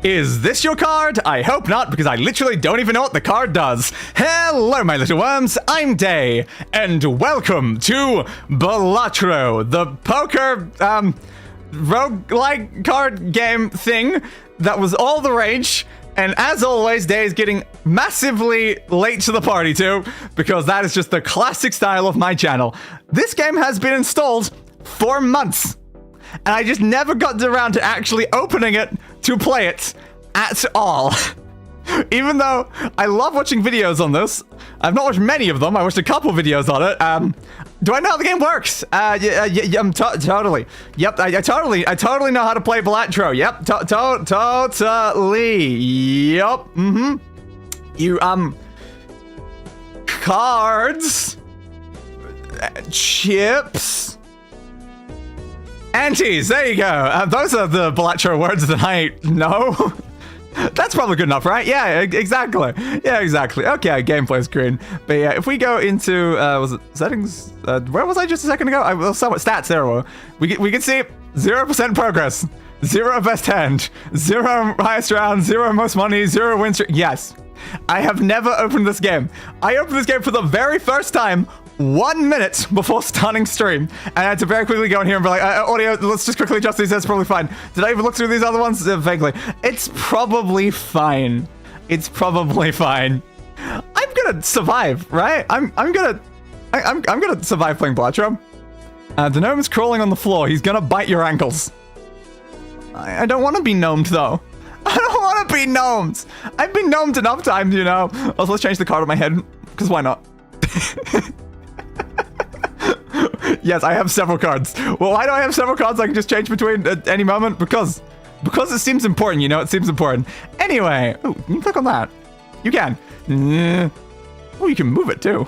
Is this your card? I hope not, because I literally don't even know what the card does. Hello, my little worms. I'm Day, and welcome to Balatro, the poker, roguelike card game thing that was all the rage. And as always, Day is getting massively late to the party too, because that is just the classic style of my channel. This game has been installed for months, and I just never got around to actually opening it to play it at all. Even though I love watching videos on this, I've not watched many of them. I watched a couple videos on it. Do I know how the game works? Totally. Yep, I totally know how to play Balatro. Yep, totally. Yep. You cards, chips, antes. There you go. Those are the Balatro words that I know. That's probably good enough, right? Yeah, exactly. Yeah, exactly. Okay, gameplay screen. But yeah, if we go into, was it settings? Where was I just a second ago? I was somewhat stats there. We can see 0% progress, 0 best hand, 0 highest round, 0 most money, 0 win streak. Yes, I have never opened this game. I opened this game for the very first time 1 minute before starting stream, and I had to very quickly go in here and be like, audio, let's just quickly adjust these. That's probably fine. Did I even look through these other ones? Vaguely. It's probably fine. It's probably fine. I'm gonna survive, right? I'm gonna survive playing Balatro. The gnome is crawling on the floor. He's gonna bite your ankles. I don't want to be gnomed though. I don't want to be gnomed. I've been gnomed enough times, you know. Also, let's change the card on my head, because why not? Yes, I have several cards. Well, why do I have several cards I can just change between at any moment? Because it seems important, you know? It seems important. Anyway, ooh, you can click on that. You can. Oh, you can move it too.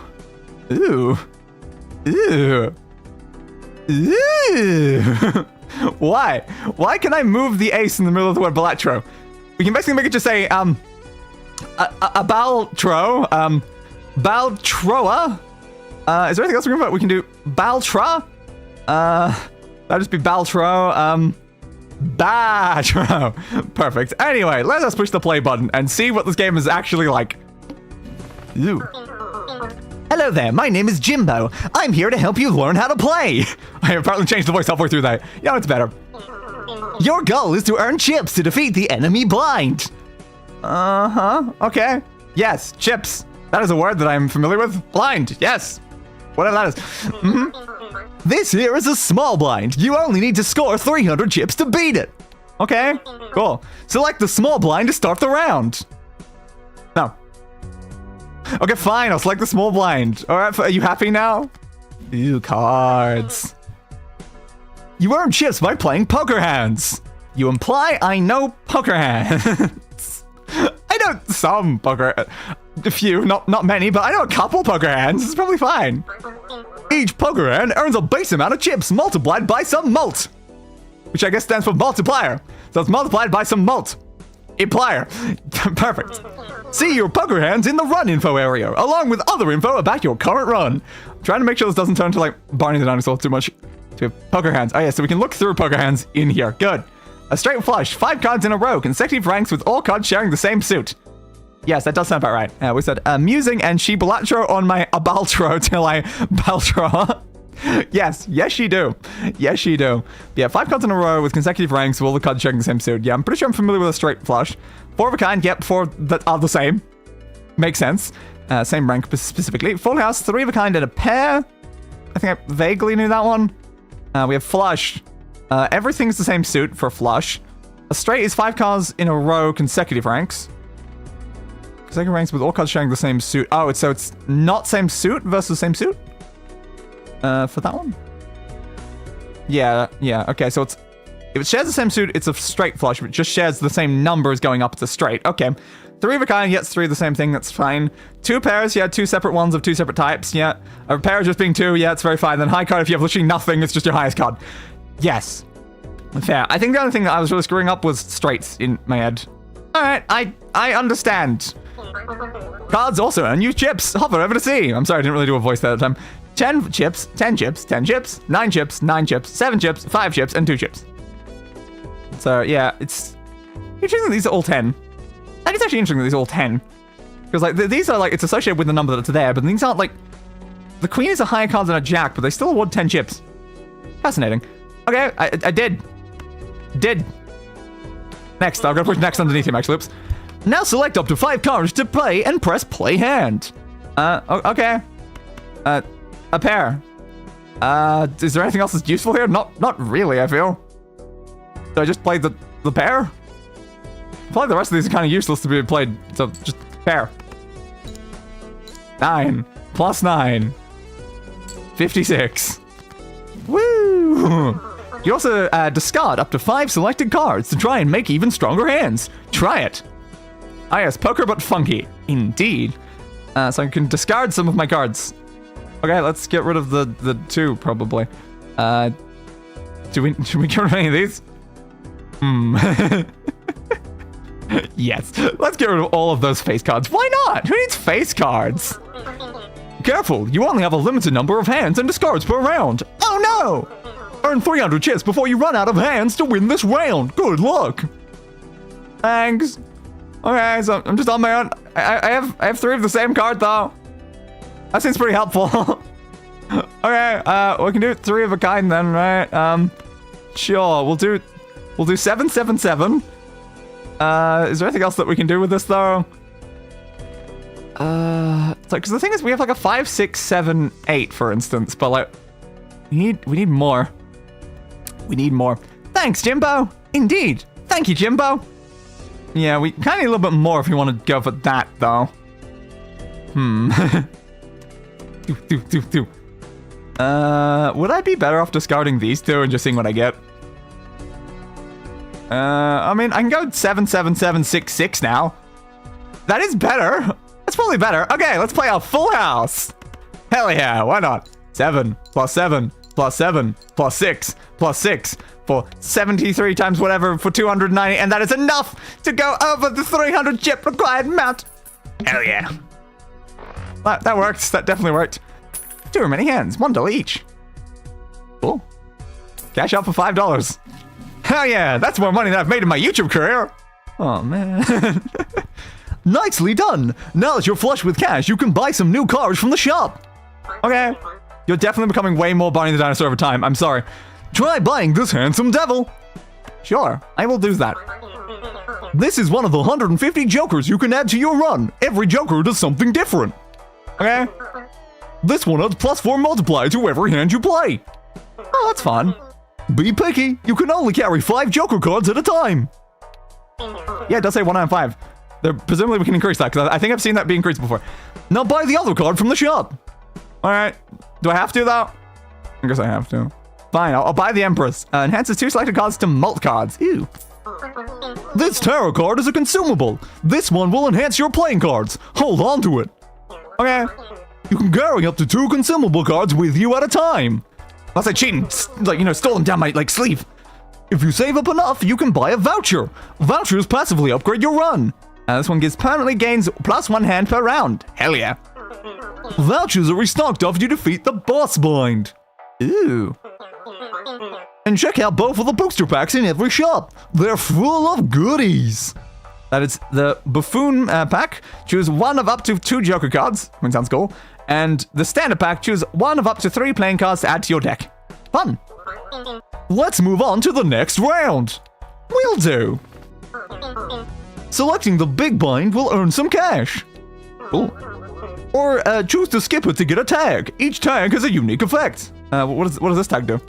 Ooh. Ooh. Ooh. Why? Why can I move the ace in the middle of the word Balatro? We can basically make it just say, a Baltro, Baltroa. Is there anything else we can put? We can do Baltra. That'll just be Baltro. Batro. Perfect. Anyway, let us push the play button and see what this game is actually like. Ooh. Hello there, my name is Jimbo. I'm here to help you learn how to play. I apparently changed the voice halfway through that. Yeah, it's better. Your goal is to earn chips to defeat the enemy blind. Okay. Yes, chips. That is a word that I'm familiar with. Blind, yes. Whatever that is. This here is a small blind. You only need to score 300 chips to beat it. Okay, cool. Select the small blind to start the round. No. Okay, fine. I'll select the small blind. All right, are you happy now? Ew, cards. You earn chips by playing poker hands. You imply I know poker hands. I know some poker. A few, not many, but I know a couple poker hands. It's probably fine. Each poker hand earns a base amount of chips multiplied by some mult, which I guess stands for multiplier. So it's multiplied by some mult. Implier. Perfect. See your poker hands in the run info area, along with other info about your current run. I'm trying to make sure this doesn't turn into like Barney the Dinosaur too much. So we have poker hands. Oh yeah, so we can look through poker hands in here. Good. A straight flush, 5 cards in a row, consecutive ranks with all cards sharing the same suit. Yes, that does sound about right. We said amusing and she Balatro on my Baltro till I Baltro. Yes, she do. Yes, she do. Yeah, 5 cards in a row with consecutive ranks with all the cards sharing the same suit. Yeah, I'm pretty sure I'm familiar with a straight flush. 4 of a kind, yep, 4 that are the same. Makes sense. Same rank specifically. Full house, 3 of a kind and a pair. I think I vaguely knew that one. We have flush. Everything's the same suit for flush. A straight is 5 cards in a row, consecutive ranks. Consecutive ranks with all cards sharing the same suit. Oh, so it's not same suit versus same suit? For that one? Yeah, okay, so it's... If it shares the same suit, it's a straight flush. If it just shares the same numbers going up, it's a straight. Okay. 3 of a kind, yes, 3 of the same thing, that's fine. 2 pairs, yeah, 2 separate ones of 2 separate types, yeah. A pair just being 2, yeah, it's very fine. Then high card, if you have literally nothing, it's just your highest card. Yes. Fair. I think the only thing that I was really screwing up was straights in my head. Alright, I understand. Cards also earn you chips. Hover over to see. I'm sorry, I didn't really do a voice there at the time. 10 chips, 10 chips, 10 chips, 9 chips, 9 chips, 7 chips, 5 chips, and 2 chips. So yeah, it's Interesting that these are all 10. That is actually interesting that these are all 10. Because, like, these are, like, it's associated with the number that's there, but these aren't, like... The queen is a higher card than a jack, but they still award 10 chips. Fascinating. Okay, I did. Next, I'm gonna push next underneath him, actually. Oops. Now select up to 5 cards to play and press play hand. Okay. A pair. Is there anything else that's useful here? Not really, I feel. So I just played the pair? I feel like the rest of these are kind of useless to be played, so just pair. 9 plus 9. 56. Woo! You also discard up to 5 selected cards to try and make even stronger hands. Try it. Ah yes, poker but funky. Indeed. So I can discard some of my cards. Okay, let's get rid of the 2, probably. Should we get rid of any of these? Yes, let's get rid of all of those face cards. Why not? Who needs face cards? Careful, you only have a limited number of hands and discards per round. Oh no! Earn 300 chips before you run out of hands to win this round. Good luck. Thanks. Okay, so I'm just on my own. I have 3 of the same card though. That seems pretty helpful. Okay, we can do 3 of a kind then, right? Sure, we'll do 7, 7, 7. Is there anything else that we can do with this though? So, because the thing is, we have like a 5, 6, 7, 8, for instance, but like, we need more. We need more. Thanks, Jimbo. Indeed. Thank you, Jimbo. Yeah, we kind of need a little bit more if you want to go for that, though. Would I be better off discarding these 2 and just seeing what I get? I mean, I can go 7, 7, 7, 6, 6 now. That is better. That's probably better. Okay, let's play a full house. Hell yeah, why not? 7 plus 7 plus 7 plus 6 plus 6 for 73 times whatever for 290, and that is enough to go over the 300 chip required amount. Hell yeah. That worked. That definitely worked. Too many hands. $1 each. Cool. Cash out for $5. Hell yeah, that's more money than I've made in my YouTube career. Oh man. Nicely done. Now that you're flush with cash, you can buy some new cars from the shop. Okay. You're definitely becoming way more Barney the Dinosaur over time. I'm sorry. Try buying this handsome devil. Sure, I will do that. This is one of the 150 jokers you can add to your run. Every joker does something different. Okay? This one adds +4 multiply to every hand you play. Oh, that's fun. Be picky. You can only carry 5 joker cards at a time. Yeah, it does say 1 out of 5. Presumably we can increase that, because I think I've seen that be increased before. Now buy the other card from the shop. Alright. Do I have to, though? I guess I have to. Fine, I'll buy the Empress. Enhances 2 selected cards to mult cards. Ew. This tarot card is a consumable. This one will enhance your playing cards. Hold on to it. Okay. You can carry up to 2 consumable cards with you at a time. That's like cheating. Like, you know, stole them down my, like, sleeve. If you save up enough, you can buy a voucher. Vouchers passively upgrade your run. This one gives permanently gains +1 hand per round. Hell yeah. Vouchers are restocked after you defeat the boss blind. Ooh. And check out both of the booster packs in every shop. They're full of goodies. That is the Buffoon pack. Choose 1 of up to 2 Joker cards. I mean, sounds cool. And the Standard pack, choose 1 of up to 3 playing cards to add to your deck. Fun. Let's move on to the next round. Will do. Selecting the big blind will earn some cash. Cool. Or choose to skip it to get a tag. Each tag has a unique effect. What does this tag do?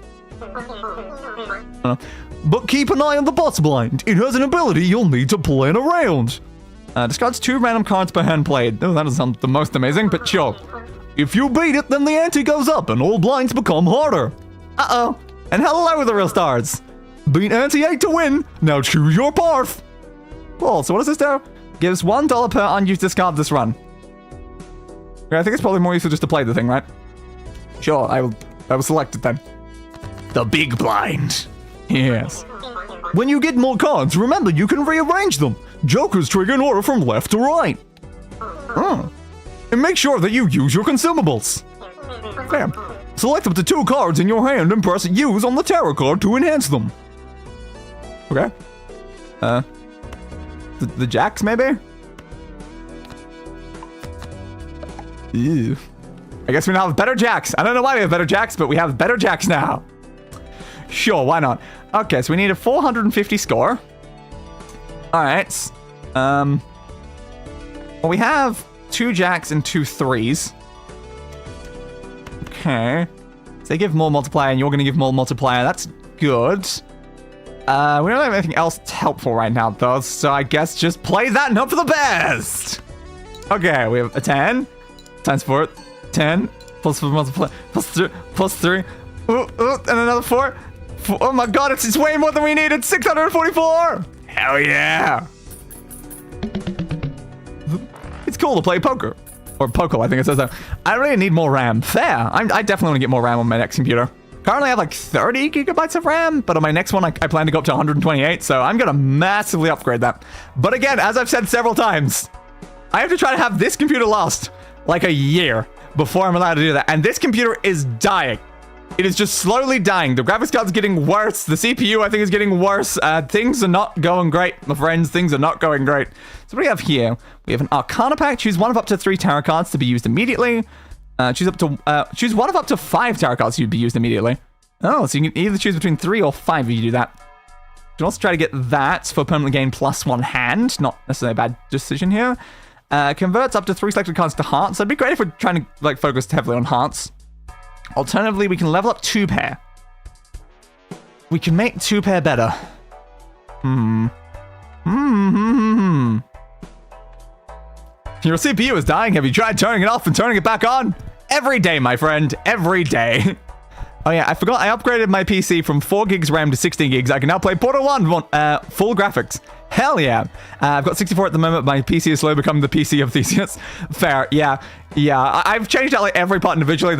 But keep an eye on the boss blind. It has an ability you'll need to plan around. Discards 2 random cards per hand played. Oh, that doesn't sound the most amazing, but sure. If you beat it, then the ante goes up and all blinds become harder. Uh-oh. And hello, the real stars. Beat ante 8 to win. Now choose your path. Cool, so what does this do? Gives $1 per unused discard this run. Okay, I think it's probably more useful just to play the thing, right? Sure, I will select it then. The big blind. Yes. When you get more cards, remember you can rearrange them. Jokers trigger in order from left to right. And make sure that you use your consumables. Fair. Select up to 2 cards in your hand and press use on the tarot card to enhance them. Okay. The jacks, maybe? Ew. I guess we now have better jacks. I don't know why we have better jacks, but we have better jacks now. Sure, why not? Okay, so we need a 450 score. Alright. Well, we have 2 jacks and 2 threes. Okay. So they give more multiplier and you're going to give more multiplier. That's good. We don't have anything else helpful right now, though, so I guess just play that and hope for the best! Okay, we have a 10 times 4, 10 plus 4 multiply plus 3, and another 4. Oh my god, it's way more than we needed! 644! Hell yeah! It's cool to play poker. Or Poco, I think it says that. I really need more RAM. Fair. I definitely want to get more RAM on my next computer. Currently I have like 30 gigabytes of RAM, but on my next one I plan to go up to 128, so I'm gonna massively upgrade that. But again, as I've said several times, I have to try to have this computer last like a year before I'm allowed to do that. And this computer is dying. It is just slowly dying. The graphics card's getting worse. The CPU, I think, is getting worse. Things are not going great, my friends. Things are not going great. So what do we have here? We have an Arcana pack. Choose one of up to 3 tarot cards to be used immediately. Choose one of up to 5 tarot cards to be used immediately. Oh, so you can either choose between 3 or 5 if you do that. You can also try to get that for permanently gain +1 hand. Not necessarily a bad decision here. Converts up to 3 selected cards to hearts. So it'd be great if we're trying to like focus heavily on hearts. Alternatively, we can level up 2 pair. We can make 2 pair better. Your CPU is dying. Have you tried turning it off and turning it back on? Every day, my friend. Every day. Oh yeah, I forgot I upgraded my PC from 4 gigs RAM to 16 gigs. I can now play Portal 1 full graphics. Hell yeah. I've got 64 at the moment. My PC is slowly becoming the PC of Theseus. Fair, yeah. I've changed out like every part individually,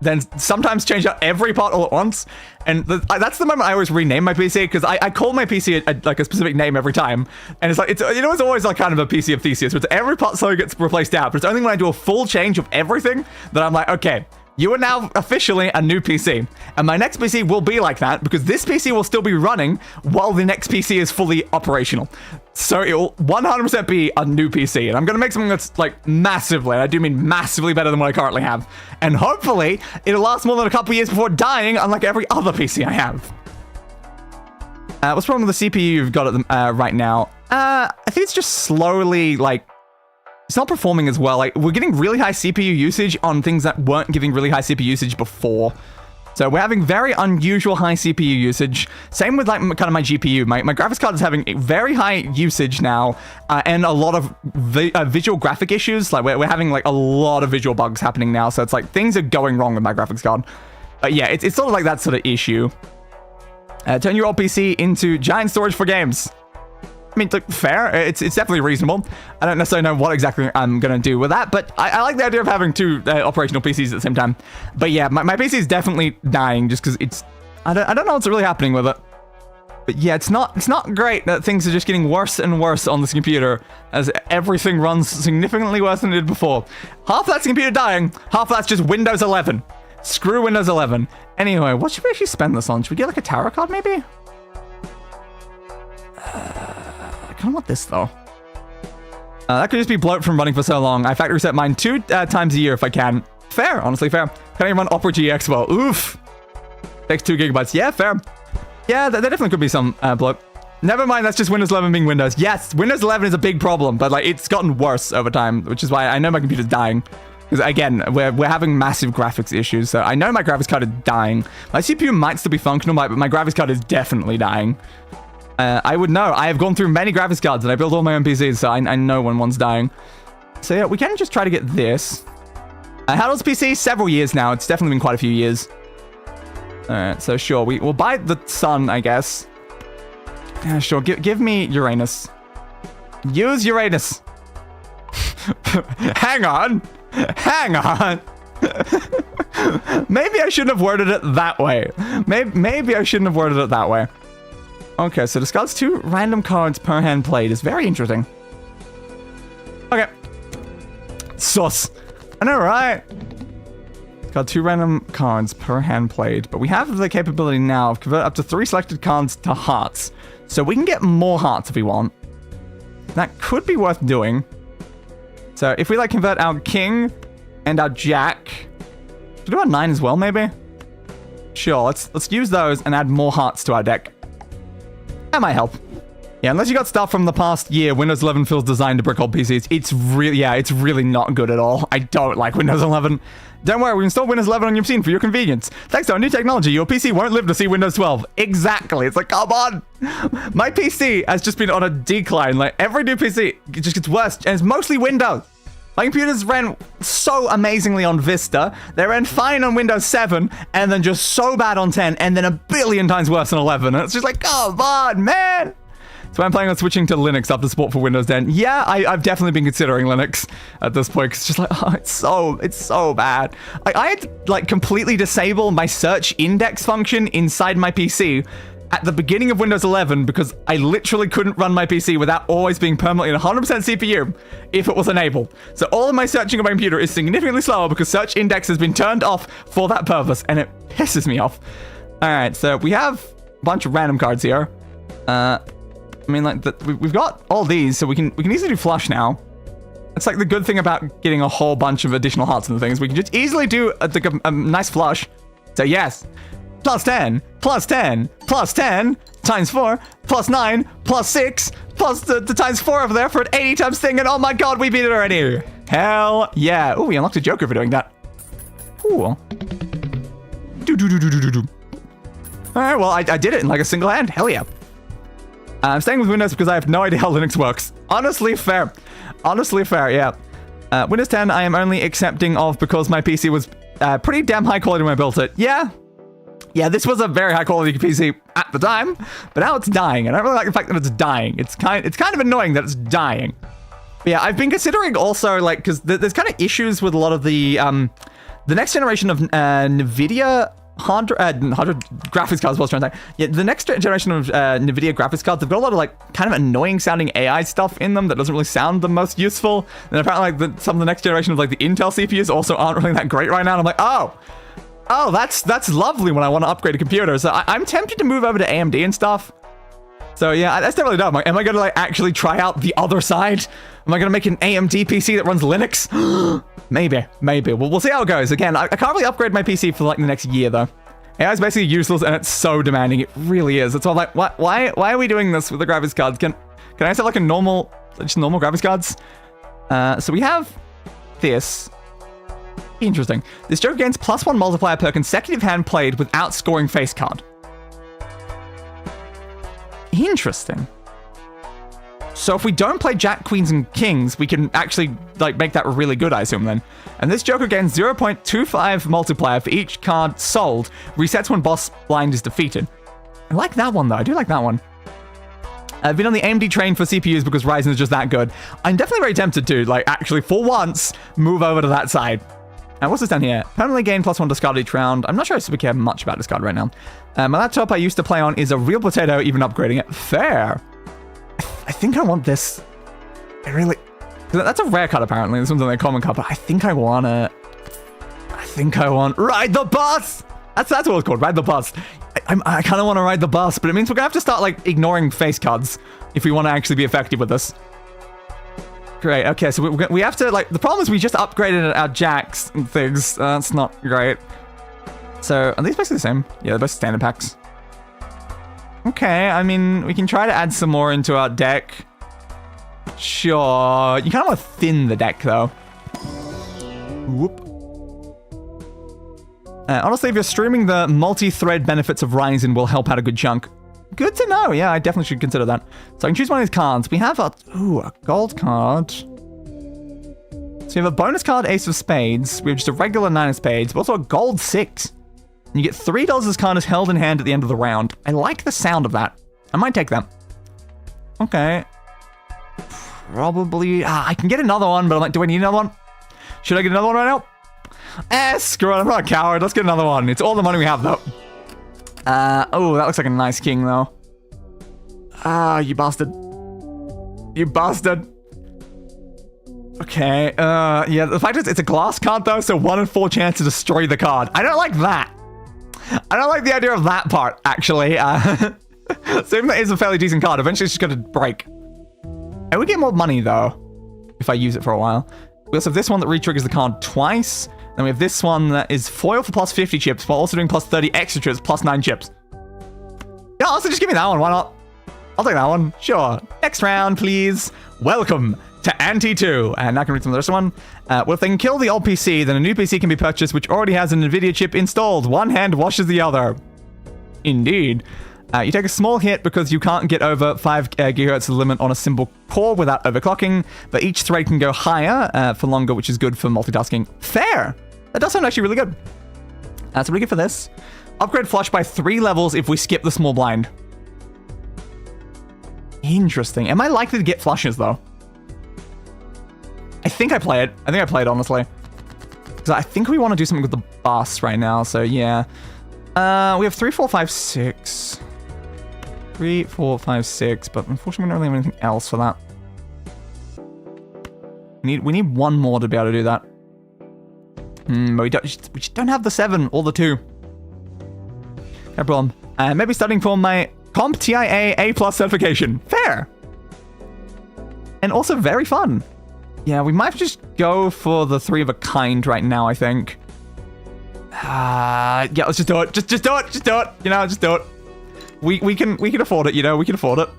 then sometimes change out every part all at once. And that's the moment I always rename my PC, because I call my PC like a specific name every time. And it's like, it's always like kind of a PC of Theseus, where every part slowly gets replaced out. But it's only when I do a full change of everything that I'm like, okay, you are now officially a new PC. And my next PC will be like that, because this PC will still be running while the next PC is fully operational. So it will 100% be a new PC. And I'm going to make something that's like massively, and I do mean massively better than what I currently have. And hopefully it'll last more than a couple years before dying, unlike every other PC I have. What's wrong with the CPU you've got at right now? I think it's just slowly like, it's not performing as well. Like, we're getting really high CPU usage on things that weren't giving really high CPU usage before. So we're having very unusual high CPU usage. Same with like kind of my GPU. My graphics card is having very high usage now, and a lot of visual graphic issues. Like we're having like a lot of visual bugs happening now. So it's like things are going wrong with my graphics card. But yeah, it's sort of like that sort of issue. Turn your old PC into giant storage for games. I mean, look, fair. It's definitely reasonable. I don't necessarily know what exactly I'm going to do with that, but I like the idea of having 2 operational PCs at the same time. But yeah, my PC is definitely dying just because it's... I don't know what's really happening with it. But yeah, it's not great that things are just getting worse and worse on this computer as everything runs significantly worse than it did before. Half that's computer dying, half that's just Windows 11. Screw Windows 11. Anyway, what should we actually spend this on? Should we get like a tarot card maybe? I kind of want this though. That could just be bloat from running for so long. I factory reset mine 2 times a year if I can. Fair, honestly fair. Can I run Opera GX well? Oof. Takes 2 gigabytes. Yeah, fair. Yeah, there definitely could be some bloat. Never mind, that's just Windows 11 being Windows. Yes, Windows 11 is a big problem, but like it's gotten worse over time, which is why I know my computer's dying. Because again, we're having massive graphics issues, so I know my graphics card is dying. My CPU might still be functional, but my graphics card is definitely dying. I would know. I have gone through many graphics cards and I build all my own PCs, so I know when one's dying. So yeah, we can just try to get this. I had this PC several years now. It's definitely been quite a few years. Alright, so sure. We'll buy the sun, I guess. Yeah, sure. Give me Uranus. Use Uranus. Hang on. Hang on. Maybe I shouldn't have worded it that way. Maybe I shouldn't have worded it that way. Okay, so discards 2 random cards per hand played is very interesting. Okay. Sus. I know, right? Got 2 random cards per hand played, but we have the capability now of convert up to 3 selected cards to hearts. So we can get more hearts if we want. That could be worth doing. So if we like convert our king and our jack, should we do our 9 as well, maybe? Sure, let's use those and add more hearts to our deck. That might help. Yeah, unless you got stuff from the past year, Windows 11 feels designed to brick old PCs. It's really not good at all. I don't like Windows 11. Don't worry, we installed Windows 11 on your machine for your convenience. Thanks to our new technology, your PC won't live to see Windows 12. Exactly. It's like, come on. My PC has just been on a decline. Like, every new PC, it just gets worse, and it's mostly Windows. My computers ran so amazingly on Vista, they ran fine on Windows 7, and then just so bad on 10, and then a billion times worse on 11. And it's just like, come on, man. So I'm planning on switching to Linux after support for Windows 10. Yeah, I've definitely been considering Linux at this point, because it's just like, oh, it's so bad. I had to, like, completely disable my search index function inside my PC at the beginning of Windows 11 because I literally couldn't run my PC without always being permanently at 100% CPU if it was enabled. So all of my searching on my computer is significantly slower because search index has been turned off for that purpose, and it pisses me off. All right, so we have a bunch of random cards here. I mean, like, we've got all these, so we can easily do flush now. It's like the good thing about getting a whole bunch of additional hearts and things. We can just easily do a nice flush. So yes, plus 10, plus 10, plus 10, times 4, plus 9, plus 6, plus the times 4 over there for an 80 times thing, and oh my god, we beat it already. Hell yeah. Oh, we unlocked a Joker for doing that. Cool. Alright, well, I did it in like a single hand. Hell yeah. I'm staying with Windows because I have no idea how Linux works. Honestly fair. Honestly fair, yeah. Windows 10 I am only accepting of because my PC was pretty damn high quality when I built it. Yeah. Yeah, this was a very high quality PC at the time, but now it's dying, and I don't really like the fact that it's dying. It's kind of annoying that it's dying. But yeah, I've been considering also, like, because there's kind of issues with a lot of the next generation of NVIDIA hard graphics cards. Was trying to say, yeah, the next generation of NVIDIA graphics cards, they've got a lot of like kind of annoying sounding AI stuff in them that doesn't really sound the most useful. And apparently, like some of the next generation of like the Intel CPUs also aren't really that great right now. And I'm like, oh, that's lovely when I want to upgrade a computer. So I'm tempted to move over to AMD and stuff. So yeah, that's definitely dumb. Am I gonna like actually try out the other side? Am I gonna make an AMD PC that runs Linux? Maybe. Well, we'll see how it goes. Again, I can't really upgrade my PC for like the next year though. AI is basically useless and it's so demanding. It really is. It's all like, why are we doing this with the graphics cards? Can I just have like just normal graphics cards? So we have this. Interesting. This Joker gains +1 multiplier per consecutive hand played without scoring face card. Interesting. So if we don't play Jack, Queens, and Kings, we can actually like make that really good, I assume then. And this Joker gains 0.25 multiplier for each card sold, resets when boss blind is defeated. I like that one though, I do like that one. I've been on the AMD train for CPUs because Ryzen is just that good. I'm definitely very tempted to, like, actually for once, move over to that side. And what's this down here? Permanently gain +1 discard each round. I'm not sure if we care much about discard right now. My laptop I used to play on is a real potato, even upgrading it. Fair. I think I want this. That's a rare card apparently. This one's only a common card, but I think I want Ride the Bus! That's what it's called, Ride the Bus. I kind of want to ride the bus, but it means we're going to have to start like ignoring face cards if we want to actually be effective with this. Great, okay, so we have to, like, the problem is we just upgraded our jacks and things. That's not great. So, are these basically the same? Yeah, they're both standard packs. Okay, I mean, we can try to add some more into our deck. Sure. You kind of want to thin the deck, though. Whoop. Honestly, if you're streaming, the multi-thread benefits of Ryzen will help out a good chunk. Good to know. Yeah, I definitely should consider that. So I can choose one of these cards. We have a gold card. So we have a bonus card, Ace of Spades. We have just a regular 9 of Spades, but also a gold 6. And you get $3 as card is held in hand at the end of the round. I like the sound of that. I might take that. Okay. Probably. I can get another one, but I'm like, do I need another one? Should I get another one right now? Screw it. I'm not a coward. Let's get another one. It's all the money we have, though. Oh, that looks like a nice king, though. You bastard. You bastard. Okay, yeah, the fact is it's a glass card, though, so 1 in 4 chance to destroy the card. I don't like that. I don't like the idea of that part, actually. So even though it is a fairly decent card, eventually it's just going to break. I would get more money, though, if I use it for a while. We also have this one that re-triggers the card twice. Then we have this one that is foil for plus 50 chips, while also doing plus 30 extra chips, plus 9 chips. Yeah, also just give me that one. Why not? I'll take that one. Sure. Next round, please. Welcome to Ante 2. And now I can read some of the rest of one. Well, if they can kill the old PC, then a new PC can be purchased, which already has an NVIDIA chip installed. One hand washes the other. Indeed. You take a small hit because you can't get over 5 GHz limit on a single core without overclocking, but each thread can go higher for longer, which is good for multitasking. Fair! That does sound actually really good. So we get for this. Upgrade flush by 3 levels if we skip the small blind. Interesting. Am I likely to get flushes, though? I think I play it. I think I play it, honestly. Because I think we want to do something with the bus right now, so yeah. We have 3, 4, 5, 6. 3, 4, 5, 6, but unfortunately we don't really have anything else for that. We need one more to be able to do that. But we just don't have the 7 or the 2. No problem. Maybe studying for my CompTIA A+ certification. Fair! And also very fun. Yeah, we might just go for the 3 of a kind right now, I think. Yeah, let's just do it. Just do it. Just do it. You know, just do it. We can afford it, you know, we can afford it.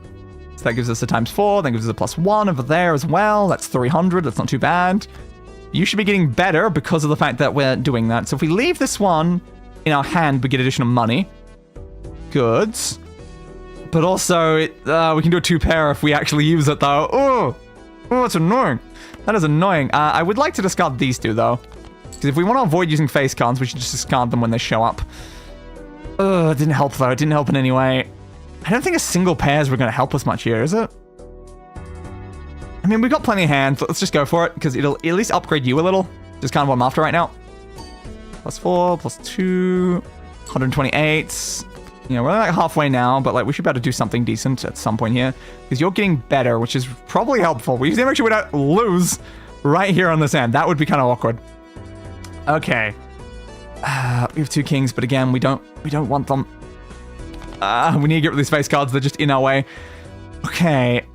So that gives us a ×4, then gives us a +1 over there as well. That's 300, that's not too bad. You should be getting better because of the fact that we're doing that. So if we leave this one in our hand, we get additional money. Goods. But also, we can do a 2-pair if we actually use it, though. Oh, that's annoying. That is annoying. I would like to discard these 2, though. Because if we want to avoid using face cards, we should just discard them when they show up. It didn't help, though. It didn't help in any way. I don't think a single pairs were going to help us much here, is it? I mean, we've got plenty of hands. Let's just go for it, because it'll at least upgrade you a little. Just kind of what I'm after right now. +4, +2, 128. You know, we're like halfway now, but like we should be able to do something decent at some point here. Because you're getting better, which is probably helpful. We just make sure we don't lose right here on this end. That would be kind of awkward. Okay. We have 2 kings, but again, we don't want them. We need to get rid of these face cards. They're just in our way. Okay.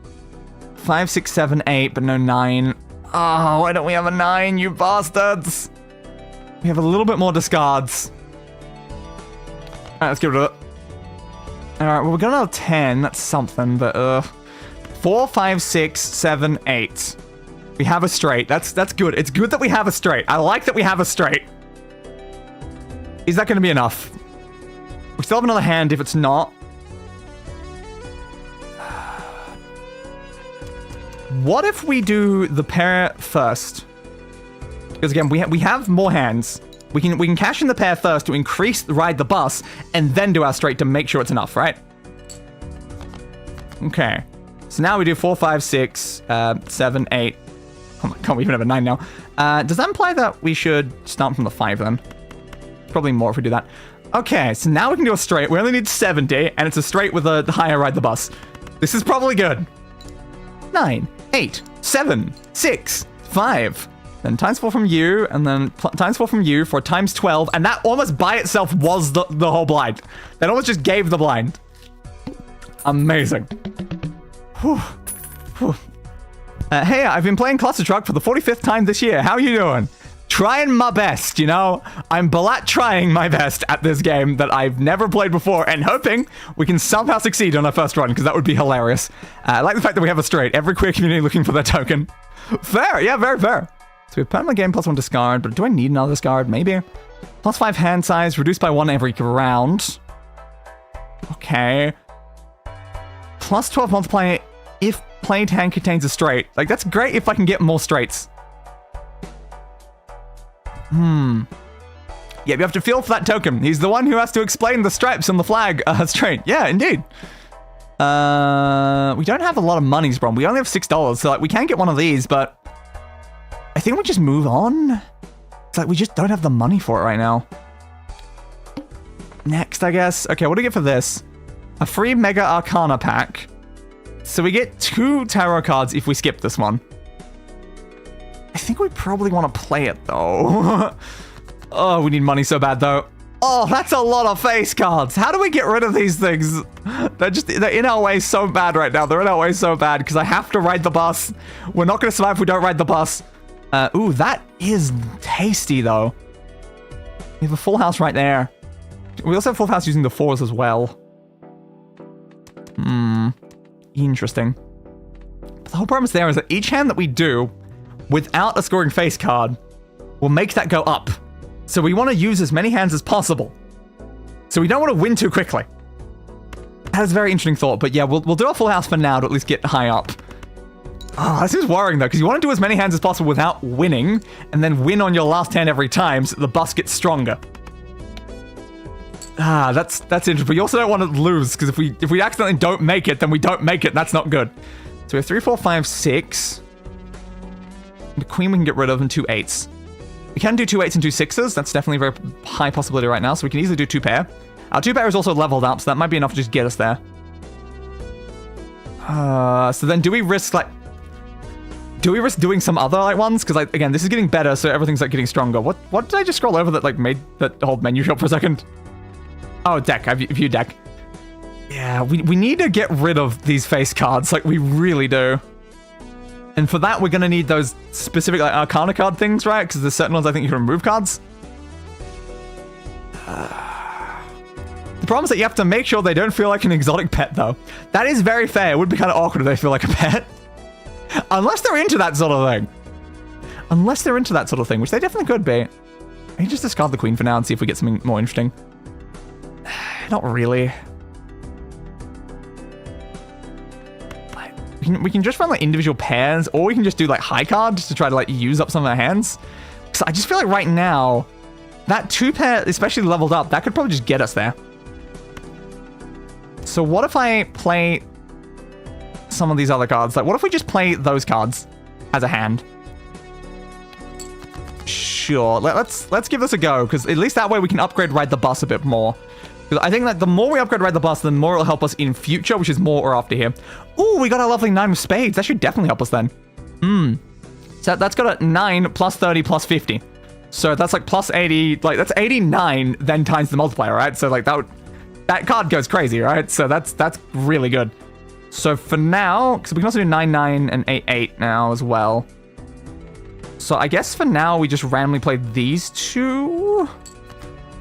5, 6, 7, 8, but no 9. Oh, why don't we have a 9, you bastards? We have a little bit more discards. Alright, let's get rid of it. Alright, well, we're going to 10. That's something, but 4, 5, 6, 7, 8. We have a straight. That's good. It's good that we have a straight. I like that we have a straight. Is that going to be enough? We still have another hand if it's not. What if we do the pair first? Because again, we have more hands. We can cash in the pair first to ride the bus, and then do our straight to make sure it's enough, right? Okay. So now we do 4, 5, 6, 7, 8. Oh my god, we even have a 9 now. Does that imply that we should start from the 5 then? Probably more if we do that. Okay, so now we can do a straight. We only need 70, and it's a straight with the higher ride the bus. This is probably good. 9, 8, 7, 6, 5. Then ×4 from you, and then ×4 from you for ×12, and that almost by itself was the whole blind. That almost just gave the blind. Amazing. Whew. Whew. Hey, I've been playing Cluster Truck for the 45th time this year. How are you doing? Trying my best, you know? I'm trying my best at this game that I've never played before, and hoping we can somehow succeed on our first run, because that would be hilarious. I like the fact that we have a straight. Every queer community looking for their token. Fair, yeah, very fair. So we have permanent game +1 discard, but do I need another discard? Maybe. +5 hand size, reduced by 1 every round. Okay. +12 multiplier if played hand contains a straight. Like, that's great if I can get more straights. Yeah, we have to feel for that token. He's the one who has to explain the stripes on the flag straight. Yeah, indeed. We don't have a lot of money, Brom. We only have $6, so like we can get one of these, but I think we just move on. It's like we just don't have the money for it right now. Next, I guess. Okay, what do we get for this? A free Mega Arcana pack. So we get 2 tarot cards if we skip this one. I think we probably want to play it, though. Oh, we need money so bad, though. Oh, that's a lot of face cards. How do we get rid of these things? They're in our way so bad right now. They're in our way so bad because I have to ride the bus. We're not going to survive if we don't ride the bus. Ooh, that is tasty, though. We have a full house right there. We also have full house using the 4s as well. Interesting. The whole premise there is that each hand that we do without a scoring face card will make that go up. So we want to use as many hands as possible. So we don't want to win too quickly. That is a very interesting thought, but yeah, we'll do a full house for now to at least get high up. Oh, this is worrying though, because you want to do as many hands as possible without winning, and then win on your last hand every time so the bus gets stronger. Ah, that's interesting, but you also don't want to lose, because if we accidentally don't make it, then we don't make it, and that's not good. So we have 3, 4, 5, 6. The queen we can get rid of, and 2 8s. We can do 2 8s and 2 6s. That's definitely a very high possibility right now, so we can easily do 2 pair. Our 2 pair is also leveled up, so that might be enough to just get us there. So then do we risk, like... Do we risk doing some other, like, ones? Because, like, again, this is getting better, so everything's, like, getting stronger. What did I just scroll over that, like, made that whole menu show up for a second? Oh, deck. I view deck. Yeah, we need to get rid of these face cards. Like, we really do. And for that, we're going to need those specific, like, Arcana card things, right? Because there's certain ones I think you can remove cards. The problem is that you have to make sure they don't feel like an exotic pet, though. That is very fair. It would be kind of awkward if they feel like a pet. Unless they're into that sort of thing. Unless they're into that sort of thing, which they definitely could be. I can just discard the queen for now and see if we get something more interesting. Not really. We can just run like individual pairs, or we can just do like high cards to try to like use up some of our hands. Because I just feel like right now, that 2 pair, especially leveled up, that could probably just get us there. So what if I play some of these other cards? Like, what if we just play those cards as a hand? Sure, let's give this a go, because at least that way we can upgrade Ride the Bus a bit more. Because I think that the more we upgrade Ride the Bus, the more it'll help us in future, which is more or after here. Ooh, we got a lovely 9 of spades. That should definitely help us then. So that's got a 9 plus 30 plus 50. So that's like plus 80, like that's 89 then times the multiplier, right? So like that card goes crazy, right? So that's really good. So for now, because we can also do 9, 9 and 8, 8 now as well. So I guess for now, we just randomly play these 2.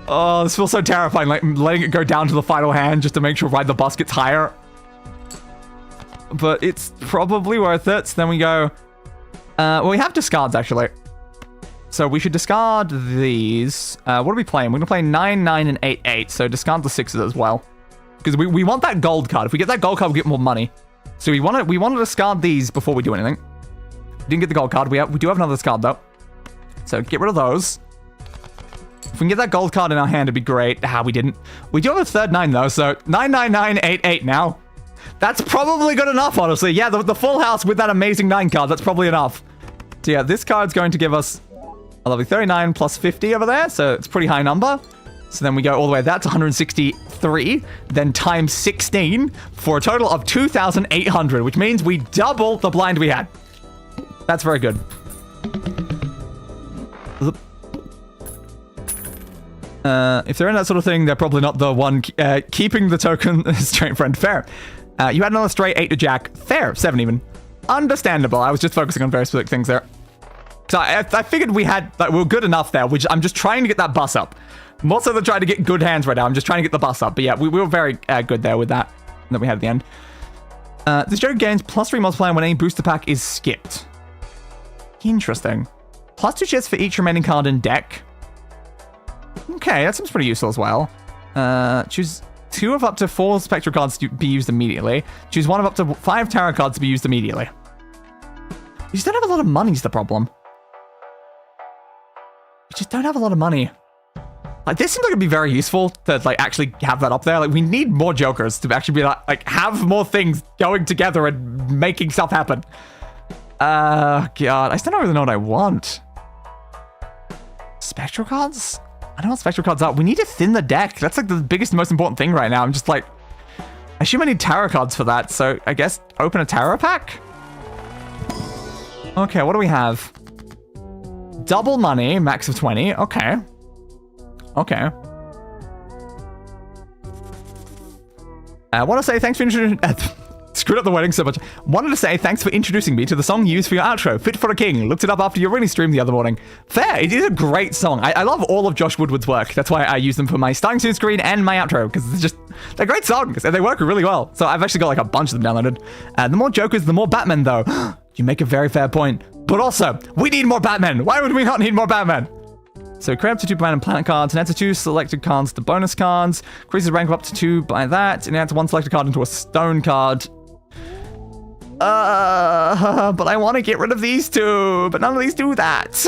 Oh, this feels so terrifying, like letting it go down to the final hand just to make sure Ride the Bus gets higher. But it's probably worth it. So then we go... well, we have discards, actually. So we should discard these. What are we playing? We're going to play 9, 9, and 8, 8. So discard the 6s as well. Because we want that gold card. If we get that gold card, we get more money. So we want to discard these before we do anything. Didn't get the gold card. We do have another discard, though. So get rid of those. If we can get that gold card in our hand, it'd be great. We didn't. We do have a third 9, though. So 9, 9, 9, 8, 8 now. That's probably good enough, honestly. Yeah, the full house with that amazing 9 card. That's probably enough. So yeah, this card's going to give us a lovely 39 plus 50 over there. So it's a pretty high number. So then we go all the way. That's 163. Then times 16 for a total of 2,800, which means we double the blind we had. That's very good. If they're in that sort of thing, they're probably not the one keeping the token. Straight friend, fair. You had another straight 8 to jack. Fair, 7 even. Understandable. I was just focusing on very specific things there. So I figured we were good enough there, which I'm just trying to get that bus up. More so than trying to get good hands right now. I'm just trying to get the bus up. But yeah, we were very good there with that we had at the end. This joker gains +3 multiplier when any booster pack is skipped. Interesting. +2 shares for each remaining card in deck. Okay, that seems pretty useful as well. Choose 2 of up to 4 spectral cards to be used immediately. Choose 1 of up to 5 tarot cards to be used immediately. You just don't have a lot of money is the problem. You just don't have a lot of money. Like, this seems like it'd be very useful to, like, actually have that up there. Like, we need more jokers to actually be, like have more things going together and making stuff happen. God, I still don't really know what I want. Spectral cards? I don't know what spectral cards are. We need to thin the deck. That's like the biggest, most important thing right now. I'm just like, I assume I need tarot cards for that. So I guess open a tarot pack. Okay, what do we have? Double money, max of 20. Okay. Okay. I want to say thanks for introducing... screwed up the wording so much. Wanted to say thanks for introducing me to the song used for your outro, Fit for a King. Looked it up after your running stream the other morning. Fair, it is a great song. I love all of Josh Woodward's work. That's why I use them for my starting soon screen and my outro, because they're great songs, and they work really well. So I've actually got like a bunch of them downloaded. The more Jokers, the more Batman, though. You make a very fair point. But also, we need more Batman. Why would we not need more Batman? So create up to 2 Batman and Planet cards, and add to 2 selected cards to bonus cards. Increases rank up to 2 by that, and adds 1 selected card into a stone card. But I want to get rid of these 2, but none of these do that.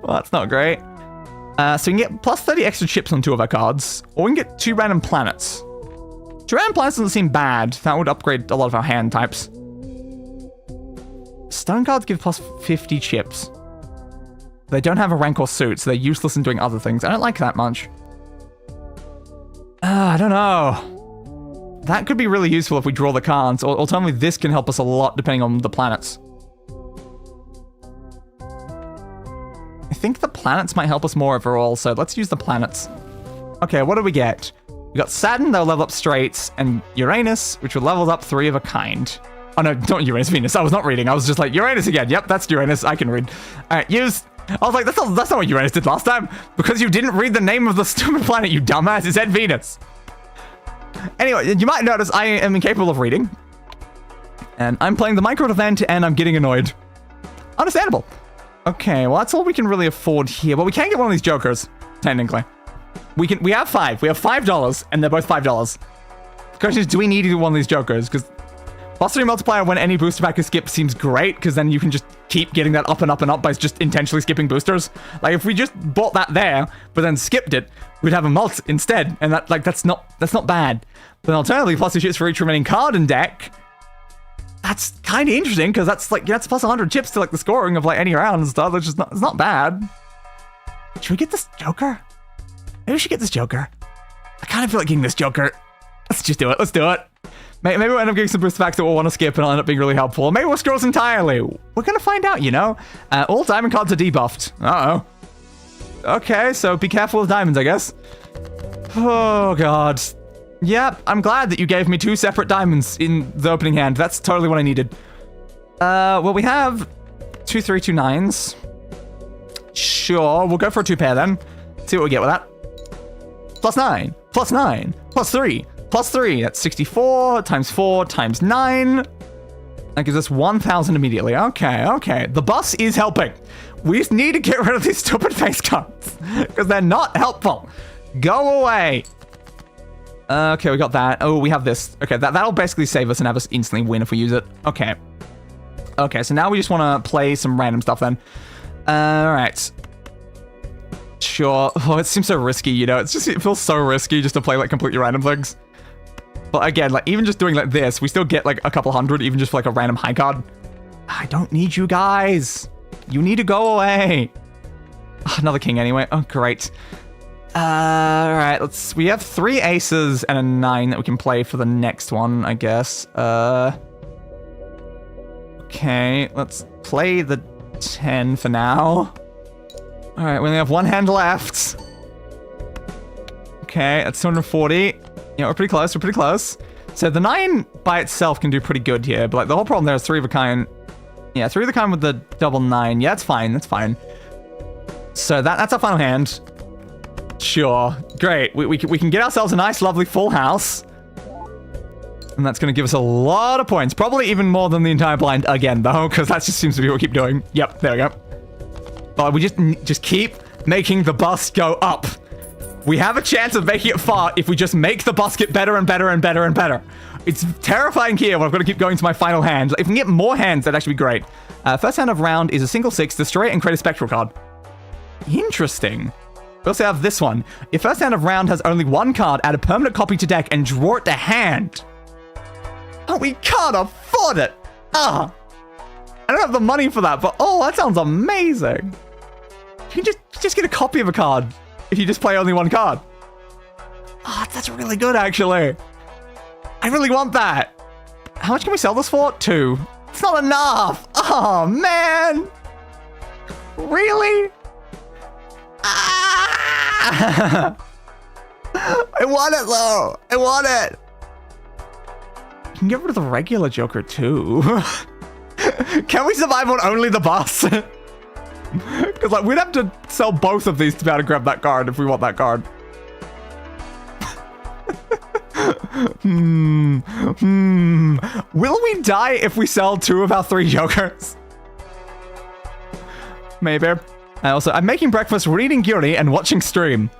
Well, that's not great. So we can get plus 30 extra chips on 2 of our cards, or we can get 2 random planets. 2 random planets doesn't seem bad. That would upgrade a lot of our hand types. Stone cards give plus 50 chips. They don't have a rank or suit, so they're useless in doing other things. I don't like that much. I don't know. That could be really useful if we draw the cards, or alternatively this can help us a lot depending on the planets. I think the planets might help us more overall, so let's use the planets. Okay, what do we get? We got Saturn, that'll level up straights, and Uranus, which will level up 3 of a kind. Oh no, not Uranus, Venus. I was not reading. I was just like, Uranus again. Yep, that's Uranus. I can read. Alright, use... I was like, that's not what Uranus did last time. Because you didn't read the name of the stupid planet, you dumbass. It said Venus. Anyway, you might notice I am incapable of reading. And I'm playing the Minecraft event, and I'm getting annoyed. Understandable. Okay, well, that's all we can really afford here. Well, we can get one of these Jokers, technically. We have 5. We have $5, and they're both $5. The question is, do we need to do one of these Jokers? Because plus 3 multiplier when any booster pack is skipped seems great, because then you can just keep getting that up and up and up by just intentionally skipping boosters. Like, if we just bought that there, but then skipped it, we'd have a mult instead, and that's not bad. But alternatively, plus 2 chips for each remaining card in deck. That's kind of interesting, because that's plus 100 chips to like the scoring of like any round and stuff. It's not bad. Should we get this Joker? Maybe we should get this Joker. I kind of feel like getting this Joker. Let's just do it. Let's do it. Maybe we'll end up getting some booster packs that we'll want to skip and it'll end up being really helpful. Maybe we'll scroll this entirely. We're going to find out, you know. All diamond cards are debuffed. Uh-oh. Okay, so be careful with diamonds, I guess. Oh, God. Yep, I'm glad that you gave me 2 separate diamonds in the opening hand. That's totally what I needed. Well, we have 2, 3, 2 9s. Sure, we'll go for a 2 pair then. See what we get with that. Plus 9, plus 9, plus 3. Plus 3, that's 64, times 4, times 9. That gives us 1,000 immediately. Okay. The bus is helping. We just need to get rid of these stupid face cards, because they're not helpful. Go away. Okay, we got that. Oh, we have this. Okay, that'll basically save us and have us instantly win if we use it. Okay. Okay, so now we just want to play some random stuff then. Alright. Sure. Oh, it seems so risky, you know? It feels so risky just to play like completely random things. But again, like even just doing like this, we still get like a couple hundred even just for like a random high card. I don't need you guys. You need to go away. Another king anyway. Oh, great. Alright, we have 3 aces and a 9 that we can play for the next one, I guess. Okay, let's play the 10 for now. Alright, we only have 1 hand left. Okay, that's 240. Yeah, we're pretty close. So the 9 by itself can do pretty good here, but like the whole problem there is 3 of a kind. Yeah, 3 of the kind with the double 9. Yeah, that's fine. So that's our final hand. Sure, great. We can get ourselves a nice, lovely full house. And that's going to give us a lot of points. Probably even more than the entire blind again, though, because that just seems to be what we keep doing. Yep, there we go. But we just keep making the bus go up. We have a chance of making it far if we just make the bus get better and better and better and better. It's terrifying here when I've got to keep going to my final hand. If we can get more hands, that'd actually be great. First hand of round is a single 6, destroy it and create a spectral card. Interesting. We also have this one. Your first hand of round has only 1 card, add a permanent copy to deck and draw it to hand. Oh, we can't afford it. I don't have the money for that, but oh, that sounds amazing. You can just get a copy of a card if you just play only 1 card. Oh, that's really good, actually. I really want that. How much can we sell this for? 2. It's not enough. Oh, man. Really? I want it, though. I want it. You can get rid of the regular Joker, too. Can we survive on only the bus? Because, like, we'd have to sell both of these to be able to grab that card if we want that card. Will we die if we sell 2 of our 3 Jokers? Maybe. I'm making breakfast, reading Guri, and watching stream.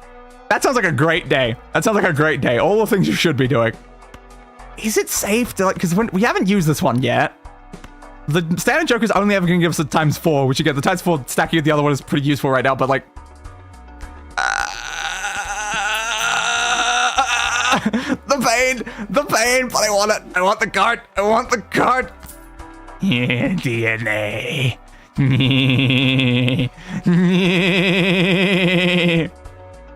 That sounds like a great day. That sounds like a great day. All the things you should be doing. Is it safe to, like, because we haven't used this one yet. The standard Joker is only ever going to give us a ×4, which again, the ×4 stacking with the other one is pretty useful right now, but like... the pain, but I want it. I want the card. I want the card. Yeah, DNA.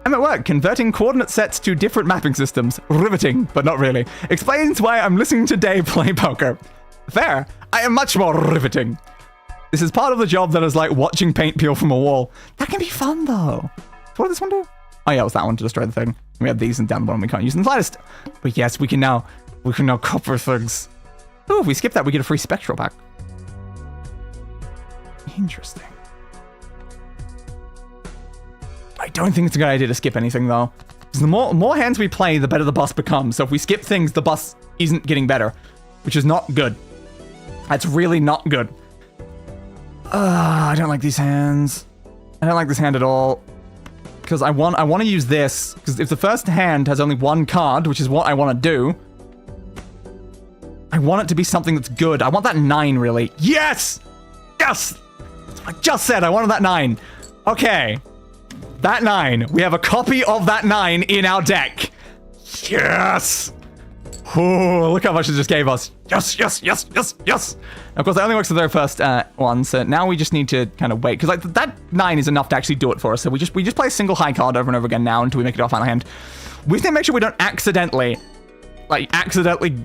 I'm at work, converting coordinate sets to different mapping systems. Riveting, but not really. Explains why I'm listening to Dave play poker. Fair. I am much more riveting. This is part of the job that is like watching paint peel from a wall. That can be fun, though. What did this one do? Oh, yeah, it was that one to destroy the thing. We have these and down the bottom we can't use in the slightest. But yes, we can now copper things. Oh, if we skip that, we get a free spectral pack. Interesting. I don't think it's a good idea to skip anything, though. Because the more hands we play, the better the bus becomes. So if we skip things, the bus isn't getting better. Which is not good. That's really not good. I don't like these hands. I don't like this hand at all. Because I want to use this. Because if the first hand has only 1 card, which is what I want to do, I want it to be something that's good. I want that 9, really. Yes! Yes! That's what I just said. I wanted that 9. Okay. That 9. We have a copy of that 9 in our deck. Yes! Oh, look how much it just gave us. Yes, yes, yes, yes, yes. And of course, that only works for the very first one, so now we just need to kind of wait. Because like that 9 is enough to actually do it for us. So we just play a single high card over and over again now until we make it our final hand. We just need to make sure we don't accidentally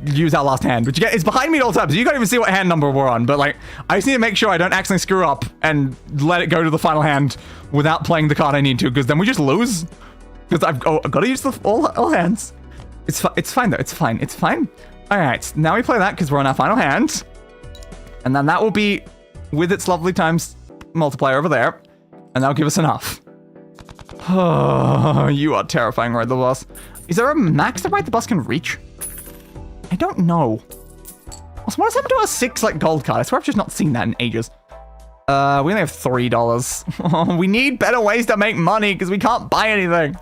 use our last hand. Which again, is behind me at all times. So you can't even see what hand number we're on. But like, I just need to make sure I don't accidentally screw up and let it go to the final hand without playing the card I need to. Because then we just lose. Because I've got to use all hands. It's fine, though. It's fine. It's fine. All right. Now we play that because we're on our final hand. And then that will be with its lovely times multiplier over there. And that'll give us enough. Oh, you are terrifying, Ride the Bus. Is there a max that Ride the Bus can reach? I don't know. Also, what has happened to our 6 like gold card? I swear I've just not seen that in ages. We only have $3. We need better ways to make money because we can't buy anything.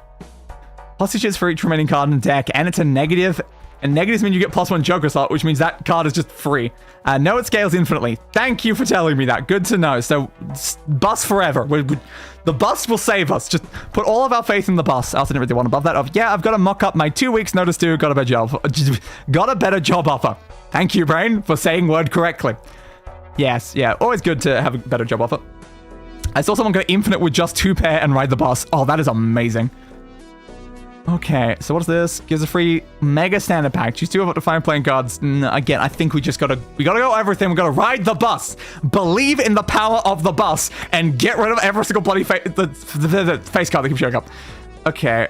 Hostages for each remaining card in the deck, and it's a negative. And negatives mean you get +1 Joker slot, which means that card is just free. No, it scales infinitely. Thank you for telling me that. Good to know. So, bus forever. The bus will save us. Just put all of our faith in the bus. I also didn't really want above that. Yeah, I've got to mock up my 2 weeks notice too. Got a better job offer. Thank you, Brain, for saying word correctly. Yes, yeah. Always good to have a better job offer. I saw someone go infinite with just 2 pair and ride the bus. Oh, that is amazing. Okay, so what's this? Gives a free mega standard pack. Choose 2 of up to 5 playing cards. Again, I think we gotta go everything. We gotta ride the bus. Believe in the power of the bus and get rid of every single bloody the face card that keeps showing up. Okay,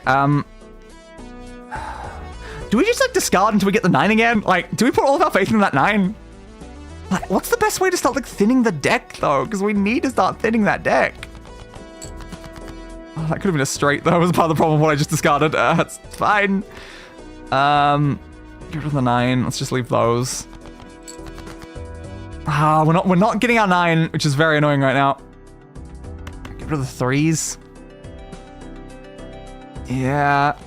do we just like discard until we get the 9 again? Like, do we put all of our faith in that 9? Like, what's the best way to start like thinning the deck though? Because we need to start thinning that deck. Oh, that could have been a straight, though. That was part of the problem of what I just discarded. That's fine. Get rid of the 9. Let's just leave those. We're not getting our 9, which is very annoying right now. Get rid of the 3s. Yeah.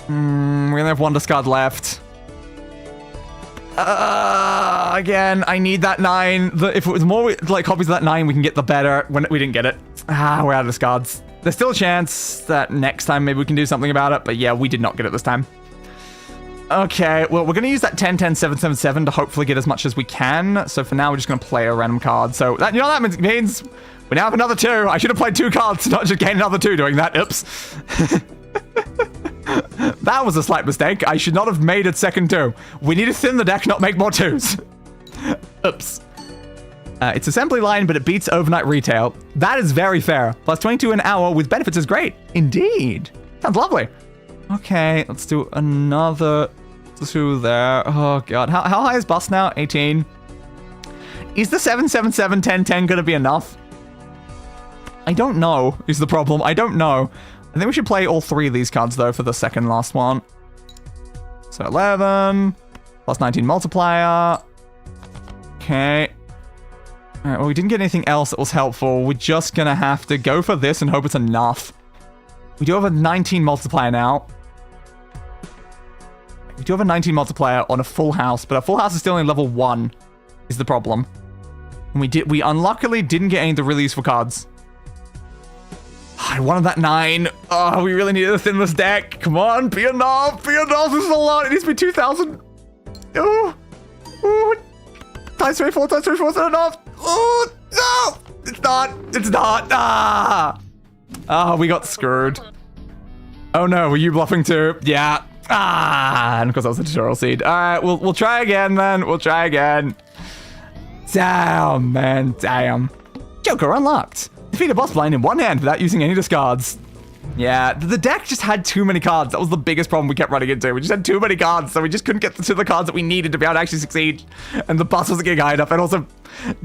We only have 1 discard left. Again, I need that 9. If it was more like copies of that 9, we can get the better. We didn't get it. We're out of discards. There's still a chance that next time maybe we can do something about it, but yeah, we did not get it this time. Okay, well, we're going to use that 10, 10, 7, 7, 7 to hopefully get as much as we can. So for now, we're just going to play a random card. So that, you know what that means? We now have another 2. I should have played 2 cards, not just gain another 2 doing that. Oops. That was a slight mistake. I should not have made it second 2. We need to thin the deck, not make more 2s. Oops. It's assembly line, but it beats overnight retail. That is very fair. +22 an hour with benefits is great. Indeed. Sounds lovely. Okay, let's do another 2 there. Oh, God. How high is bus now? 18. Is the 777 1010 going to be enough? I don't know, is the problem. I don't know. I think we should play all 3 of these cards, though, for the second last one. So 11, plus 19 multiplier. Okay. All right, well, we didn't get anything else that was helpful. We're just going to have to go for this and hope it's enough. We do have a 19 multiplier now. We do have a 19 multiplier on a full house, but our full house is still only level 1, is the problem. And we unluckily didn't get any of the really useful cards. I wanted that 9. Oh, we really needed a thinless deck. Come on, be enough, be enough. This is a lot. It needs to be 2,000. Oh, oh. Times 24, times 24 is not enough. Oh, no, it's not. It's not. Ah. Ah, we got screwed. Oh no, were you bluffing too? Yeah. Ah, and of course that was a tutorial seed. All right, we'll try again then. We'll try again. Damn, man, damn. Joker unlocked. Defeat a boss blind in one hand without using any discards. Yeah, the deck just had too many cards. That was the biggest problem we kept running into. We just had too many cards, so we just couldn't get to the cards that we needed to be able to actually succeed. And the boss wasn't getting high enough. And also,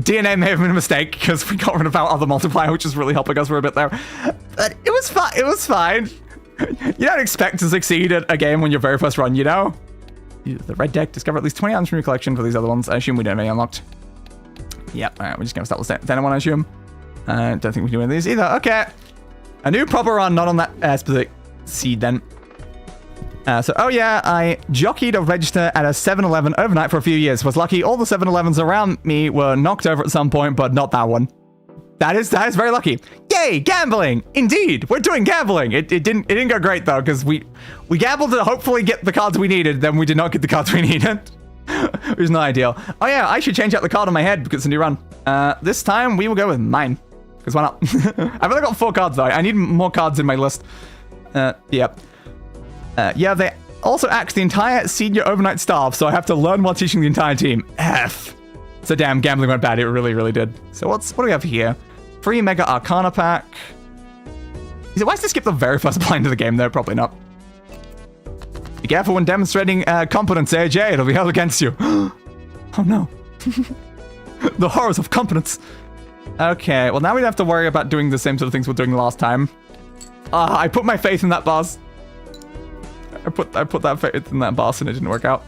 DNA may have been a mistake because we got rid of our other multiplier, which is really helping us for a bit there. But it was fine. It was fine. You don't expect to succeed at a game when your very first run, you know? The red deck, discover at least 20 items from your collection for these other ones. I assume we don't have any unlocked. Yep, all right, we're just going to start with then one, I assume. Don't think we can do any of these either. Okay. A new proper run, not on that specific seed then. Oh yeah, I jockeyed a register at a 7-Eleven overnight for a few years. Was lucky all the 7-Elevens around me were knocked over at some point, but not that one. That is very lucky. Yay, gambling! Indeed, we're doing gambling. It didn't go great though, because we gambled to hopefully get the cards we needed, then we did not get the cards we needed. Which is not ideal. Oh yeah, I should change out the card on my head because it's a new run. This time we will go with mine. Because why not? I've only got 4 cards though. I need more cards in my list. Yep. Yeah, they also axed the entire senior overnight staff, so I have to learn while teaching the entire team. F. So damn, gambling went bad. It really, really did. So what do we have here? Free Mega Arcana pack. Is it wise to skip the very first blind of the game though? Probably not. Be careful when demonstrating competence, AJ. It'll be held against you. Oh no. The horrors of competence. Okay, well now we don't have to worry about doing the same sort of things we're doing last time. I put my faith in that boss. I put that faith in that boss and it didn't work out.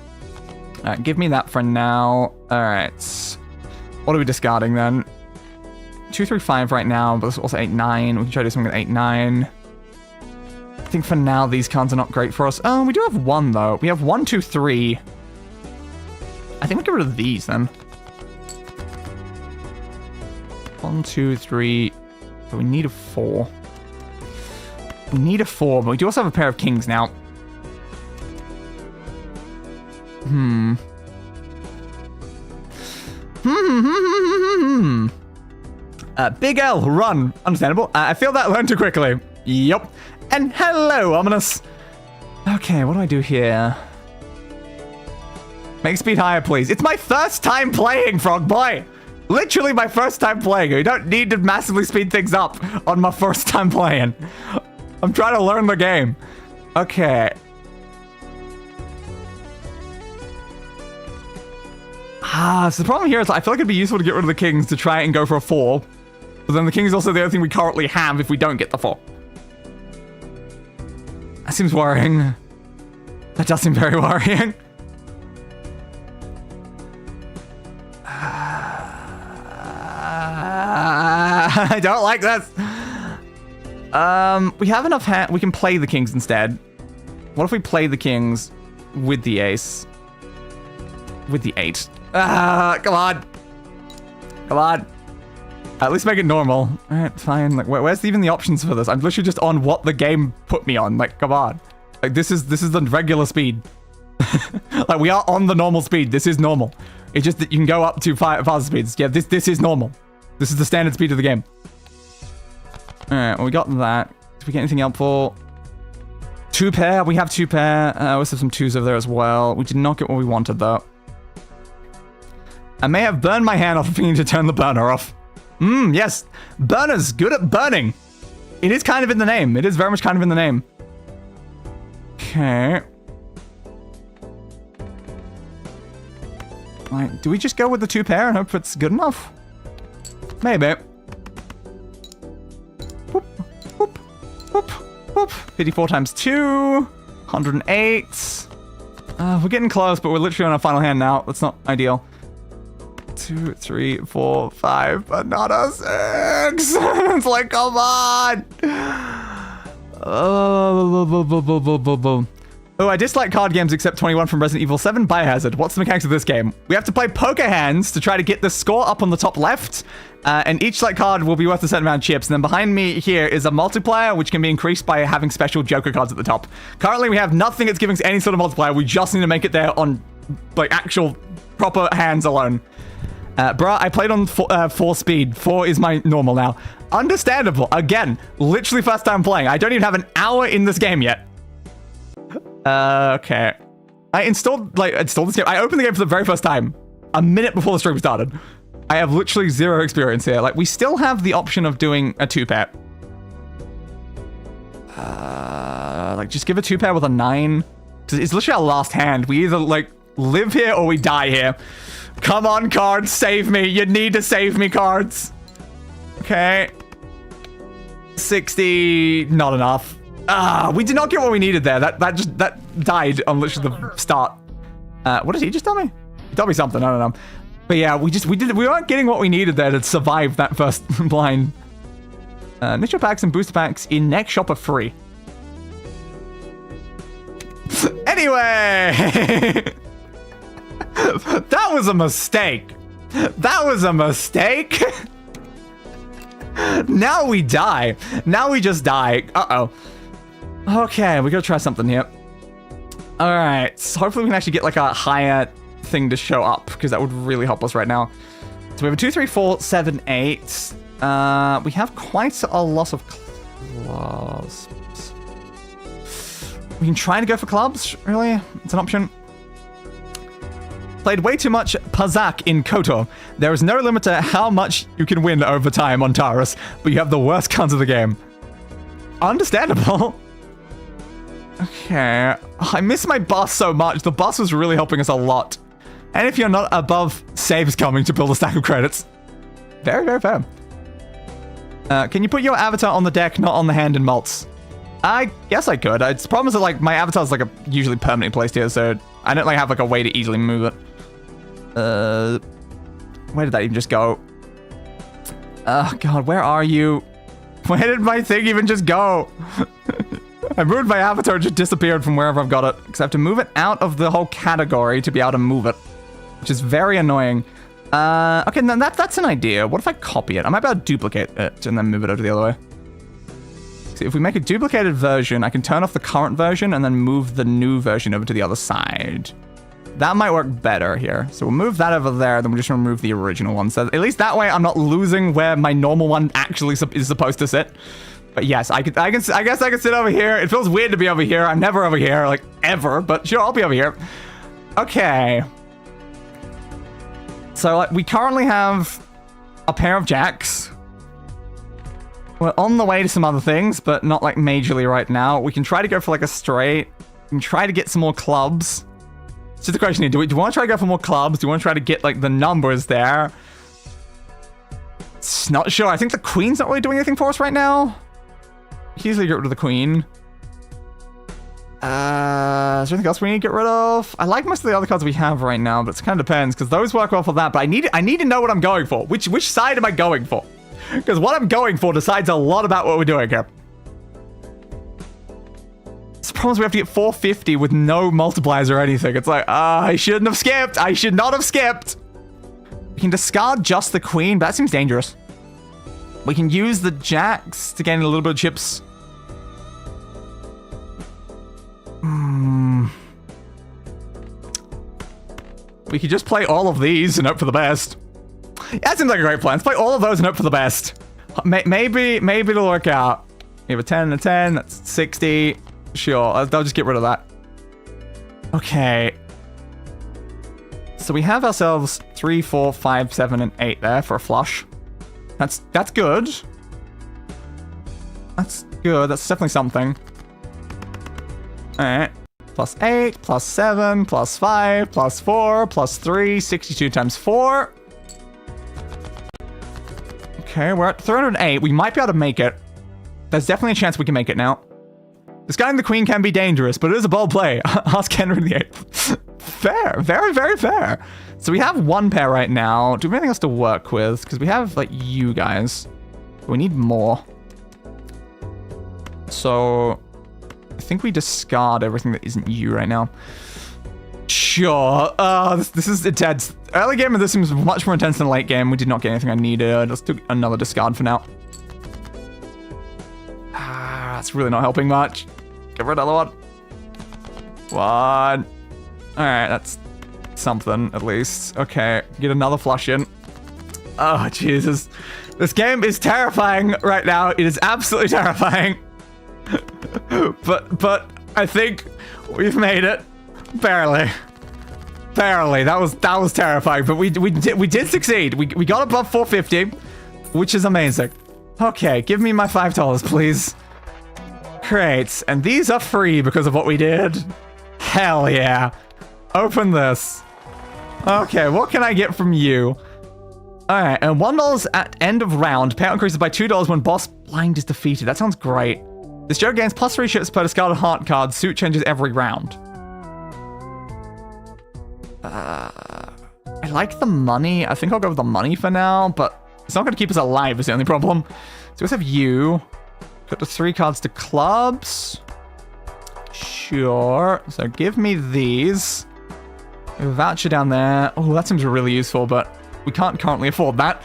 Alright, give me that for now. Alright. What are we discarding then? 2, 3, 5 right now, but there's also 8, 9. We can try to do something with 8, 9. I think for now these cards are not great for us. Oh, we do have 1 though. We have 1, 2, 3. I think we'll get rid of these then. 1, 2, 3. So we need a 4. We need a 4, but we do also have a pair of kings now. Big L, run. Understandable. I feel that learned too quickly. Yup. And hello, Ominous. Okay, what do I do here? Make speed higher, please. It's my first time playing, Frog Boy. Literally my first time playing. You don't need to massively speed things up on my first time playing. I'm trying to learn the game. Okay. So the problem here is I feel like it'd be useful to get rid of the kings to try and go for a 4. But then the king is also the only thing we currently have if we don't get the 4. That seems worrying. That does seem very worrying. I don't like this. We have enough we can play the kings instead. What if we play the kings with the ace? With the 8. Come on. Come on. At least make it normal. Alright, fine. Like, where's even the options for this? I'm literally just on what the game put me on. Like, come on. Like, this is the regular speed. Like, we are on the normal speed. This is normal. It's just that you can go up to faster speeds. Yeah, this is normal. This is the standard speed of the game. Alright, well, we got that. Did we get anything helpful? 2 pair. We have 2 pair. We also have some 2s over there as well. We did not get what we wanted, though. I may have burned my hand off if we need to turn the burner off. Yes. Burner's good at burning. It is kind of in the name. It is very much kind of in the name. Okay. Like, do we just go with the 2 pair and hope it's good enough? Maybe. Whoop, whoop, whoop, whoop. 54 times 2. 108. We're getting close, but we're literally on our final hand now. That's not ideal. 2, 3, 4, 5, but not a 6. It's like, come on. Oh, I dislike card games except 21 from Resident Evil 7 Biohazard. What's the mechanics of this game? We have to play poker hands to try to get the score up on the top left. And each like card will be worth a certain amount of chips. And then behind me here is a multiplier, which can be increased by having special Joker cards at the top. Currently, we have nothing that's giving us any sort of multiplier. We just need to make it there on like actual proper hands alone. Bruh, I played on 4 speed. 4 is my normal now. Understandable. Again, literally first time playing. I don't even have an hour in this game yet. Okay. I installed this game. I opened the game for the very first time a minute before the stream started. I have literally 0 experience here. Like, we still have the option of doing a 2-pair. Like, just give a 2-pair with a 9. It's literally our last hand. We either, like, live here or we die here. Come on, cards, save me. You need to save me, cards. Okay. 60, not enough. We did not get what we needed there. That died on literally the start. What did he just tell me? He told me something, I don't know. But yeah, we weren't getting what we needed there to survive that first blind. Initial packs and booster packs in next shop are free. Anyway! That was a mistake. That was a mistake. Now we die. Now we just die. Uh-oh. Okay, we gotta try something here. Alright, so hopefully we can actually get like a higher thing to show up, because that would really help us right now. So we have a 2, 3, 4, 7, 8. We have quite a lot of clubs. We can try to go for clubs, really? It's an option. Played way too much Pazak in KOTOR. There is no limit to how much you can win over time on Taurus, but you have the worst cards of the game. Understandable. Okay. I miss my bus so much. The bus was really helping us a lot. And if you're not above saves coming to build a stack of credits. Very, very fair. Can you put your avatar on the deck, not on the hand in malts? I guess I could. The problem is that like my avatar is like usually permanently placed here, so I don't like have like a way to easily move it. Where did that even just go? Oh god, where are you? Where did my thing even just go? I moved my avatar, it just disappeared from wherever I've got it. Because I have to move it out of the whole category to be able to move it. Which is very annoying. Okay, then that's an idea. What if I copy it? I might be able to duplicate it and then move it over the other way. See, if we make a duplicated version, I can turn off the current version and then move the new version over to the other side. That might work better here. So we'll move that over there, then we'll just remove the original one. So at least that way I'm not losing where my normal one actually is supposed to sit. But yes, I guess I can sit over here. It feels weird to be over here. I'm never over here, like, ever. But sure, I'll be over here. Okay. So, like, we currently have a pair of jacks. We're on the way to some other things, but not, like, majorly right now. We can try to go for, like, a straight. We can try to get some more clubs. It's just the question here. Do we want to try to go for more clubs? Do we want to try to get, like, the numbers there? It's not sure. I think the queen's not really doing anything for us right now. Easily get rid of the queen. Is there anything else we need to get rid of? I like most of the other cards we have right now, but it kind of depends, because those work well for that. But I need to know what I'm going for. Which side am I going for? Because what I'm going for decides a lot about what we're doing here. The problem is we have to get 450 with no multipliers or anything. It's like, I shouldn't have skipped. I should not have skipped. We can discard just the queen, but that seems dangerous. We can use the jacks to gain a little bit of chips. We could just play all of these and hope for the best. Yeah, that seems like a great plan. Let's play all of those and hope for the best. Maybe it'll work out. We have a 10 and a 10. That's 60. Sure, I'll just get rid of that. Okay. So we have ourselves 3, 4, 5, 7, and 8 there for a flush. That's good. That's good. That's definitely something. Alright. plus 8, plus 7, plus 5, plus 4, plus 3, 62 times 4. Okay, we're at 308. We might be able to make it. There's definitely a chance we can make it now. Discarding the queen can be dangerous, but it is a bold play. Ask Henry VIII. Fair. Very, very fair. So we have one pair right now. Do we have anything else to work with? Because we have, like, you guys. We need more. So I think we discard everything that isn't you right now. Sure. This is intense. Early game of this seems much more intense than late game. We did not get anything I needed. Let's do another discard for now. That's really not helping much. Give her another one. One. Alright, that's something at least. Okay, get another flush in. Oh, Jesus. This game is terrifying right now. It is absolutely terrifying. but I think we've made it. Barely. That was terrifying, but we did succeed. We got above 450, which is amazing. Okay, give me my $5, please. Great, and these are free because of what we did. Hell yeah. Open this. Okay, what can I get from you? Alright, and $1 at end of round. Payout increases by $2 when boss blind is defeated. That sounds great. This Joker gains plus 3 ships per discarded heart card. Suit changes every round. I like the money. I think I'll go with the money for now, but it's not going to keep us alive is the only problem. So let's have you. Got the 3 cards to clubs. Sure. So give me these. A voucher down there. Oh, that seems really useful, but we can't currently afford that.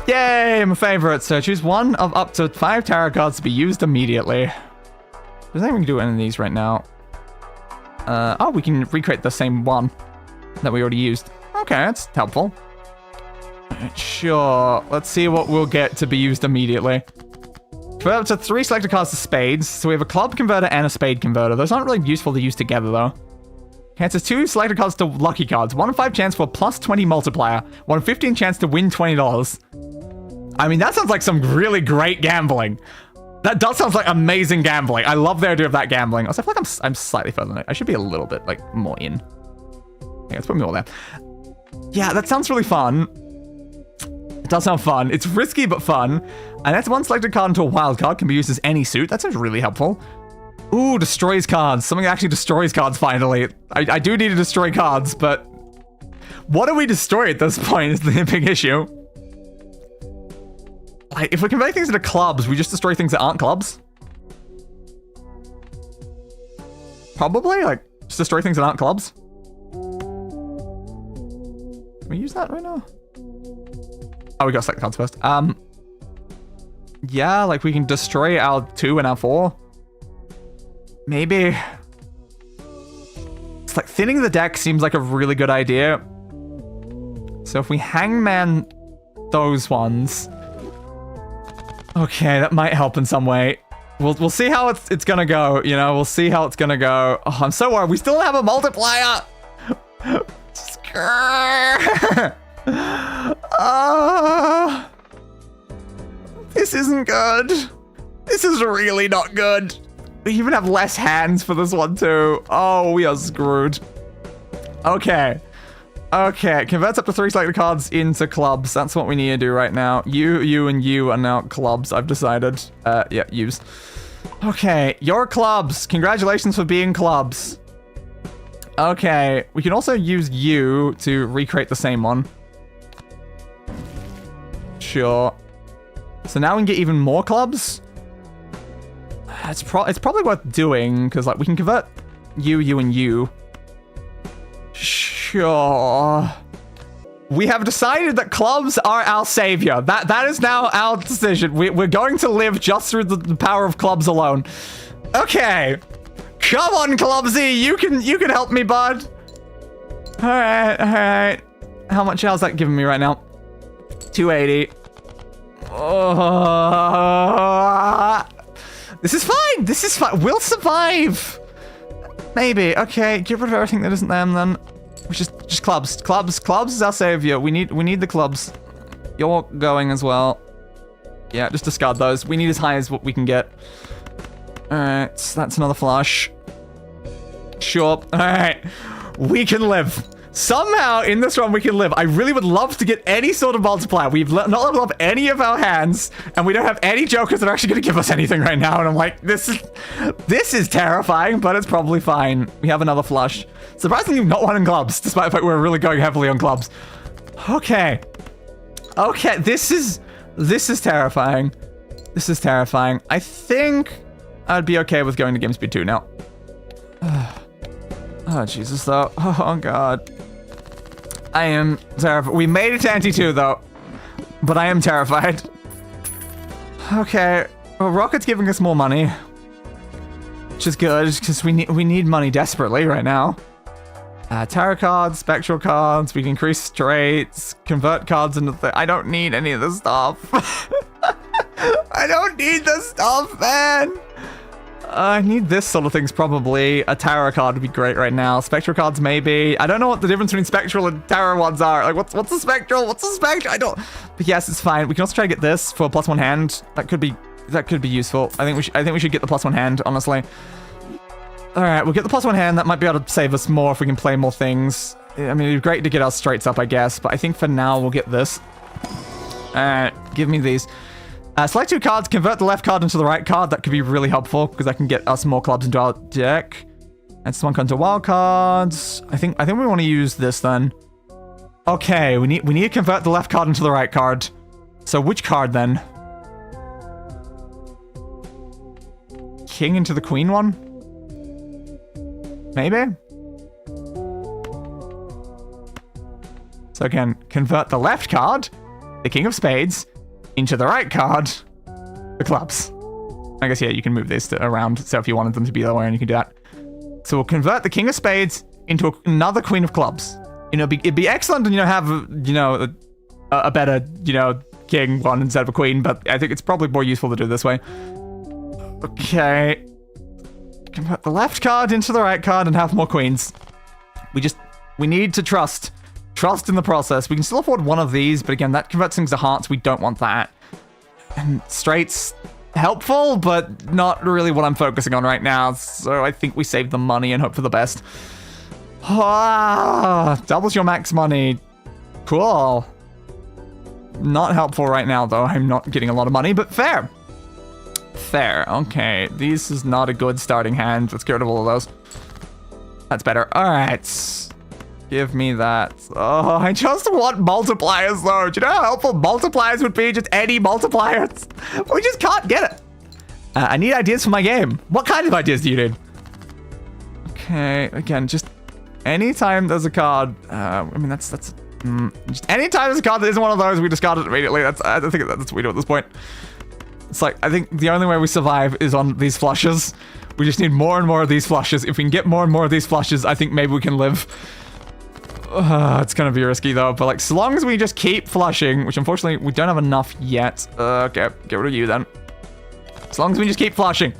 Yay, my favorite. So choose one of up to 5 tarot cards to be used immediately. There's nothing we can do with any of these right now. Oh, we can recreate the same one that we already used. Okay, that's helpful. Sure. Let's see what we'll get to be used immediately. We're up to 3 selected cards to spades. So we have a club converter and a spade converter. Those aren't really useful to use together, though. Cancels 2 selected cards to lucky cards. 1 in 5 chance for plus 20 multiplier. 1 in 15 chance to win $20. I mean, that sounds like some really great gambling. That does sound like amazing gambling. I love the idea of that gambling. Also, I feel like I'm slightly further than it. I should be a little bit, like, more in. Yeah, let's put me all there. Yeah, that sounds really fun. It does sound fun. It's risky, but fun. And that's 1 selected card into a wild card. Can be used as any suit. That sounds really helpful. Ooh, destroys cards. Something that actually destroys cards, finally. I do need to destroy cards, but... what do we destroy at this point is the big issue. Like, if we convert things into clubs, we just destroy things that aren't clubs? Probably? Like, just destroy things that aren't clubs? Can we use that right now? Oh, we got to select the cards first. Yeah, like we can destroy our 2 and our 4. Maybe. It's like thinning the deck seems like a really good idea. So if we hangman those ones. Okay, that might help in some way. We'll see how it's gonna go, you know, we'll see how it's gonna go. Oh, I'm so worried. We still don't have a multiplier. This isn't good. This is really not good. We even have less hands for this one too. Oh, we are screwed. Okay. Okay, converts up to 3 selected cards into clubs. That's what we need to do right now. You, and you are now clubs, I've decided. Yeah, use. Okay, you're clubs. Congratulations for being clubs. Okay, we can also use you to recreate the same one. Sure. So now we can get even more clubs. It's probably worth doing, because like we can convert you, and you. Sure. We have decided that clubs are our savior. That is now our decision. We're going to live just through the power of clubs alone. Okay. Come on, Clubsy. You can help me, bud. All right. How much how's that giving me right now? 280. This is fine. This is fine. We'll survive. Maybe. Okay, get rid of everything that isn't them then. Just clubs. Clubs is our savior. We need the clubs. You're going as well. Yeah, just discard those. We need as high as what we can get. Alright, so that's another flush. Sure. All right. We can live. Somehow, in this run, we can live. I really would love to get any sort of multiplier. We've not leveled up any of our hands, and we don't have any jokers that are actually going to give us anything right now. And I'm like, this is terrifying, but it's probably fine. We have another flush. Surprisingly, not one in clubs, despite the fact we're really going heavily on clubs. Okay. Okay, this is terrifying. This is terrifying. I think I'd be okay with going to game speed 2 now. Oh, Jesus, though. Oh, God. I am terrified. We made it to ante 2, though. But I am terrified. Okay. Well, Rocket's giving us more money. Which is good, because we need money desperately right now. Tarot cards, spectral cards, we can increase traits, convert cards into I don't need any of this stuff. I don't need this stuff, man. I need this sort of things probably. A tarot card would be great right now. Spectral cards maybe. I don't know what the difference between spectral and tarot ones are. Like what's the spectral? What's the spectral? I don't. But yes, it's fine. We can also try to get this for a +1 hand. That could be useful. I think we should get the +1 hand, honestly. All right, we'll get the +1 hand. That might be able to save us more if we can play more things. I mean, it'd be great to get our straights up, I guess. But I think for now we'll get this. All right, give me these. Select 2 cards, convert the left card into the right card. That could be really helpful because that can get us more clubs into our deck. And someone comes to wild cards. I think we want to use this then. Okay, we need to convert the left card into the right card. So which card then? King into the queen one? Maybe? So again, convert the left card, the king of spades, into the right card, the clubs. I guess, yeah, you can move this around, so if you wanted them to be the other way, and you can do that. So we'll convert the king of spades into another queen of clubs. You know, it'd be excellent to, have, a better, king one instead of a queen, but I think it's probably more useful to do it this way. Okay. Convert the left card into the right card and have more queens. We need to trust. Trust in the process. We can still afford one of these, but again, that converts things to hearts. We don't want that. And straights, helpful, but not really what I'm focusing on right now. So I think we save the money and hope for the best. Doubles your max money. Cool. Not helpful right now, though. I'm not getting a lot of money, but fair. Fair. Okay, this is not a good starting hand. Let's get rid of all of those. That's better. All right. Give me that. Oh, I just want multipliers, though. Do you know how helpful multipliers would be? Just any multipliers. We just can't get it. I need ideas for my game. What kind of ideas do you need? Okay, again, just anytime there's a card. I mean, that's just anytime there's a card that isn't one of those, we discard it immediately. I think that's what we do at this point. It's like, I think the only way we survive is on these flushes. We just need more and more of these flushes. If we can get more and more of these flushes, I think maybe we can live. It's gonna be risky though, but like, so long as we just keep flushing, which unfortunately we don't have enough yet. Okay, get rid of you then. As long as we just keep flushing.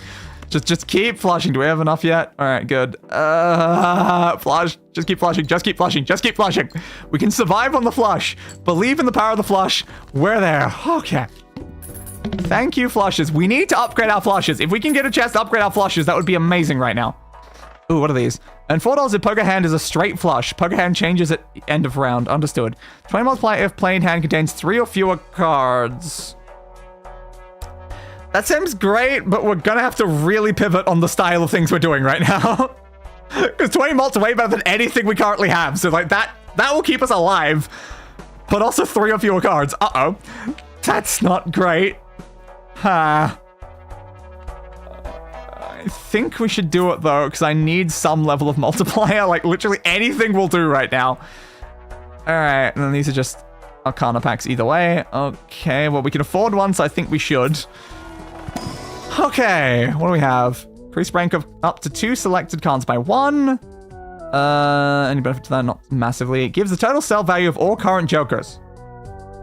Just keep flushing. Do we have enough yet? All right, good. Flush. Just keep flushing. Just keep flushing. Just keep flushing. We can survive on the flush. Believe in the power of the flush. We're there. Okay. Thank you, flushes. We need to upgrade our flushes. If we can get a chance to upgrade our flushes, that would be amazing right now. Ooh, what are these? And $4 if poker hand is a straight flush. Poker hand changes at end of round. Understood. 20 multiplier if playing hand contains 3 or fewer cards. That seems great, but we're gonna have to really pivot on the style of things we're doing right now. Because 20 mults are way better than anything we currently have. So like that will keep us alive. But also 3 or fewer cards. Uh-oh. That's not great. I think we should do it though, because I need some level of multiplier. Like literally anything will do right now. All right, and then these are just Arcana packs either way. Okay, well we can afford one, so I think we should. Okay, what do we have? Increase rank of up to 2 selected cards by 1. Any benefit to that? Not massively. It gives the total sell value of all current jokers.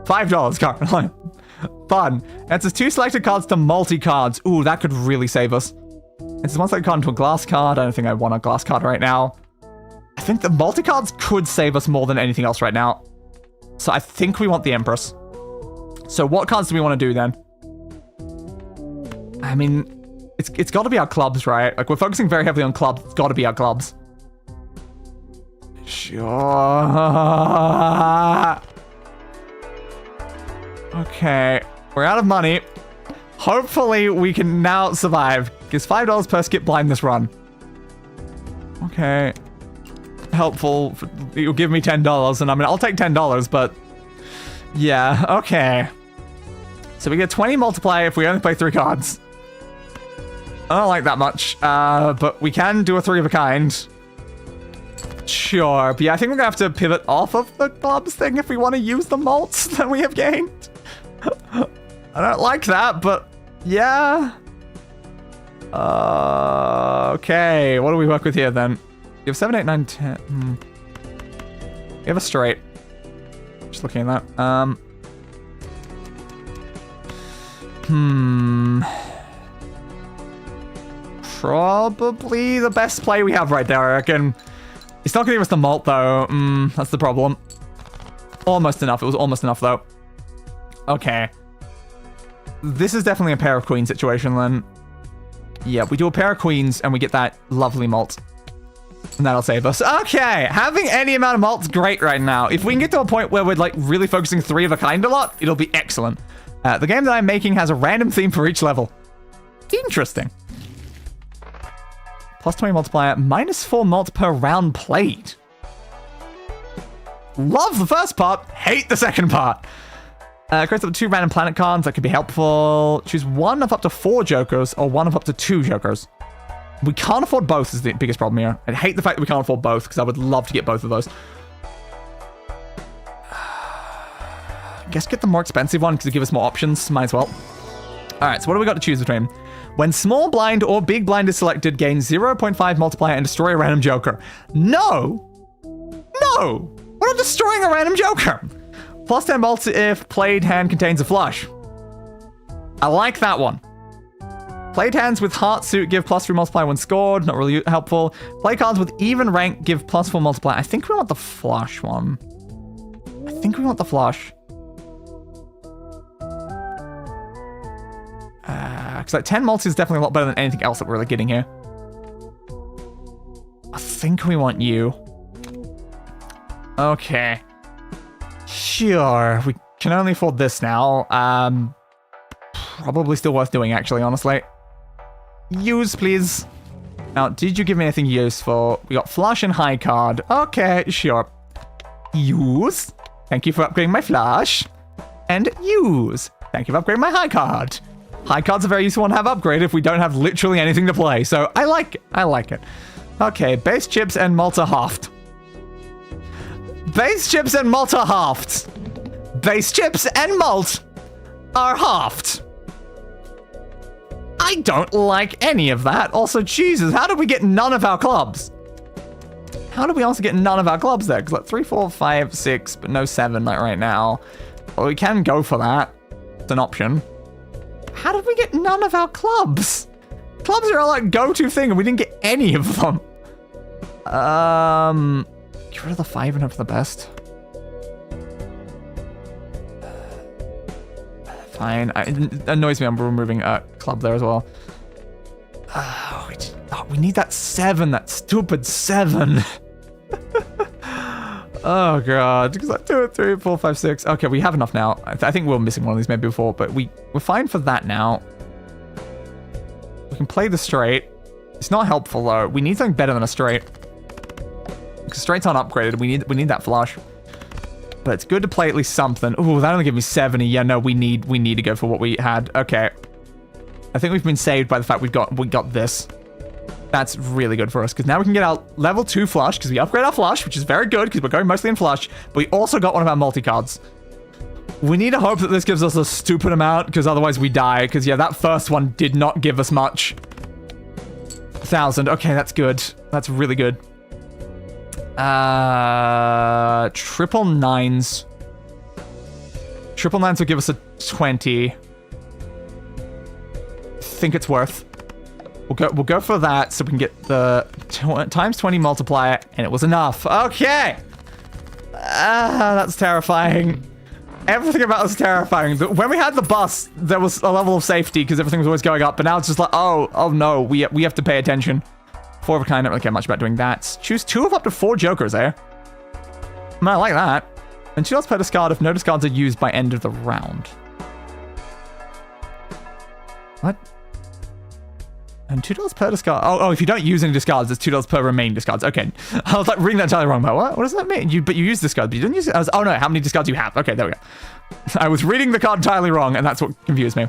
$5 currently. Fun. It says 2 selected cards to multi-cards. Ooh, that could really save us. It's one selected card into a glass card. I don't think I want a glass card right now. I think the multi-cards could save us more than anything else right now. So I think we want the Empress. So what cards do we want to do then? I mean, it's got to be our clubs, right? Like we're focusing very heavily on clubs. It's got to be our clubs. Sure. Okay. We're out of money. Hopefully, we can now survive. Gives $5 per skip blind this run. Okay. Helpful. You'll give me $10, and I mean, I'll take $10, but... Yeah, okay. So we get 20 multiplier if we only play 3 cards. I don't like that much, but we can do a 3 of a kind. Sure, but yeah, I think we're gonna have to pivot off of the clubs thing if we want to use the malts that we have gained. I don't like that, but yeah. Okay, what do we work with here then? You have 7, 8, 9, 10. We have a straight. Just looking at that. Probably the best play we have right there, I reckon. It's not gonna give us the malt though. That's the problem. Almost enough. It was almost enough though. Okay. This is definitely a pair of queens situation then. Yeah, we do a pair of queens and we get that lovely malt. And that'll save us. Okay, having any amount of malt's great right now. If we can get to a point where we're like really focusing 3 of a kind a lot, it'll be excellent. The game that I'm making has a random theme for each level. Interesting. Plus 20 multiplier, -4 malt per round played. Love the first part, hate the second part. Creates up to 2 random planet cards, that could be helpful. Choose 1 of up to 4 jokers or 1 of up to 2 jokers. We can't afford both is the biggest problem here. I hate the fact that we can't afford both because I would love to get both of those. Guess get the more expensive one because it gives us more options. Might as well. Alright, so what do we got to choose between? When small blind or big blind is selected, gain 0.5 multiplier and destroy a random joker. No! No! We're not destroying a random joker! Plus 10 multi if played hand contains a flush. I like that one. Played hands with heart suit give +3 multiplier when scored. Not really helpful. Play cards with even rank give +4 multiplier. I think we want the flush one. I think we want the flush. Because like 10 multi is definitely a lot better than anything else that we're really getting here. I think we want you. Okay. Sure. We can only afford this now. Probably still worth doing, actually, honestly. Use, please. Now, did you give me anything useful? We got flush and high card. Okay, sure. Use. Thank you for upgrading my flush. And use. Thank you for upgrading my high card. High cards are very useful to have upgraded if we don't have literally anything to play. So I like it. I like it. Okay, base chips and malt are halved. Base chips and malt are halved. Base chips and malt are halved. I don't like any of that. Also, Jesus, how did we get none of our clubs? How did we also get none of our clubs there? Because like 3, 4, 5, 6, but no 7 like right now. Well, we can go for that. It's an option. How did we get none of our clubs? Clubs are our like go-to thing and we didn't get any of them. Get rid of the 5 and hope for the best. Fine. It annoys me I'm removing a club there as well. We need that 7, that stupid 7. Oh god. Because like 2, 3, 4, 5, 6. Okay, we have enough now. I think we were missing one of these maybe before, but we're fine for that now. We can play the straight. It's not helpful though. We need something better than a straight. Because straights aren't upgraded. We need that flush. But it's good to play at least something. Ooh, that only gave me 70. Yeah, no, we need to go for what we had. Okay. I think we've been saved by the fact we got this. That's really good for us, because now we can get our level 2 flush, because we upgrade our flush, which is very good, because we're going mostly in flush, but we also got one of our multi-cards. We need to hope that this gives us a stupid amount, because otherwise we die, because yeah, that first one did not give us much. 1,000. Okay, that's good. That's really good. Triple nines. Triple nines will give us a 20. Think it's worth. We'll go for that so we can get the times 20 multiplier, and it was enough. Okay. That's terrifying. Everything about this is terrifying. When we had the bus, there was a level of safety because everything was always going up, but now it's just like, oh no, we have to pay attention. 4 of a kind, don't really care much about doing that. Choose 2 of up to 4 jokers, eh? I like that. And 2 dollars per discard if no discards are used by end of the round. What? And $2 per discard. Oh, if you don't use any discards, it's $2 per remaining discards. Okay. I was like reading that entirely wrong. But what does that mean? But you use discards, but you didn't use it. Oh no, how many discards do you have? Okay, there we go. I was reading the card entirely wrong, and that's what confused me.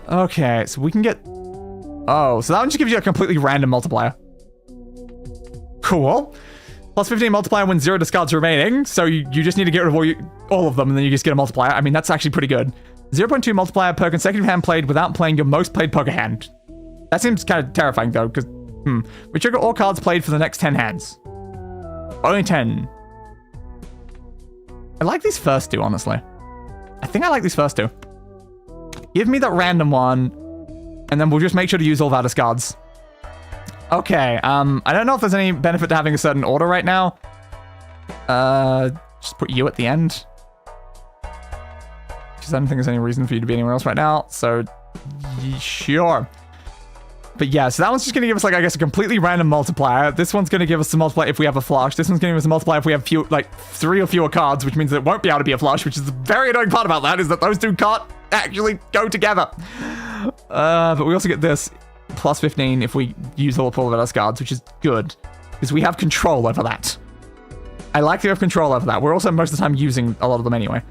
Okay, so we can get... Oh, so that one just gives you a completely random multiplier. Cool. Plus 15 multiplier when 0 discards remaining. So you just need to get rid of all of them, and then you just get a multiplier. I mean, that's actually pretty good. 0.2 multiplier per consecutive hand played without playing your most played poker hand. That seems kind of terrifying, though, because... We trigger all cards played for the next 10 hands. Only 10. I like these first 2, honestly. I think I like these first 2. Give me that random one, and then we'll just make sure to use all of our discards. Okay, I don't know if there's any benefit to having a certain order right now. Just put you at the end. Because I don't think there's any reason for you to be anywhere else right now, so sure. But yeah, so that one's just going to give us, like, I guess, a completely random multiplier. This one's going to give us a multiplier if we have a flush. This one's going to give us a multiplier if we have 3 or fewer cards, which means that it won't be able to be a flush, which is the very annoying part about that, is that those 2 can't actually go together. But we also get this plus 15 if we use all of our discards, which is good, because we have control over that. I like that we have control over that. We're also most of the time using a lot of them anyway.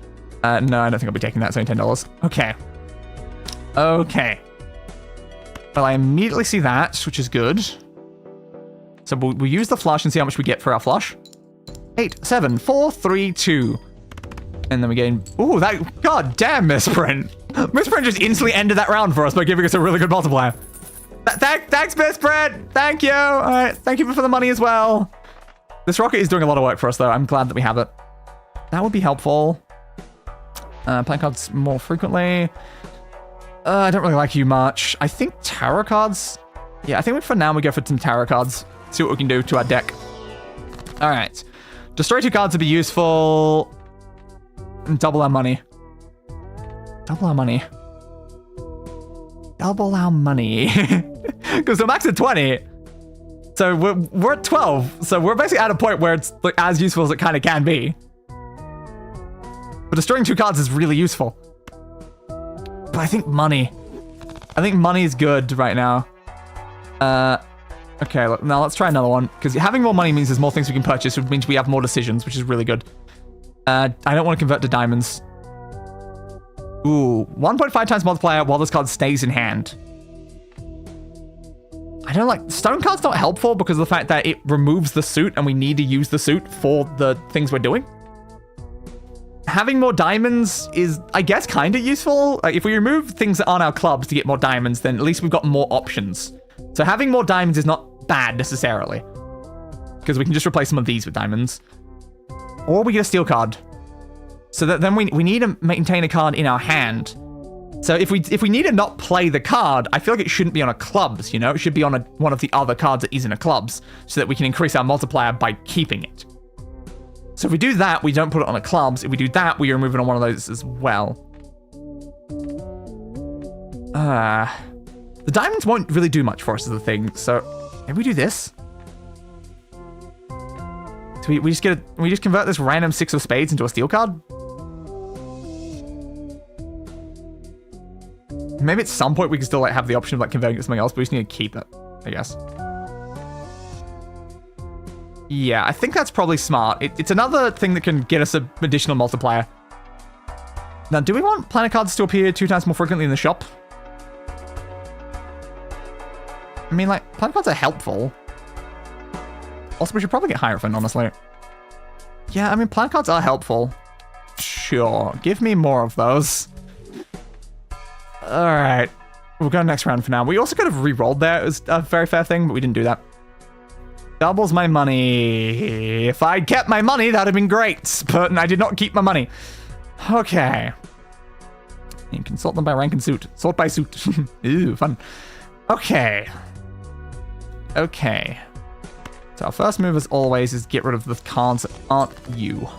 No, I don't think I'll be taking that. It's only $10. Okay. Okay. Well, I immediately see that, which is good. So we'll use the flush and see how much we get for our flush. 8, 7, 4, 3, 2. And then we gain... Ooh, that... God damn, Misprint. Misprint just instantly ended that round for us by giving us a really good multiplier. Thanks, Misprint. Thank you. All right. Thank you for the money as well. This rocket is doing a lot of work for us, though. I'm glad that we have it. That would be helpful. Playing cards more frequently. I don't really like you much. I think tarot cards... Yeah, I think for now we go for some tarot cards. See what we can do to our deck. All right. Destroy 2 cards to be useful. And double our money. Double our money. Double our money. Because we're max at 20. So we're at 12. So we're basically at a point where it's like as useful as it kind of can be. But destroying 2 cards is really useful. But I think money. I think money is good right now. Okay, now let's try another one. Because having more money means there's more things we can purchase, which means we have more decisions, which is really good. I don't want to convert to diamonds. Ooh, 1.5 times multiplier while this card stays in hand. I don't like... Stone card's not helpful because of the fact that it removes the suit and we need to use the suit for the things we're doing. Having more diamonds is, I guess, kind of useful. Like, if we remove things on our clubs to get more diamonds, then at least we've got more options. So having more diamonds is not bad, necessarily. Because we can just replace some of these with diamonds. Or we get a steel card. So that then we need to maintain a card in our hand. So if we need to not play the card, I feel like it shouldn't be on a clubs, you know? It should be on one of the other cards that isn't a clubs, so that we can increase our multiplier by keeping it. So if we do that, we don't put it on a clubs. If we do that, we remove it on one of those as well. The diamonds won't really do much for us as the thing, so maybe we do this. So we just convert this random 6 of spades into a steel card? Maybe at some point we can still like have the option of like converting it to something else, but we just need to keep it, I guess. Yeah, I think that's probably smart. It's another thing that can get us an additional multiplier. Now, do we want planet cards to appear 2 times more frequently in the shop? I mean, like, planet cards are helpful. Also, we should probably get Hierophant, honestly. Yeah, I mean, planet cards are helpful. Sure, give me more of those. Alright, we'll go next round for now. We also could have re-rolled there. It was a very fair thing, but we didn't do that. Doubles my money. If I'd kept my money, that would have been great. But I did not keep my money. Okay. You can sort them by rank and suit. Sort by suit. Ooh, fun. Okay. Okay. So our first move, as always, is get rid of the cards that aren't you.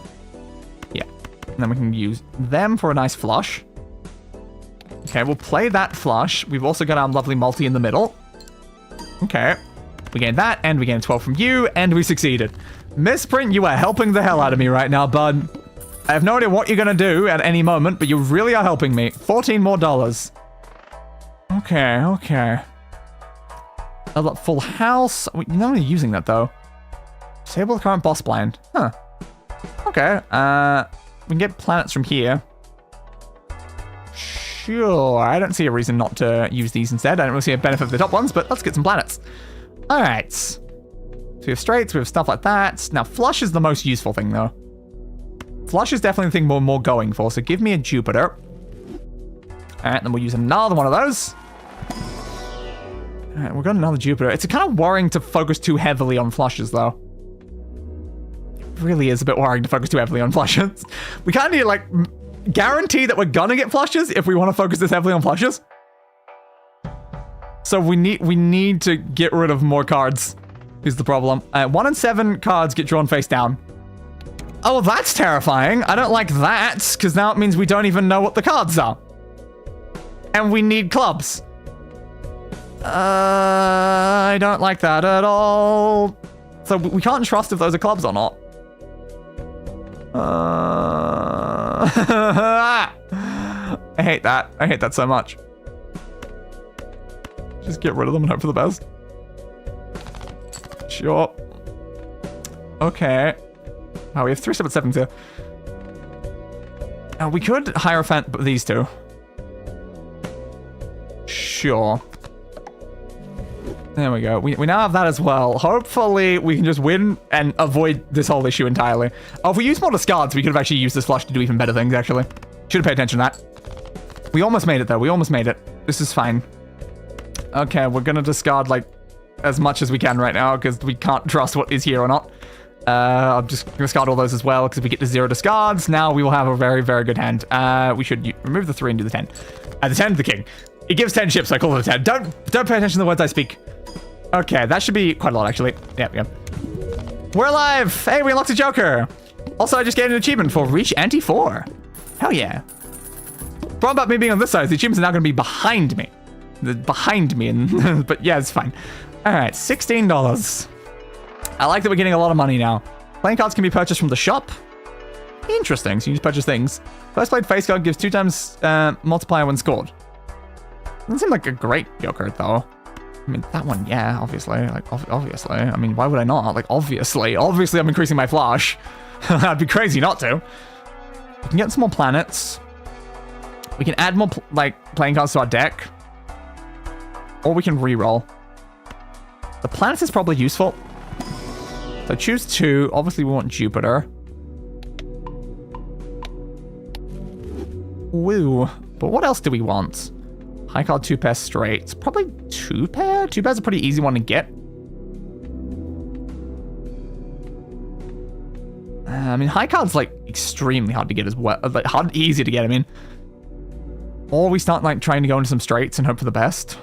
Yeah. And then we can use them for a nice flush. Okay, we'll play that flush. We've also got our lovely multi in the middle. Okay. We gained that, and we gained 12 from you, and we succeeded. Misprint, you are helping the hell out of me right now, bud. I have no idea what you're gonna do at any moment, but you really are helping me. $14 more. Okay, okay. Full house. You're not really using that, though. Disable the current boss blind. Huh. Okay. We can get planets from here. Sure. I don't see a reason not to use these instead. I don't really see a benefit for the top ones, but let's get some planets. All right. So we have straights, we have stuff like that. Now, flush is the most useful thing, though. Flush is definitely the thing we're more going for, so give me a Jupiter. All right, then we'll use another one of those. All right, we've got another Jupiter. It's kind of worrying to focus too heavily on flushes, though. It really is a bit worrying to focus too heavily on flushes. We kind of need to, like, guarantee that we're gonna get flushes if we want to focus this heavily on flushes. So we need to get rid of more cards, is the problem. 1 and 7 cards get drawn face down. Oh, well, that's terrifying. I don't like that, because now it means we don't even know what the cards are. And we need clubs. I don't like that at all. So we can't trust if those are clubs or not. I hate that. I hate that so much. Just get rid of them and hope for the best. Sure. Okay. Oh, we have 3 separate 7s here. Now, we could Hierophant these two. Sure. There we go. We now have that as well. Hopefully, we can just win and avoid this whole issue entirely. Oh, if we use more discards, we could have actually used this flush to do even better things, actually. Should have paid attention to that. We almost made it, though. We almost made it. This is fine. Okay, we're going to discard, like, as much as we can right now, because we can't trust what is here or not. I'm just going to discard all those as well, because if we get to 0 discards, now we will have a very, very good hand. We should remove the 3 and do the 10. The 10 to the king. It gives 10 ships, so I call it a 10. Don't pay attention to the words I speak. Okay, that should be quite a lot, actually. Yeah. We're alive! Hey, we unlocked a Joker! Also, I just gained an achievement for reach ante 4. Hell yeah. The problem about me being on this side is the achievements are now going to be behind me. And but yeah, it's fine. All right, $16. I like that we're getting a lot of money now. Playing cards can be purchased from the shop. Interesting, so you can just purchase things. First played face card gives 2 times multiplier when scored. Doesn't seem like a great Joker, though. I mean, that one, yeah, obviously. Like, obviously. I mean, why would I not? Like, obviously. Obviously, I'm increasing my flush. I'd be crazy not to. We can get some more planets. We can add more, playing cards to our deck. Or we can reroll. The planets is probably useful. So choose 2. Obviously, we want Jupiter. Woo. But what else do we want? High card 2 pair straight. Probably 2 pair? 2 pair's a pretty easy one to get. I mean, high card's like extremely hard to get as well. Like, easy to get, I mean. Or we start like trying to go into some straights and hope for the best.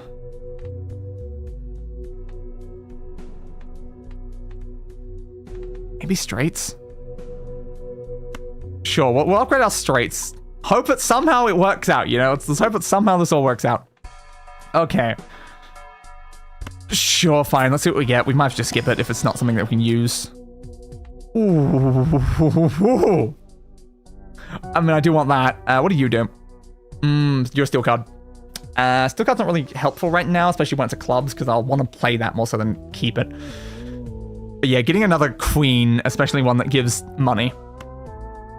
Maybe straights? Sure, we'll upgrade our straights. Hope that somehow it works out, you know? Let's hope that somehow this all works out. Okay. Sure, fine. Let's see what we get. We might have to just skip it if it's not something that we can use. Ooh. I mean, I do want that. What do you do? You're a steel card. Steel card's not really helpful right now, especially when it's a clubs, because I'll want to play that more so than keep it. But yeah, getting another queen, especially one that gives money,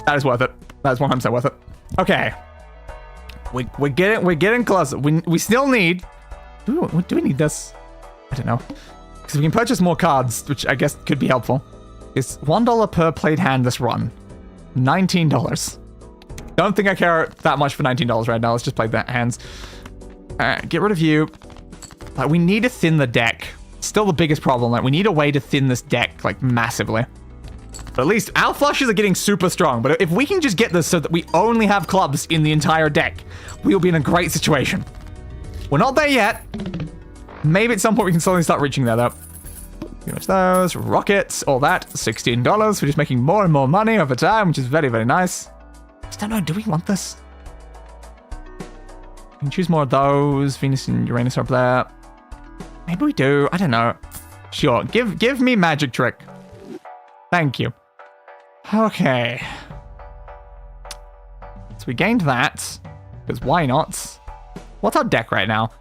that is worth it. That is 100% worth it. Okay. We're getting closer. We still need... Do we need this? I don't know. Because we can purchase more cards, which I guess could be helpful. It's $1 per played hand this run. $19. Don't think I care that much for $19 right now. Let's just play that hands. Alright, get rid of you. We need to thin the deck. Still the biggest problem. Like, we need a way to thin this deck, like, massively. But at least our flushes are getting super strong. But if we can just get this so that we only have clubs in the entire deck, we will be in a great situation. We're not there yet. Maybe at some point we can slowly start reaching there, though. Pretty much those. Rockets, all that. $16. We're just making more and more money over time, which is very, very nice. Just don't know. Do we want this? We can choose more of those. Venus and Uranus are up there. Maybe we do. I don't know. Sure. Give me magic trick. Thank you. Okay. So we gained that. Because why not? What's our deck right now?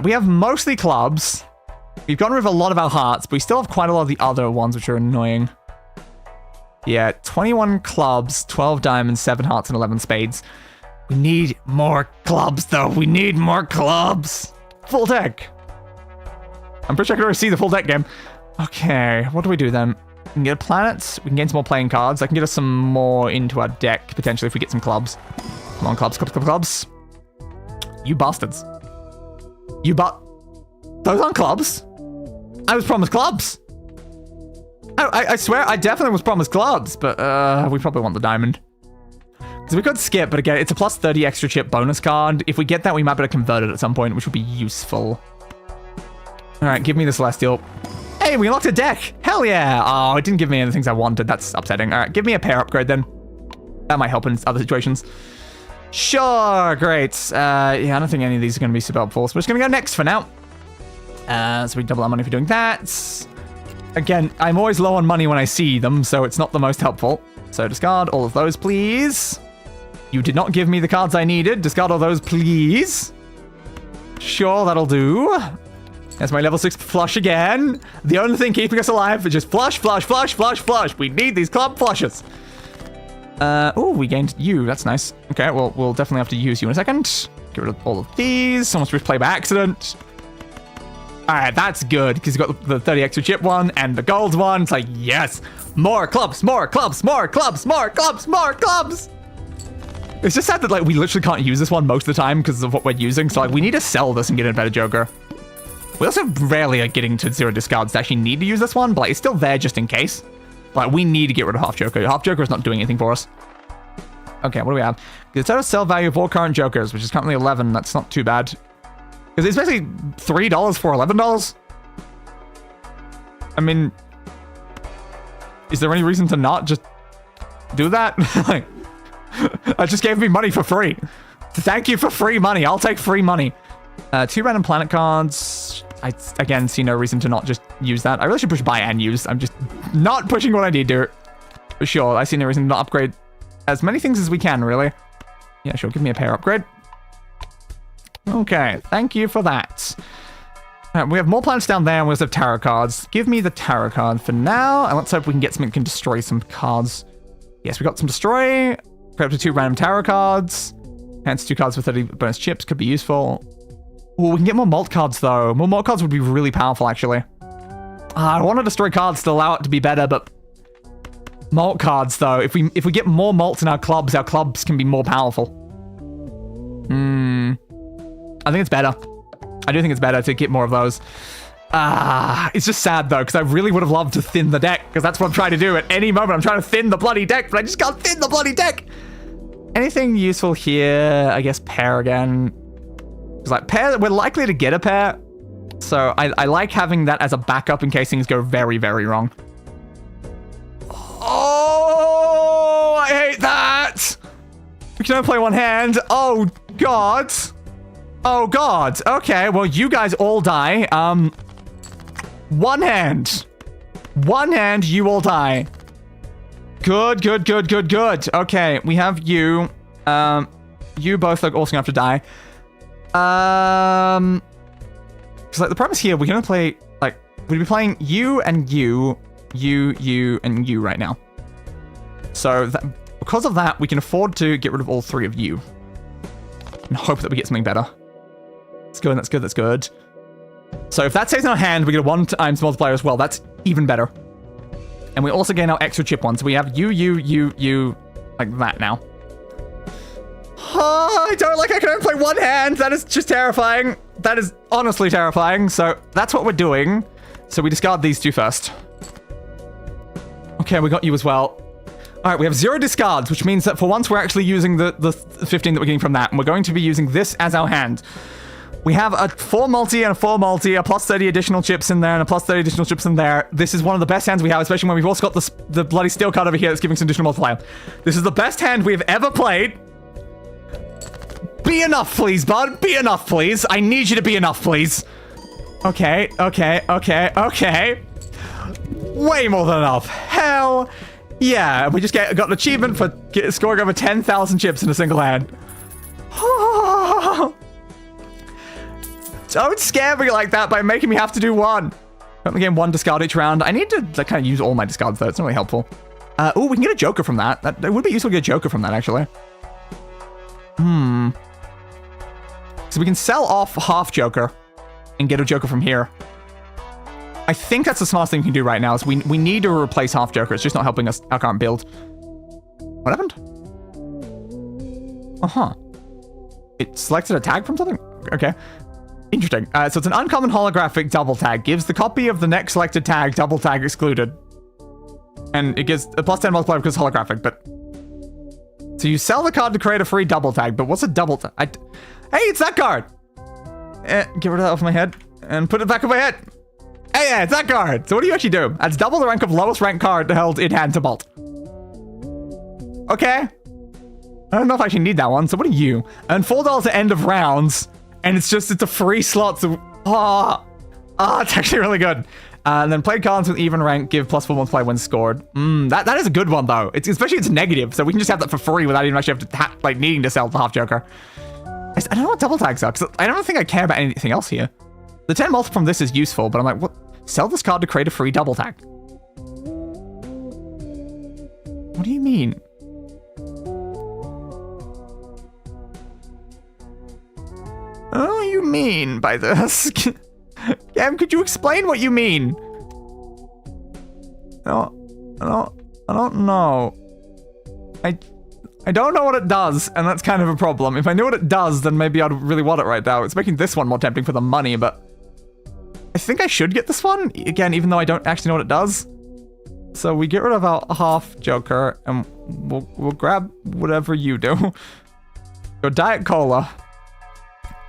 We have mostly clubs. We've gotten rid of a lot of our hearts, but we still have quite a lot of the other ones, which are annoying. Yeah, 21 clubs, 12 diamonds, 7 hearts, and 11 spades. We need more clubs, though. We need more clubs. Full deck. I'm pretty sure I can already see the full deck game. Okay, what do we do then? We can get planets. We can gain some more playing cards. I can get us some more into our deck, potentially, if we get some clubs. Come on, clubs, clubs, clubs, clubs. You bastards. Those aren't clubs. I was promised clubs. I swear, I definitely was promised clubs, but we probably want the diamond. So we could skip, but again, it's a plus 30 extra chip bonus card. If we get that, we might be able to convert it at some point, which would be useful. All right, give me the Celestial. Hey, we unlocked a deck. Hell yeah. Oh, it didn't give me any of the things I wanted. That's upsetting. All right, give me a pair upgrade then. That might help in other situations. Sure, great. Yeah, I don't think any of these are going to be super helpful, so we're just going to go next for now. So we double our money for doing that. Again, I'm always low on money when I see them, so it's not the most helpful. So discard all of those, please. You did not give me the cards I needed. Discard all those, please. Sure, that'll do. That's my level 6 flush again. The only thing keeping us alive is just flush, flush, flush, flush, flush. We need these club flushes. Oh, we gained you. That's nice. Okay, well, we'll definitely have to use you in a second. Get rid of all of these. Almost replay by accident. All right, that's good, because you've got the 30 extra chip one and the gold one. It's like, yes, more clubs, more clubs, more clubs, more clubs, more clubs. It's just sad that, like, we literally can't use this one most of the time because of what we're using. So, like, we need to sell this and get a better Joker. We also rarely are getting to 0 discards to actually need to use this one, but like, it's still there just in case. Like, we need to get rid of Half Joker. Half Joker is not doing anything for us. Okay, what do we have? The total sell value of all current Jokers, which is currently 11. That's not too bad. Because it's basically $3 for $11. I mean, is there any reason to not just do that? Like, I just gave me money for free. Thank you for free money. I'll take free money. 2 random planet cards. I, again, see no reason to not just use that. I really should push buy and use. I'm just not pushing what I need to. For sure, I see no reason to not upgrade as many things as we can, really. Yeah, sure. Give me a pair upgrade. Okay, thank you for that. We have more planets down there, and we also have tarot cards. Give me the tarot card for now, and let's hope we can get something that can destroy some cards. Yes, we got some destroy. Put up to 2 random tarot cards. Hence 2 cards with 30 bonus chips could be useful. Oh, we can get more malt cards, though. More malt cards would be really powerful, actually. I want to destroy cards to allow it to be better, but malt cards, though. If we get more malts in our clubs can be more powerful. I think it's better. I do think it's better to get more of those. It's just sad, though, because I really would have loved to thin the deck, because that's what I'm trying to do at any moment. I'm trying to thin the bloody deck, but I just can't thin the bloody deck. Anything useful here? I guess pair again. Because, like, pair, we're likely to get a pair. So I like having that as a backup in case things go very, very wrong. Oh, I hate that. We can only play one hand. Oh, God. Oh, God. Okay, well, you guys all die. One hand. One hand, you all die. Good, good, good, good, good. Okay, we have you. You both are also gonna have to die. Because, like, the premise here, we're gonna play, like, we'd be playing you and you, and you right now. So, because of that, we can afford to get rid of all 3 of you. And hope that we get something better. That's good, that's good, that's good. So if that stays in our hand, we get a 1 times multiplier as well. That's even better. And we also gain our extra chip one. So we have you, like that now. Oh, I don't like I can only play 1 hand. That is just terrifying. That is honestly terrifying. So that's what we're doing. So we discard these 2 first. Okay, we got you as well. All right, we have 0 discards, which means that for once we're actually using the 15 that we're getting from that. And we're going to be using this as our hand. We have a 4 multi and a 4 multi, a plus 30 additional chips in there, and a plus 30 additional chips in there. This is one of the best hands we have, especially when we've also got the bloody steel card over here that's giving some additional multiplier. This is the best hand we have ever played. Be enough, please, bud. Be enough, please. I need you to be enough, please. Okay, okay, okay, okay. Way more than enough. Hell Hell yeah. We just got an achievement for scoring over 10,000 chips in a single hand. Don't scare me like that by making me have to do one. Only gain one discard each round. I need to kind of use all my discards though. It's not really helpful. Oh, we can get a Joker from that. That would be useful to get a Joker from that, actually. So we can sell off half Joker and get a Joker from here. I think that's the smartest thing we can do right now. Is we need to replace half Joker. It's just not helping us our current build. What happened? It selected a tag from something? Okay. Interesting. So it's an uncommon holographic double tag. Gives the copy of the next selected tag double tag excluded. And it gives a +10 multiplier because it's holographic, but... So you sell the card to create a free double tag, but what's a double tag? Hey, it's that card! Get rid of that off my head and put it back on my head. Hey, yeah, it's that card! So what do you actually do? Adds double the rank of lowest rank card held in hand to bolt. Okay. I don't know if I actually need that one, so what are you? And $4 at end of rounds, and it's a free slot, so... it's actually really good. And then play cards with even rank, give +4 multiply when scored. That is a good one though. Especially it's negative, so we can just have that for free without even actually needing to sell the half Joker. I don't know what double tags are, because I don't think I care about anything else here. The 10 multiple from this is useful, but I'm like, what? Sell this card to create a free double tag. What do you mean? What do you mean by this? Gam, could you explain what you mean? No, I don't know. I don't know what it does, and that's kind of a problem. If I knew what it does, then maybe I'd really want it right now. It's making this one more tempting for the money, but I think I should get this one, again, even though I don't actually know what it does. So we get rid of our half Joker, and we'll grab whatever you do. Go Diet Cola.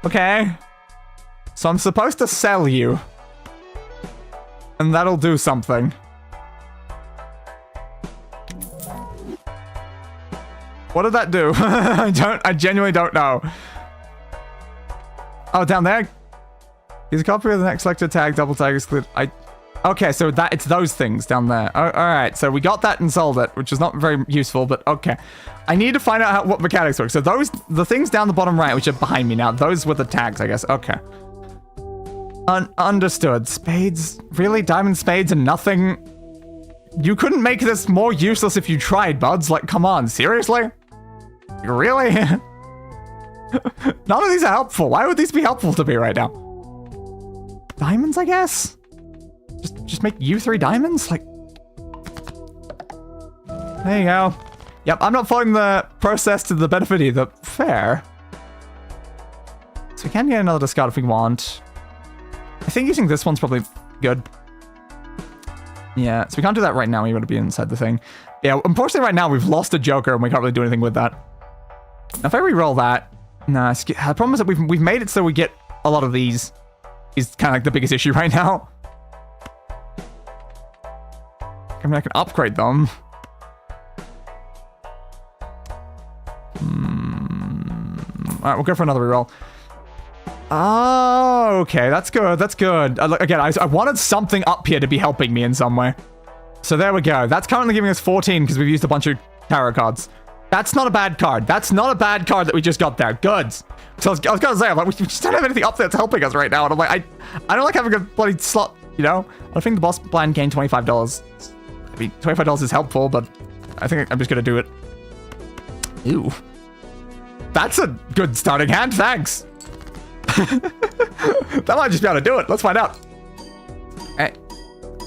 Okay. So I'm supposed to sell you. And that'll do something. What did that do? I genuinely don't know. Oh, down there? Here's a copy of the next selected tag, double tag exclude. Okay, so it's those things down there. Alright, so we got that and sold it, which is not very useful, but okay. I need to find out what mechanics work. So the things down the bottom right, which are behind me now, those were the tags, I guess. Okay. Understood. Spades? Really? Diamond spades and nothing? You couldn't make this more useless if you tried, buds. Like, come on, seriously? Really? None of these are helpful. Why would these be helpful to me right now? Diamonds, I guess? Just make you 3 diamonds? Like... There you go. Yep, I'm not following the process to the benefit either. Fair. So we can get another discard if we want. I think using this one's probably good. Yeah, so we can't do that right now. We want to be inside the thing. Yeah, unfortunately right now we've lost a Joker and we can't really do anything with that. Now if I re-roll that... Nah, the problem is that we've made it so we get a lot of these. Is kind of like the biggest issue right now. I mean, I can upgrade them. Alright, we'll go for another reroll. Oh, okay, that's good, that's good. Again, I wanted something up here to be helping me in some way. So there we go. That's currently giving us 14 because we've used a bunch of tarot cards. That's not a bad card. That's not a bad card that we just got there. Good. So I was gonna say, I'm like, we just don't have anything up there that's helping us right now. And I'm like, I don't like having a bloody slot, you know? I think the boss blind gained $25. I mean, $25 is helpful, but I think I'm just gonna do it. Ew. That's a good starting hand, thanks. That might just be able to do it. Let's find out. Hey.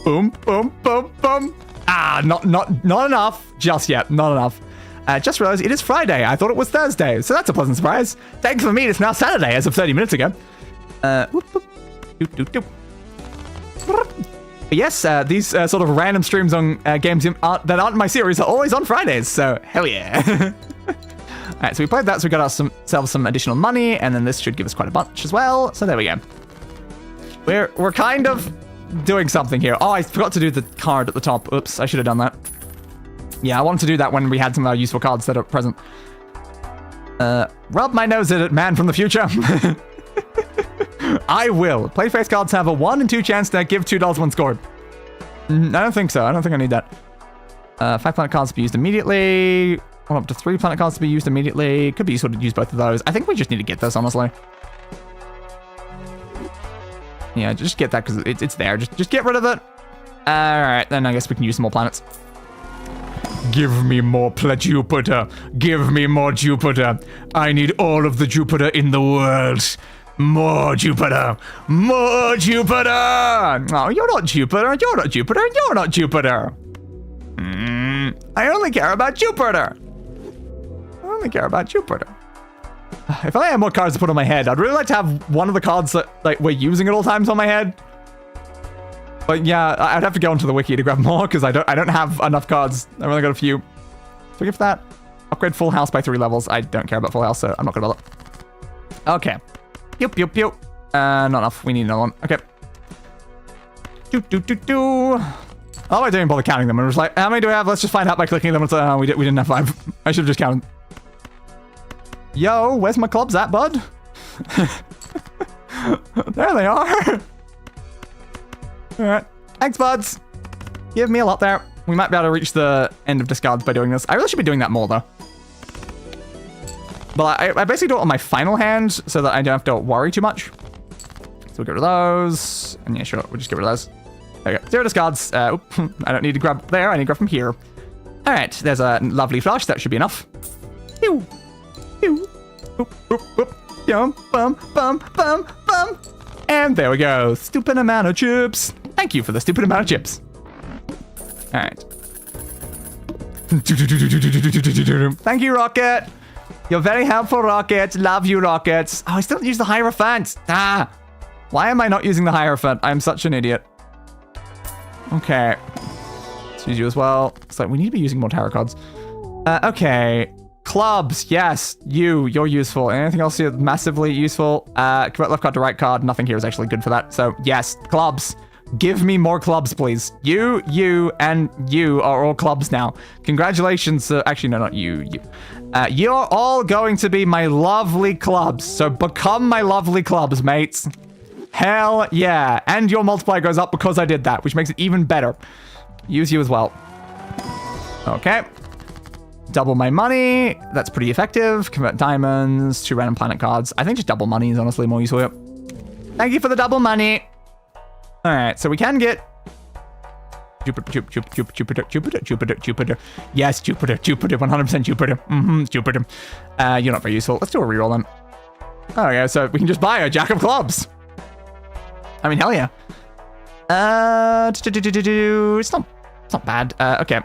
Boom, boom, boom, boom. Ah, not enough just yet. Not enough. Just realized it is Friday. I thought it was Thursday, so that's a pleasant surprise. Thanks for me. It's now Saturday as of 30 minutes ago. Whoop, whoop. Doop, doop, doop. Yes, these sort of random streams on games that aren't in my series are always on Fridays, so hell yeah. Alright, so we played that, so we got ourselves some additional money, and then this should give us quite a bunch as well. So there we go. We're kind of doing something here. Oh, I forgot to do the card at the top. Oops, I should have done that. Yeah, I wanted to do that when we had some of our useful cards that are present. Rub my nose at it, man from the future. I will. Play face cards have a 1 in 2 chance to give $2 when scored. I don't think so. I don't think I need that. 5 planet cards to be used immediately. 1 up to 3 planet cards to be used immediately. Could be useful to use both of those. I think we just need to get this, honestly. Yeah, just get that because it's there. Just get rid of it. Alright, then I guess we can use some more planets. Give me more Jupiter. Give me more Jupiter. I need all of the Jupiter in the world. More Jupiter. More Jupiter. Oh, you're not Jupiter. You're not Jupiter. You're not Jupiter. I only care about Jupiter. I only care about Jupiter. If I had more cards to put on my head, I'd really like to have one of the cards that like we're using at all times on my head. But yeah, I'd have to go onto the wiki to grab more because I don't have enough cards. I've only got a few. So give that. Upgrade full house by 3 levels. I don't care about full house, so I'm not gonna bother. Okay. Pew. Not enough. We need another one. Okay. Oh, I didn't even bother counting them. I was like, how many do we have? Let's just find out by clicking them. It's we didn't have 5. I should have just counted. Yo, where's my clubs at, bud? There they are. Alright. Thanks, buds. Give me a lot there. We might be able to reach the end of discards by doing this. I really should be doing that more, though. But I basically do it on my final hand so that I don't have to worry too much. So we'll get rid of those. And yeah, sure, we'll just get rid of those. There we go. 0 discards. I don't need to grab there. I need to grab from here. Alright, there's a lovely flush. That should be enough. Pew. Pew. Boop, boop, boop. Yum, bum. And there we go. Stupid amount of chips. Thank you for the stupid amount of chips. Alright. Thank you, Rocket. You're very helpful, Rocket. Love you, Rockets. Oh, I still use the Hierophant. Why am I not using the Hierophant? I'm such an idiot. Okay. Let's use you as well. It's like we need to be using more tarot cards. Okay. Clubs. Yes. You're useful. Anything else here massively useful? Convert left card to right card. Nothing here is actually good for that. So, yes. Clubs. Give me more clubs, please. You, and you are all clubs now. Congratulations. Actually, no, not you. You're all going to be my lovely clubs. So become my lovely clubs, mates. Hell yeah. And your multiplier goes up because I did that, which makes it even better. Use you as well. Okay. Double my money. That's pretty effective. Convert diamonds to random planet cards. I think just double money is honestly more useful here. Thank you for the double money. Alright, so we can get Jupiter. Yes, Jupiter, 100% Jupiter. Jupiter. You're not very useful. Let's do a reroll then. Okay, so we can just buy a Jack of Clubs. I mean, hell yeah. It's not bad. Okay.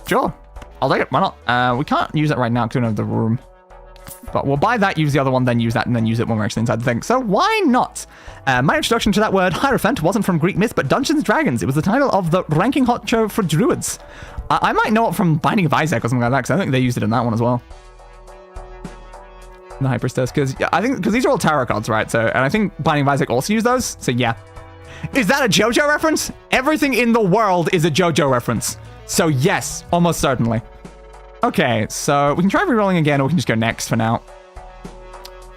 Sure. I'll take it. Why not? We can't use it right now because we don't have the room. But we'll buy that, use the other one, then use that, and then use it when we're actually inside the thing. So why not? My introduction to that word, Hierophant, wasn't from Greek myth, but Dungeons & Dragons. It was the title of the ranking hot show for druids. I might know it from Binding of Isaac or something like that, because I think they used it in that one as well. The Hyperstairs, because these are all tarot cards, right? So, and I think Binding of Isaac also used those. So yeah. Is that a JoJo reference? Everything in the world is a JoJo reference. So yes, almost certainly. Okay, so we can try rerolling again, or we can just go next for now.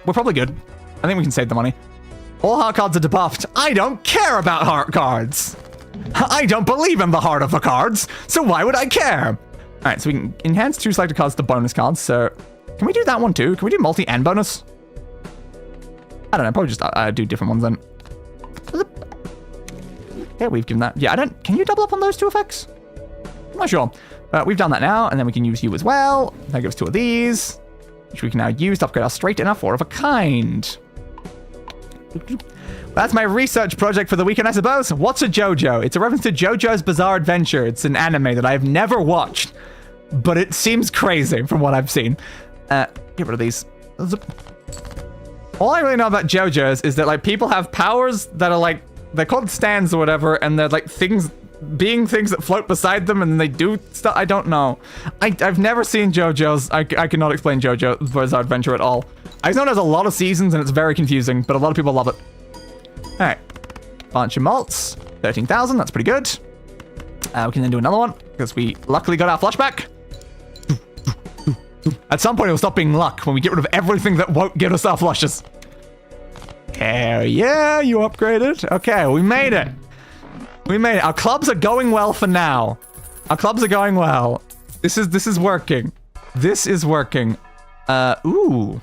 We're probably good. I think we can save the money. All heart cards are debuffed. I don't care about heart cards. I don't believe in the heart of the cards, so why would I care? All right, so we can enhance 2 selected cards to bonus cards. So can we do that one too? Can we do multi and bonus? I don't know, probably just do different ones then. Okay, we've given that. Yeah, can you double up on those 2 effects? I'm not sure. We've done that now, and then we can use you as well. That gives 2 of these, which we can now use to upgrade our straight and our 4 of a kind. That's my research project for the weekend, I suppose. What's a JoJo? It's a reference to JoJo's Bizarre Adventure. It's an anime that I've never watched, but it seems crazy from what I've seen. Get rid of these. All I really know about JoJo's is that like people have powers that are like, they're called stands or whatever, and they're like things that float beside them and they do stuff. I don't know. I've never seen JoJo's. I cannot explain JoJo's Bizarre Adventure at all. I know there's a lot of seasons and it's very confusing, but a lot of people love it. Alright. Bunch of malts. 13,000, that's pretty good. We can then do another one, because we luckily got our flush back. At some point it'll stop being luck when we get rid of everything that won't get us our flushes. Hell yeah, you upgraded. Okay, we made it. We made it. Our clubs are going well for now. Our clubs are going well. This is working. This is working. Ooh.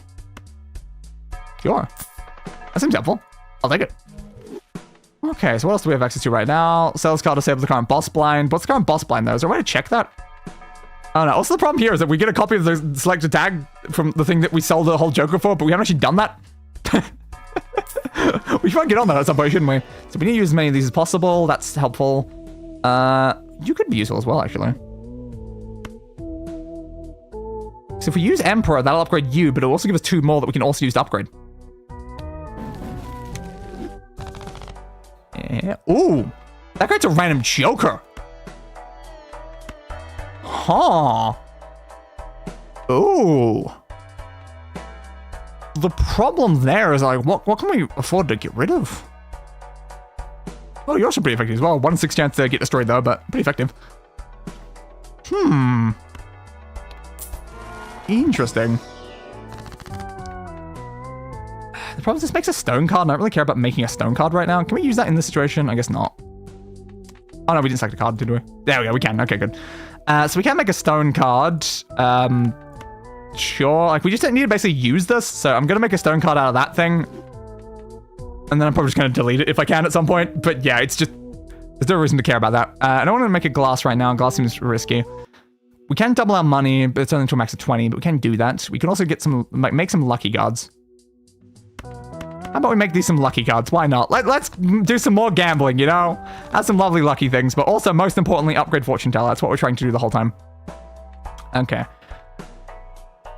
Sure. That seems helpful. I'll take it. Okay, so what else do we have access to right now? Sales card disables the current boss blind. What's the current boss blind, though? Is there a way to check that? Oh, no. Also, the problem here is that we get a copy of the selected tag from the thing that we sold the whole Joker for, but we haven't actually done that. We should get on that at some point, shouldn't we? So we need to use as many of these as possible. That's helpful. You could be useful as well, actually. So if we use Emperor, that'll upgrade you, but it'll also give us 2 more that we can also use to upgrade. Yeah. Ooh, that creates a random Joker. Huh. Ooh. The problem there is like, what can we afford to get rid of? Oh, you're also pretty effective as well. 1 in 6 chance to get destroyed though, but pretty effective. Interesting. The problem is this makes a stone card, and I don't really care about making a stone card right now. Can we use that in this situation? I guess not. Oh no, we didn't select a card, did we? There we go, we can. Okay, good. So we can make a stone card. Sure. Like, we just need to basically use this. So I'm going to make a stone card out of that thing. And then I'm probably just going to delete it if I can at some point. But yeah, it's just... There's no reason to care about that. I don't want to make a glass right now. Glass seems risky. We can double our money, but it's only to a max of 20. But we can do that. We can also get some... make some lucky cards. How about we make these some lucky cards? Why not? Let's do some more gambling, you know? Have some lovely lucky things. But also, most importantly, upgrade Fortune Teller. That's what we're trying to do the whole time. Okay.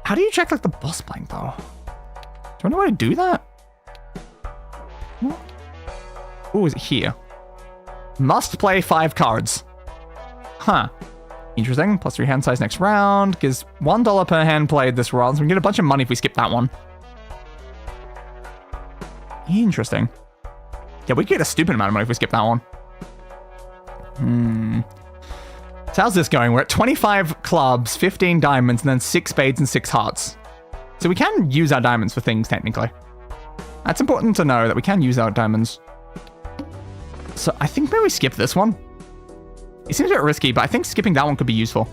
How do you check, like, the boss blank, though? Do you know how to do that? Oh, is it here? Must play 5 cards. Huh. Interesting. Plus 3 hand size next round. Gives $1 per hand played this round. So we can get a bunch of money if we skip that one. Interesting. Yeah, we get a stupid amount of money if we skip that one. So how's this going? We're at 25 clubs, 15 diamonds, and then 6 spades and 6 hearts. So we can use our diamonds for things, technically. That's important to know, that we can use our diamonds. So I think maybe we skip this one. It seems a bit risky, but I think skipping that one could be useful.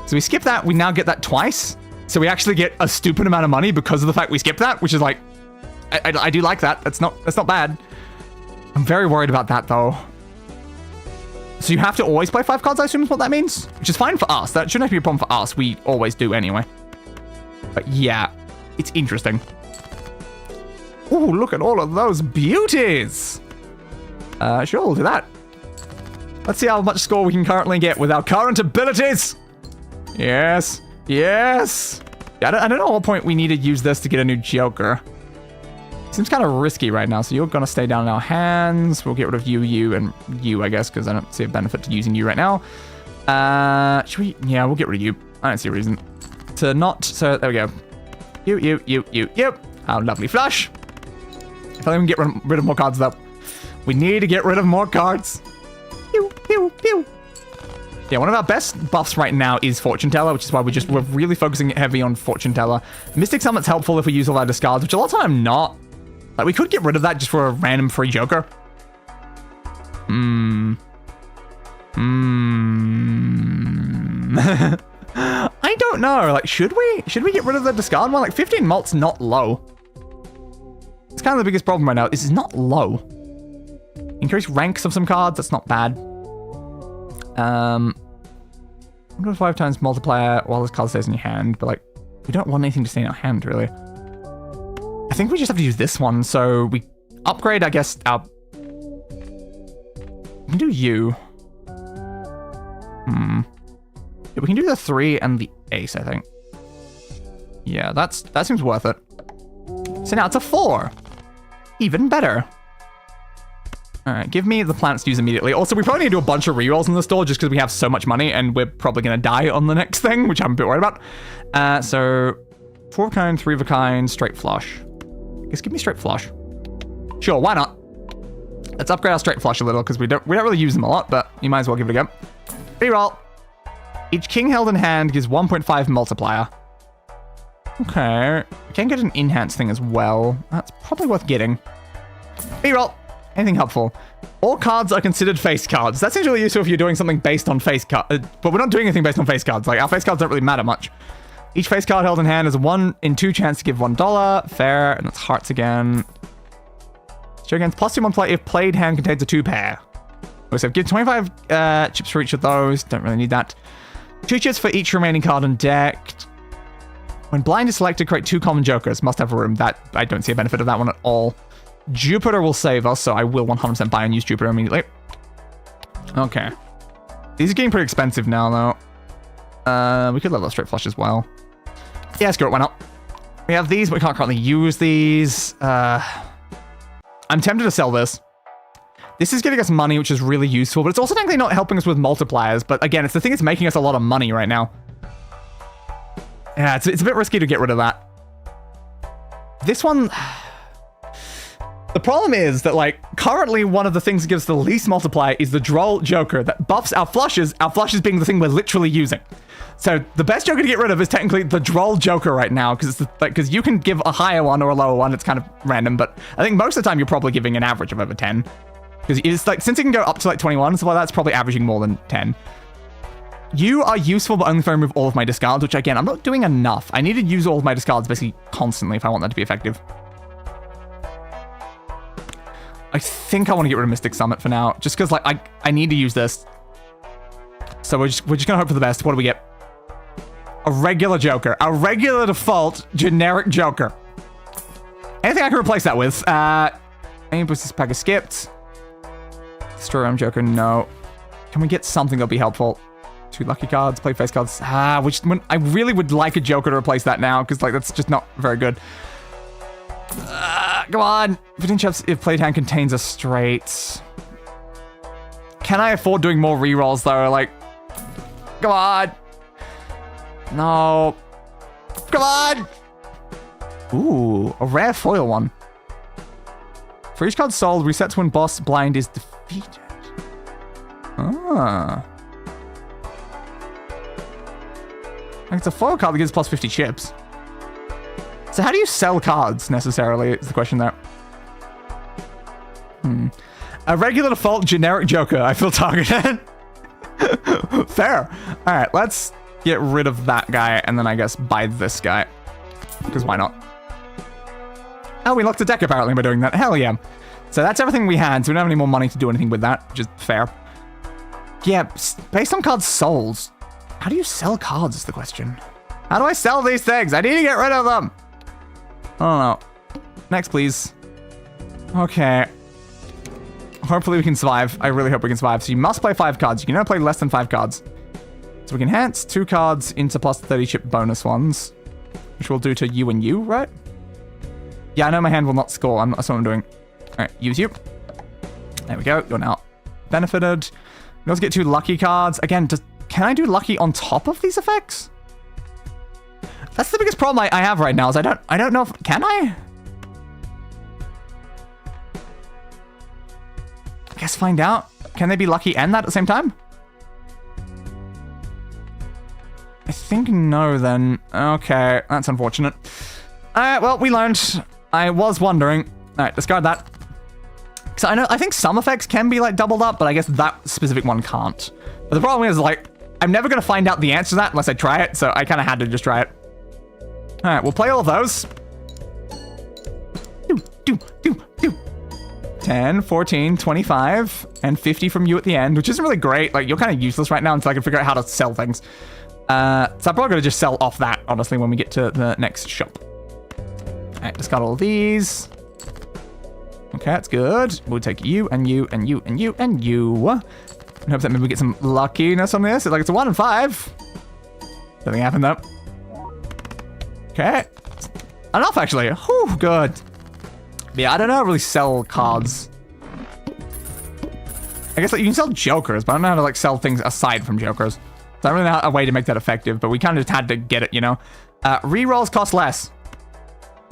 So we skip that, we now get that twice. So we actually get a stupid amount of money because of the fact we skipped that, which is like... I do like that. That's not bad. I'm very worried about that, though. So you have to always play 5 cards, I assume is what that means? Which is fine for us. That shouldn't be a problem for us. We always do anyway. But yeah, it's interesting. Ooh, look at all of those beauties. Sure, we'll do that. Let's see how much score we can currently get with our current abilities. Yes. Yes. I don't know at what point we need to use this to get a new Joker. Seems kind of risky right now, so you're going to stay down in our hands. We'll get rid of you, and you, I guess, because I don't see a benefit to using you right now. Should we? Yeah, we'll get rid of you. I don't see a reason to not. So, there we go. You. How lovely. Flush. If I can get rid of more cards, though. We need to get rid of more cards. Pew. Yeah, one of our best buffs right now is Fortune Teller, which is why we're really focusing heavy on Fortune Teller. Mystic Summon's helpful if we use all our discards, which a lot of time not. Like, we could get rid of that just for a random free Joker. I don't know. Like, should we? Should we get rid of the discard one? Like, 15 malt's not low. It's kind of the biggest problem right now. This is not low. Increase ranks of some cards. That's not bad. 5 times multiplier while this card stays in your hand. But, like, we don't want anything to stay in our hand, really. I think we just have to use this one. So we upgrade, I guess, our... We can do you. Yeah, we can do the 3 and the ace, I think. Yeah, that seems worth it. So now it's a 4. Even better. Alright, give me the planets to use immediately. Also, we probably need to do a bunch of rerolls in the store just because we have so much money and we're probably going to die on the next thing, which I'm a bit worried about. So, 4 of a kind, 3 of a kind, straight flush. I guess give me straight flush. Sure, why not? Let's upgrade our straight flush a little because we don't really use them a lot, but you might as well give it a go. Reroll. Each king held in hand gives 1.5 multiplier. Okay. We can get an enhance thing as well. That's probably worth getting. Reroll. Anything helpful? All cards are considered face cards. That seems really useful if you're doing something based on face cards. But we're not doing anything based on face cards. Like, our face cards don't really matter much. Each face card held in hand has a 1 in 2 chance to give $1. Fair. And it's hearts again. Show against +2 on play if played hand contains a 2 pair. So give 25 chips for each of those. Don't really need that. 2 chips for each remaining card on deck. When blind is selected, create 2 common jokers. Must have room. That I don't see a benefit of that one at all. Jupiter will save us, so I will 100% buy and use Jupiter immediately. Okay. These are getting pretty expensive now, though. We could level up straight flush as well. Yeah, screw it, why not? We have these, but we can't currently use these. I'm tempted to sell this. This is giving us money, which is really useful, but it's also technically not helping us with multipliers. But again, it's the thing that's making us a lot of money right now. Yeah, it's a bit risky to get rid of that. This one... The problem is that, like, currently one of the things that gives the least multiplier is the Droll Joker that buffs our flushes being the thing we're literally using. So the best Joker to get rid of is technically the Droll Joker right now, because you can give a higher one or a lower one. It's kind of random, but I think most of the time you're probably giving an average of over 10. Because it's like, since it can go up to like 21, so that's probably averaging more than 10. You are useful, but only if I remove all of my discards, which again, I'm not doing enough. I need to use all of my discards basically constantly if I want that to be effective. I think I want to get rid of Mystic Summit for now, just because like I need to use this. So we're just gonna hope for the best. What do we get? A regular Joker, a regular default generic Joker. Anything I can replace that with? Any boosters pack is skipped. Destroy Realm Joker, no. Can we get something that'll be helpful? 2 lucky cards, play face cards. I really would like a Joker to replace that now, because like that's just not very good. Come on. 15 chips if played hand contains a straight. Can I afford doing more rerolls though? Like, come on. No. Come on. Ooh, a rare foil one. For each card sold, resets when boss blind is defeated. Ah. Like it's a foil card that gives plus 50 chips. So how do you sell cards, necessarily, is the question there. A regular default generic Joker. I feel targeted. Fair. All right, let's get rid of that guy, and then I guess buy this guy. Because why not? Oh, we locked a deck, apparently, by doing that. Hell yeah. So that's everything we had, so we don't have any more money to do anything with that, which is fair. Yeah, based on cards sold. How do you sell cards is the question. How do I sell these things? I need to get rid of them. I don't know. Next, please. Okay. Hopefully we can survive. I really hope we can survive. So you must play 5 cards. You can never play less than 5 cards. So we can enhance 2 cards into plus 30 chip bonus ones. Which we'll do to you and you, right? Yeah, I know my hand will not score. That's what I'm doing. Alright, use you. There we go. You're now benefited. You also get 2 lucky cards. Again, can I do lucky on top of these effects? That's the biggest problem I have right now, is I don't know if... Can I? I guess find out. Can they be lucky and that at the same time? I think no, then. Okay, that's unfortunate. Alright, well, we learned. I was wondering. Alright, discard that. So I think some effects can be, like, doubled up, but I guess that specific one can't. But the problem is, like, I'm never going to find out the answer to that unless I try it, so I kind of had to just try it. Alright, we'll play all of those. 10, 14, 25, and 50 from you at the end, which isn't really great. Like, you're kind of useless right now until I can figure out how to sell things. So I'm probably going to just sell off that, honestly, when we get to the next shop. Alright, discard all of these. Okay, that's good. We'll take you, and you, and you, and you, and you. And hope that maybe we get some luckiness on this. It's like it's a 1 in 5. Nothing happened, though. Okay. Enough, actually. Whew, good. Yeah, I don't know how to really sell cards. I guess like, you can sell Jokers, but I don't know how to like sell things aside from Jokers. So I don't really know a way to make that effective, but we kind of just had to get it, you know? Rerolls cost less.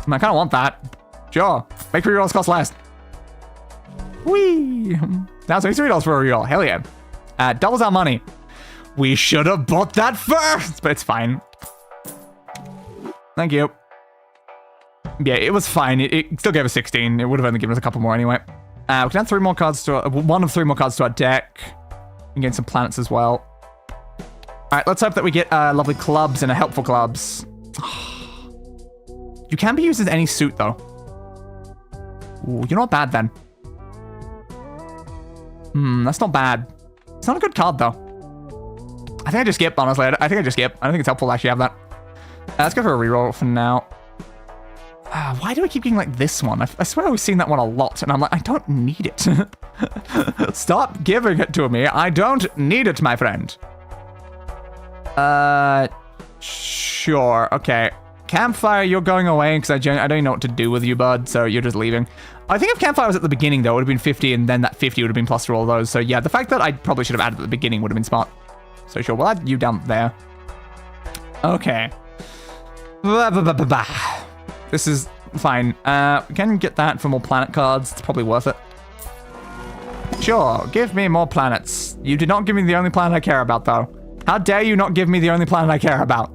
I kind of want that. Sure. Make rerolls cost less. Whee! Now it's only $3 for a reroll. Hell yeah. Doubles our money. We should have bought that first, but it's fine. Thank you. Yeah, it was fine. It still gave us 16. It would have only given us a couple more anyway. We can add 3 more cards to one of 3 more cards to our deck. We can gain some planets as well. Alright, let's hope that we get lovely clubs and a helpful clubs. You can be used as any suit, though. Ooh, you're not bad, then. That's not bad. It's not a good card, though. I think I just skip, honestly. I think I just skip. I don't think it's helpful to actually have that. Let's go for a reroll for now. Why do I keep getting, like, this one? I swear I've seen that one a lot, and I'm like, I don't need it. Stop giving it to me. I don't need it, my friend. Sure. Okay. Campfire, you're going away because I don't even know what to do with you, bud, so you're just leaving. I think if Campfire was at the beginning, though, it would have been 50, and then that 50 would have been plus to all those. So, yeah, the fact that I probably should have added at the beginning would have been smart. So, sure, we'll add you down there. Okay. This is fine. We can get that for more planet cards. It's probably worth it. Sure, give me more planets. You did not give me the only planet I care about, though. How dare you not give me the only planet I care about?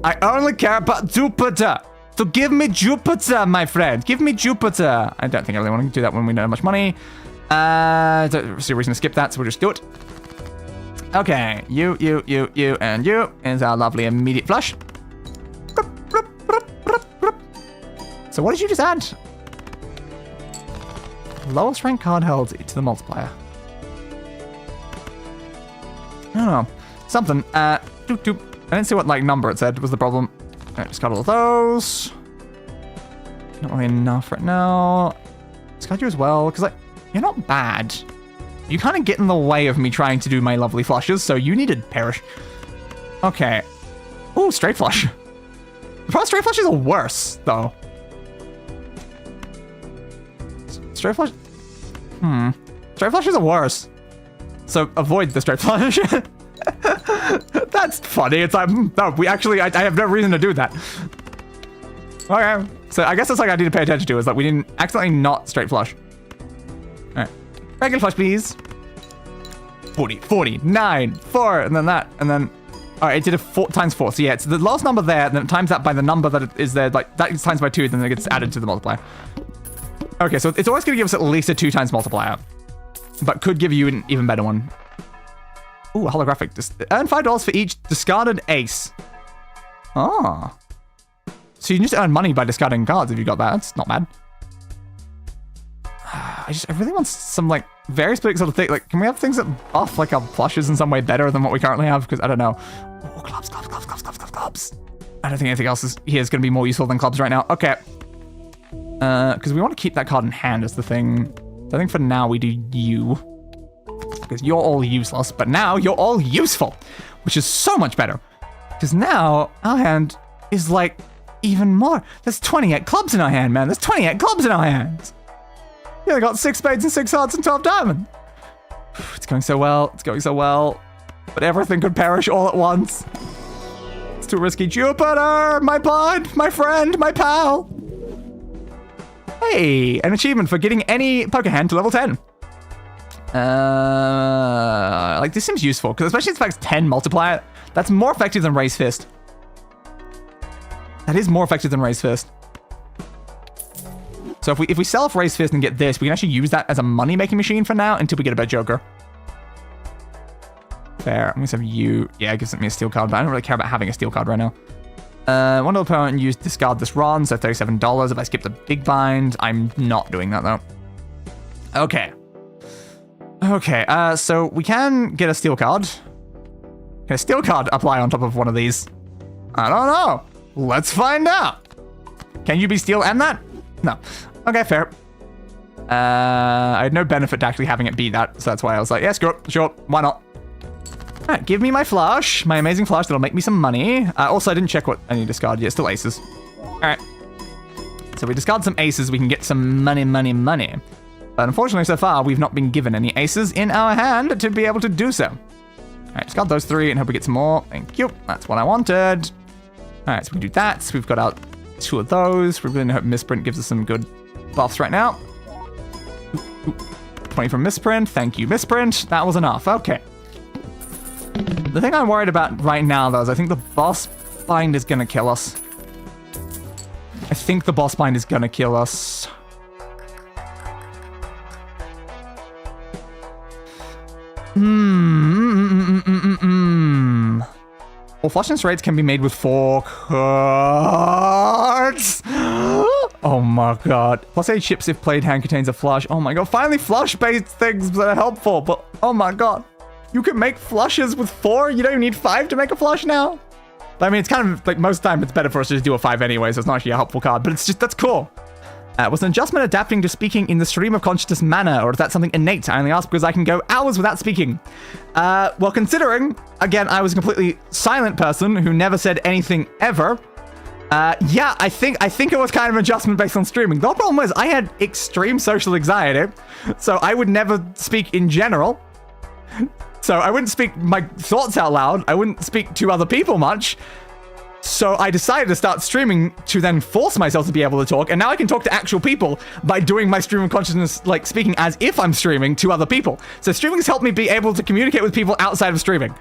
I only care about Jupiter. So give me Jupiter, my friend. Give me Jupiter. I don't think I really want to do that when we don't have much money. Don't see a reason to skip that, so we'll just do it. Okay, you, and you is our lovely immediate flush. So what did you just add? Lowest rank card held to the multiplier. I don't know. Something. I didn't see what, like, number it said was the problem. Alright, just got all of those. Not really enough right now. Let's got you as well, because, like, you're not bad. You kind of get in the way of me trying to do my lovely flushes, so you need to perish. Okay. Ooh, straight flush. The problem straight flushes are worse, though. Straight flush? Straight flushes are worse. So avoid the straight flush. That's funny. It's like, no, we actually, I have no reason to do that. Okay. So I guess that's like I need to pay attention to is that we didn't accidentally not straight flush. All right. Regular flush, please. 40, 49, 4, and then that, and then, all right, it did a 4 times 4. So yeah, it's the last number there, and then it times that by the number that it is there, like that is times by 2, then it gets added to the multiplier. Okay, so it's always going to give us at least a 2 times multiplier, but could give you an even better one. Ooh, holographic. Earn $5 for each discarded ace. Oh. So you can just earn money by discarding cards if you got that. That's not bad. I really want some, like, very specific sort of thing. Like, can we have things that buff, like, our flushes in some way better than what we currently have? Because I don't know. Oh, clubs. I don't think anything else here is going to be more useful than clubs right now. Okay. Because we want to keep that card in hand is the thing. So I think for now we do you. Because you're all useless, but now you're all useful, which is so much better. Because now our hand is like even more. There's 28 clubs in our hand, man. There's 28 clubs in our hands. Yeah, I got 6 spades and 6 hearts and 12 diamonds. It's going so well. It's going so well. But everything could perish all at once. It's too risky. Jupiter, my bud, my friend, my pal. Hey, an achievement for getting any poker hand to level 10. Like, this seems useful, because especially the fact it's 10 multiplier, that's more effective than Raise Fist. That is more effective than Raise Fist. So if we sell off Raise Fist and get this, we can actually use that as a money-making machine for now until we get a better Joker. Fair. I'm going to have you. Yeah, it gives me a steel card, but I don't really care about having a steel card right now. One opponent use discard this run, so $37. If I skip the big bind, I'm not doing that, though. Okay. Okay, so we can get a steel card. Can a steel card apply on top of one of these? I don't know. Let's find out. Can you be steel and that? No. Okay, fair. I had no benefit to actually having it be that, so that's why I was like, yeah, screw it. Sure, why not? All right, give me my flush, my amazing flush that'll make me some money. Also, I didn't check what I need to discard yet. Still aces. All right. So we discard some aces, we can get some money. But unfortunately, so far, we've not been given any aces in our hand to be able to do so. All right, discard those 3 and hope we get some more. Thank you. That's what I wanted. All right, so we do that. So we've got out 2 of those. We really hope Misprint gives us some good buffs right now. 20 from Misprint. Thank you, Misprint. That was enough. Okay. The thing I'm worried about right now, though, is I think the boss bind is going to kill us. flushness rates can be made with 4 cards. Oh my god. Plus 8 chips if played hand contains a flush. Oh my god. Finally flush-based things that are helpful. But oh my god. You can make flushes with 4? You don't even need 5 to make a flush now? But I mean, it's kind of like most time it's better for us to just do a 5 anyway, so it's not actually a helpful card. But it's just, that's cool. Was an adjustment adapting to speaking in the stream of consciousness manner, or is that something innate? I only ask because I can go hours without speaking. Well, considering, again, I was a completely silent person who never said anything ever. Yeah, I think it was kind of an adjustment based on streaming. The problem was I had extreme social anxiety, so I would never speak in general. So I wouldn't speak my thoughts out loud. I wouldn't speak to other people much. So I decided to start streaming to then force myself to be able to talk. And now I can talk to actual people by doing my stream of consciousness, like speaking as if I'm streaming to other people. So streaming has helped me be able to communicate with people outside of streaming.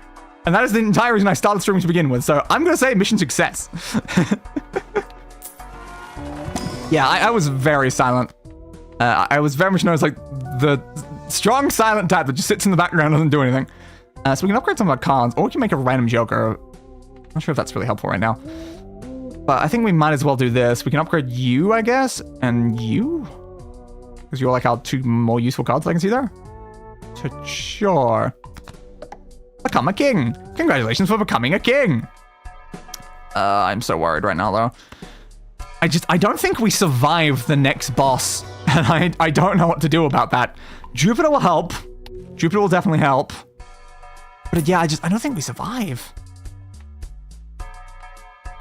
And that is the entire reason I started streaming to begin with. So I'm going to say mission success. Yeah, I was very silent. I was very much known as like the strong silent type that just sits in the background and doesn't do anything. So we can upgrade some of our cards, or we can make a random Joker. Not sure if that's really helpful right now. But I think we might as well do this. We can upgrade you, I guess, and you? Because you're like our 2 more useful cards I can see there. Sure. Become a king. Congratulations for becoming a king. I'm so worried right now, though. I don't think we survive the next boss. And I don't know what to do about that. Jupiter will help. Jupiter will definitely help. But yeah, I don't think we survive.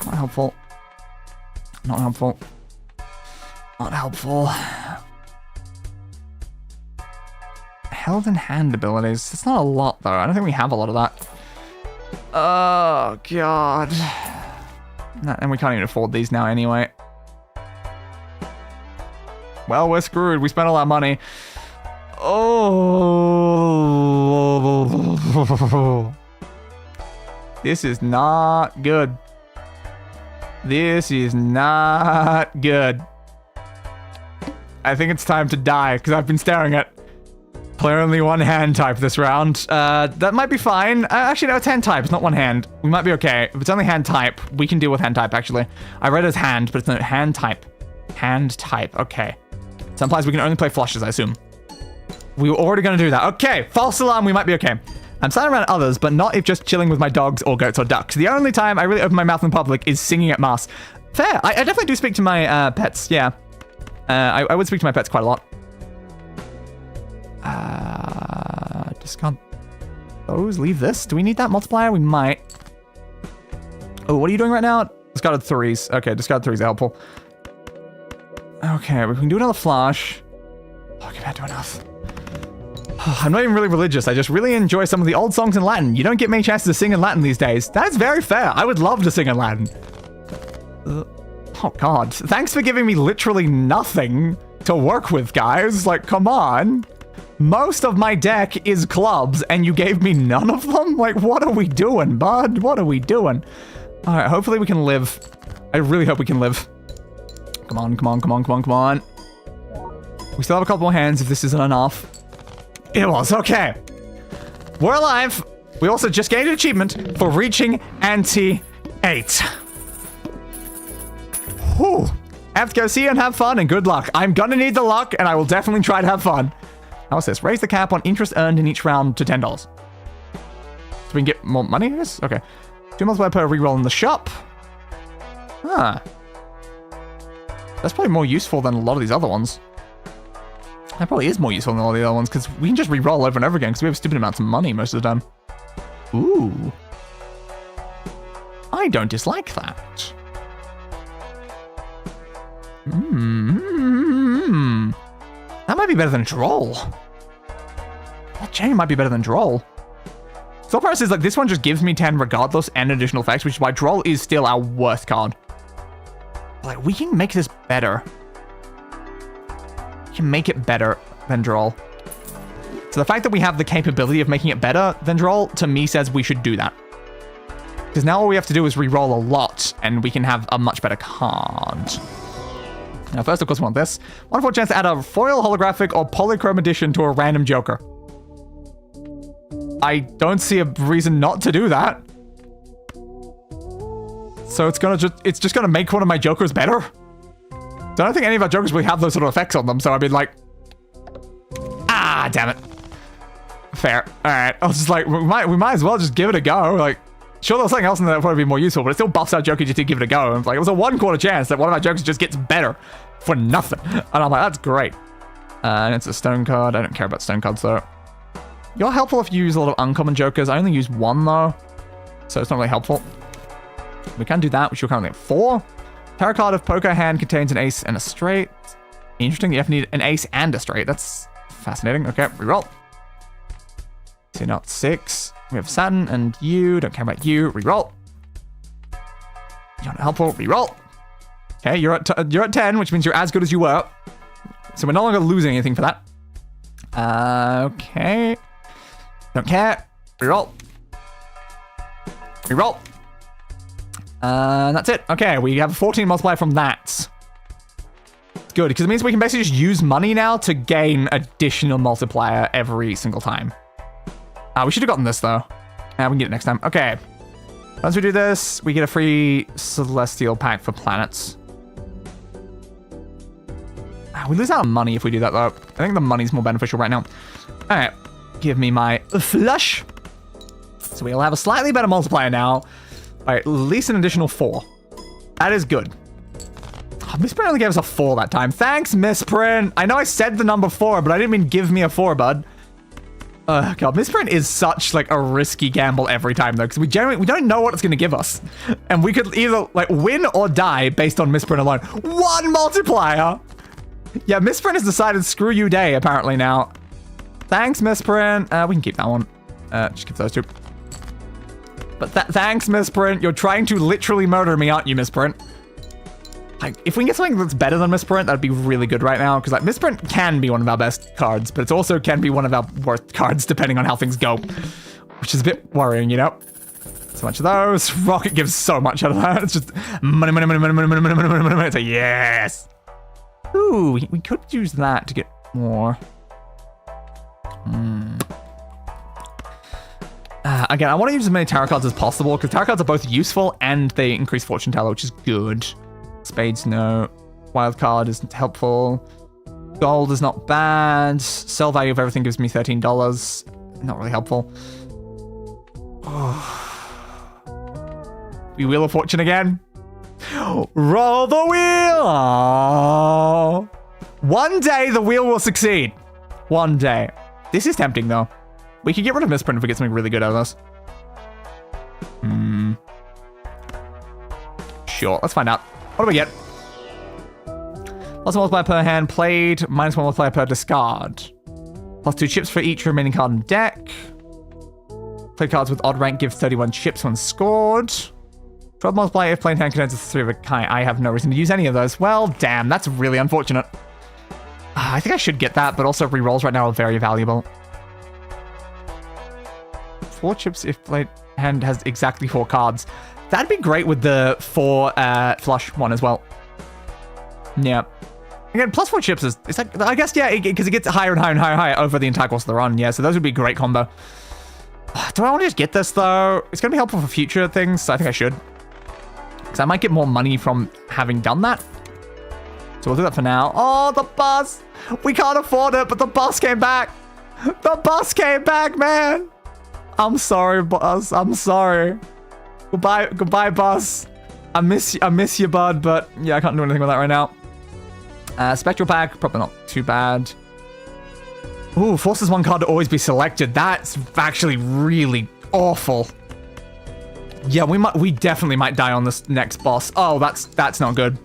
Not helpful. Not helpful. Not helpful. Held in hand abilities. That's not a lot, though. I don't think we have a lot of that. Oh, God. And we can't even afford these now anyway. Well, we're screwed. We spent all our money. Oh. This is not good. This is not good. I think it's time to die, because I've been staring at play only 1 hand type this round. That might be fine. Actually, no, it's hand type. It's not 1 hand. We might be okay. If it's only hand type, we can deal with hand type, actually. I read it as hand, but it's not hand type. Hand type. Okay. So implies we can only play flushes, I assume. We were already going to do that. Okay. False alarm. We might be okay. I'm silent around others, but not if just chilling with my dogs or goats or ducks. The only time I really open my mouth in public is singing at mass. Fair. I definitely do speak to my pets. Yeah. I would speak to my pets quite a lot. Discard those. Leave this. Do we need that multiplier? We might. Oh, what are you doing right now? Discarded 3s. Okay, discarded 3s are helpful. Okay, we can do another flash. Oh, can't do enough. I'm not even really religious. I just really enjoy some of the old songs in Latin. You don't get many chances to sing in Latin these days. That's very fair. I would love to sing in Latin. Oh, God. Thanks for giving me literally nothing to work with, guys. Like, come on. Most of my deck is clubs, and you gave me none of them? Like, what are we doing, bud? What are we doing? All right, hopefully we can live. I really hope we can live. Come on, come on, come on, come on, come on. We still have a couple more hands if this isn't enough. It was, okay. We're alive. We also just gained an achievement for reaching ante 8. Whew. I have to go see you and have fun and good luck. I'm gonna need the luck and I will definitely try to have fun. How's this? Raise the cap on interest earned in each round to $10. So we can get more money, I guess? Okay. 2 multiplier per reroll in the shop. Huh. That's probably more useful than a lot of these other ones. That probably is more useful than all the other ones, because we can just re-roll over and over again, because we have stupid amounts of money most of the time. Ooh. I don't dislike that. That might be better than Droll. That chain might be better than Droll. So far, is like this one just gives me 10 regardless and additional effects, which is why Droll is still our worst card. Like, we can make this better. We can make it better than Droll. So the fact that we have the capability of making it better than Droll, to me, says we should do that. Because now all we have to do is re-roll a lot, and we can have a much better card. Now, first, of course, we want this. Wonderful chance to add a foil, holographic, or polychrome edition to a random Joker. I don't see a reason not to do that. So it's just gonna make one of my jokers better. So I don't think any of our jokers really have those sort of effects on them. So I'd be like, ah, damn it. Fair. All right. I was just like, we might as well just give it a go. Like, sure, there's something else in there that would probably be more useful, but it still buffs our joker just to give it a go. And like, it was a 1/4 chance that one of our jokers just gets better for nothing. And I'm like, that's great. And it's a stone card. I don't care about stone cards though. You're helpful if you use a lot of uncommon jokers. I only use 1 though, so it's not really helpful. We can do that, which we're currently at 4. Tarot card of poker hand contains an ace and a straight. Interesting. You have to need an ace and a straight. That's fascinating. Okay, reroll. So not 6. We have Saturn and you. Don't care about you. Reroll. You're not helpful. Reroll. Okay, you're at 10, which means you're as good as you were. So we're no longer losing anything for that. Okay. Don't care. Reroll. Reroll. That's it. Okay, we have a 14 multiplier from that. Good, because it means we can basically just use money now to gain additional multiplier every single time. We should have gotten this, though. We can get it next time. Okay. Once we do this, we get a free celestial pack for planets. We lose out on money if we do that, though. I think the money's more beneficial right now. All right. Give me my flush. So we'll have a slightly better multiplier now by at least an additional 4. That is good. Oh, Misprint only gave us a 4 that time. Thanks, Misprint. I know I said the number 4, but I didn't mean give me a 4, bud. God, Misprint is such like a risky gamble every time though, because we don't know what it's going to give us, and we could either like win or die based on Misprint alone. 1 multiplier. Yeah, Misprint has decided screw you day apparently now. Thanks, Misprint. We can keep that one. Just keep those 2. But thanks, Misprint. You're trying to literally murder me, aren't you, Misprint? Like, if we can get something that's better than Misprint, that'd be really good right now. Because like Misprint can be one of our best cards, but it also can be one of our worst cards depending on how things go, which is a bit worrying, you know. So much of those. Rocket gives so much out of that. It's just money, money, money, money, money, money, money, money, money, money. It's like yes. Ooh, we could use that to get more. Again, I want to use as many tarot cards as possible because tarot cards are both useful and they increase fortune teller, which is good. Spades, no. Wild card isn't helpful. Gold is not bad. Sell value of everything gives me $13. Not really helpful. We Wheel of Fortune again. Roll the wheel! Aww. One day the wheel will succeed. One day. This is tempting though. We could get rid of Misprint if we get something really good out of this. Sure, let's find out. What do we get? Plus 1 multiplier per hand played, minus 1 multiplier per discard. Plus 2 chips for each remaining card in deck. Play cards with odd rank give 31 chips when scored. 12 multiplier if playing hand contains a 3 of a kind. I have no reason to use any of those. Well, damn, that's really unfortunate. I think I should get that, but also rerolls right now are very valuable. 4 chips if played hand has exactly 4 cards. That'd be great with the 4 flush one as well. Yeah. Again, plus 4 chips is, it's like, I guess, yeah, because it gets higher and higher and higher and higher over the entire course of the run. Yeah, so those would be a great combo. Do I want to just get this, though? It's going to be helpful for future things, so I think I should. Because I might get more money from having done that. So we'll do that for now. Oh, the bus! We can't afford it, but the bus came back! The bus came back, man! I'm sorry, bus. I'm sorry. Goodbye, bus. I miss you, bud, but yeah, I can't do anything with that right now. Spectral pack, probably not too bad. Ooh, forces 1 card to always be selected. That's actually really awful. Yeah, we definitely might die on this next boss. Oh, that's not good.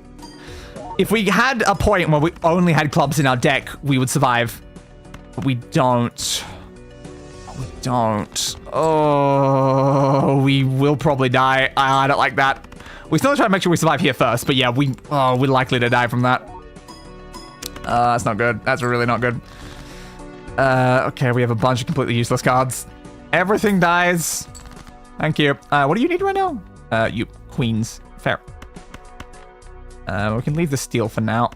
If we had a point where we only had clubs in our deck, we would survive. But we don't. We don't. Oh, we will probably die. I don't like that. We still try to make sure we survive here first, but yeah, we're likely to die from that. That's not good. That's really not good. Okay, we have a bunch of completely useless cards. Everything dies. Thank you. What do you need right now? You queens. Fair. We can leave the steel for now.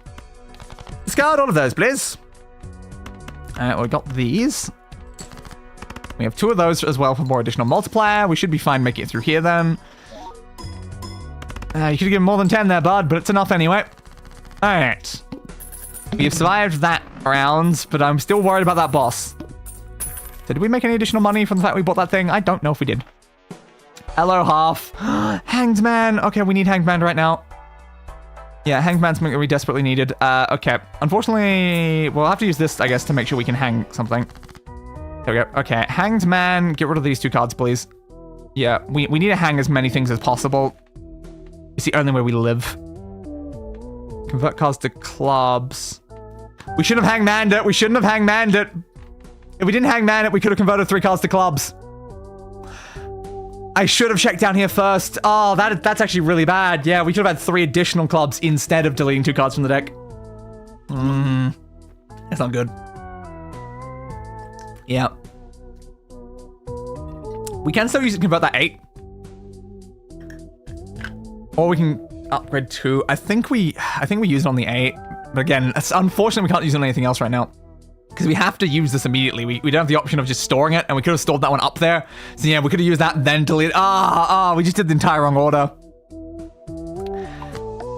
Discard all of those, please. We got these. We have 2 of those as well for more additional multiplier. We should be fine making it through here then. You could have given more than 10 there, bud, but it's enough anyway. Alright. We've survived that round, but I'm still worried about that boss. So did we make any additional money from the fact we bought that thing? I don't know if we did. Hello, half. Hanged Man. Okay, we need Hanged Man right now. Yeah, Hanged Man's something that we desperately needed. Okay. Unfortunately, we'll have to use this, I guess, to make sure we can hang something. There we go. Okay, Hanged Man. Get rid of these 2 cards, please. Yeah, we need to hang as many things as possible. It's the only way we live. Convert cards to clubs. We shouldn't have hanged it. We shouldn't have hanged it. If we didn't hangman it, we could have converted 3 cards to clubs. I should have checked down here first. Oh, that's actually really bad. Yeah, we could have had 3 additional clubs instead of deleting 2 cards from the deck. That's not good. Yeah. We can still use it to convert that 8. Or we can upgrade 2. I think we use it on the 8. But again, it's unfortunate we can't use it on anything else right now. Because we have to use this immediately. We don't have the option of just storing it, and we could have stored that one up there. So yeah, we could have used that, then delete it. We just did the entire wrong order.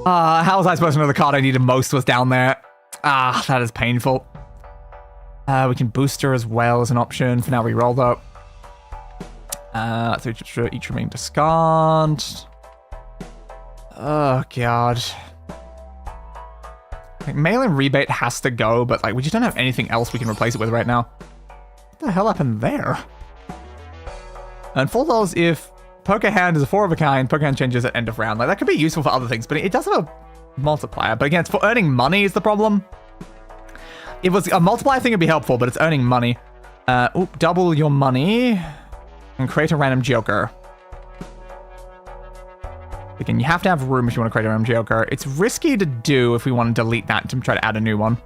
How was I supposed to know the card I needed most was down there? That is painful. We can booster as well as an option. For now, reroll though. So each remaining discard. Oh, God. Like, mail-in rebate has to go, but like we just don't have anything else we can replace it with right now. What the hell happened there? And $4 if Poker Hand is a 4 of a kind, Poker Hand changes at end of round. Like, that could be useful for other things, but it does have a multiplier. But again, it's for earning money is the problem. If it was a multiplier thing, it'd be helpful, but it's earning money. Double your money and create a random Joker. Again, you have to have room if you want to create a random Joker. It's risky to do if we want to delete that to try to add a new one.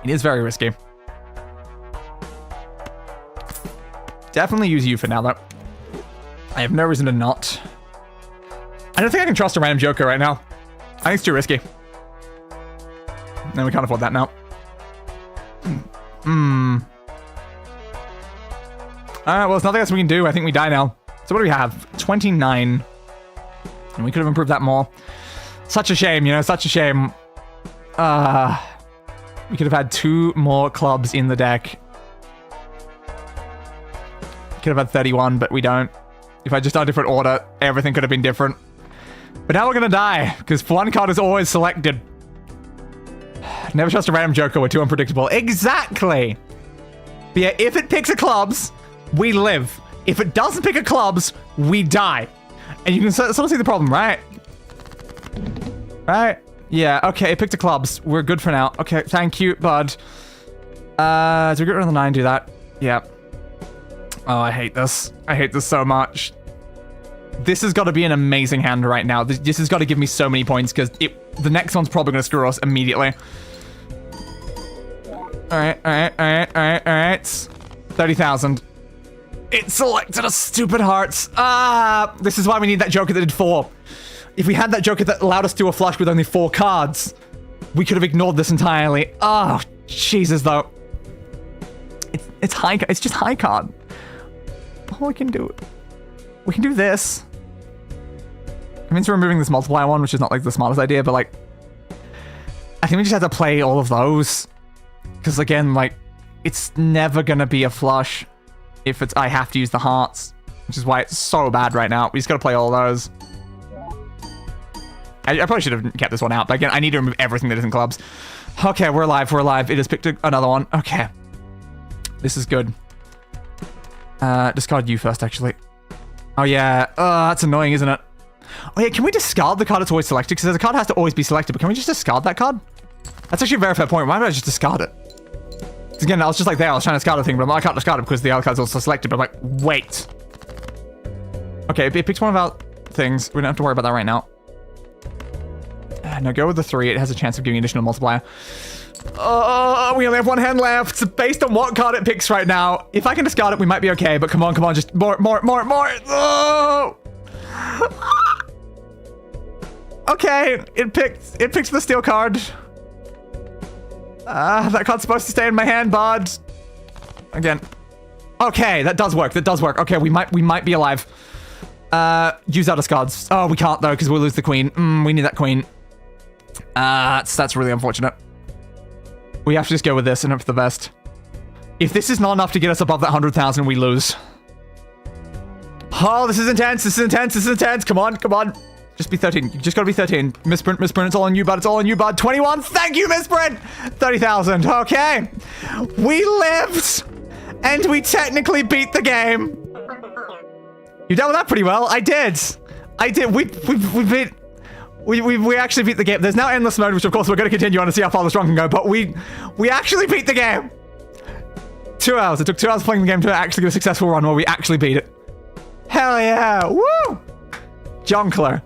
It is very risky. Definitely use you for now, though. I have no reason to not. I don't think I can trust a random Joker right now. I think it's too risky. No, we can't afford that now. Alright, well, there's nothing else we can do. I think we die now. So what do we have? 29. And we could have improved that more. Such a shame, you know, such a shame. We could have had 2 more clubs in the deck. Could have had 31, but we don't. If I just done a different order, everything could have been different. But now we're gonna die, because one card is always selected. Never trust a random Joker, we're too unpredictable. Exactly! But yeah, if it picks a clubs, we live. If it doesn't pick a clubs, we die. And you can sort of see the problem, right? Right? Yeah, okay, it picked a clubs. We're good for now. Okay, thank you, bud. So we get rid of the 9, do that. Yeah. Oh, I hate this. I hate this so much. This has got to be an amazing hand right now. This has got to give me so many points, because the next one's probably going to screw us immediately. Alright. 30,000. It selected a stupid hearts. This is why we need that Joker that did 4. If we had that Joker that allowed us to do a flush with only 4 cards, we could have ignored this entirely. Oh, Jesus, though. It's high. It's just high card. All we can do this. It means we're removing this multiplier one, which is not like the smartest idea, but like, I think we just have to play all of those. Because again, like, it's never gonna be a flush if I have to use the hearts, which is why it's so bad right now. We just gotta play all those. I probably should have kept this one out, but again, I need to remove everything that isn't clubs. Okay, we're alive. It has picked another one. Okay. This is good. Discard you first, actually. Oh, yeah. That's annoying, isn't it? Oh, yeah, can we discard the card that's always selected? Because the card has to always be selected, but can we just discard that card? That's actually a very fair point. Why don't I just discard it? Because again, I was just like there, I was trying to discard the thing, but I can't discard it because the other card's also selected, but I'm like, wait. Okay, it picks one of our things. We don't have to worry about that right now. No, go with the 3. It has a chance of giving additional multiplier. We only have 1 hand left. Based on what card it picks right now, if I can discard it, we might be okay. But come on, just more. Oh! Okay, it picked the steel card. That card's supposed to stay in my hand, bud. Again. Okay, that does work. Okay, we might be alive. Use our discards. Oh, we can't though, because we'll lose the queen. We need that queen. That's really unfortunate. We have to just go with this and hope for the best. If this is not enough to get us above that 100,000, we lose. Oh, this is intense. This is intense. This is intense. Come on, come on. Just be 13. You just gotta be 13. Misprint, misprint. It's all on you, bud. It's all on you, bud. 21. Thank you, misprint. 30,000. Okay. We lived. And we technically beat the game. You dealt with that pretty well. I did. I did. We beat... We actually beat the game. There's now endless mode, which of course we're going to continue on to see how far this run can go, but we actually beat the game. 2 hours. It took 2 hours playing the game to actually get a successful run where we actually beat it. Hell yeah. Woo! Jonkler.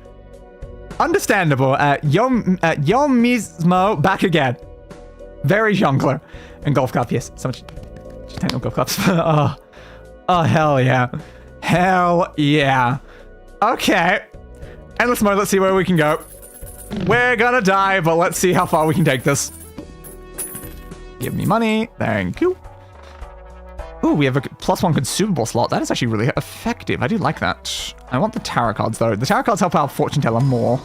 Understandable. Yo mismo back again. Very jonkler. And golf club, yes. So much technical golf clubs. Oh, hell yeah. Hell yeah. Okay. Endless mode, let's see where we can go. We're gonna die, but let's see how far we can take this. Give me money. Thank you. Ooh, we have a +1 consumable slot. That is actually really effective. I do like that. I want the tarot cards, though. The tarot cards help our fortune teller more.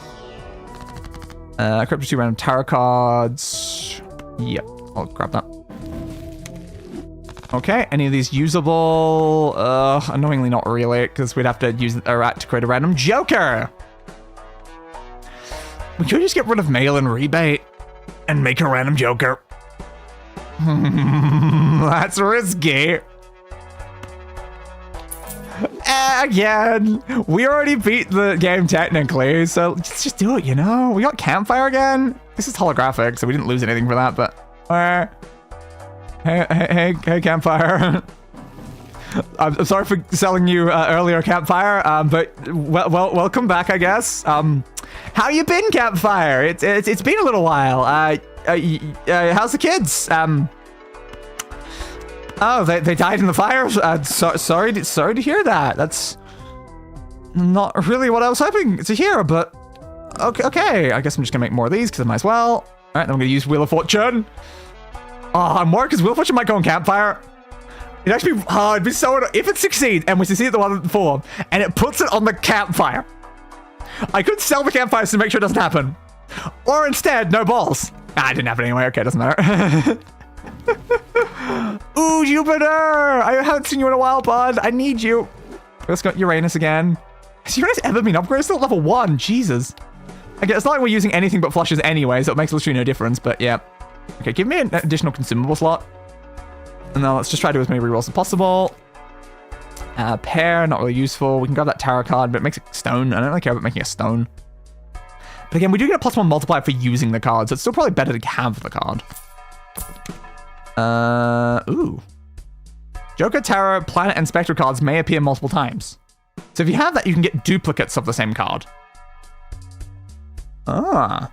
Equip 2 random tarot cards. Yep, I'll grab that. Okay, any of these usable? Annoyingly not really, because we'd have to use a rat to create a random joker. We could just get rid of mail and rebate and make a random joker. That's risky. Again, we already beat the game technically, so let's just do it, you know? We got campfire again. This is holographic, so we didn't lose anything for that, but... Hey, campfire. I'm sorry for selling you earlier, campfire, but welcome back, I guess. How you been, campfire? It's been a little while. How's the kids? Oh, they died in the fire. Sorry to hear that. That's not really what I was hoping to hear, but okay. I guess I'm just gonna make more of these because I might as well. All right, then I'm gonna use Wheel of Fortune. Oh, I'm worried because Wheel of Fortune might go on campfire. It'd actually be hard. It'd be so... If it succeeds, and we succeed at the one before, and it puts it on the campfire, I could sell the campfires to make sure it doesn't happen. Or instead, no balls. Ah, it didn't happen anyway. Okay, doesn't matter. Ooh, Jupiter! I haven't seen you in a while, bud. I need you. Let's go Uranus again. Has Uranus ever been upgraded? It's still at level 1. Jesus. Okay, it's not like we're using anything but flushes anyway, so it makes literally no difference, but yeah. Okay, give me an additional consumable slot. And now let's just try to do as many rerolls as possible. Pair, not really useful. We can grab that tarot card, but it makes it stone. I don't really care about making a stone. But again, we do get a +1 multiplier for using the card, so it's still probably better to have the card. Ooh. Joker, Tarot, Planet, and Spectre cards may appear multiple times. So if you have that, you can get duplicates of the same card. Ah.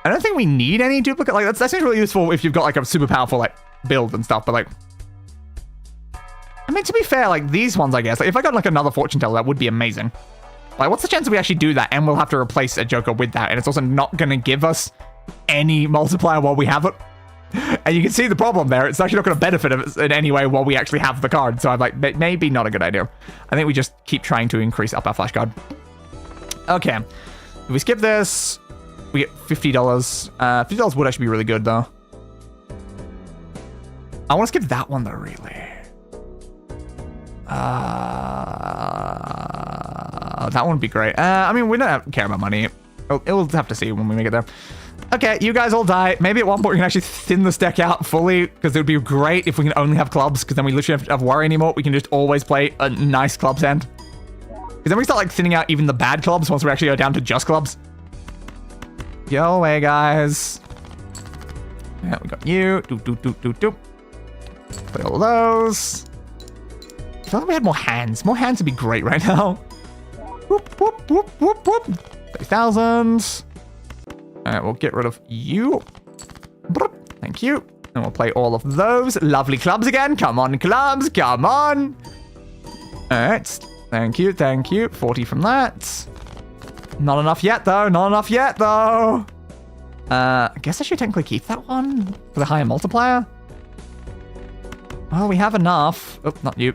I don't think we need any duplicate. Like, that seems really useful if you've got, like, a super powerful, like, build and stuff, but, like... I mean, to be fair, like, these ones, I guess. Like, if I got, like, another fortune teller, that would be amazing. Like, what's the chance that we actually do that, and we'll have to replace a Joker with that, and it's also not gonna give us any multiplier while we have it? And you can see the problem there. It's actually not going to benefit us in any way while we actually have the card. So I'm like, maybe not a good idea. I think we just keep trying to increase up our flash card. Okay. If we skip this, we get $50. $50 would actually be really good, though. I want to skip that one, though, really. That one would be great. I mean, we don't care about money. We'll have to see when we make it there. Okay, you guys all die. Maybe at one point we can actually thin this deck out fully, because it would be great if we can only have clubs, because then we literally don't have to worry anymore. We can just always play a nice clubs hand. Because then we start like thinning out even the bad clubs once we actually go down to just clubs. Go away, guys. Yeah, we got you. Play all of those. I feel like we had more hands. More hands would be great right now. Whoop, whoop, whoop, whoop, whoop. 30,000. Alright, we'll get rid of you. Thank you. And we'll play all of those. Lovely clubs again. Come on, clubs. Come on. Alright. Thank you. Thank you. 40 from that. Not enough yet, though. Not enough yet, though. I guess I should technically keep that one for the higher multiplier. Well, we have enough. Oh, not you.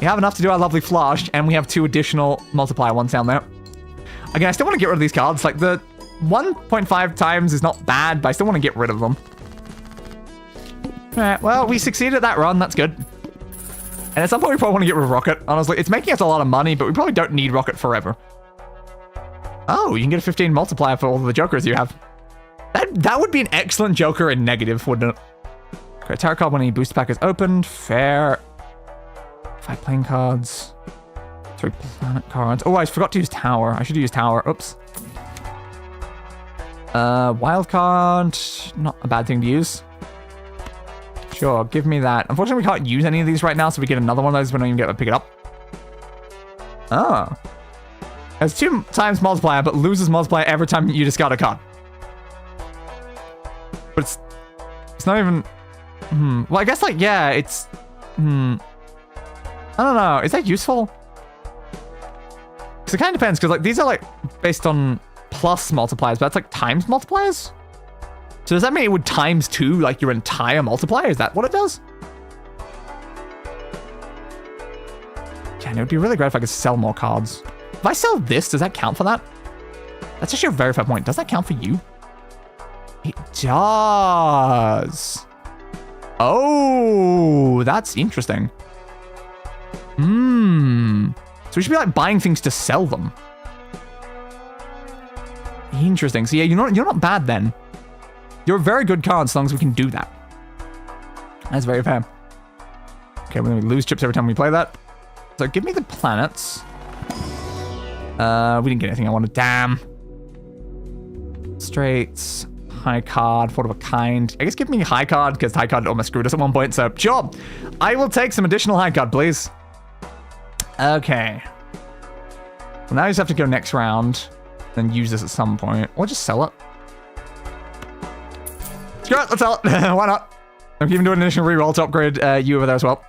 We have enough to do our lovely flush, and we have 2 additional multiplier ones down there. Again, I still want to get rid of these cards. Like, the 1.5 times is not bad, but I still want to get rid of them. Alright, well, we succeeded at that run. That's good. And at some point, we probably want to get rid of Rocket. Honestly, it's making us a lot of money, but we probably don't need Rocket forever. Oh, you can get a 15 multiplier for all of the Jokers you have. That would be an excellent Joker in negative, wouldn't it? Okay, tarot card when any booster pack is opened. Fair. 5 playing cards. 3 planet cards. Oh, I forgot to use Tower. I should use Tower. Oops. Wild card. Not a bad thing to use. Sure, give me that. Unfortunately, we can't use any of these right now, so we get another one of those, we don't even get to pick it up. Oh. It's 2 times multiplier, but loses multiplier every time you discard a card. But it's not even... Well, I guess, like, yeah, it's... I don't know. Is that useful? Because it kind of depends, because, like, these are, like, based on plus multipliers, but that's, like, times multipliers? So does that mean it would times 2, like, your entire multiplier? Is that what it does? Yeah, and it would be really great if I could sell more cards. If I sell this, does that count for that? That's actually a very fair point. Does that count for you? It does. Oh, that's interesting. So we should be like buying things to sell them. Interesting. So yeah, you're not bad then. You're a very good card as long as we can do that. That's very fair. Okay, we're gonna lose chips every time we play that. So give me the planets. We didn't get anything I wanted. Damn. Straights. High card. Thought of a kind. I guess give me high card because high card almost screwed us at one point. So sure. I will take some additional high card, please. Okay. Well, now you just have to go next round. Then use this at some point. Or just sell it. Screw it. Let's sell it. Why not? I'm even doing an additional reroll to upgrade you over there as well.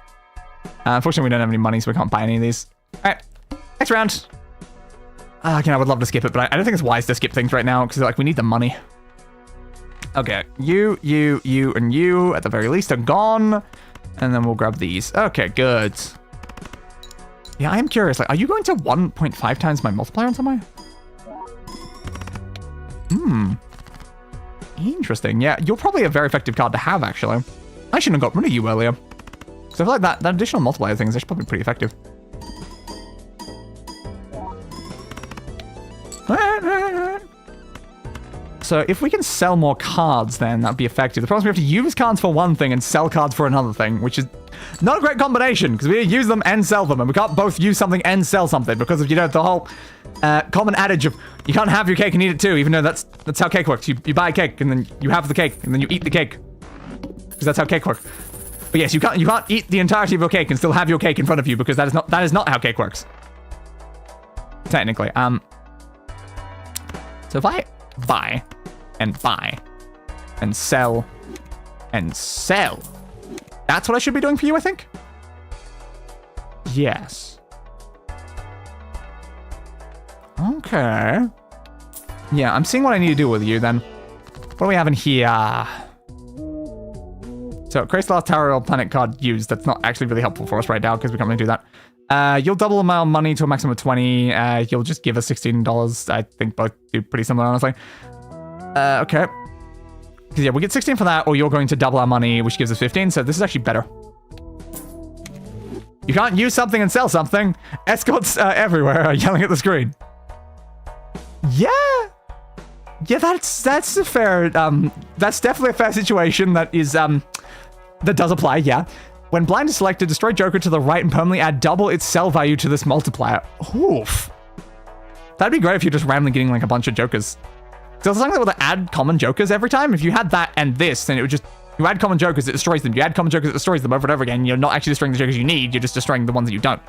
Unfortunately, we don't have any money, so we can't buy any of these. Alright. Next round. Again, I would love to skip it, but I don't think it's wise to skip things right now, because like we need the money. Okay, you, and you, at the very least, are gone. And then we'll grab these. Okay, good. Yeah, I am curious. Like, are you going to 1.5 times my multiplier in some way? Interesting. Yeah, you're probably a very effective card to have, actually. I shouldn't have got rid of you earlier. So I feel like that additional multiplier thing is actually probably pretty effective. So if we can sell more cards, then that'd be effective. The problem is we have to use cards for one thing and sell cards for another thing, which is not a great combination, because we use them and sell them, and we can't both use something and sell something, because of, you know, the whole common adage of you can't have your cake and eat it too, even though that's how cake works. You buy a cake, and then you have the cake, and then you eat the cake. Because that's how cake works. But yes, you can't eat the entirety of your cake and still have your cake in front of you, because that is not how cake works. Technically. So if I buy and sell and sell, that's what I should be doing for you, I think. Yes. Okay. Yeah, I'm seeing what I need to do with you then. What do we have in here? So, create the last tower planet card used. That's not actually really helpful for us right now because we can't really do that. You'll double amount of money to a maximum of 20. You'll just give us $16. I think both do pretty similar, honestly. Okay. Yeah, we get 16 for that, or you're going to double our money, which gives us 15, so this is actually better. You can't use something and sell something. Escorts everywhere are yelling at the screen. Yeah. Yeah, that's a fair, that's definitely a fair situation that is, that does apply, yeah. When blind is selected, destroy Joker to the right and permanently add double its sell value to this multiplier. Oof. That'd be great if you're just randomly getting like a bunch of Jokers. So it's something that would add common Jokers every time. If you had that and this, then it would just, you add common Jokers, it destroys them. You add common Jokers, it destroys them over and over again. You're not actually destroying the Jokers you need, you're just destroying the ones that you don't.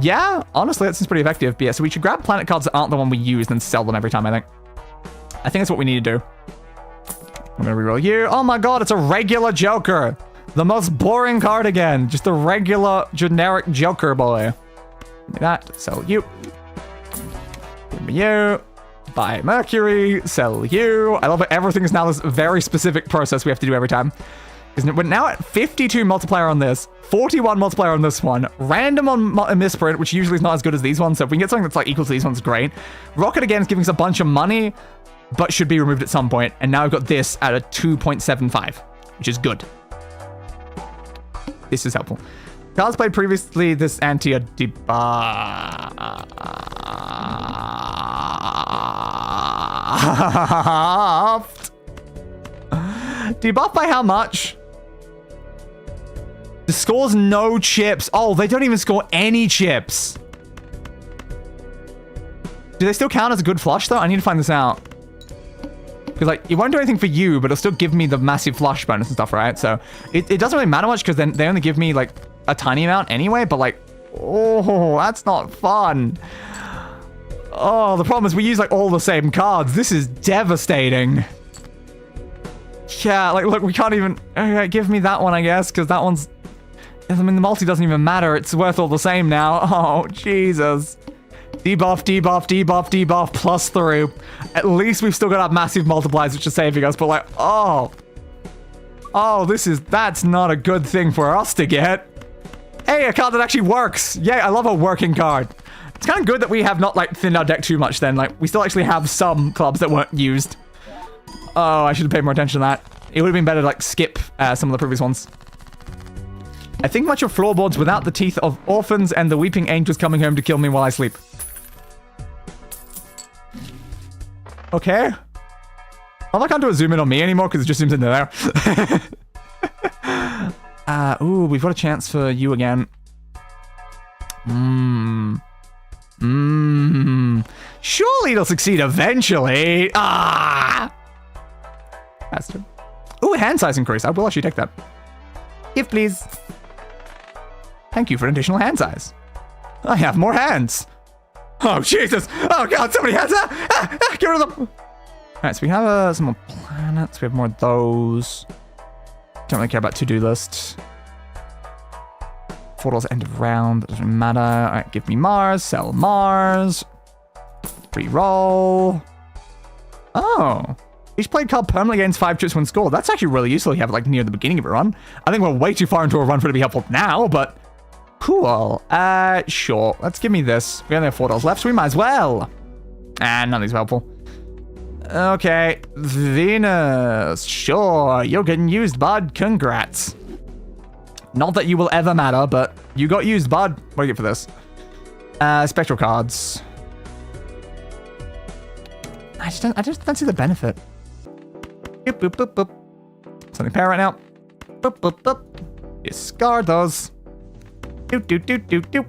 Yeah, honestly, that seems pretty effective. But yeah, so we should grab planet cards that aren't the one we use and sell them every time, I think. I think that's what we need to do. I'm gonna reroll you. Oh my god, it's a regular Joker. The most boring card again. Just a regular, generic Joker boy. Give me that, sell you. Give me you. Buy Mercury, sell you. I love it. Everything is now this very specific process we have to do every time. We're now at 52 multiplier on this, 41 multiplier on this one, random on misprint, which usually is not as good as these ones. So if we can get something that's like equal to these ones, great. Rocket again is giving us a bunch of money, but should be removed at some point. And now we've got this at a 2.75, which is good. This is helpful. Cards played previously, this ante are debuffed. Debuffed by how much? The scores no chips. Oh, they don't even score any chips. Do they still count as a good flush though? I need to find this out. Because like, it won't do anything for you, but it'll still give me the massive flush bonus and stuff, right? So it doesn't really matter much because then they only give me like a tiny amount anyway, but like, oh, that's not fun. Oh, the problem is we use like all the same cards. This is devastating. Yeah, like, look, we can't even... Okay, give me that one, I guess, because that one's... I mean, the multi doesn't even matter. It's worth all the same now. Oh, Jesus. Debuff, debuff, debuff, debuff, plus through. At least we've still got our massive multipliers, which is saving us, but like, oh. Oh, that's not a good thing for us to get. Hey, a card that actually works. Yeah, I love a working card. It's kind of good that we have not, like, thinned our deck too much then. Like, we still actually have some clubs that weren't used. Oh, I should have paid more attention to that. It would have been better to, like, skip some of the previous ones. I think much of floorboards without the teeth of orphans and the weeping angels coming home to kill me while I sleep. Okay. I can't do a zoom in on me anymore because it just zooms into there. Ooh, we've got a chance for you again. Surely it'll succeed eventually. Bastard. Ooh, hand size increase. I will actually take that. Gift, please. Thank you for an additional hand size. I have more hands. Oh, Jesus. Oh, God, so many hands. Get rid of them. All right, so we have some more planets. We have more of those. Don't really care about to-do list. $4 end of round. Doesn't matter. All right, give me Mars. Sell Mars. Reroll. Oh. Each played card permanently gains 5 chips when scored. That's actually really useful if you have it like near the beginning of a run. I think we're way too far into a run for it to be helpful now, but cool. Sure. Let's give me this. We only have $4 left, so we might as well. None of these are helpful. Okay. Venus. Sure. You're getting used, bud. Congrats. Not that you will ever matter, but you got used, bud. What do you get for this? Spectral cards. I just don't see the benefit. Boop, boop, boop, boop. Something pair right now. Boop, boop, boop. Discard those. Doot, doot, doot, doot, doot.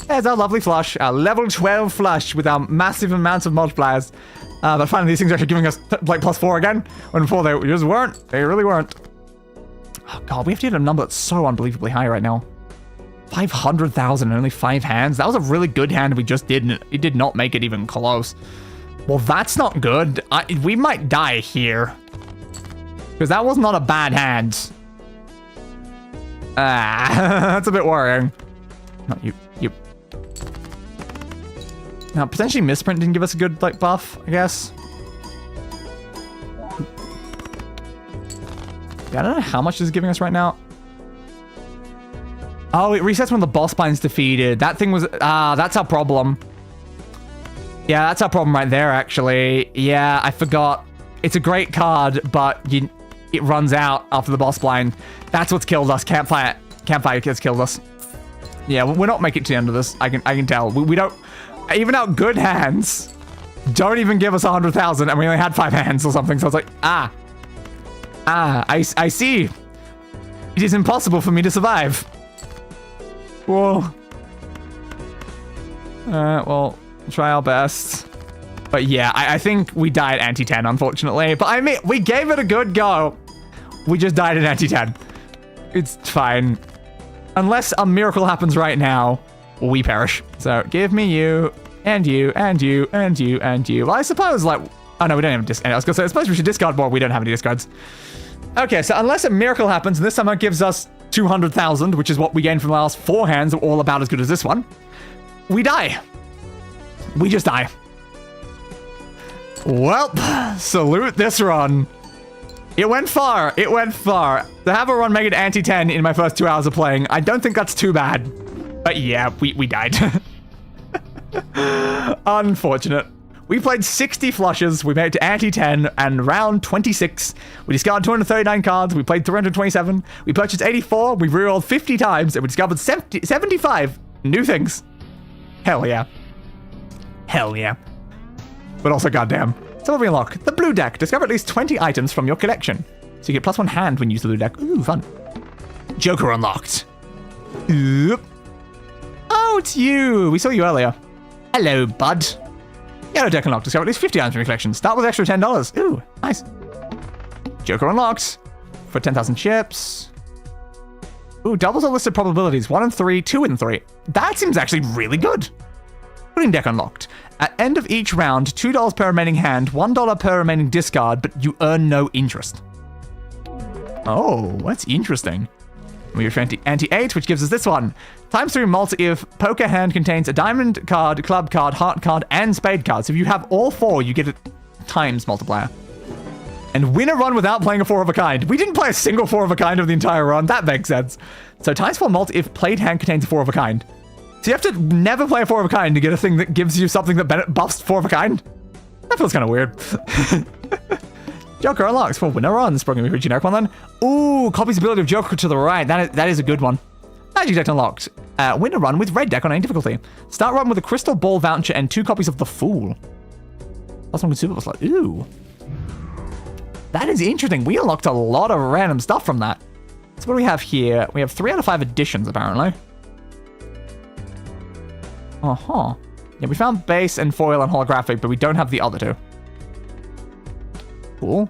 There's our lovely flush. Our level 12 flush with our massive amounts of multipliers. But finally, these things are actually giving us, like, +4 again. When before they just weren't. They really weren't. Oh, God, we have to get a number that's so unbelievably high right now. 500,000 and only 5 hands. That was a really good hand. We just didn't. It did not make it even close. Well, that's not good. We might die here. Because that was not a bad hand. That's a bit worrying. No, you. Now, potentially misprint didn't give us a good, like, buff, I guess. Yeah, I don't know how much this is giving us right now. Oh, it resets when the boss bind's defeated. That thing was... that's our problem. Yeah, that's our problem right there, actually. Yeah, I forgot. It's a great card, but it runs out after the boss blind. That's what's killed us. Campfire has killed us. Yeah, we're not making it to the end of this. I can tell. We don't... Even our good hands don't even give us 100,000, and we only had 5 hands or something. So I was like, I see. It is impossible for me to survive. Whoa. Well, we'll try our best. But yeah, I think we died at ante 10, unfortunately. But I mean, we gave it a good go. We just died at ante 10. It's fine. Unless a miracle happens right now, we perish. So give me you, and you, and you, and you, and you. Well, I suppose, like... Oh, no, we don't have discard. I was going to say, I suppose we should discard more. We don't have any discards. Okay, so unless a miracle happens, and this time it gives us 200,000, which is what we gained from the last 4 hands, all about as good as this one, we die. We just die. Well, salute this run. It went far. It went far. To have a run make it ante 10 in my first 2 hours of playing, I don't think that's too bad. But yeah, we died. Unfortunate. We played 60 flushes, we made it to ante 10, and round 26, we discarded 239 cards, we played 327, we purchased 84, we rerolled 50 times, and we discovered 75 new things. Hell yeah. Hell yeah. But also goddamn. So what we unlock? The blue deck. Discover at least 20 items from your collection. So you get +1 hand when you use the blue deck. Ooh, fun. Joker unlocked. Oop. Oh, it's you. We saw you earlier. Hello, bud. Yellow deck unlocked. Discover at least 50 items from your collection. Start with extra $10. Ooh, nice. Joker unlocked. For 10,000 chips. Ooh, doubles are listed probabilities. 1 and 3, 2 and 3. That seems actually really good. Green deck unlocked. At end of each round, $2 per remaining hand, $1 per remaining discard, but you earn no interest. Oh, that's interesting. We have ante 8, which gives us this one. Times 3 multi if poker hand contains a diamond card, club card, heart card, and spade card. So if you have all 4, you get a times multiplier. And win a run without playing a 4 of a kind. We didn't play a single 4 of a kind of the entire run. That makes sense. So times 4 multi if played hand contains a 4 of a kind. So you have to never play a 4 of a kind to get a thing that gives you something that buffs 4 of a kind. That feels kind of weird. Joker unlocks for winner runs. Probably going to be a generic one then. Ooh, copies ability of Joker to the right. That is a good one. Magic deck unlocked. Win a run with red deck on any difficulty. Start run with a crystal ball voucher and 2 copies of the Fool. That's one with super slot. Ooh. That is interesting. We unlocked a lot of random stuff from that. So what do we have here? We have 3 out of 5 additions, apparently. Uh-huh. Yeah, we found base and foil and holographic, but we don't have the other 2. Cool.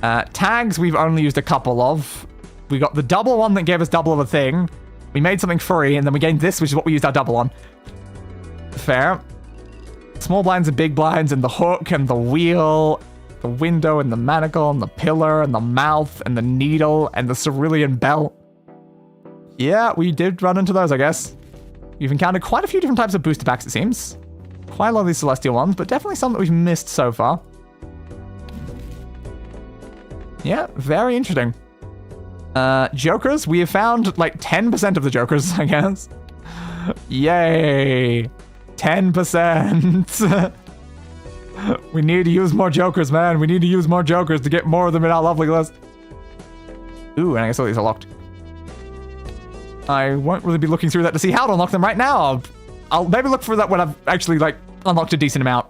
Tags, we've only used a couple of. We got the double one that gave us double of a thing. We made something free, and then we gained this, which is what we used our double on. Fair. Small blinds and big blinds, and the hook, and the wheel, the window, and the manacle, and the pillar, and the mouth, and the needle, and the cerulean bell. Yeah, we did run into those, I guess. We've encountered quite a few different types of booster packs, it seems. Quite a lot of these celestial ones, but definitely some that we've missed so far. Yeah, very interesting. Jokers, we have found like 10% of the Jokers, I guess. Yay. 10%. We need to use more Jokers, man. We need to use more Jokers to get more of them in our lovely list. Ooh, and I guess all these are locked. I won't really be looking through that to see how to unlock them right now. I'll maybe look for that when I've actually like unlocked a decent amount.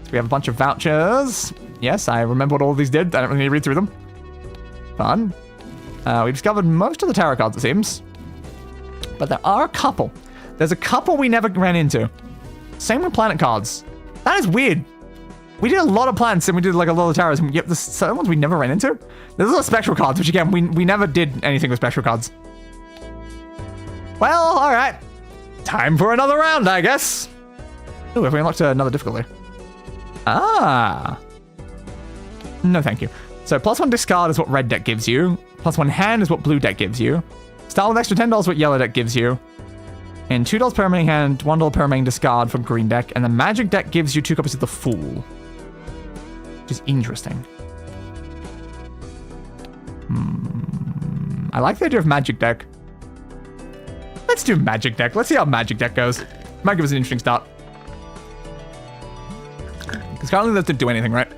So we have a bunch of vouchers. Yes, I remember what all of these did. I don't really need to read through them. Fun. We discovered most of the tarot cards, it seems. But there are a couple. There's a couple we never ran into. Same with planet cards. That is weird. We did a lot of planets and we did like a lot of tarots. And yep, there's some ones we never ran into. There's a lot of spectral cards, which again, we never did anything with spectral cards. Well, alright. Time for another round, I guess. Ooh, have we unlocked another difficulty? Ah. No, thank you. So +1 discard is what red deck gives you. +1 hand is what blue deck gives you. Start with extra $10 is what yellow deck gives you. And $2 per remaining hand, $1 per remaining discard from green deck. And the magic deck gives you 2 copies of the Fool. Which is interesting. I like the idea of magic deck. Let's do magic deck. Let's see how magic deck goes. Might give us an interesting start. Because currently they don't do anything, right?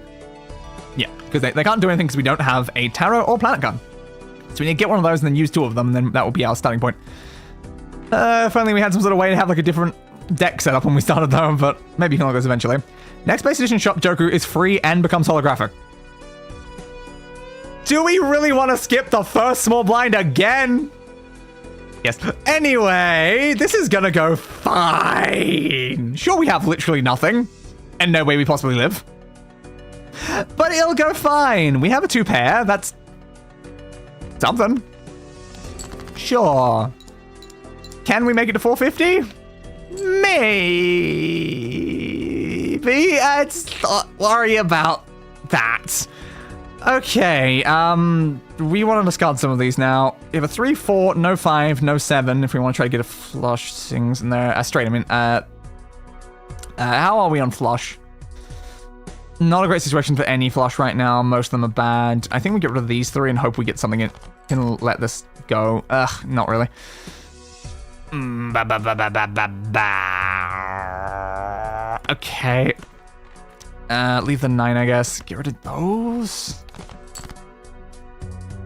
Yeah, because they can't do anything because we don't have a tarot or planet card. So we need to get one of those and then use 2 of them, and then that will be our starting point. If only we had some sort of way to have like a different deck set up when we started though, but maybe you can look at this eventually. Next base edition shop Joker is free and becomes holographic. Do we really want to skip the first small blind again? Yes. Anyway, this is gonna go fine. Sure, we have literally nothing and no way we possibly live. But it'll go fine. We have a 2 pair. That's something. Sure. Can we make it to 450? Maybe. Let's not worry about that. Okay, we want to discard some of these now. We have a 3, 4, no 5, no 7, if we want to try to get a flush things in there. Straight, I mean, how are we on flush? Not a great situation for any flush right now. Most of them are bad. I think we get rid of these 3 and hope we get something in. Can let this go. Ugh, not really. Okay. Leave the 9, I guess. Get rid of those.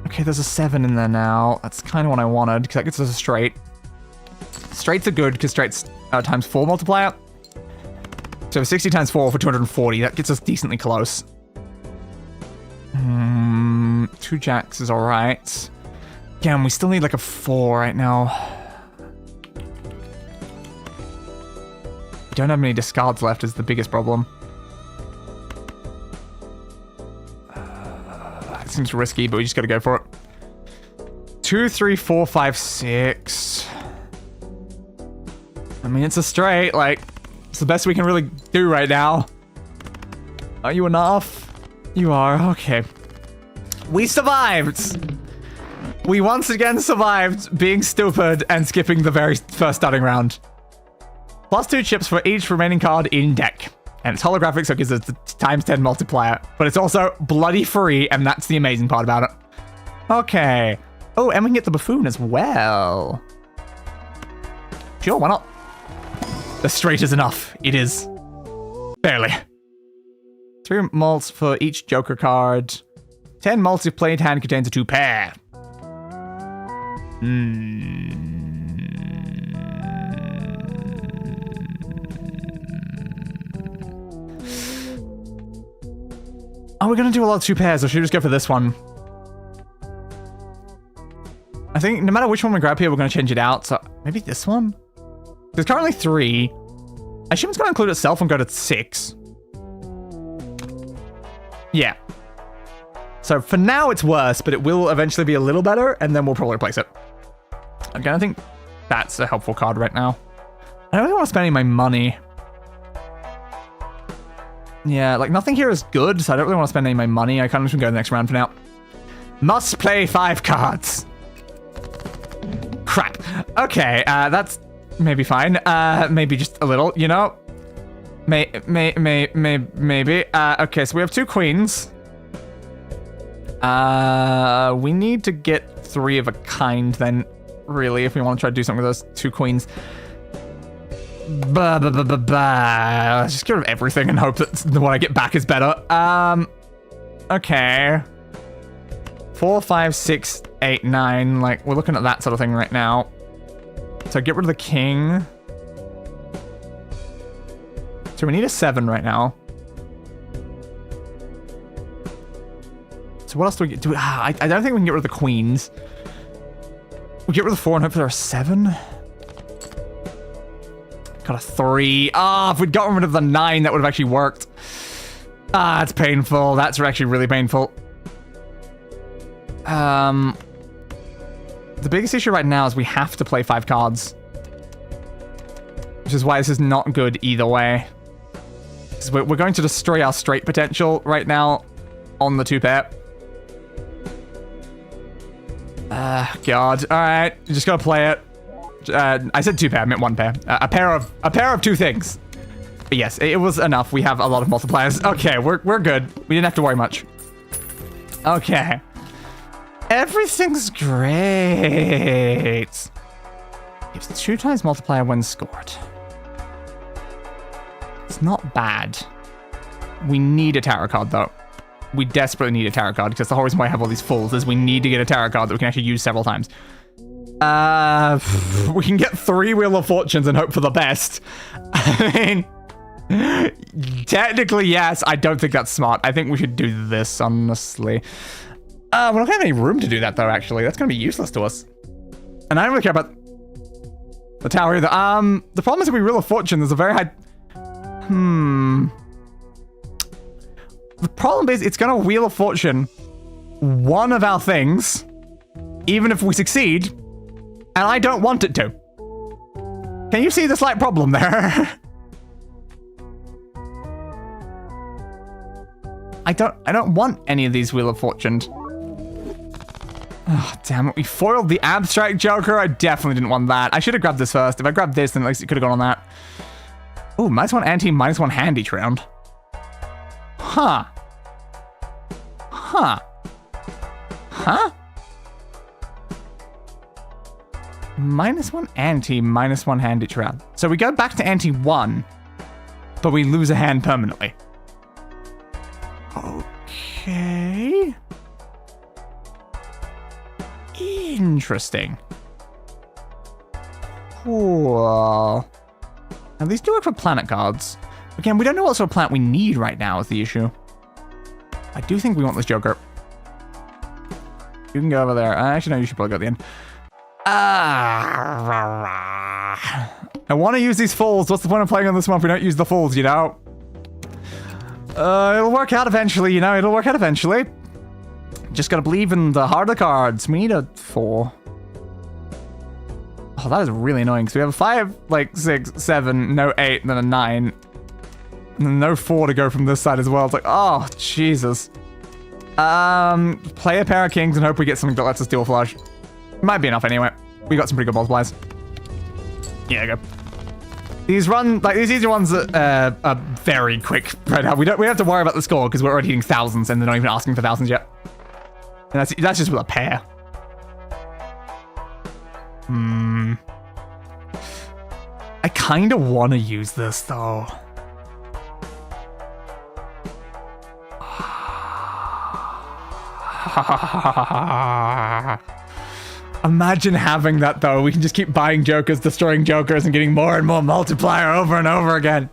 Okay, there's a 7 in there now. That's kind of what I wanted, because that gets us a straight. Straights are good, because straights times 4 multiplier. So 60 times 4 for 240. That gets us decently close. 2 jacks is alright. Again, we still need like a 4 right now. We don't have many discards left is the biggest problem. That seems risky, but we just gotta go for it. 2, 3, 4, 5, 6. I mean, it's a straight, like, it's the best we can really do right now. Are you enough? You are, okay. We survived! We once again survived being stupid and skipping the very first starting round. +2 chips for each remaining card in deck. And it's holographic, so it gives us the times 10 multiplier. But it's also bloody free, and that's the amazing part about it. Okay. Oh, and we can get the buffoon as well. Sure, why not? The straight is enough. It is. Barely. 3 mults for each Joker card. 10 mults if played hand contains a 2 pair. Oh, we're gonna do a lot of 2 pairs, or should we just go for this one? I think no matter which one we grab here, we're gonna change it out, so maybe this one? There's currently 3. I assume it's gonna include itself and go to 6. Yeah. So for now it's worse, but it will eventually be a little better, and then we'll probably replace it. Again, I think that's a helpful card right now. I don't really want to spend any of my money. Yeah, like nothing here is good, so I don't really want to spend any of my money. I kind of just go to the next round for now. Must play 5 cards. Crap. Okay, that's maybe fine. Maybe just a little, you know? Maybe. Okay, so we have 2 queens. We need to get 3 of a kind then, really, if we want to try to do something with those 2 queens. Let's just get rid of everything and hope that what I get back is better. Okay. 4, 5, 6, 8, 9. Like, we're looking at that sort of thing right now. So get rid of the king. So we need a 7 right now. So what else do we get? I don't think we can get rid of the queens. We get rid of the 4 and hope for a 7. Got a 3. If we'd gotten rid of the 9, that would have actually worked. It's painful. That's actually really painful. The biggest issue right now is we have to play 5 cards. Which is why this is not good either way. We're going to destroy our straight potential right now on the 2 pair. God. Alright, you just gotta play it. I said 2 pair, I meant 1 pair. A pair of 2 things. But yes, it was enough. We have a lot of multipliers. Okay, we're good. We didn't have to worry much. Okay. Everything's great. Gives 2 times multiplier when scored. It's not bad. We need a tarot card though. We desperately need a tarot card because the whole reason why I have all these fulls is we need to get a tarot card that we can actually use several times. We can get 3 Wheel of Fortunes and hope for the best. I mean, technically, yes. I don't think that's smart. I think we should do this, honestly. We don't have any room to do that, though, actually. That's going to be useless to us. And I don't really care about the tower either. The problem is if we Wheel of Fortune, there's a very high... The problem is it's going to Wheel of Fortune one of our things, even if we succeed, and I don't want it to. Can you see the slight problem there? I don't want any of these Wheel of Fortune. Oh, damn it. We foiled the Abstract Joker. I definitely didn't want that. I should have grabbed this first. If I grabbed this, then at least it could have gone on that. Ooh, -1 ante, -1 hand each round. Huh. Huh. Huh? -1 ante, -1 hand each round. So we go back to ante 1, but we lose a hand permanently. Okay. Interesting. Cool. Now these do work for planet cards. Again, we don't know what sort of planet we need right now is the issue. I do think we want this Joker. You can go over there. Actually, no, you should probably go at the end. I want to use these falls. What's the point of playing on this one if we don't use the falls, you know? It'll work out eventually, you know? It'll work out eventually. Just gotta believe in the harder cards. We need a 4. Oh, that is really annoying, because we have a 5, like, 6, 7, no 8, and then a 9. And then no 4 to go from this side as well. It's like, oh, Jesus. Play a pair of kings and hope we get something that lets us deal a flush. Might be enough anyway. We got some pretty good multipliers. Yeah, go. These easy ones are very quick right now. We don't have to worry about the score because we're already hitting thousands and they're not even asking for thousands yet. And that's just with a pair. I kind of want to use this though. Imagine having that though. We can just keep buying jokers, destroying jokers, and getting more and more multiplier over and over again.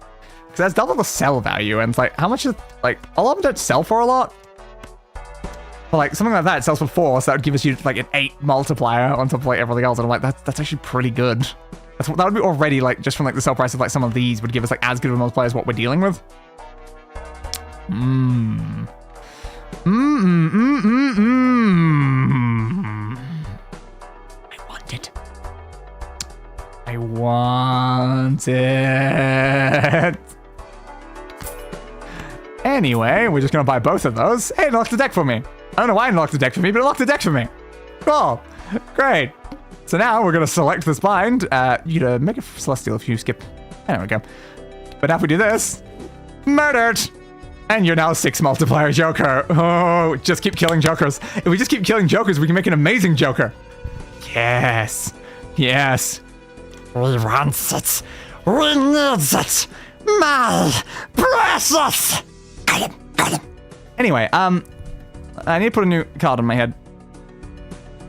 Because that's double the sell value, and it's like, how much is, like, a lot of them don't sell for a lot. But like, something like that, it sells for 4, so that would give us like an 8 multiplier on top of like everything else, and I'm like, that's actually pretty good. That would be already, like, just from like the sell price of like some of these would give us like as good of a multiplier as what we're dealing with. I want it. Anyway, we're just gonna buy both of those. Hey, it unlocked the deck for me. I don't know why it unlocked the deck for me, but it unlocked the deck for me. Cool. Great. So now we're gonna select this bind. You to make a celestial if you skip. There we go. But now if we do this, murdered. And you're now 6 multiplier joker. Oh, just keep killing jokers. If we just keep killing jokers, we can make an amazing joker. Yes. Yes. We want it. We need it. My precious. Anyway, I need to put a new card on my head.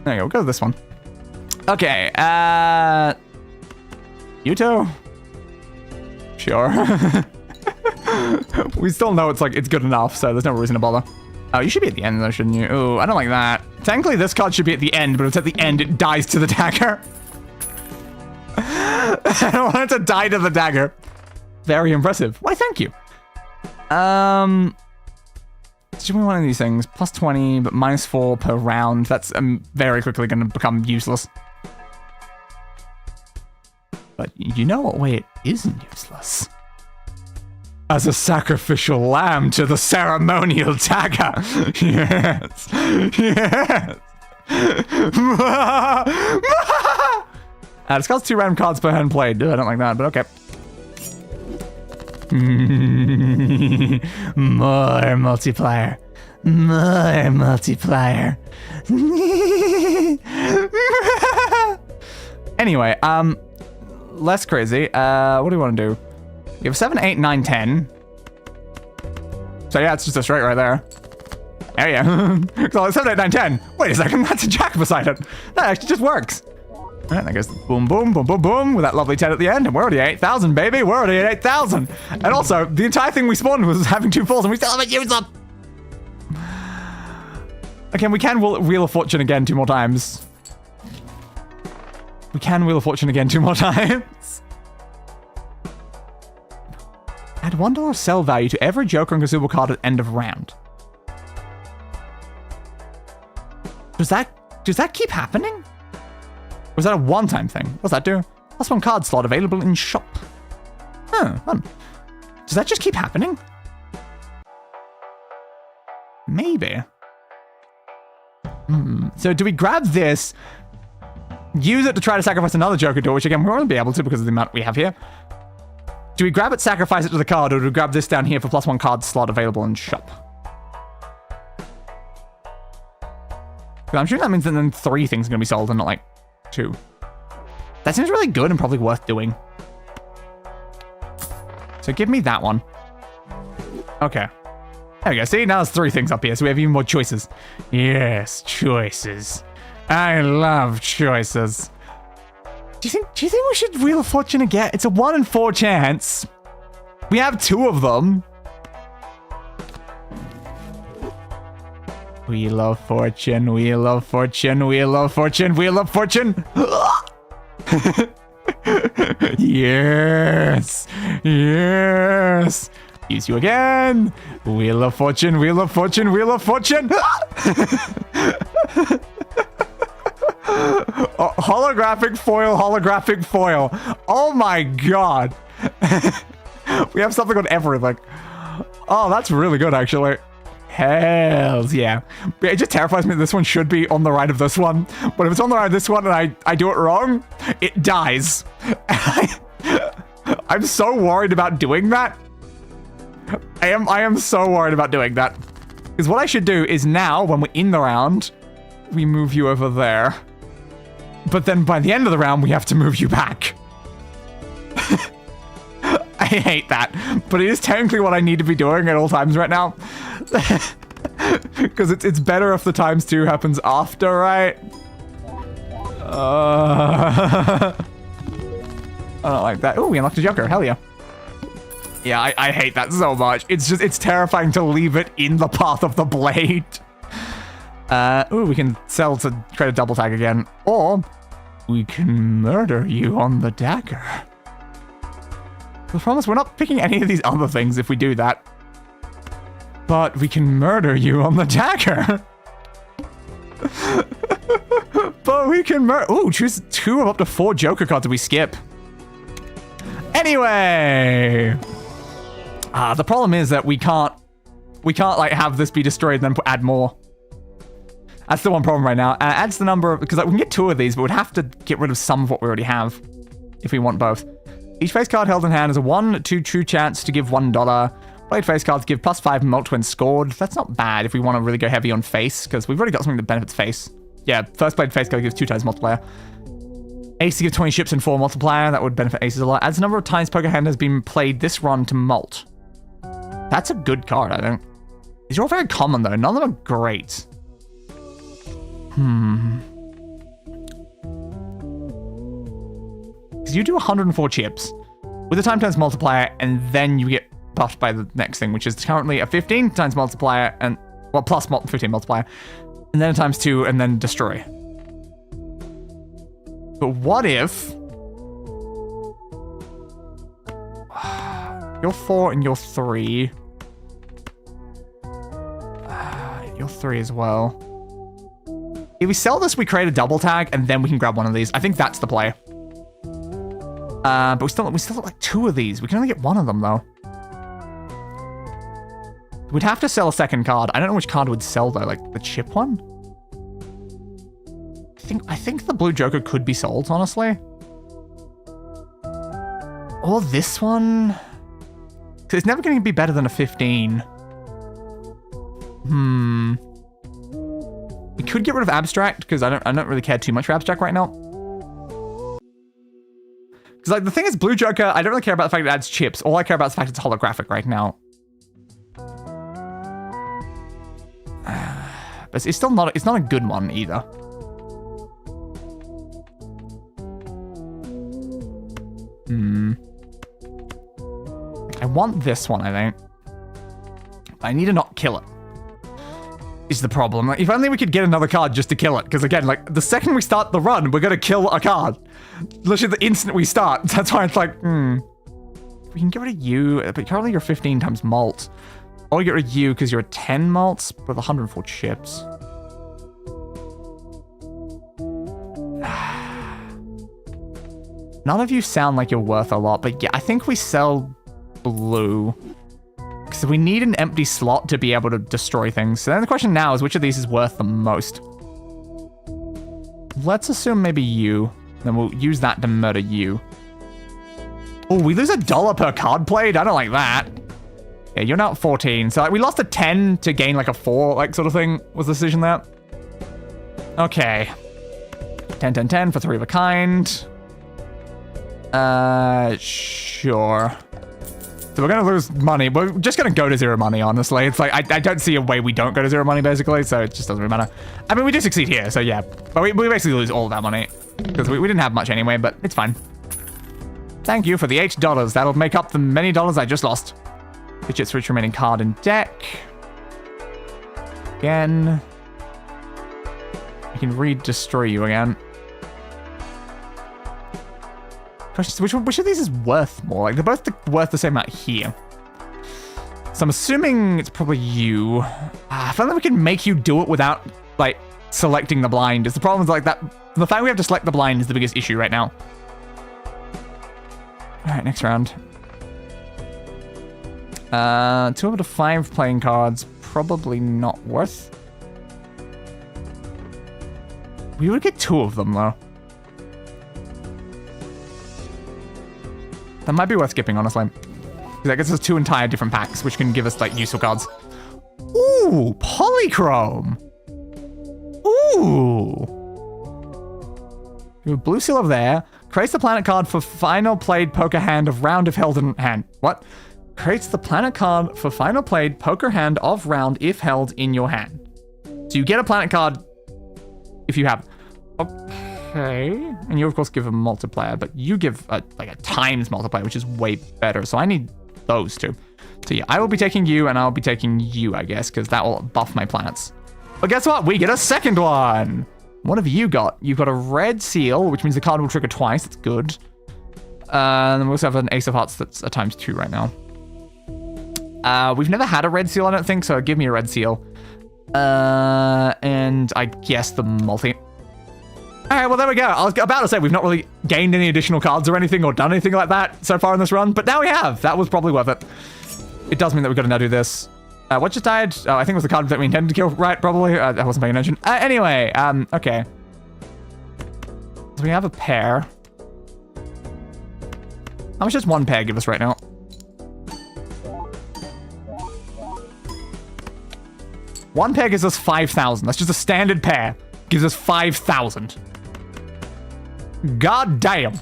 There you go. We'll go with this one. Okay. Yuto? Sure. We still know it's good enough, so there's no reason to bother. Oh, you should be at the end though, shouldn't you? Oh, I don't like that. Technically, this card should be at the end, but it's at the end, it dies to the dagger. I don't want it to die to the dagger. Very impressive. Why, thank you. Should we one of these things? Plus 20, but minus 4 per round. That's very quickly going to become useless. But you know what way it isn't useless? As a sacrificial lamb to the ceremonial dagger. Yes. Yes. This costs 2 random cards per hand played. I don't like that, but okay. More multiplier. More multiplier. Anyway, less crazy. What do we want to do? We have 7, 8, 9, 10. So yeah, it's just a straight right there. There you go. So 7, 8, 9, 10. Wait a second, that's a jack beside it. That actually just works. Alright, that goes boom, boom, boom, boom, boom, with that lovely 10 at the end, and we're already at 8,000, baby. We're already at 8,000. And also, the entire thing we spawned was having 2 falls, and we still haven't used them. Again, we can Wheel of Fortune again 2 more times. We can Wheel of Fortune again 2 more times. Add $1 sell value to every Joker and consumable card at end of round. Does that keep happening? Or is that a one-time thing? What's that do? Plus 1 card slot available in shop. Huh, fun. Does that just keep happening? Maybe. So do we grab this, use it to try to sacrifice another Joker door, which again, we won't be able to because of the amount we have here. Do we grab it, sacrifice it to the card, or do we grab this down here for +1 card slot available in shop? I'm sure that means that then 3 things are going to be sold and not like 2. That seems really good and probably worth doing. So give me that one. Okay. There we go. See, now there's 3 things up here, so we have even more choices. Yes, choices. I love choices. Do you think we should Wheel of Fortune again? It's a 1 in 4 chance. We have 2 of them. Wheel of Fortune, Wheel of Fortune, Wheel of Fortune, Wheel of Fortune. Yes. Yes. Use you again. Wheel of Fortune, Wheel of Fortune, Wheel of Fortune. Oh, holographic foil, holographic foil. Oh my god. We have something on everything. Oh, that's really good, actually. Hells yeah. It just terrifies me that this one should be on the right of this one. But if it's on the right of this one and I do it wrong, it dies. I'm so worried about doing that. I am so worried about doing that. Because what I should do is now, when we're in the round, we move you over there. But then by the end of the round, we have to move you back. I hate that. But it is technically what I need to be doing at all times right now. Because it's better if the ×2 happens after, right? I don't like that. Ooh, we unlocked a Joker. Hell yeah. Yeah, I hate that so much. It's terrifying to leave it in the path of the blade. Ooh, we can sell to create a double tag again. Or we can murder you on the dagger. I promise we're not picking any of these other things if we do that. But we can murder you on the dagger. But we can ooh, choose 2 of up to 4 Joker cards that we skip. Anyway. The problem is that we can't like have this be destroyed and then add more. That's the one problem right now. Adds the number of, because like, we can get 2 of these, but we'd have to get rid of some of what we already have if we want both. Each face card held in hand is a 1-2 true chance to give $1. Blade face cards give +5 mult when scored. That's not bad if we want to really go heavy on face, because we've already got something that benefits face. Yeah, first blade face card gives 2 times multiplier. Ace to give 20 ships and 4 multiplier. That would benefit aces a lot. Adds the number of times poker hand has been played this run to mult. That's a good card, I think. These are all very common, though. None of them are great. Because you do 104 chips with a time times multiplier, and then you get buffed by the next thing, which is currently a 15 times multiplier, and, well, plus 15 multiplier, and then a ×2, and then destroy. But what if you're 4 and you're 3? You're 3 as well. If we sell this, we create a double tag, and then we can grab one of these. I think that's the play. But we still have like 2 of these. We can only get 1 of them, though. We'd have to sell a second card. I don't know which card would sell, though. Like, the chip one? I think the blue Joker could be sold, honestly. Or this one. Because it's never going to be better than a 15. We could get rid of Abstract, because I don't really care too much for Abstract right now. Because, like, the thing is, Blue Joker, I don't really care about the fact it adds chips. All I care about is the fact it's holographic right now. But it's still not, it's not a good one, either. I want this one, I think. I need to not kill it. Is the problem. Like, if only we could get another card just to kill it. Because again, like, the second we start the run, we're going to kill a card. Literally the instant we start. That's why it's like, We can get rid of you, but currently you're 15 times malt. Or we get rid of you because you're 10 malts with 104 chips. None of you sound like you're worth a lot, but yeah, I think we sell blue. Because we need an empty slot to be able to destroy things. So then the question now is which of these is worth the most? Let's assume maybe you. Then we'll use that to murder you. Oh, we lose $1 per card played? I don't like that. Yeah, you're now at 14. So like, we lost a 10 to gain like a 4, like sort of thing was the decision there. Okay. 10, 10, 10 for 3 of a kind. Sure. So we're going to lose money. We're just going to go to 0 money, honestly. It's like, I don't see a way we don't go to 0 money, basically, so it just doesn't really matter. I mean, we do succeed here, so yeah. But we basically lose all of that money. Because we didn't have much anyway, but it's fine. Thank you for the $8. That'll make up the many dollars I just lost. Digits for each remaining card in deck. Again. I can re-destroy you again. Which of these is worth more? Like, they're both worth the same amount here. So I'm assuming it's probably you. I feel like we can make you do it without, like, selecting the blind. It's the problem is, like, that... The fact we have to select the blind is the biggest issue right now. Alright, next round. 2 over to 5 playing cards. Probably not worth. We would get 2 of them, though. That might be worth skipping, honestly. Because I guess there's 2 entire different packs, which can give us, like, useful cards. Ooh, polychrome. Ooh. You have blue seal over there. Creates the planet card for final played poker hand of round if held in hand. What? Creates the planet card for final played poker hand of round if held in your hand. So you get a planet card if you have. Okay. And you, of course, give a multiplier, but you give like a times multiplier, which is way better. So I need those 2. So yeah, I will be taking you, and I'll be taking you, I guess, because that will buff my planets. But guess what? We get a second one. What have you got? You've got a red seal, which means the card will trigger twice. That's good. And we also have an ace of hearts that's a ×2 right now. We've never had a red seal, I don't think, so give me a red seal. And I guess the multi. All right, well, there we go. I was about to say we've not really gained any additional cards or anything or done anything like that so far in this run, but now we have. That was probably worth it. It does mean that we've got to now do this. What just died? Oh, I think it was the card that we intended to kill, right? Probably. I wasn't paying attention. Anyway, okay. So we have a pair. How much does 1 pair give us right now? One pair gives us 5,000. That's just a standard pair. Gives us 5,000. God damn.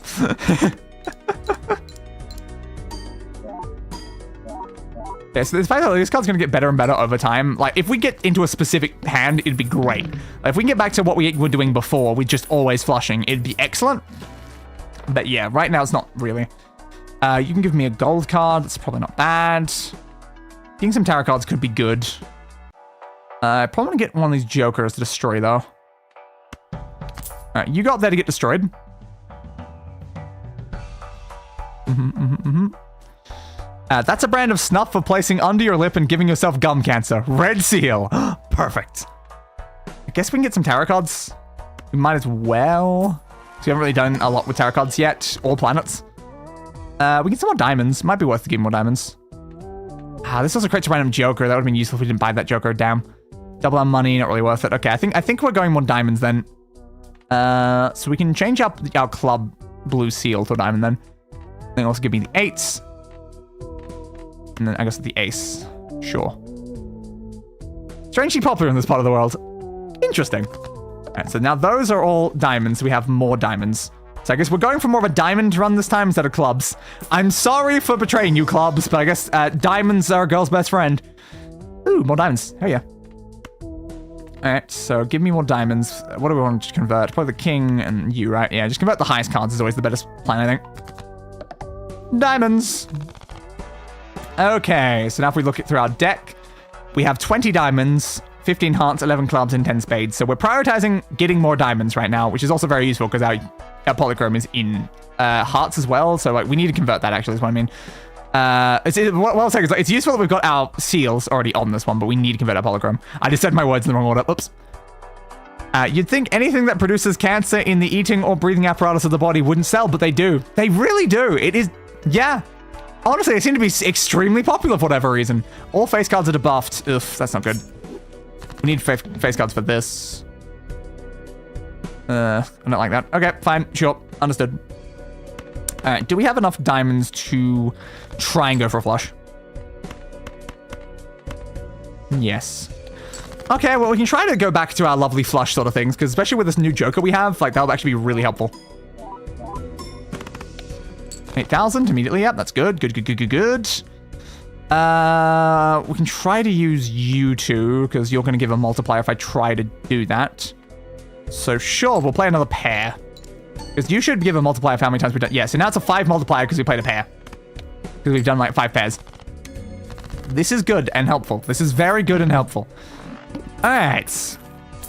Yeah, so this card's going to get better and better over time. Like, if we get into a specific hand, it'd be great. Like, if we can get back to what we were doing before, with just always flushing, it'd be excellent. But yeah, right now it's not really. You can give me a gold card. That's probably not bad. Getting some tarot cards could be good. Probably want to get one of these jokers to destroy, though. Alright, you got there to get destroyed. That's a brand of snuff for placing under your lip and giving yourself gum cancer. Red seal. Perfect. I guess we can get some tarot cards. We might as well. So we haven't really done a lot with tarot cards yet, or planets. We get some more diamonds. Might be worth to give more diamonds. This also creates a random joker. That would have been useful if we didn't buy that joker. Damn. Double our money, not really worth it. Okay, I think we're going more diamonds then. So we can change up our club blue seal to a diamond then. Then also give me the 8s. And then I guess the ace. Sure. Strangely popular in this part of the world. Interesting. Alright, so now those are all diamonds. We have more diamonds. So I guess we're going for more of a diamond run this time instead of clubs. I'm sorry for betraying you, clubs, but I guess diamonds are a girl's best friend. Ooh, more diamonds. Hell yeah. Alright, so give me more diamonds. What do we want to convert? Probably the king and you, right? Yeah, just convert the highest cards is always the best plan, I think. Diamonds. Okay, so now if we look through our deck, we have 20 diamonds, 15 hearts, 11 clubs, and 10 spades. So we're prioritizing getting more diamonds right now, which is also very useful because our polychrome is in hearts as well. So like, we need to convert that, actually, is what I mean. What I'll say is like, it's useful that we've got our seals already on this one, but we need to convert our polychrome. I just said my words in the wrong order. Oops. You'd think anything that produces cancer in the eating or breathing apparatus of the body wouldn't sell, but they do. They really do. It is, yeah. Honestly, they seem to be extremely popular for whatever reason. All face cards are debuffed. Ugh, that's not good. We need face cards for this. I don't like that. Okay, fine, sure, understood. All right, do we have enough diamonds to try and go for a flush? Yes. Okay, well, we can try to go back to our lovely flush sort of things, because especially with this new Joker we have, like, that'll actually be really helpful. 8,000 immediately. Yep, that's good. Good. We can try to use you two, because you're going to give a multiplier if I try to do that. So sure, we'll play another pair. Because you should give a multiplier for how many times we've done. Yeah, so now it's a 5 multiplier because we played a pair. Because we've done like 5 pairs. This is good and helpful. This is very good and helpful. Alright.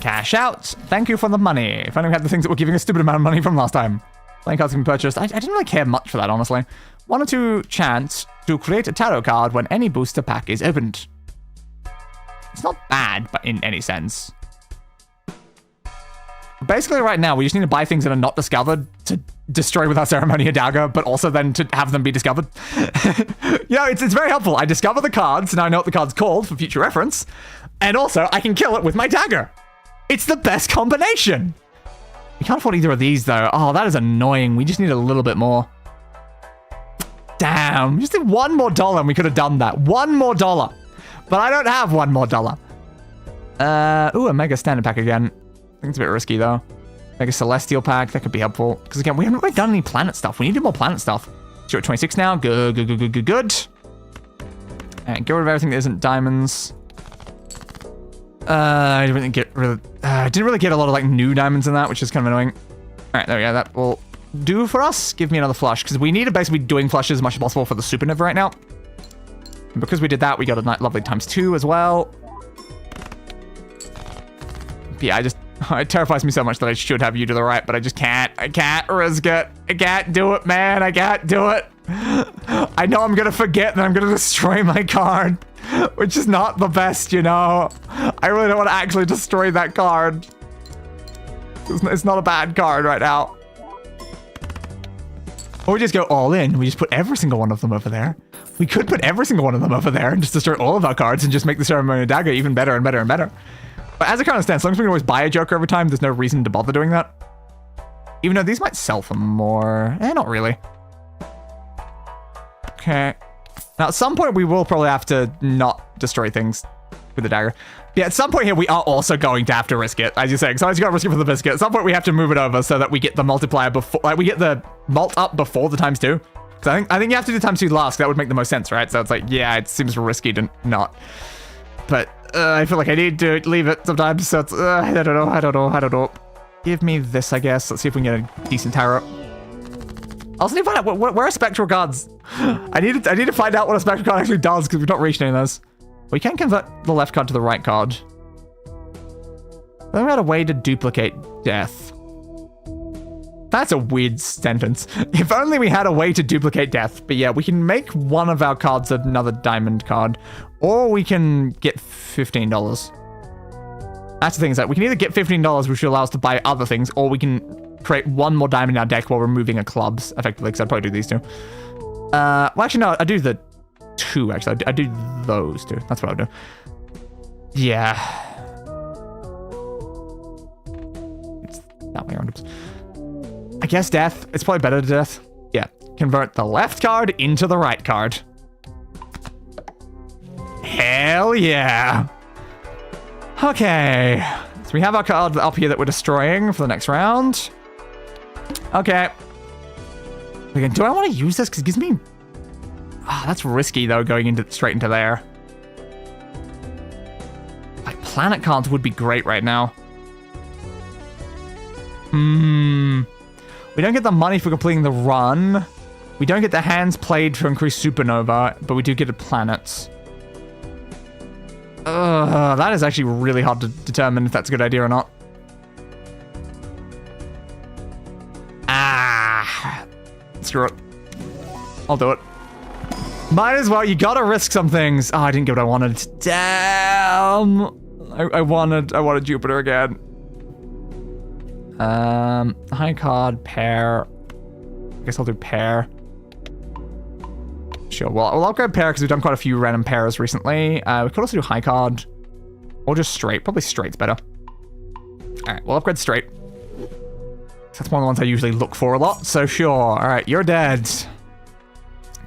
Cash out. Thank you for the money. If only we had the things that were giving a stupid amount of money from last time. Playing cards can be purchased. I didn't really care much for that, honestly. 1 or 2 chance to create a tarot card when any booster pack is opened. It's not bad, but in any sense. Basically, right now, we just need to buy things that are not discovered to destroy with our ceremonial dagger, but also then to have them be discovered. You know, it's very helpful. I discover the cards, now I know what the card's called for future reference, and also I can kill it with my dagger. It's the best combination. We can't afford either of these, though. Oh, that is annoying. We just need a little bit more. Damn, we just need $1 more and we could have done that. $1 more. But I don't have $1 more. Ooh, a Mega Standard Pack again. I think it's a bit risky, though. Mega Celestial Pack, that could be helpful. Because, again, we haven't really done any planet stuff. We need to do more planet stuff. So we're at 26 now. Good. And get rid of everything that isn't diamonds. I didn't really get a lot of, like, new diamonds in that, which is kind of annoying. All right, there we go. That will do for us. Give me another flush. Because we need to basically be doing flushes as much as possible for the supernova right now. And because we did that, we got a lovely ×2 as well. But yeah, it terrifies me so much that I should have you to the right, but I just can't. I can't risk it. I can't do it, man. I can't do it. I know I'm gonna forget that I'm gonna destroy my card, which is not the best, you know. I really don't want to actually destroy that card. It's not a bad card right now. Or we just go all in. We just put every single one of them over there. We could put every single one of them over there and just destroy all of our cards and just make the ceremonial dagger even better and better and better. But as it kind of stands, as long as we can always buy a Joker every time, there's no reason to bother doing that. Even though these might sell for more. Not really. Okay. Now, at some point, we will probably have to not destroy things with the dagger. Yeah, at some point here, we are also going to have to risk it, as you're saying. So I just got to risk it for the biscuit. At some point, we have to move it over so that we get the multiplier before, like, we get the mult up before the ×2. So I think you have to do ×2 last. That would make the most sense, right? So it's like, yeah, it seems risky to not. But I feel like I need to leave it sometimes. So it's, I don't know. Give me this, I guess. Let's see if we can get a decent tarot. I also need to find out where are spectral cards. I need to find out what a spectral card actually does because we've not reached any of those. We can convert the left card to the right card. Then we had a way to duplicate death. That's a weird sentence. If only we had a way to duplicate death. But yeah, we can make one of our cards another diamond card. Or we can get $15. That's the thing, is that we can either get $15, which will allow us to buy other things, or we can create 1 more diamond in our deck while removing a clubs, effectively, because I'd probably do these two. Well, actually, no, I do the 2, actually. I do those 2. That's what I'll do. Yeah. It's that way around. I guess death. It's probably better to death. Yeah. Convert the left card into the right card. Hell yeah. Okay. So we have our card up here that we're destroying for the next round. Okay. Again, do I want to use this? Because it gives me... that's risky, though, going straight into there. Like, planet cards would be great right now. We don't get the money for completing the run. We don't get the hands played to increase supernova, but we do get the planets. That is actually really hard to determine if that's a good idea or not. Screw it. I'll do it. Might as well. You gotta risk some things. Oh, I didn't get what I wanted. Damn. I wanted Jupiter again. High card, pair. I guess I'll do pair. Sure, well, I'll upgrade pair because we've done quite a few random pairs recently. We could also do high card. Or just straight. Probably straight's better. Alright, we'll upgrade straight. That's one of the ones I usually look for a lot, so sure. Alright, you're dead.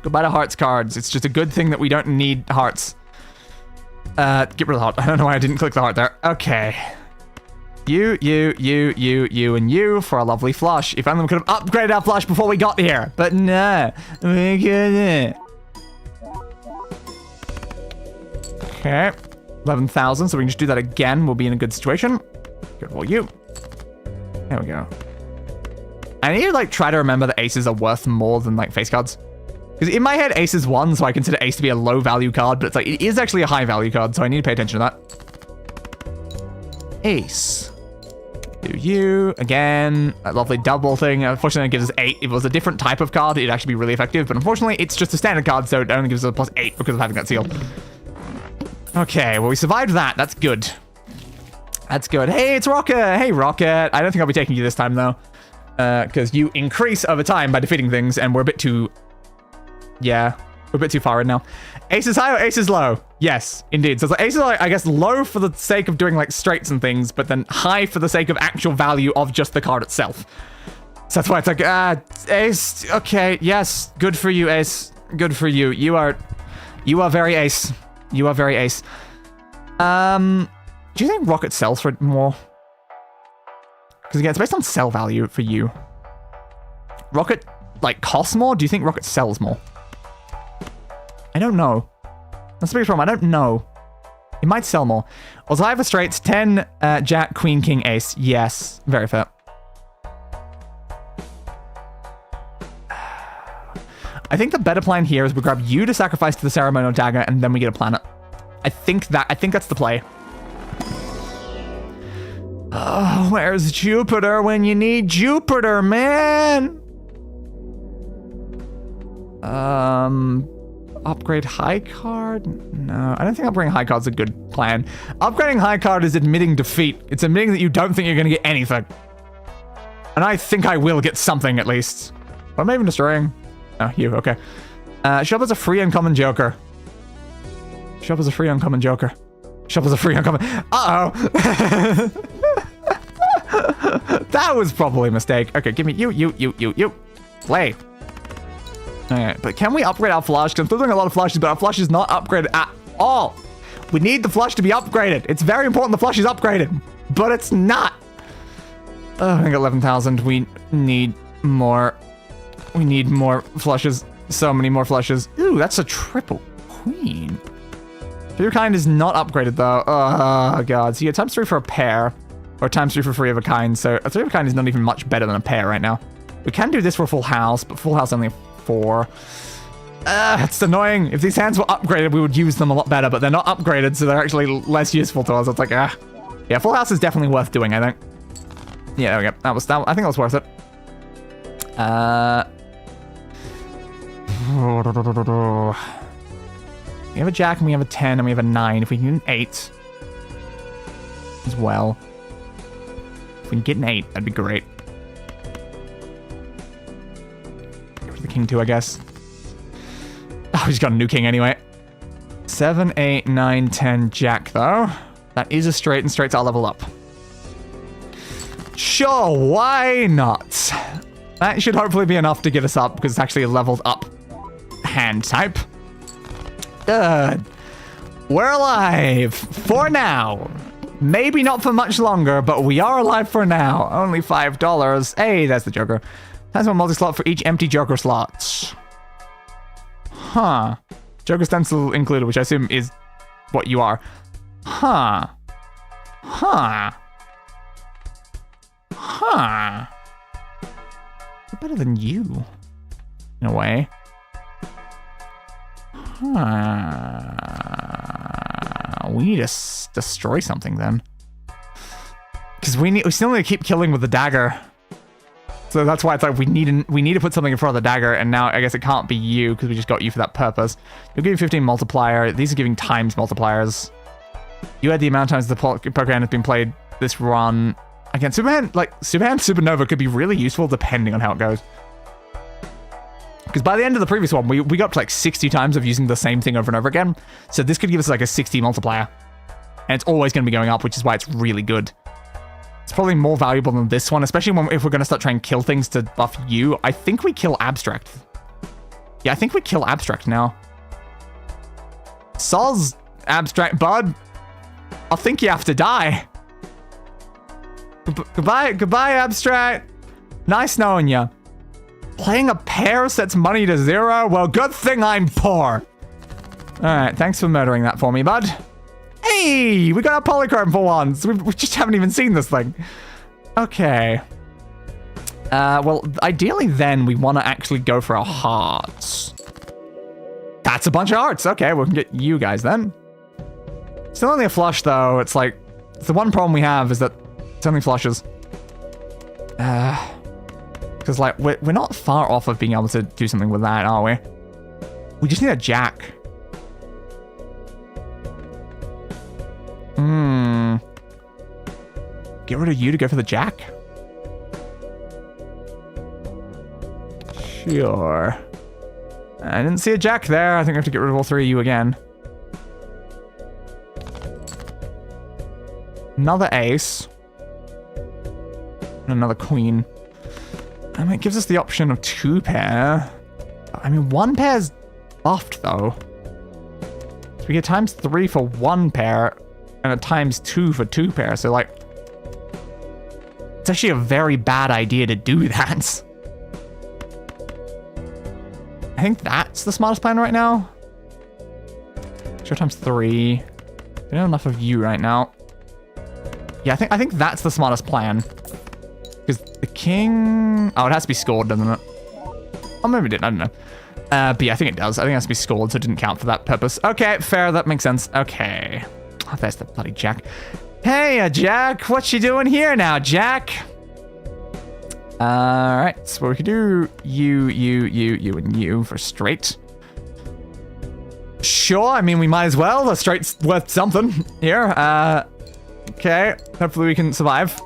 Goodbye to hearts cards. It's just a good thing that we don't need hearts. Get rid of the heart. I don't know why I didn't click the heart there. Okay. You, and you for a lovely flush. If only we could have upgraded our flush before we got here. But no, we couldn't. Okay. 11,000, so we can just do that again. We'll be in a good situation. Good for you. There we go. I need to, like, try to remember that aces are worth more than, like, face cards. Because in my head, ace is 1, so I consider ace to be a low-value card, but it's like, it is actually a high-value card, so I need to pay attention to that. Ace. Do you. Again, a lovely double thing. Unfortunately, it gives us 8. If it was a different type of card, it'd actually be really effective, but unfortunately, it's just a standard card, so it only gives us a +8 because of having that seal. Okay, well, we survived that. That's good. That's good. Hey, it's Rocket. Hey, Rocket. I don't think I'll be taking you this time, though. Because you increase over time by defeating things, and we're a bit too... Yeah, we're a bit too far in now. Ace is high or ace is low? Yes, indeed. So it's like ace is, like, I guess, low for the sake of doing, like, straights and things, but then high for the sake of actual value of just the card itself. So that's why it's like, ace, okay, yes, good for you, ace. Good for you. You are very ace. You are very ace. Do you think Rocket sells for more? Because again, it's based on sell value for you. Rocket, like, costs more? Do you think Rocket sells more? I don't know. That's the biggest problem. I don't know. It might sell more. Also, I have a straights 10, Jack, Queen, King, Ace. Yes, very fair. I think the better plan here is we grab you to sacrifice to the ceremonial dagger, and then we get a planet. I think that's the play. Oh, where's Jupiter when you need Jupiter, man? Upgrade high card? No, I don't think upgrading high card's a good plan. Upgrading high card is admitting defeat. It's admitting that you don't think you're going to get anything. And I think I will get something, at least. What am I even destroying? Oh, you, okay. Show up as a free uncommon joker. Show up as a free uncommon joker. Show up as a free uncommon... Uh-oh! That was probably a mistake. Okay, give me you. Play. Alright, but can we upgrade our flush? Because I'm still doing a lot of flushes, but our flush is not upgraded at all. We need the flush to be upgraded. It's very important the flush is upgraded, but it's not. Oh, I think 11,000. We need more. We need more flushes. So many more flushes. Ooh, that's a triple queen. Your kind is not upgraded, though. Oh, God. So you get ×3 for a pair, or ×3 for 3 of a kind. So a 3 of a kind is not even much better than a pair right now. We can do this for a full house, but full house only 4. It's annoying. If these hands were upgraded, we would use them a lot better, but they're not upgraded, so they're actually less useful to us. It's like, Yeah, full house is definitely worth doing, I think. Yeah, there we go. I think that was worth it. We have a jack, and we have a 10, and we have a 9. If we can get an 8 as well. If we can get an 8, that'd be great. Get rid of the king too, I guess. Oh, he's got a new king anyway. 7, 8, 9, 10, jack, though. That is a straight, and straights are level up. Sure, why not? That should hopefully be enough to get us up, because it's actually a leveled up hand type. Good. We're alive for now. Maybe not for much longer, but we are alive for now. Only $5. Hey, that's the Joker. That's one multi-slot for each empty Joker slot. Huh. Joker stencil included, which I assume is what you are. Huh. Huh. Huh. We're better than you, in a way. We need to destroy something then, because we still need to keep killing with the dagger. So that's why it's like we need to put something in front of the dagger. And now I guess it can't be you because we just got you for that purpose. You'll give you 15 multiplier. These are giving times multipliers. You had the amount of times the Pokemon has been played this run. Again, Superhand Supernova could be really useful depending on how it goes. Because by the end of the previous one, we got up to like 60 times of using the same thing over and over again. So this could give us like a 60 multiplier. And it's always going to be going up, which is why it's really good. It's probably more valuable than this one, especially if we're going to start trying to kill things to buff you. I think we kill Abstract. Yeah, I think we kill Abstract now. Soz, Abstract bud. I think you have to die. Goodbye, Abstract. Nice knowing you. Playing a pair sets money to 0? Well, good thing I'm poor. Alright, thanks for murdering that for me, bud. Hey, we got a polychrome for once. We just haven't even seen this thing. Okay. Well, ideally then we want to actually go for our hearts. That's a bunch of hearts. Okay, we can get you guys then. Still only a flush though. It's like, the one problem we have is that it's only flushes. Because like, we're not far off of being able to do something with that, are we? We just need a jack. Get rid of you to go for the jack? Sure. I didn't see a jack there. I think I have to get rid of all 3 of you again. Another ace. And another queen. I mean, it gives us the option of 2 pair. I mean, 1 pair's buffed though. So we get ×3 for 1 pair and a ×2 for 2 pair. So like, it's actually a very bad idea to do that. I think that's the smartest plan right now. Sure, ×3. We don't have enough of you right now. Yeah, I think that's the smartest plan. Because the king... Oh, it has to be scored, doesn't it? Oh, maybe it didn't. I don't know. But yeah, I think it does. I think it has to be scored, so it didn't count for that purpose. Okay, fair. That makes sense. Okay. Oh, there's the bloody Jack. Hey, Jack. What you doing here now, Jack? Alright, so we could do you, and you for straight. Sure, I mean, we might as well. The straight's worth something here. Okay, hopefully we can survive.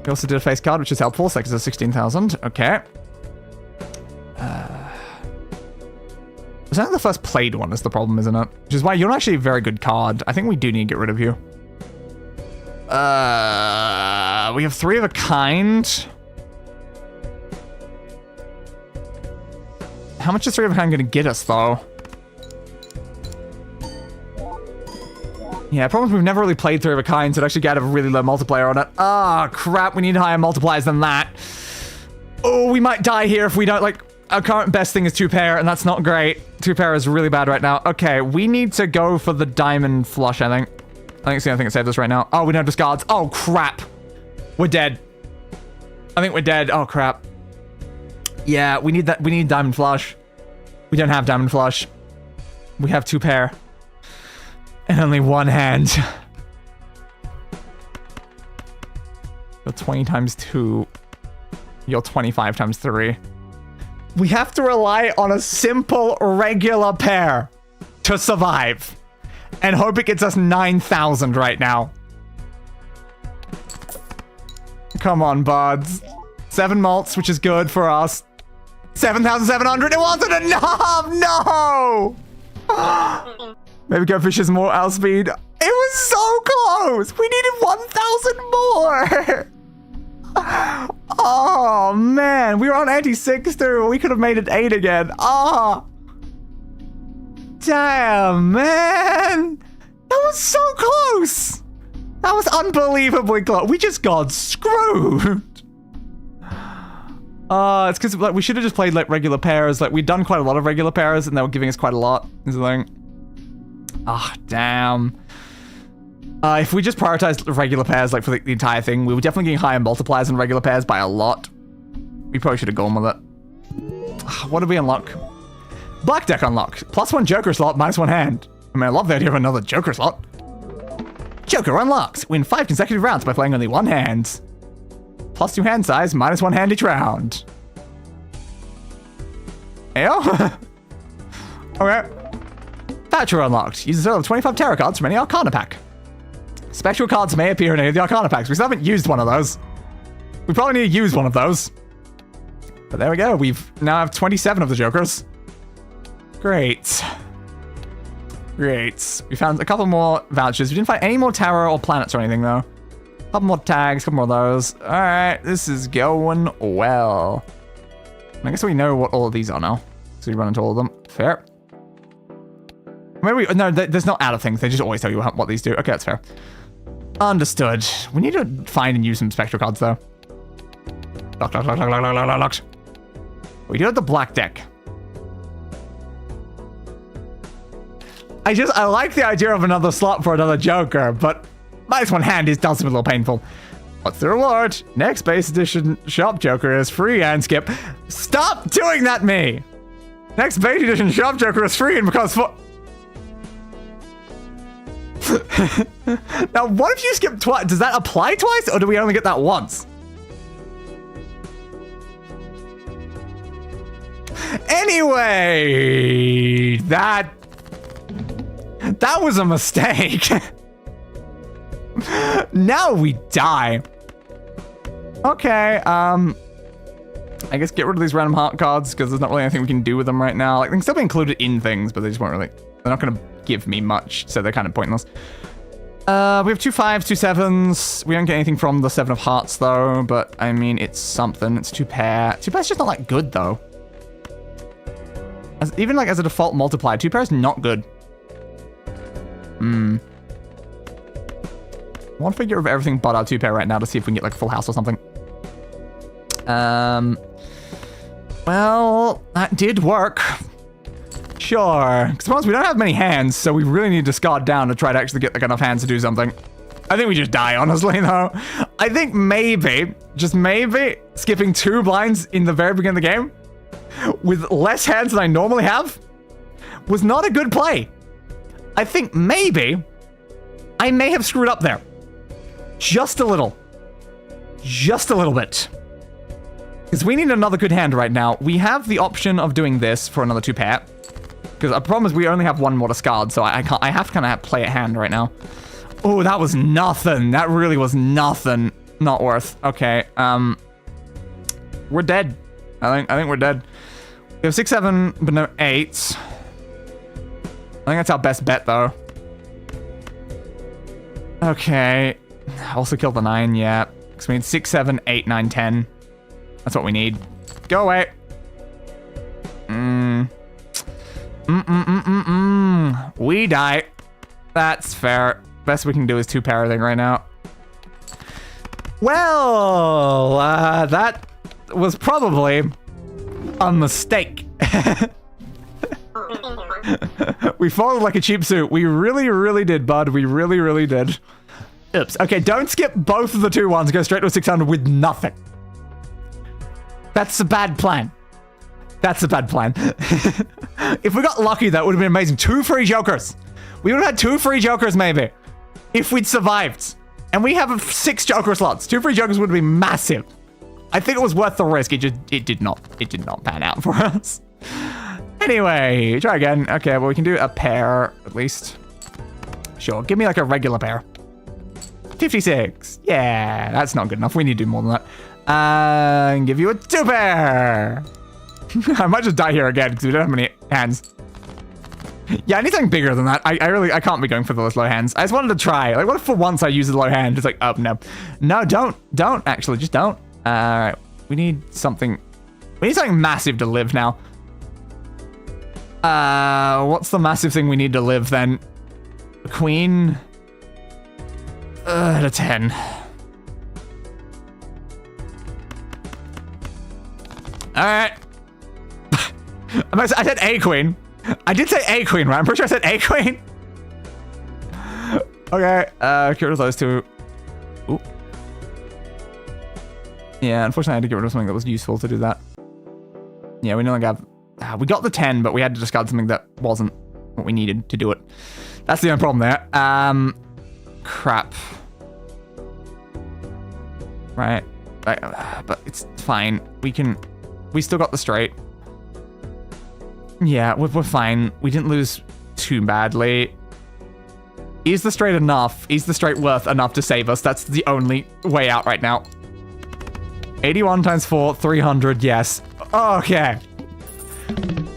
We also did a face card, which is helpful. So it's 16,000. Okay. It's only the first played one is the problem, isn't it? Which is why you're actually a very good card. I think we do need to get rid of you. We have 3 of a kind. How much is 3 of a kind going to get us, though? Yeah, problem is we've never really played 3 of a kind, so it actually got a really low multiplier on it. Ah, crap, we need higher multipliers than that. Oh, we might die here if we don't, like... Our current best thing is 2 pair, and that's not great. 2 pair is really bad right now. Okay, we need to go for the diamond flush, I think. I think it's the only thing that saves us right now. Oh, we don't have discards. Oh, crap. We're dead. I think we're dead. Oh, crap. Yeah, we need that. We need diamond flush. We don't have diamond flush. We have 2 pair. And only 1 hand. You're 20 × 2. You're 25 × 3. We have to rely on a simple regular pair to survive. And hope it gets us 9,000 right now. Come on, buds. 7 malts, which is good for us. 7,700. It wasn't enough. No. Maybe Go Fish is more outspeed. It was so close. We needed 1,000 more. Oh, man. We were on ante-6 too. We could have made it 8 again. Oh. Damn, man. That was so close. That was unbelievably close. We just got screwed. It's because like we should have just played like regular pairs. Like we'd done quite a lot of regular pairs and they were giving us quite a lot. Is the thing. Ah, damn. If we just prioritized regular pairs like for the entire thing, we were definitely getting higher multipliers than regular pairs by a lot. We probably should have gone with it. What did we unlock? Black deck unlock. +1 Joker slot, -1 hand. I mean, I love the idea of another Joker slot. Joker unlocked. Win 5 consecutive rounds by playing only 1 hand. +2 hand size, -1 hand each round. Ew. Okay. Balatro unlocked. Use a total of 25 tarot cards from any Arcana pack. Spectral cards may appear in any of the Arcana packs. We still haven't used one of those. We probably need to use one of those. But there we go. We've now have 27 of the Jokers. Great. Great. We found a couple more vouchers. We didn't find any more tarot or planets or anything, though. Couple more tags, couple more of those. All right, this is going well. I guess we know what all of these are now. So we run into all of them. Fair. Maybe no, there's not out of things. They just always tell you what these do. Okay, that's fair. Understood. We need to find and use some spectral cards though. Locked. We do have the black deck. I like the idea of another slot for another Joker, but -1 hand does seem a little painful. What's the reward? Next base edition shop Joker is free and skip. Stop doing that, me! Next base edition shop Joker is free and because for... Now, what if you skip twice? Does that apply twice, or do we only get that once? Anyway, that was a mistake. Now we die. Okay, I guess get rid of these random heart cards because there's not really anything we can do with them right now. Like, they can still be included in things, but they just won't really... They're not going to give me much, so they're kind of pointless. We have 2 5s, 2 7s. We don't get anything from the 7 of hearts, though, but, I mean, it's something. It's 2 pair. 2 pair's just not that good, though. Even, like, as a default multiplier, 2 pair is not good. One figure of everything but our 2 pair right now to see if we can get, like, a full house or something. Well, that did work. Sure. Because we don't have many hands, so we really need to discard down to try to actually get, like, enough hands to do something. I think we just die, honestly, though. I think maybe, just maybe, skipping 2 blinds in the very beginning of the game with less hands than I normally have was not a good play. I think maybe I may have screwed up there. Just a little. Just a little bit. Because we need another good hand right now. We have the option of doing this for another 2 pair. Because the problem is we only have 1 more discard, so I have to kind of play a hand right now. Oh, that was nothing. That really was nothing. Not worth. Okay. We're dead. I think we're dead. We have 6, 7, but no 8s. I think that's our best bet, though. Okay. Also kill the 9, yeah. Because we need 6, 7, 8, 9, 10. That's what we need. Go away. We die. That's fair. Best we can do is 2 pair thing right now. Well, that was probably a mistake. We folded like a cheap suit. We really, really did, bud. We really, really did. Oops. Okay, don't skip both of the 2 ones. Go straight to a 600 with nothing. That's a bad plan. That's a bad plan. If we got lucky, that would have been amazing. 2 free Jokers. We would have had 2 free Jokers, maybe. If we'd survived. And we have 6 Joker slots. 2 free Jokers would have been massive. I think it was worth the risk. It did not pan out for us. Anyway, try again. Okay, well, we can do a pair, at least. Sure, give me like a regular pair. 56. Yeah, that's not good enough. We need to do more than that. And give you a 2 pair. I might just die here again because we don't have many hands. Yeah, I need something bigger than that. I can't be going for those low hands. I just wanted to try. Like, what if for once I use a low hand? It's like, oh, no. No, don't. Don't, actually. Just don't. All right. We need something. We need something massive to live now. What's the massive thing we need to live, then? The queen? At a 10. All right. I said a queen. I did say a queen, right? I'm pretty sure I said a queen. Okay, get rid of those 2. Ooh. Yeah, unfortunately I had to get rid of something that was useful to do that. Yeah, we no longer have... we got the 10, but we had to discard something that wasn't what we needed to do it. That's the only problem there. Crap. Right. But it's fine. We still got the straight. Yeah, we're fine. We didn't lose too badly. Is the straight enough? Is the straight worth enough to save us? That's the only way out right now. 81 times 4, 300, yes. Okay.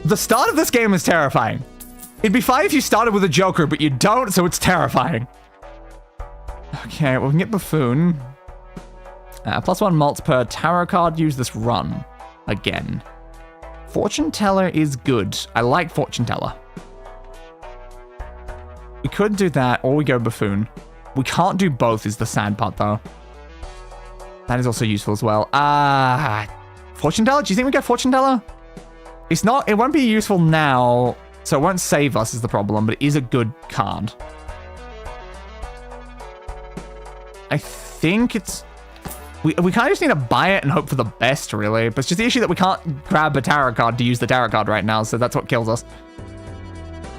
The start of this game is terrifying. It'd be fine if you started with a Joker, but you don't, so it's terrifying. Okay, well, we can get Buffoon. +1 malt per tarot card. Use this run again. Fortune Teller is good. I like Fortune Teller. We could do that, or we go Buffoon. We can't do both is the sad part, though. That is also useful as well. Fortune Teller? Do you think we get Fortune Teller? It's not, it won't be useful now, so it won't save us is the problem, but it is a good card. I think it's... We kind of just need to buy it and hope for the best, really. But it's just the issue that we can't grab a tarot card to use the tarot card right now, so that's what kills us.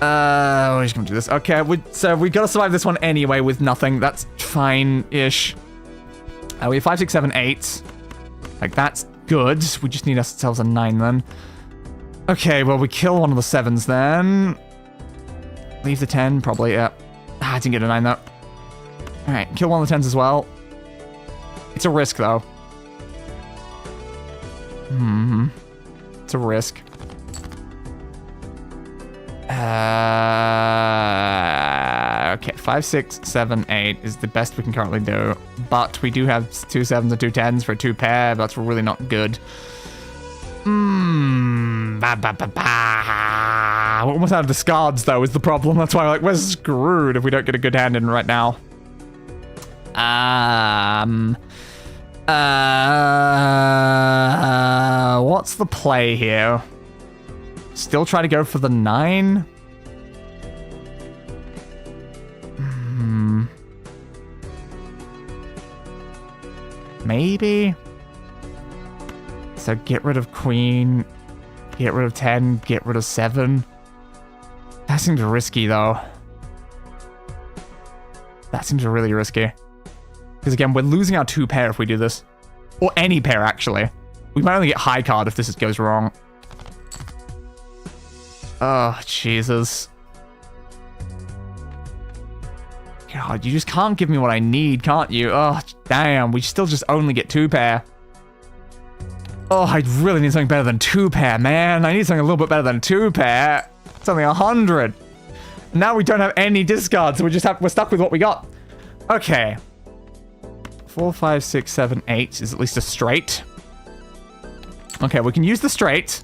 We're just gonna do this. Okay, so we gotta survive this one anyway with nothing. That's fine-ish. We have 5, 6, 7, 8. Like, that's good. We just need ourselves a 9 then. Okay, well, we kill one of the 7s then. Leave the 10, probably, yeah. I didn't get a 9, though. Alright, kill one of the 10s as well. It's a risk, though. It's a risk. Okay, 5, 6, 7, 8 is the best we can currently do. But we do have 2 7s and 2 10s for a 2 pair. That's really not good. We're almost out of discards, though, is the problem. That's why, like, we're screwed if we don't get a good hand in right now. What's the play here? Still try to go for the 9? Maybe? So get rid of Queen, get rid of 10, get rid of 7. That seems risky, though. That seems really risky. Because again, we're losing our 2 pair if we do this. Or any pair, actually. We might only get high card if this goes wrong. Oh, Jesus. God, you just can't give me what I need, can't you? Oh, damn. We still just only get 2 pair. Oh, I really need something better than 2 pair, man. I need something a little bit better than 2 pair. Something 100. Now we don't have any discards, so we're stuck with what we got. Okay. 4, 5, 6, 7, 8 is at least a straight. Okay, we can use the straight.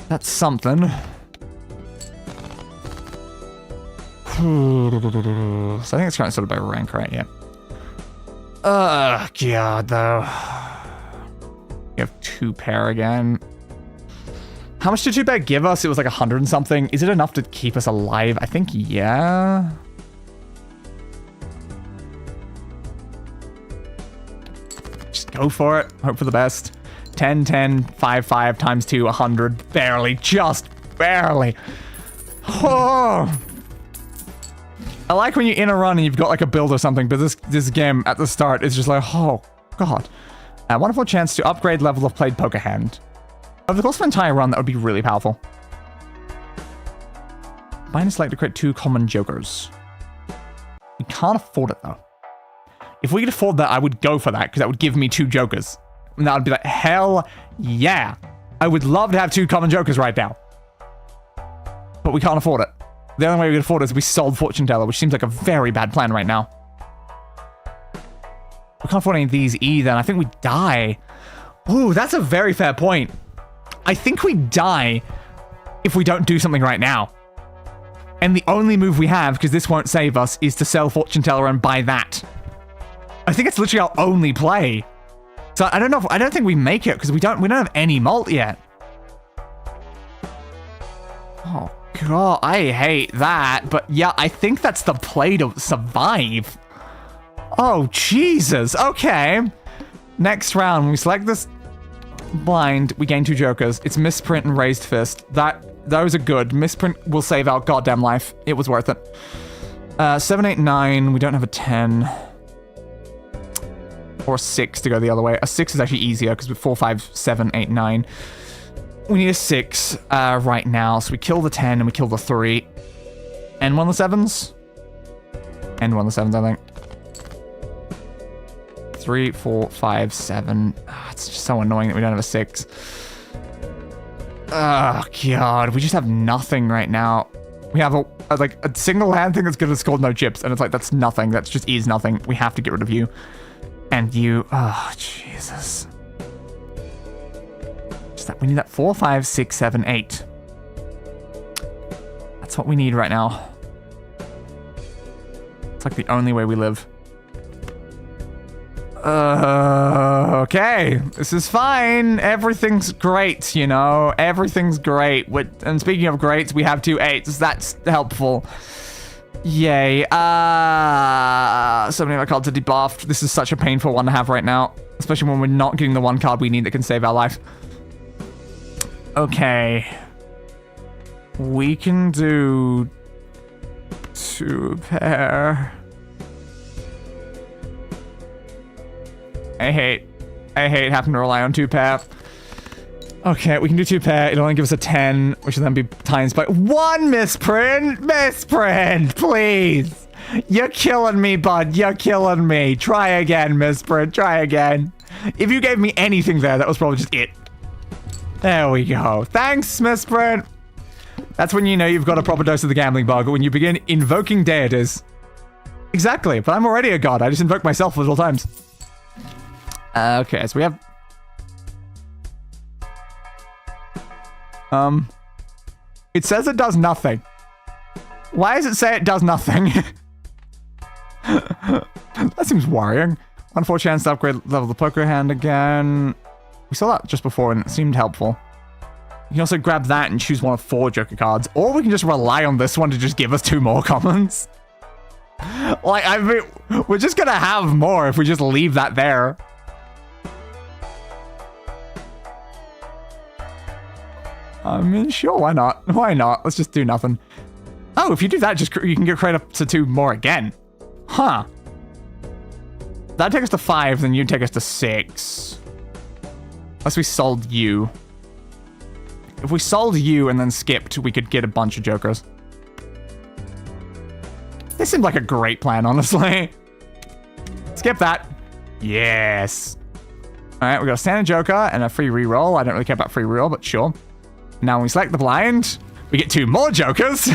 That's something. So I think it's kind of sorted by rank, right? Yeah. God, though. We have 2 pair again. How much did 2 pair give us? It was like 100 and something. Is it enough to keep us alive? I think, yeah. Just go for it. Hope for the best. 10, 10, 5, 5 times 2, 100. Barely. Just barely. Oh. I like when you're in a run and you've got like a build or something, but this game at the start is just like, oh, God. A wonderful chance to upgrade level of played poker hand. Over the course of an entire run, that would be really powerful. Minus like to create 2 common jokers. We can't afford it, though. If we could afford that, I would go for that, because that would give me 2 jokers. And that would be like, hell yeah. I would love to have 2 common jokers right now. But we can't afford it. The only way we can afford it is we sold Fortune Teller, which seems like a very bad plan right now. We can't afford any of these either, and I think we die. Ooh, that's a very fair point. I think we die if we don't do something right now. And the only move we have, because this won't save us, is to sell Fortune Teller and buy that. I think it's literally our only play. So I don't know. I don't think we make it because we don't have any malt yet. Oh God, I hate that. But yeah, I think that's the play to survive. Oh Jesus. Okay. Next round, when we select this blind, we gain 2 jokers. It's misprint and raised fist. Those are good. Misprint will save our goddamn life. It was worth it. 7, 8, 9. We don't have a 10. Or 6 to go the other way. A 6 is actually easier because we're 4, 5, 7, 8, 9. We need a 6 right now. So we kill the 10 and we kill the 3. And one of the 7s? And one of the 7s, I think. 3, 4, 5, 7. Oh, it's just so annoying that we don't have a 6. Oh, God. We just have nothing right now. We have a like a single hand thing that's gonna score no chips, and it's like that's nothing. That's just is nothing. We have to get rid of you, and you. Oh Jesus! Just that we need that 4, 5, 6, 7, 8. That's what we need right now. It's like the only way we live. Okay, this is fine. Everything's great, you know. Everything's great. And speaking of greats, we have 2 8s. That's helpful. Yay. So many of our cards are debuffed. This is such a painful one to have right now, especially when we're not getting the one card we need that can save our life. Okay. We can do 2 pair. I hate having to rely on 2 pair. Okay, we can do 2 pair. It'll only give us a 10, which will then be times by 1 misprint. Misprint, please. You're killing me, bud. You're killing me. Try again, misprint. Try again. If you gave me anything there, that was probably just it. There we go. Thanks, misprint. That's when you know you've got a proper dose of the gambling bug, when you begin invoking deities. Exactly, but I'm already a god. I just invoke myself little times. Okay, so we have... It says it does nothing. Why does it say it does nothing? That seems worrying. 1-4 chance to upgrade level of the poker hand again. We saw that just before and it seemed helpful. You can also grab that and choose one of 4 Joker cards. Or we can just rely on this one to just give us 2 more commons. Like, I mean, we're just gonna have more if we just leave that there. I mean, sure, why not? Why not? Let's just do nothing. Oh, if you do that, just you can get create up to 2 more again. Huh. That'd take us to 5, then you'd take us to 6. Unless we sold you. If we sold you and then skipped, we could get a bunch of Jokers. This seemed like a great plan, honestly. Skip that. Yes. Alright, we got a standard Joker and a free reroll. I don't really care about free reroll, but sure. Now when we select the blind, we get 2 more Jokers.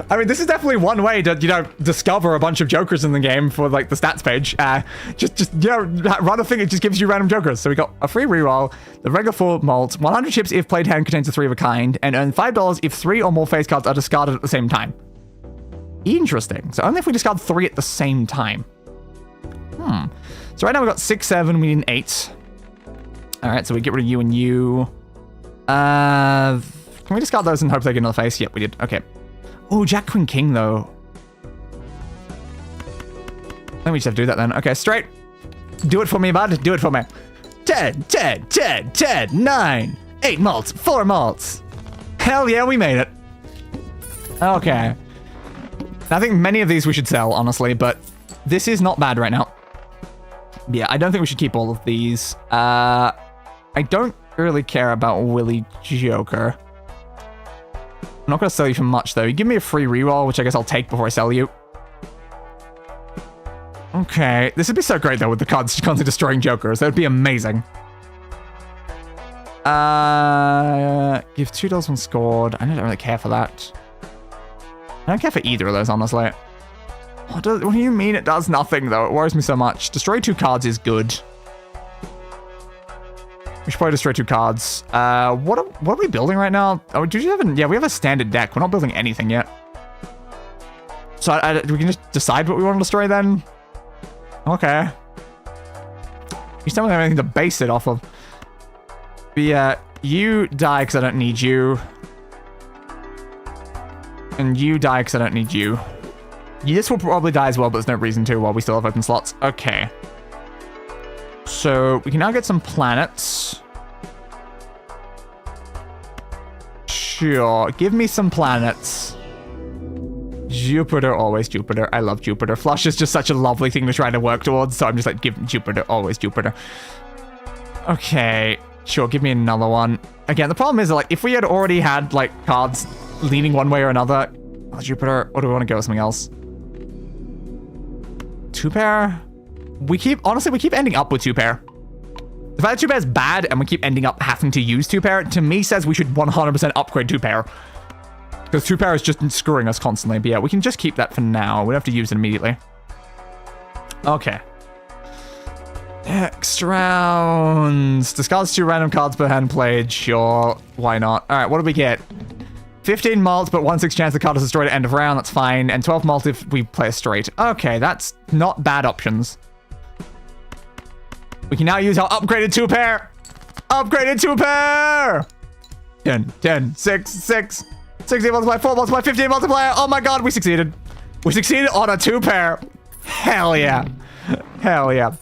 I mean, this is definitely one way to, you know, discover a bunch of Jokers in the game for, like, the stats page. Just you know, run a thing, it just gives you random Jokers. So we got a free reroll, the regular 4 malt, 100 chips if played hand contains a 3 of a kind, and earn $5 if 3 or more face cards are discarded at the same time. Interesting. So only if we discard 3 at the same time. So right now we've got 6, 7, we need an 8. Alright, so we get rid of you and you. Can we discard those and hope they get another face? Yep, we did. Okay. Oh, Jack, Queen, King, though. Let me just have to do that then. Okay, straight. Do it for me, bud. Do it for me. 10, 10, 10, 10, 9, 8 malts, 4 malts. Hell yeah, we made it. Okay. I think many of these we should sell, honestly, but this is not bad right now. Yeah, I don't think we should keep all of these. I don't really care about Willy Joker. I'm not going to sell you for much, though. You give me a free reroll, which I guess I'll take before I sell you. Okay. This would be so great, though, with the cards constantly destroying Jokers. That would be amazing. Give $2 when scored. I don't really care for that. I don't care for either of those, honestly. What do you mean it does nothing, though? It worries me so much. Destroy 2 cards is good. We should probably destroy 2 cards. What are we building right now? Oh, do you have a... Yeah, we have a standard deck. We're not building anything yet. So we can just decide what we want to destroy then? Okay. You still don't have anything to base it off of. But yeah, you die because I don't need you. And you die because I don't need you. This will probably die as well, but there's no reason to while we still have open slots. Okay. So we can now get some planets. Sure, give me some planets. Jupiter, always Jupiter. I love Jupiter. Flush is just such a lovely thing to try to work towards, so I'm just like, give Jupiter, always Jupiter. Okay, sure, give me another one. Again, the problem is that, like, if we had already had, like, cards leaning one way or another... Oh, Jupiter, or do we want to go with something else? 2 pair? Honestly, we keep ending up with 2 pair. The fact that 2 pair is bad and we keep ending up having to use 2 pair, to me says we should 100% upgrade 2 pair. Because 2-pair is just screwing us constantly. But yeah, we can just keep that for now. We don't have to use it immediately. Okay. Next round. Discards 2 random cards per hand played. Sure. Why not? All right, what do we get? 15 malt, but 1/6 chance the card is destroyed at end of round. That's fine. And 12 malt if we play a straight. Okay, that's not bad options. We can now use our upgraded 2-pair. Upgraded 2-pair. 10, 10, 6, 6. 16 multiply, 4 multiply, 15 multiplier. Oh my god, we succeeded. We succeeded on a 2-pair. Hell yeah. Hell yeah.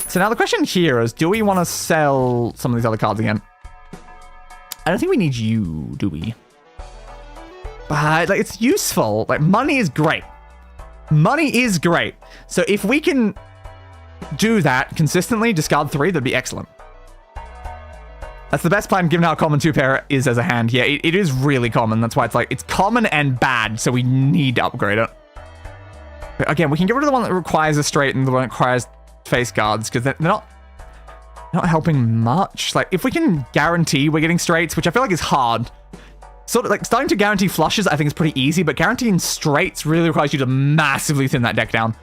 So now the question here is, do we want to sell some of these other cards again? I don't think we need you, do we? But like, it's useful. Like, money is great. Money is great. So if we can do that consistently, discard 3, that'd be excellent. That's the best plan given how common 2-pair is as a hand. Yeah, it is really common. That's why it's like, it's common and bad, so we need to upgrade it. But again, we can get rid of the one that requires a straight and the one that requires face guards, because they're not helping much. Like, if we can guarantee we're getting straights, which I feel like is hard. Sort of like starting to guarantee flushes, I think is pretty easy, but guaranteeing straights really requires you to massively thin that deck down.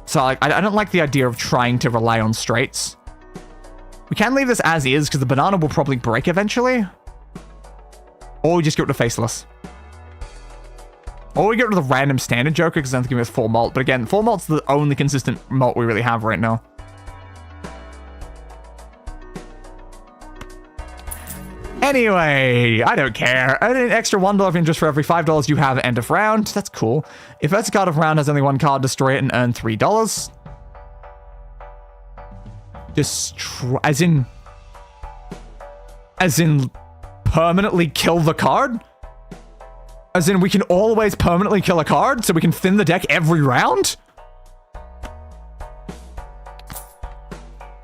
So like, I don't like the idea of trying to rely on straights. We can leave this as is, because the banana will probably break eventually. Or we just get rid of faceless. Or we get rid of the random standard Joker, because then it's giving us 4 malt. But again, 4 malt's the only consistent malt we really have right now. Anyway, I don't care. I need an extra $1 of interest for every $5 you have at end of round. That's cool. If first card of round has only 1 card, destroy it and earn $3. Destroy, as in permanently kill the card? As in we can always permanently kill a card so we can thin the deck every round?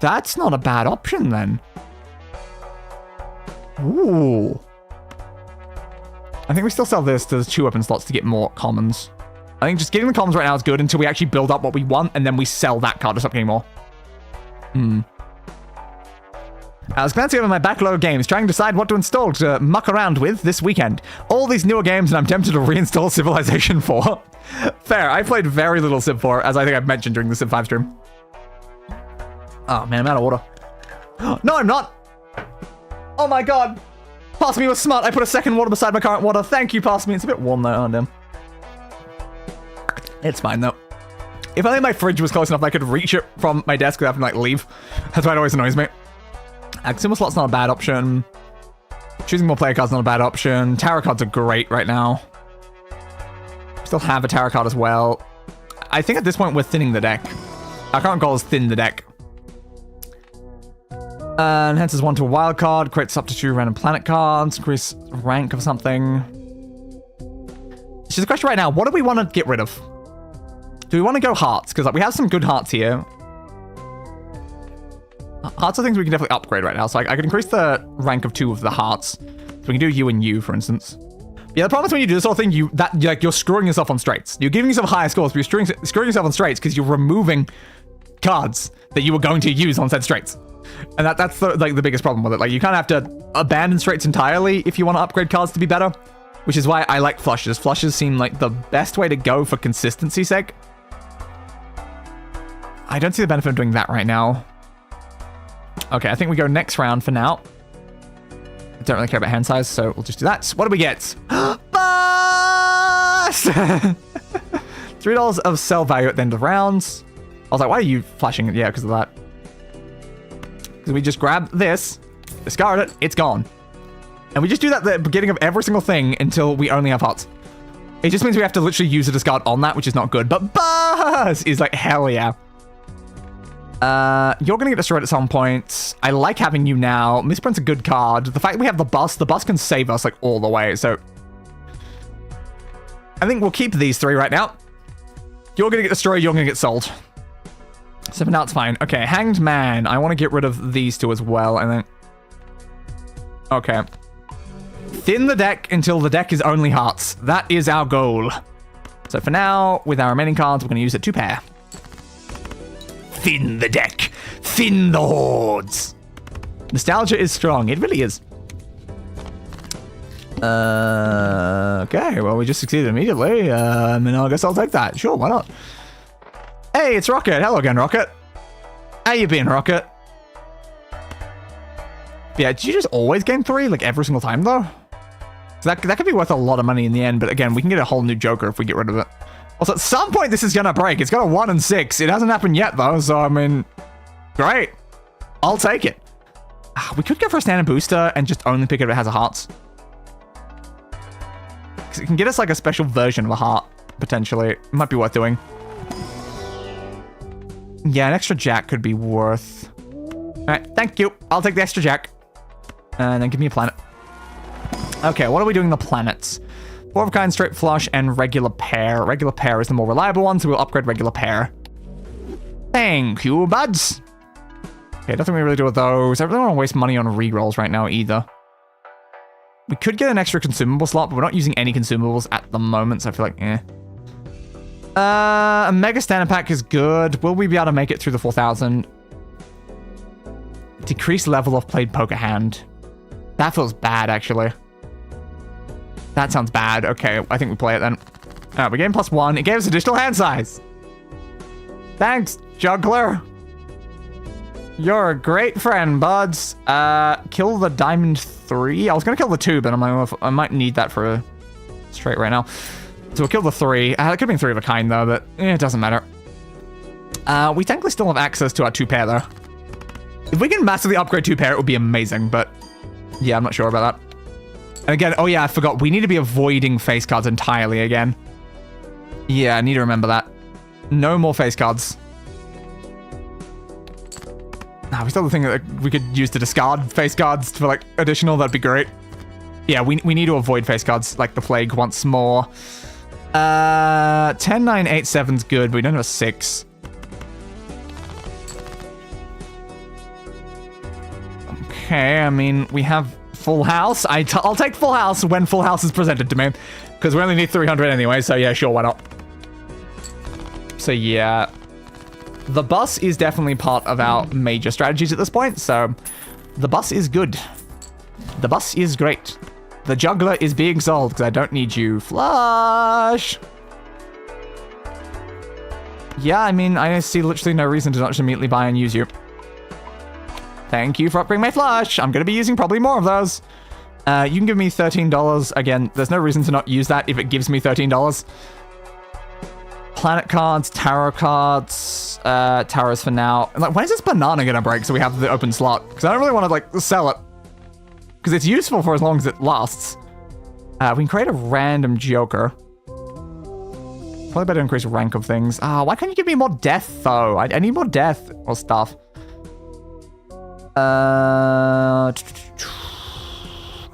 That's not a bad option then. Ooh. I think we still sell this to the 2 weapon slots to get more commons. I think just getting the commons right now is good until we actually build up what we want, and then we sell that card to stop getting more. I was glancing over my backlog of games, trying to decide what to install to muck around with this weekend. All these newer games, and I'm tempted to reinstall Civilization 4. Fair, I played very little Civ 4, as I think I've mentioned during the Civ 5 stream. Oh man, I'm out of water. No, I'm not! Oh my god! Pass Me was smart, I put a second water beside my current water. Thank you, Pass Me. It's a bit warm though, oh damn. It's fine though. If only my fridge was close enough I could reach it from my desk without having to like leave. That's why it always annoys me. Symbol slot's not a bad option. Choosing more player cards not a bad option. Tarot cards are great right now. Still have a tarot card as well. I think at this point we're thinning the deck. Our current goal is thin the deck. Enhances 1 to a wild card, creates up to 2 random planet cards, increase rank of something. It's just a question right now, what do we want to get rid of? Do we want to go hearts? Because like, we have some good hearts here. Hearts are things we can definitely upgrade right now. So I could increase the rank of 2 of the hearts. So we can do you and you, for instance. Yeah, the problem is when you do this sort of thing, you're screwing yourself on straights. You're giving yourself higher scores, but you're screwing yourself on straights because you're removing cards that you were going to use on said straights. And that's the biggest problem with it. Like, you kind of have to abandon straights entirely if you want to upgrade cards to be better. Which is why I like flushes. Flushes seem like the best way to go for consistency's sake. I don't see the benefit of doing that right now. Okay, I think we go next round for now. I don't really care about hand size, so we'll just do that. What do we get? Bus! $3 of sell value at the end of rounds. I was like, why are you flashing it? Yeah, because of that. Because we just grab this, discard it, it's gone. And we just do that at the beginning of every single thing until we only have hearts. It just means we have to literally use a discard on that, which is not good. But Buzz is like, hell yeah. You're gonna get destroyed at some point. I like having you now. Misprint's a good card. The fact that we have the bus can save us like all the way. So I think we'll keep these 3 right now. You're gonna get destroyed, you're gonna get sold. So for now it's fine. Okay, Hanged Man. I want to get rid of these 2 as well, and then... Okay. Thin the deck until the deck is only hearts. That is our goal. So for now, with our remaining cards, we're going to use a 2-pair. Thin the deck. Thin the hordes. Nostalgia is strong. It really is. Okay, well, we just succeeded immediately. I mean, I guess I'll take that. Sure, why not? Hey, it's Rocket. Hello again, Rocket. How you been, Rocket? Yeah, did you just always gain 3? Like, every single time, though? So that could be worth a lot of money in the end, but again, we can get a whole new Joker if we get rid of it. Also, at some point, this is gonna break. It's got a 1 and 6. It hasn't happened yet, though, so, I mean... Great. I'll take it. We could go for a standard booster and just only pick it if it has a hearts. Because it can get us, like, a special version of a heart, potentially. It might be worth doing. Yeah, an extra jack could be worth... Alright, thank you. I'll take the extra jack. And then give me a planet. Okay, what are we doing the planets? 4 of a kind, straight flush, and regular pair. Regular pair is the more reliable one, so we'll upgrade regular pair. Thank you, buds. Okay, nothing we really do with those. I really don't want to waste money on rerolls right now either. We could get an extra consumable slot, but we're not using any consumables at the moment, so I feel like, eh. A mega standard pack is good. Will we be able to make it through the 4,000? Decreased level of played poker hand. That feels bad, actually. That sounds bad. Okay, I think we play it then. Alright, we gained +1. It gave us additional hand size. Thanks, juggler. You're a great friend, buds. Kill the diamond 3. I was gonna kill the 2, but I'm like, I might need that for a straight right now. So we'll kill the 3. It could have been 3 of a kind, though, but it doesn't matter. We technically still have access to our 2-pair, though. If we can massively upgrade 2-pair, it would be amazing, but yeah, I'm not sure about that. And again, oh yeah, I forgot. We need to be avoiding face cards entirely again. Yeah, I need to remember that. No more face cards. Nah, we still have the thing that we could use to discard face cards for, like, additional. That'd be great. Yeah, we need to avoid face cards like the plague once more. 10, 9, 8, 7's good, but we don't have a 6. Okay, I mean, we have full house. I'll take full house when full house is presented to me, because we only need 300 anyway, so yeah, sure, why not? So yeah, the bus is definitely part of our major strategies at this point, so the bus is good. The bus is great. The juggler is being sold, because I don't need you. Flush! Yeah, I mean, I see literally no reason to not just immediately buy and use you. Thank you for upgrading my flush. I'm going to be using probably more of those. You can give me $13. Again, there's no reason to not use that if it gives me $13. Planet cards, tarot cards, tarots for now. Like, when is this banana going to break so we have the open slot? Because I don't really want to, like, sell it. Because it's useful for as long as it lasts. We can create a random Joker. Probably better increase rank of things. Why can't you give me more death, though? I need more death or stuff.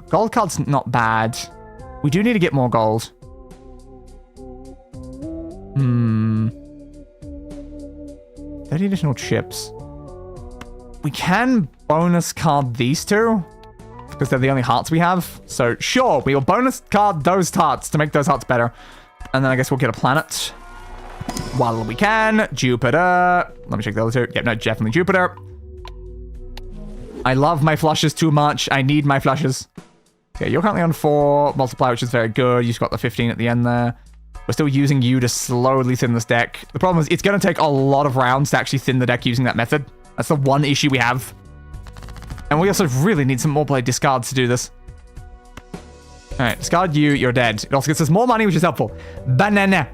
Gold card's not bad. We do need to get more gold. 30 additional chips. We can bonus card these two, because they're the only hearts we have. So sure, we will bonus card those hearts to make those hearts better. And then I guess we'll get a planet while we can. Jupiter. Let me check the other two. Yep, no, definitely Jupiter. I love my flushes too much. I need my flushes. Okay, you're currently on 4 multiply, which is very good. You've got the 15 at the end there. We're still using you to slowly thin this deck. The problem is it's going to take a lot of rounds to actually thin the deck using that method. That's the one issue we have. And we also really need some more play discards to do this. Alright, discard you, you're dead. It also gets us more money, which is helpful. Banana.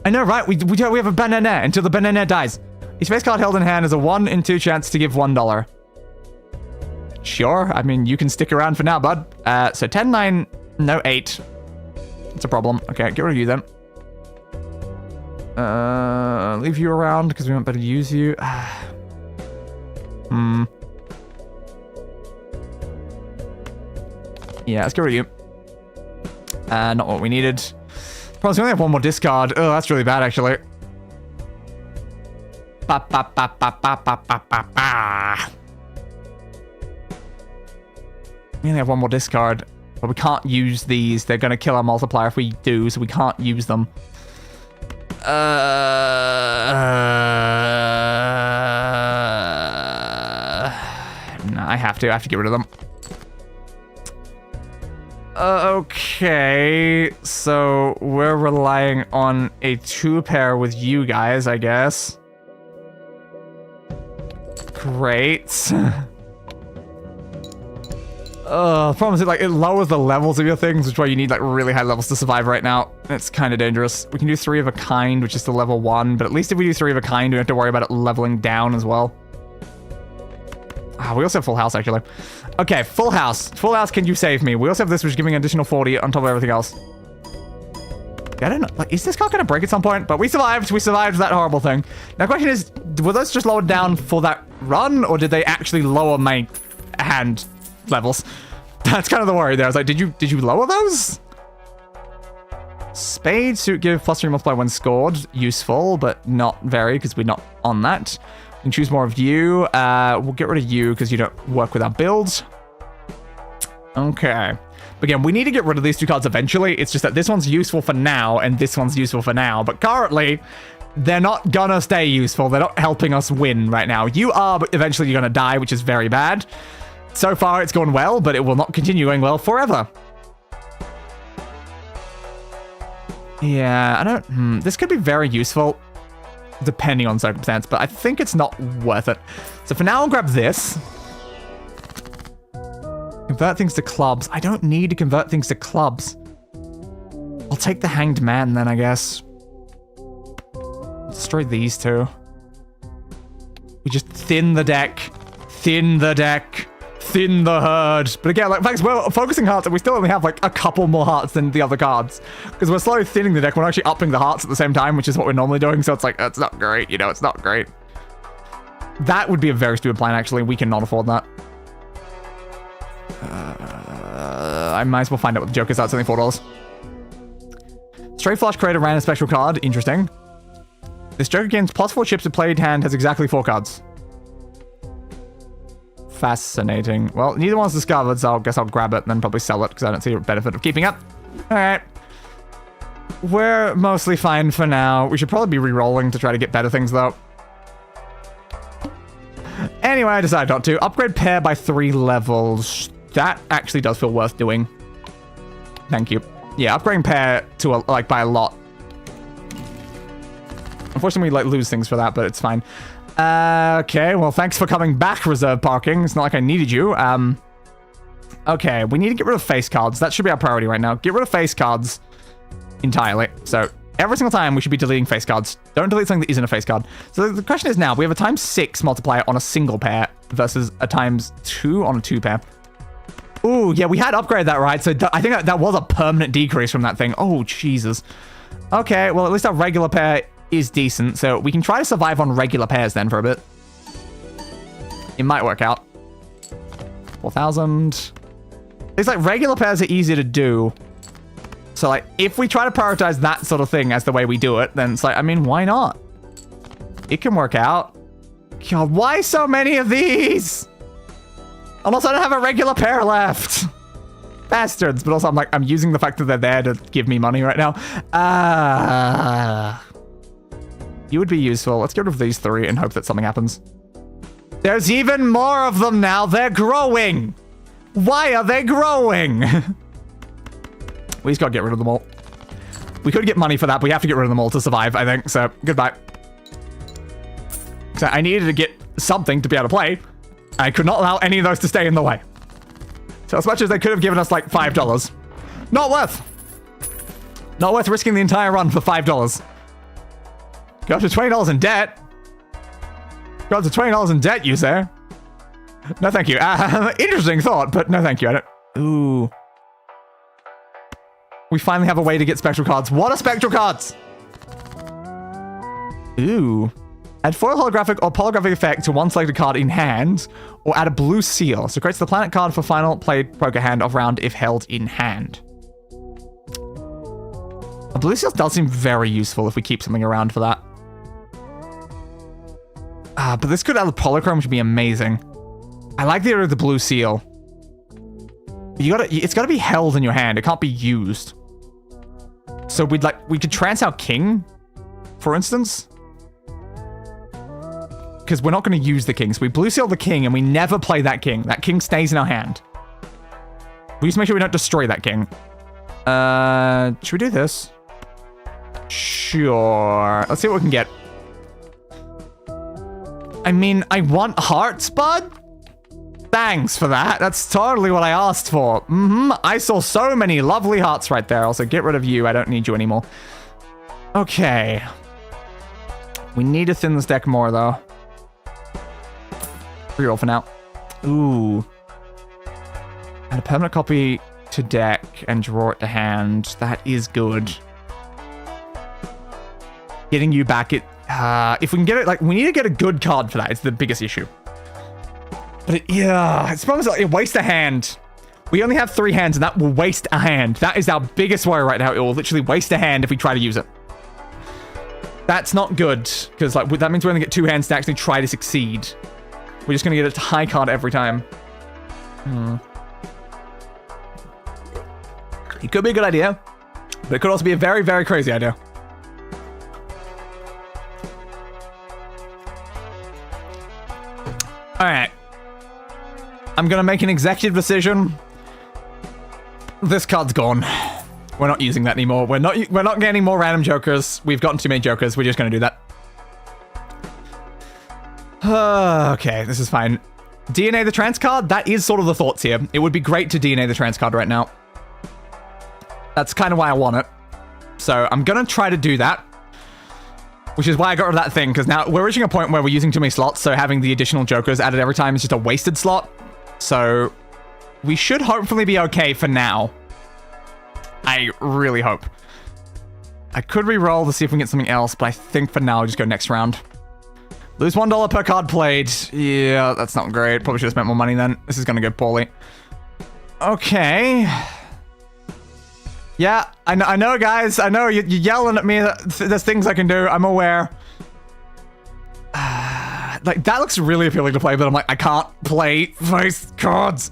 I know, right? We have a banana until the banana dies. Each face card held in hand has a 1 in 2 chance to give $1. Sure, I mean, you can stick around for now, bud. So 10, 9, no 8. It's a problem. Okay, get rid of you then. Leave you around because we want better to use you. Yeah, let's get rid of you. Not what we needed. Problem is we only have 1 more discard. Oh, that's really bad, actually. Ba, ba, ba, ba, ba, ba, ba, ba, ba. We only have 1 more discard, but we can't use these. They're going to kill our multiplier if we do, so we can't use them. No, I have to get rid of them. Okay, so we're relying on a 2-pair with you guys, I guess. Great. The problem is it lowers the levels of your things, which is why you need like really high levels to survive right now. It's kind of dangerous. We can do 3 of a kind, which is the level 1, but at least if we do 3 of a kind, we don't have to worry about it leveling down as well. We also have full house, actually. Okay, full house. Full house, can you save me? We also have this, which is giving an additional 40 on top of everything else. I don't know. Like, is this car going to break at some point? But we survived. We survived that horrible thing. Now, the question is, were those just lowered down for that run, or did they actually lower my hand levels? That's kind of the worry there. I was like, did you lower those? Spade suit give +3 multiply when scored. Useful, but not very, because we're not on that. We can choose more of you. We'll get rid of you because you don't work with our builds. Okay. But again, we need to get rid of these 2 cards eventually. It's just that this one's useful for now, and this one's useful for now. But currently, they're not gonna stay useful. They're not helping us win right now. You are, but eventually you're gonna die, which is very bad. So far, it's gone well, but it will not continue going well forever. Yeah, I don't... This could be very useful, depending on circumstance, but I think it's not worth it. So for now, I'll grab this. Convert things to clubs. I don't need to convert things to clubs. I'll take the Hanged Man then, I guess. Destroy these 2. We just thin the deck. Thin the deck. Thin the herd. But again, like, thanks, we're focusing hearts, and we still only have like a couple more hearts than the other cards. Because we're slowly thinning the deck, we're actually upping the hearts at the same time, which is what we're normally doing, so it's like, it's not great, you know, it's not great. That would be a very stupid plan, actually. We cannot afford that. I might as well find out what the Jokers are. It's only $4. Straight Flush, create a random special card. Interesting. This Joker gains +4 chips to played hand, has exactly 4 cards. Fascinating. Well, neither one's discovered, so I guess I'll grab it and then probably sell it because I don't see a benefit of keeping it. Alright. We're mostly fine for now. We should probably be re-rolling to try to get better things, though. Anyway, I decided not to. Upgrade pair by 3 levels. That actually does feel worth doing. Thank you. Yeah, upgrading pair to by a lot. Unfortunately, we lose things for that, but it's fine. Okay, well, thanks for coming back, reserve parking. It's not like I needed you. Okay, we need to get rid of face cards. That should be our priority right now. Get rid of face cards entirely. So every single time we should be deleting face cards. Don't delete something that isn't a face card. So the question is now, we have a ×6 multiplier on a single pair versus a ×2 on a 2-pair. Ooh, yeah, we had upgraded that, right? So I think that was a permanent decrease from that thing. Oh, Jesus. Okay, well, at least our regular pair is decent, so we can try to survive on regular pairs then for a bit. It might work out. 4,000. It's like regular pairs are easier to do. So like, if we try to prioritize that sort of thing as the way we do it, then it's like, I mean, why not? It can work out. God, why so many of these? And also, I don't have a regular pair left. Bastards. But also, I'm using the fact that they're there to give me money right now. You would be useful. Let's get rid of these 3 and hope that something happens. There's even more of them now. They're growing. Why are they growing? We just gotta get rid of them all. We could get money for that, but we have to get rid of them all to survive, I think. So, goodbye. So, I needed to get something to be able to play. I could not allow any of those to stay in the way. So, as much as they could have given us, like, $5. Not worth. Not worth risking the entire run for $5. Go up to $20 in debt. Go up to $20 in debt, you say? No, thank you. Interesting thought, but no, thank you. I don't... Ooh. We finally have a way to get spectral cards. What are spectral cards? Ooh. Add foil holographic or polygrammic effect to one selected card in hand, or add a blue seal. So creates the planet card for final played poker hand of round if held in hand. A blue seal does seem very useful if we keep something around for that. But this could add a polychrome, which would be amazing. I like the idea of the blue seal. It's gotta be held in your hand. It can't be used. So we could trance our king, for instance. Because we're not going to use the king. So we blue seal the king and we never play that king. That king stays in our hand. We just make sure we don't destroy that king. Should we do this? Sure. Let's see what we can get. I mean, I want hearts, bud. Thanks for that. That's totally what I asked for. I saw so many lovely hearts right there. Also, get rid of you. I don't need you anymore. Okay. We need to thin this deck more, though. Reroll for now. Ooh. Add a permanent copy to deck and draw it to hand. That is good. Getting you back it. If we can get it, like, we need to get a good card for that. It's the biggest issue. But it's probably like it wastes a hand. We only have 3 hands, and that will waste a hand. That is our biggest worry right now. It will literally waste a hand if we try to use it. That's not good, because like that means we only get 2 hands to actually try to succeed. We're just gonna get a high card every time. It could be a good idea, but it could also be a very, very crazy idea. All right. I'm gonna make an executive decision. This card's gone. We're not using that anymore. We're not getting more random jokers. We've gotten too many jokers. We're just gonna do that. Okay, this is fine. DNA the trance card. That is sort of the thoughts here. It would be great to DNA the trance card right now. That's kind of why I want it. So I'm gonna try to do that. Which is why I got rid of that thing, because now we're reaching a point where we're using too many slots, so having the additional jokers added every time is just a wasted slot. So we should hopefully be okay for now. I really hope. I could re-roll to see if we can get something else, but I think for now I'll just go next round. Lose $1 per card played. Yeah, that's not great. Probably should have spent more money then. This is going to go poorly. Okay. Yeah, I know, guys. I know you're yelling at me. There's things I can do. I'm aware. Like, that looks really appealing to play, but I'm like, I can't play face cards.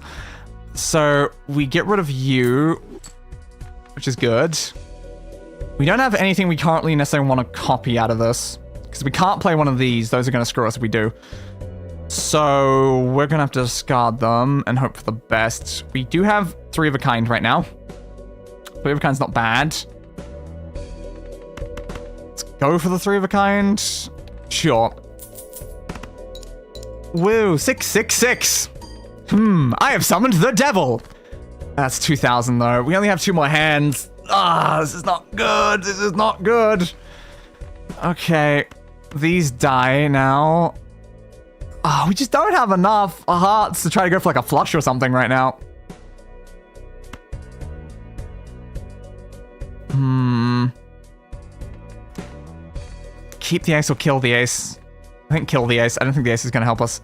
So we get rid of you, which is good. We don't have anything we currently necessarily want to copy out of this, because we can't play one of these. Those are going to screw us if we do. So we're going to have to discard them and hope for the best. We do have 3 of a kind right now. 3 of a kind's not bad. Let's go for the 3 of a kind. Sure. Woo, 666. I have summoned the devil. That's 2,000 though. We only have 2 more hands. This is not good. This is not good. Okay. These die now. We just don't have enough hearts to try to go for like a flush or something right now. Keep the ace or kill the ace. I think kill the ace. I don't think the ace is going to help us.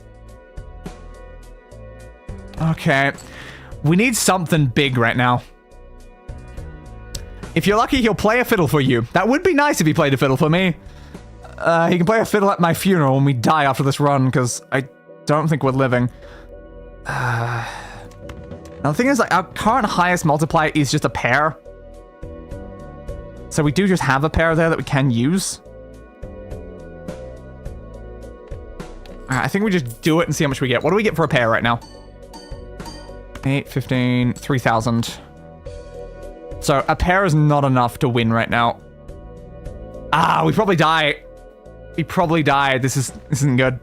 Okay. We need something big right now. If you're lucky, he'll play a fiddle for you. That would be nice if he played a fiddle for me. He can play a fiddle at my funeral when we die after this run, because I don't think we're living. Now, the thing is, like, our current highest multiplier is just a pair. So we do just have a pair there that we can use. I think we just do it and see how much we get. What do we get for a pair right now? 8, 15, 3,000. So a pair is not enough to win right now. We probably die. We probably died. This isn't good.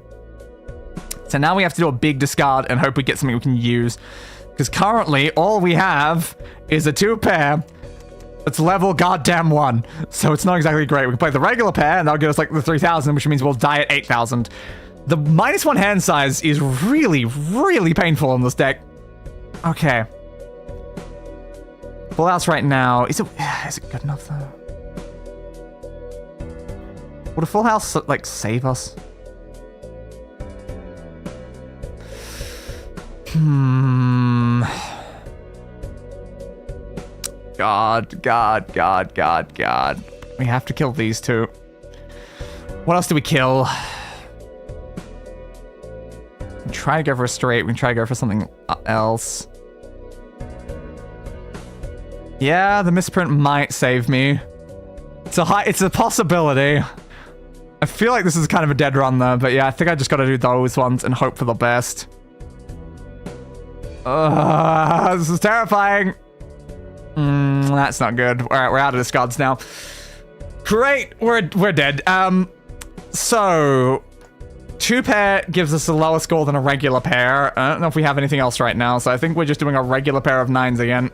So now we have to do a big discard and hope we get something we can use. Because currently, all we have is a 2 pair. It's level goddamn 1. So it's not exactly great. We can play the regular pair, and that'll give us like the 3,000, which means we'll die at 8,000. The -1 hand size is really, really painful in this deck. Okay. Full house right now. Is it good enough, though? Would a full house, like, save us? God. We have to kill these 2. What else do we kill? We can try to go for a straight. We can try to go for something else. Yeah, the misprint might save me. It's a possibility. I feel like this is kind of a dead run though, but yeah, I think I just gotta do those ones and hope for the best. This is terrifying. That's not good. All right, we're out of discards now. Great, we're dead. So 2-pair gives us a lower score than a regular pair. I don't know if we have anything else right now, so I think we're just doing a regular pair of 9s again.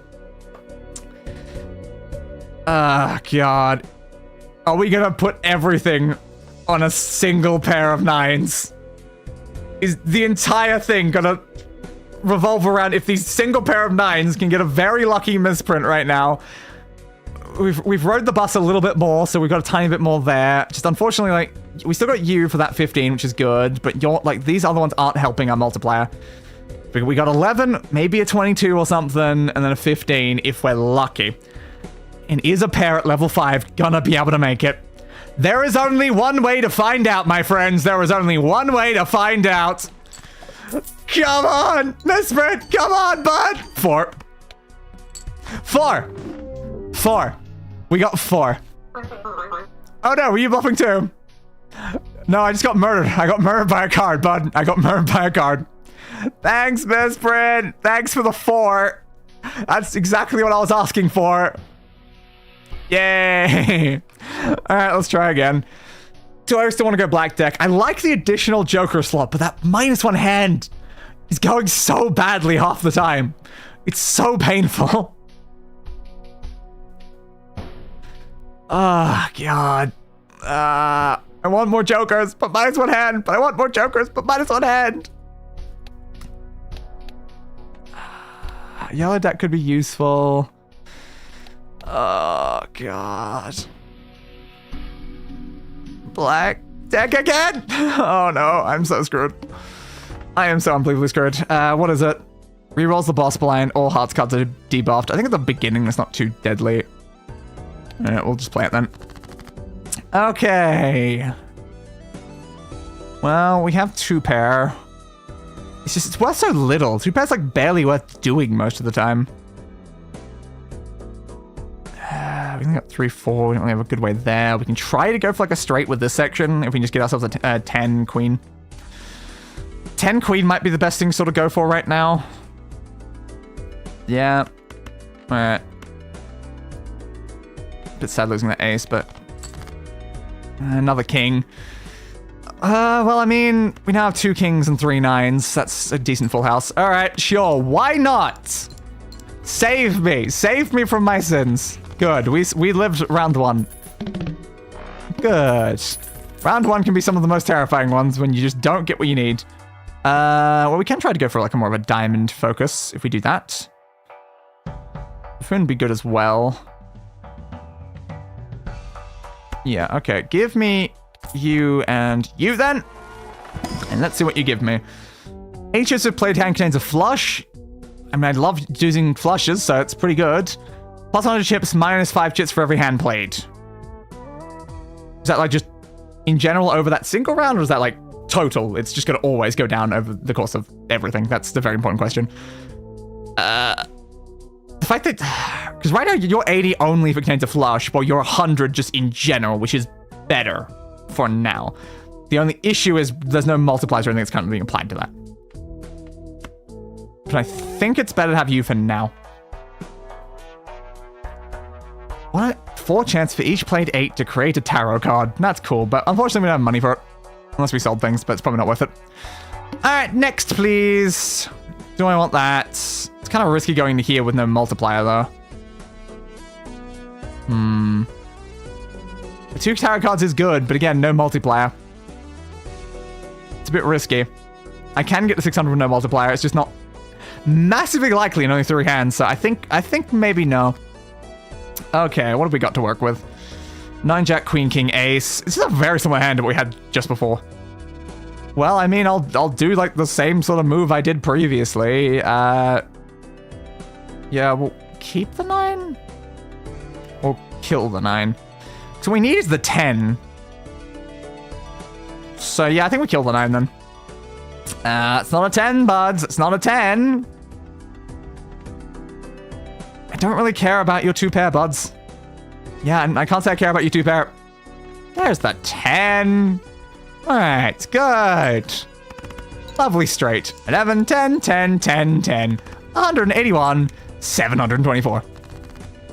God. Are we gonna put everything on a single pair of 9s? Is the entire thing gonna revolve around if these single pair of 9s can get a very lucky misprint right now? We've rode the bus a little bit more, so we've got a tiny bit more there. Just unfortunately, like, we still got you for that 15, which is good, but these other ones aren't helping our multiplier. We got 11, maybe a 22 or something, and then a 15 if we're lucky. And is a pair at level 5 gonna be able to make it? There is only one way to find out, my friends. There is only one way to find out. Come on, misprint, come on, bud. 4. We got 4. Oh no, were you bluffing too? No, I just got murdered. I got murdered by a card, bud. I got murdered by a card. Thanks, misprint. Thanks for the 4. That's exactly what I was asking for. Yay. All right, let's try again. Do I still want to go black deck? I like the additional Joker slot, but that -1 hand is going so badly half the time. It's so painful. Oh, God. I want more Jokers, but -1 hand. But I want more Jokers, but -1 hand. Yellow deck could be useful. Oh, God. Black deck again? Oh, no. I'm so screwed. I am so unbelievably screwed. What is it? Rerolls the boss blind. All hearts cards are debuffed. I think at the beginning it's not too deadly. Alright, we'll just play it then. Okay. Well, we have 2-pair. It's worth so little. 2-pair's like barely worth doing most of the time. We only got 3-4. We don't really have a good way there. We can try to go for like a straight with this section if we can just get ourselves a 10 queen. 10 queen might be the best thing to sort of go for right now. Yeah. Alright. Bit sad losing that ace, but another king. Well, I mean, we now have 2 kings and 3 9s. That's a decent full house. All right, sure. Why not? Save me. Save me from my sins. Good. We lived round 1. Good. Round 1 can be some of the most terrifying ones when you just don't get what you need. Well, we can try to go for like a more of a diamond focus if we do that. Buffoon would be good as well. Yeah, okay. Give me you and you then. And let's see what you give me. Each use of played hand contains a flush. I mean, I love using flushes, so it's pretty good. Plus 100 chips, -5 chips for every hand played. Is that like just in general over that single round, or is that like total? It's just going to always go down over the course of everything. That's the very important question. The fact that... Because right now, you're 80 only if it contains a flush, while you're 100 just in general, which is better for now. The only issue is there's no multipliers or anything that's kind of being applied to that. But I think it's better to have you for now. What? 4 chance for each played 8 to create a tarot card. That's cool, but unfortunately we don't have money for it. Unless we sold things, but it's probably not worth it. Alright, next please. Do I want that? It's kind of risky going to here with no multiplier though. The 2 tarot cards is good, but again, no multiplier. It's a bit risky. I can get the 600 with no multiplier, it's just not massively likely in only 3 hands, so I think maybe no. Okay, what have we got to work with? 9 jack, queen, king, ace. This is a very similar hand to what we had just before. Well, I mean, I'll do like the same sort of move I did previously. Yeah, we'll keep the 9 or kill the 9. So we need the 10. So yeah, I think we kill the 9 then. It's not a 10, buds. It's not a 10. I don't really care about your 2-pair, buds. Yeah, and I can't say I care about your 2-pair. There's the 10. Alright, good. Lovely straight. 11, 10, 10, 10, 10. 181, 724.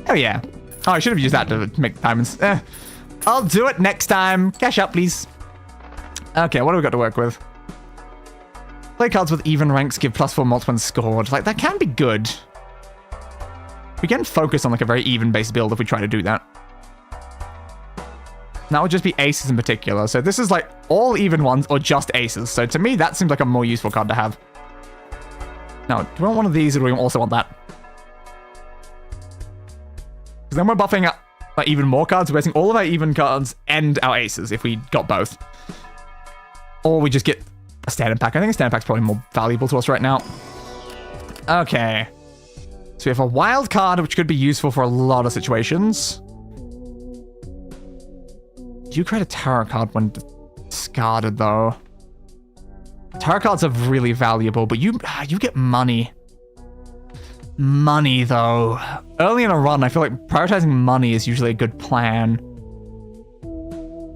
Oh yeah. Oh, I should have used that to make diamonds. I'll do it next time. Cash up, please. Okay, what do we got to work with? Play cards with even ranks give +4 mult when scored. Like, that can be good. We can focus on like a very even-based build if we try to do that. That would just be aces in particular. So this is like all even ones or just aces. So to me, that seems like a more useful card to have. Now, do we want one of these or do we also want that? Because then we're buffing up like even more cards. We're basing all of our even cards and our aces if we got both. Or we just get a standard pack. I think a standard pack's probably more valuable to us right now. Okay. So we have a wild card, which could be useful for a lot of situations. You create a tarot card when discarded, though. Tarot cards are really valuable, but you get money. Money, though. Early in a run, I feel like prioritizing money is usually a good plan.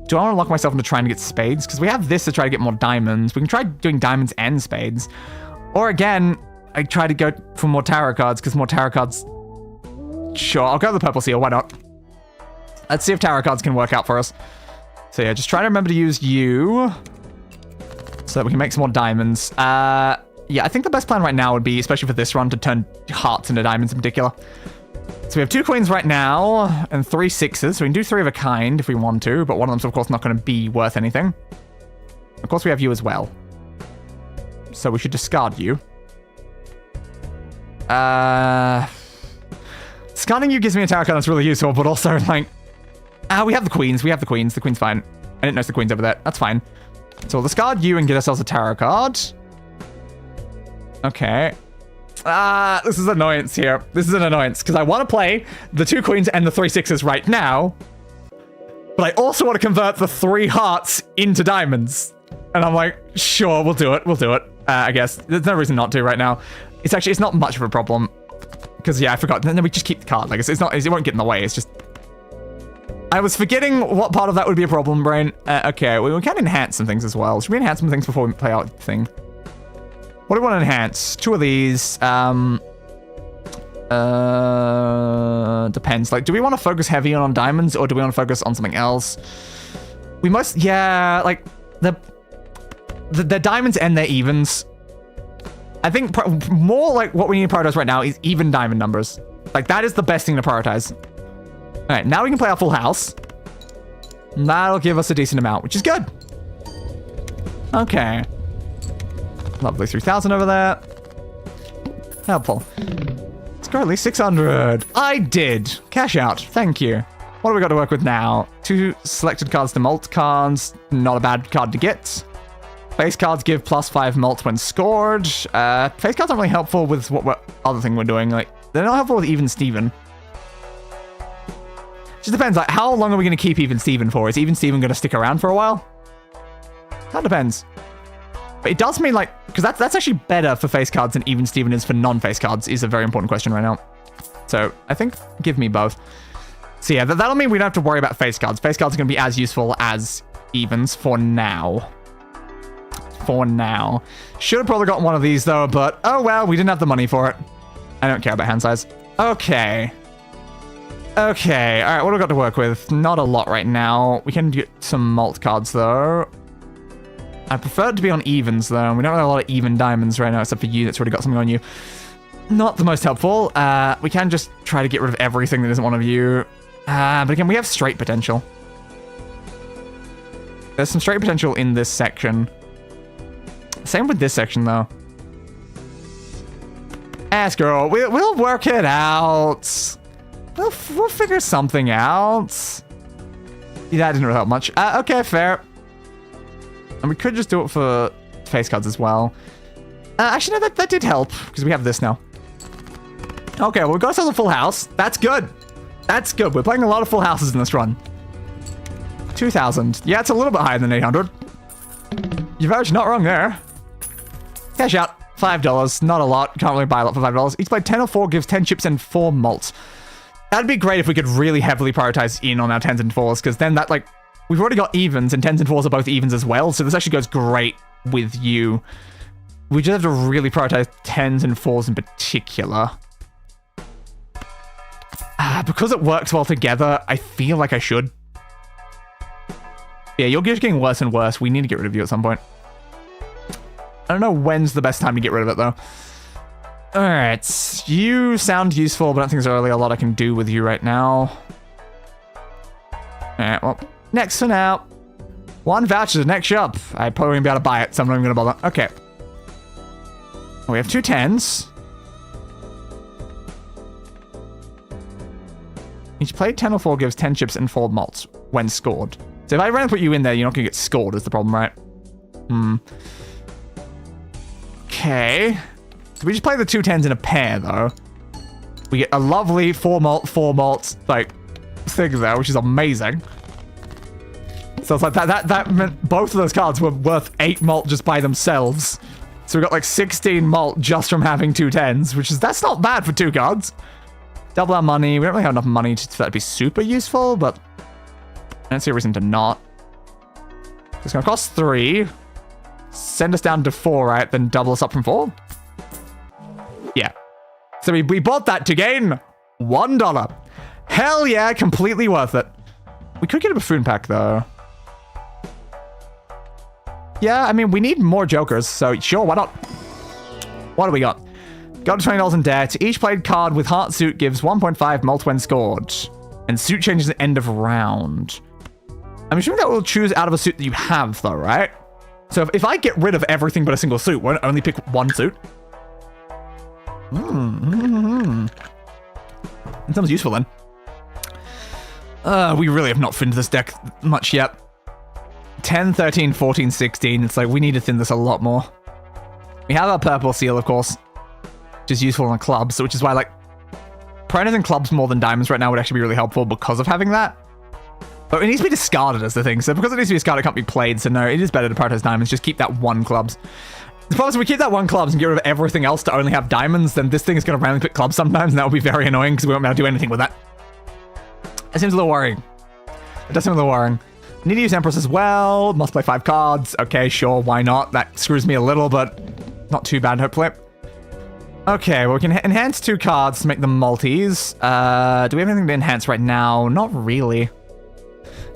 Do I want to lock myself into trying to get spades? Because we have this to try to get more diamonds. We can try doing diamonds and spades. Or again, I try to go for more tarot cards, because more tarot cards... Sure, I'll go with the purple seal, why not? Let's see if tarot cards can work out for us. So yeah, just try to remember to use you so that we can make some more diamonds. Yeah, I think the best plan right now would be, especially for this run, to turn hearts into diamonds in particular. So we have 2 queens right now and 3 sixes. So we can do 3 of a kind if we want to, but one of them's of course not going to be worth anything. Of course we have you as well. So we should discard you. Discarding you gives me a tarot card that's really useful, but also like... we have the queens. We have the queens. The queen's fine. I didn't notice the queen's over there. That's fine. So we'll discard you and get ourselves a tarot card. Okay. This is annoyance here. This is an annoyance because I want to play the 2 queens and the 3 sixes right now, but I also want to convert the 3 hearts into diamonds. And I'm like, sure, we'll do it. We'll do it. I guess there's no reason not to right now. It's not much of a problem because yeah, I forgot. Then we just keep the card. Like it won't get in the way. It's just. I was forgetting what part of that would be a problem, brain. Okay, we can enhance some things as well. Should we enhance some things before we play out the thing? What do we want to enhance? 2 of these. Depends. Like, do we want to focus heavy on diamonds or do we want to focus on something else? We must, yeah, like the diamonds and their evens. I think more like what we need to prioritize right now is even diamond numbers. Like that is the best thing to prioritize. All right, now we can play our full house. And that'll give us a decent amount, which is good. Okay. Lovely, 3,000 over there. Helpful. Let's go at least 600. I did. Cash out. Thank you. What do we got to work with now? 2 selected cards to mult cards. Not a bad card to get. Face cards give +5 mult when scored. Face cards aren't really helpful with what other thing we're doing. Like, they're not helpful with Even Steven. Just depends, like, how long are we going to keep Even Steven for? Is Even Steven going to stick around for a while? That depends. But it does mean, like, because that's actually better for face cards than Even Steven is for non-face cards, is a very important question right now. So, I think, give me both. So yeah, that'll mean we don't have to worry about face cards. Face cards are going to be as useful as evens for now. For now. Should have probably gotten one of these, though, but oh well, we didn't have the money for it. I don't care about hand size. Okay. Okay, alright, what do we got to work with? Not a lot right now. We can get some mult cards, though. I prefer it to be on evens, though. We don't have a lot of even diamonds right now, except for you that's already got something on you. Not the most helpful. We can just try to get rid of everything that isn't one of you. But again, we have straight potential. There's some straight potential in this section. Same with this section, though. Ask girl, we'll work it out. We'll figure something out. Yeah, that didn't really help much. Okay, fair. And we could just do it for face cards as well. Actually, no, that did help, because we have this now. Okay, well, we've got ourselves a full house. That's good. That's good. We're playing a lot of full houses in this run. 2,000. Yeah, it's a little bit higher than 800. You're actually not wrong there. Cash out. $5. Not a lot. Can't really buy a lot for $5. Each play 10 or 4 gives 10 chips and 4 malt. That'd be great if we could really heavily prioritize in on our 10s and 4s, because then that, like, we've already got evens, and 10s and 4s are both evens as well, so this actually goes great with you. We just have to really prioritize 10s and 4s in particular. Because it works well together, I feel like I should. Yeah, you're just getting worse and worse. We need to get rid of you at some point. I don't know when's the best time to get rid of it, though. Alright, you sound useful, but I don't think there's really a lot I can do with you right now. Alright, well, next for now. 1 voucher to the next shop. I probably won't be able to buy it, so I'm not even going to bother. Okay. We have 2 10s. Each play 10 or 4 gives 10 chips and 4 malts when scored. So if I randomly put you in there, you're not going to get scored is the problem, right? Okay. So we just play the 2 10s in a pair, though. We get a lovely 4 malt, like, thing there, which is amazing. So it's like that meant both of those cards were worth 8 malt just by themselves. So we got like 16 malt just from having 2 10s, which is, that's not bad for 2 cards. Double our money. We don't really have enough money for that to be super useful, but I don't see a reason to not. It's going to cost 3. Send us down to 4, right? Then double us up from 4. Yeah. So we bought that to gain $1. Hell yeah, completely worth it. We could get a buffoon pack, though. Yeah, I mean, we need more jokers, so sure, why not? What do we got? Got $20 in debt. Each played card with heart suit gives 1.5 malt when scored. And suit changes at the end of round. I'm assuming that will choose out of a suit that you have, though, right? So if I get rid of everything but a single suit, won't only pick 1 suit? That sounds useful, then. We really have not thinned this deck much yet. 10, 13, 14, 16. It's like we need to thin this a lot more. We have our purple seal, of course, which is useful in the clubs, which is why, like, prioritizing clubs more than diamonds right now would actually be really helpful because of having that. But it needs to be discarded as the thing. So because it needs to be discarded, it can't be played. So no, it is better to prioritize diamonds. Just keep that 1 clubs. The problem is if we keep that 1 clubs and get rid of everything else to only have diamonds, then this thing is going to randomly pick clubs sometimes, and that will be very annoying because we won't be able to do anything with that. It seems a little worrying. It does seem a little worrying. Need to use Empress as well. Must play 5 cards. Okay, sure, why not? That screws me a little, but not too bad, hopefully. Okay, well, we can enhance 2 cards to make them multis. Do we have anything to enhance right now? Not really.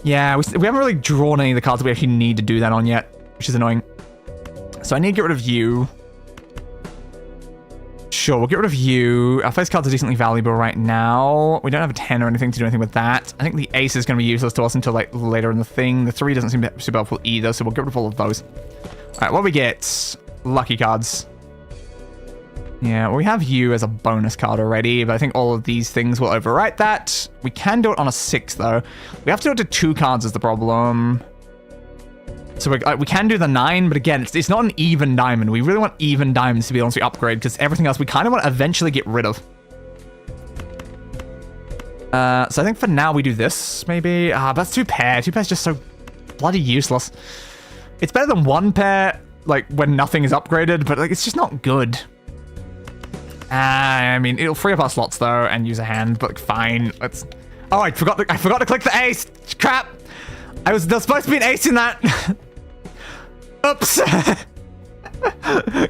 Yeah, we haven't really drawn any of the cards that we actually need to do that on yet, which is annoying. So I need to get rid of you. Sure, we'll get rid of you. Our face cards are decently valuable right now. We don't have a 10 or anything to do anything with that. I think the ace is going to be useless to us until like later in the thing. The 3 doesn't seem super helpful either, so we'll get rid of all of those. All right, what do we get? Lucky cards. Yeah, well, we have you as a bonus card already, but I think all of these things will overwrite that. We can do it on a 6, though. We have to do it to 2 cards is the problem. So we can do the 9, but again, it's not an even diamond. We really want even diamonds to be honest, we upgrade, because everything else we kind of want to eventually get rid of. So I think for now we do this, maybe. That's 2 pair. 2 pair's just so bloody useless. It's better than 1 pair, like, when nothing is upgraded, but like it's just not good. I mean, it'll free up our slots, though, and use a hand, but like, fine. Let's... Oh, I forgot to click the ace! Crap! There's supposed to be an ace in that! Oops!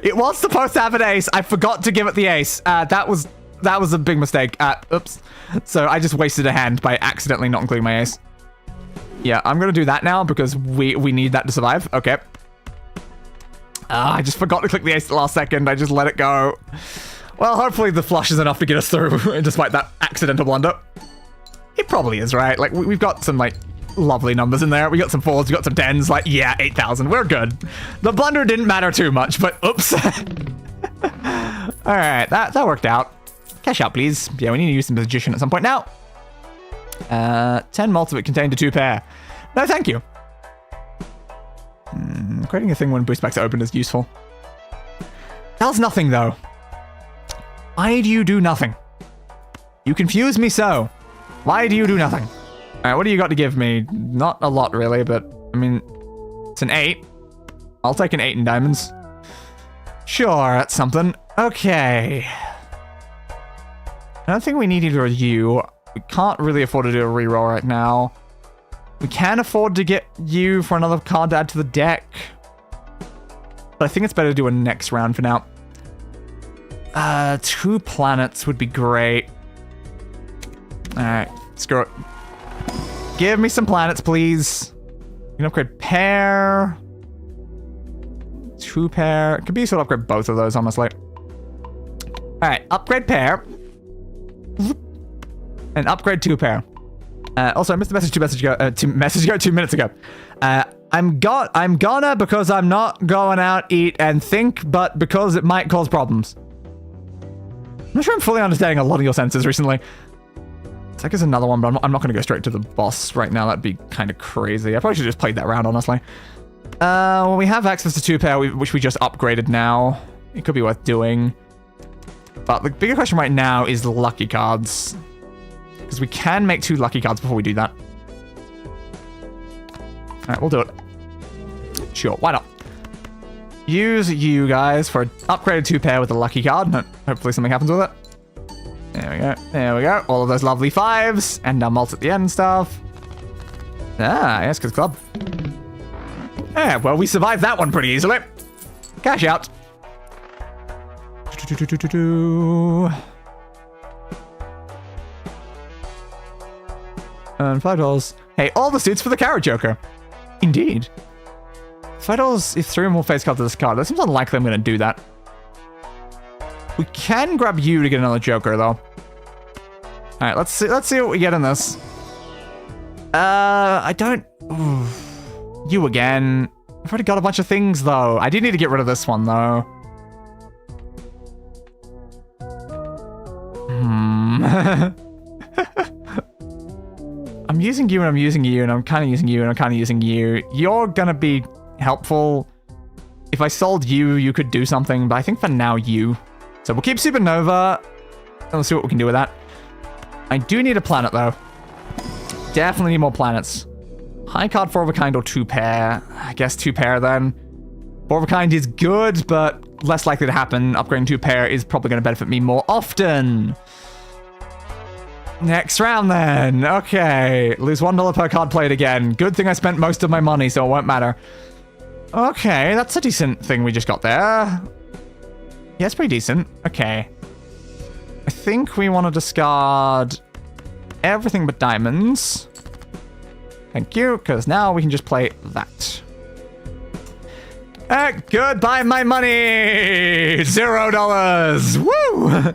It was supposed to have an ace. I forgot to give it the ace. That was a big mistake. Oops. So I just wasted a hand by accidentally not including my ace. Yeah, I'm gonna do that now because we need that to survive. Okay. I just forgot to click the ace at the last second. I just let it go. Well, hopefully the flush is enough to get us through, despite that accidental blunder. It probably is, right? Like, we've got some, like, lovely numbers in there. We got some 4s, we got some 10s. Like, yeah, 8,000. We're good. The blunder didn't matter too much, but oops. Alright, that worked out. Cash out, please. Yeah, we need to use some magician at some point now. 10 malt of it contained a 2 pair. No, thank you. Creating a thing when boost packs are open is useful. Does nothing, though. Why do you do nothing? You confuse me so. Why do you do nothing? Alright, what do you got to give me? Not a lot, really, but, I mean, it's an 8. I'll take an 8 in diamonds. Sure, that's something. Okay. I don't think we need either of you. We can't really afford to do a reroll right now. We can afford to get you for another card to add to the deck. but I think it's better to do a next round for now. 2 planets would be great. Alright, screw it. Give me some planets, please. You can upgrade pair. 2 pair. It could be useful to upgrade both of those, honestly. Alright, upgrade pair. And upgrade 2 pair. Also, I missed the message 2 minutes ago. I'm gonna because I'm not going out, eat, and think, but because it might cause problems. I'm not sure I'm fully understanding a lot of your senses recently. It's like there's another one, but I'm not gonna go straight to the boss right now. That'd be kind of crazy. I probably should have just played that round, honestly. Well, we have access to 2 pair, which we just upgraded now. It could be worth doing. But the bigger question right now is the lucky cards. Because we can make 2 lucky cards before we do that. Alright, we'll do it. Sure, why not? Use you guys for an upgraded 2 pair with a lucky card. Hopefully something happens with it. There we go. There we go. All of those lovely 5s. And our mult at the end and stuff. Ah, yes, good club. Yeah, well, we survived that one pretty easily. Cash out. And $5. Hey, all the suits for the Carrot Joker. Indeed. $5 if 3 or more face cards to this card. That seems unlikely I'm going to do that. We can grab you to get another Joker, though. Alright, let's see what we get in this. I don't... Ooh. You again. I've already got a bunch of things, though. I do need to get rid of this one, though. I'm using you and I'm using you and I'm kind of using you and I'm kind of using you. You're gonna be helpful. If I sold you, you could do something, but I think for now you. So we'll keep Supernova and we'll see what we can do with that. I do need a planet though. Definitely need more planets. High card 4 of a kind or 2 pair. I guess 2 pair then. 4 of a kind is good, but less likely to happen. Upgrading 2 pair is probably going to benefit me more often. Next round then. Okay. Lose $1 per card played again. Good thing I spent most of my money, so it won't matter. Okay, that's a decent thing we just got there. Yeah, it's pretty decent. Okay. I think we want to discard everything but diamonds. Thank you, because now we can just play that. Goodbye, my money! $0! Woo!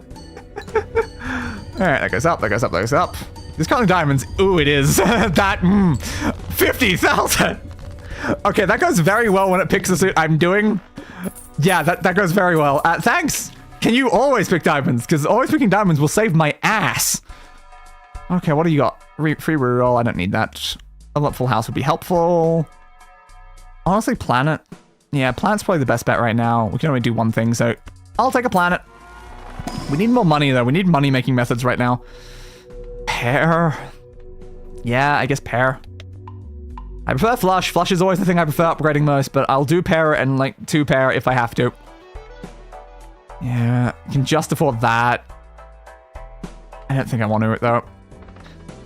Alright, that goes up, that goes up, that goes up. Is counting diamonds? Ooh, it is. That, 50,000! Okay, that goes very well when it picks the suit I'm doing. Yeah, that goes very well. Thanks! Can you always pick diamonds? Because always picking diamonds will save my ass. Okay, what do you got? Free reroll, I don't need that. A full house would be helpful. Honestly, planet. Yeah, planet's probably the best bet right now. We can only do one thing, so I'll take a planet. We need more money, though. We need money-making methods right now. Pair. Yeah, I guess pair. I prefer flush. Flush is always the thing I prefer upgrading most, but I'll do pair and, like, 2 pair if I have to. Yeah, I can just afford that. I don't think I want to, though.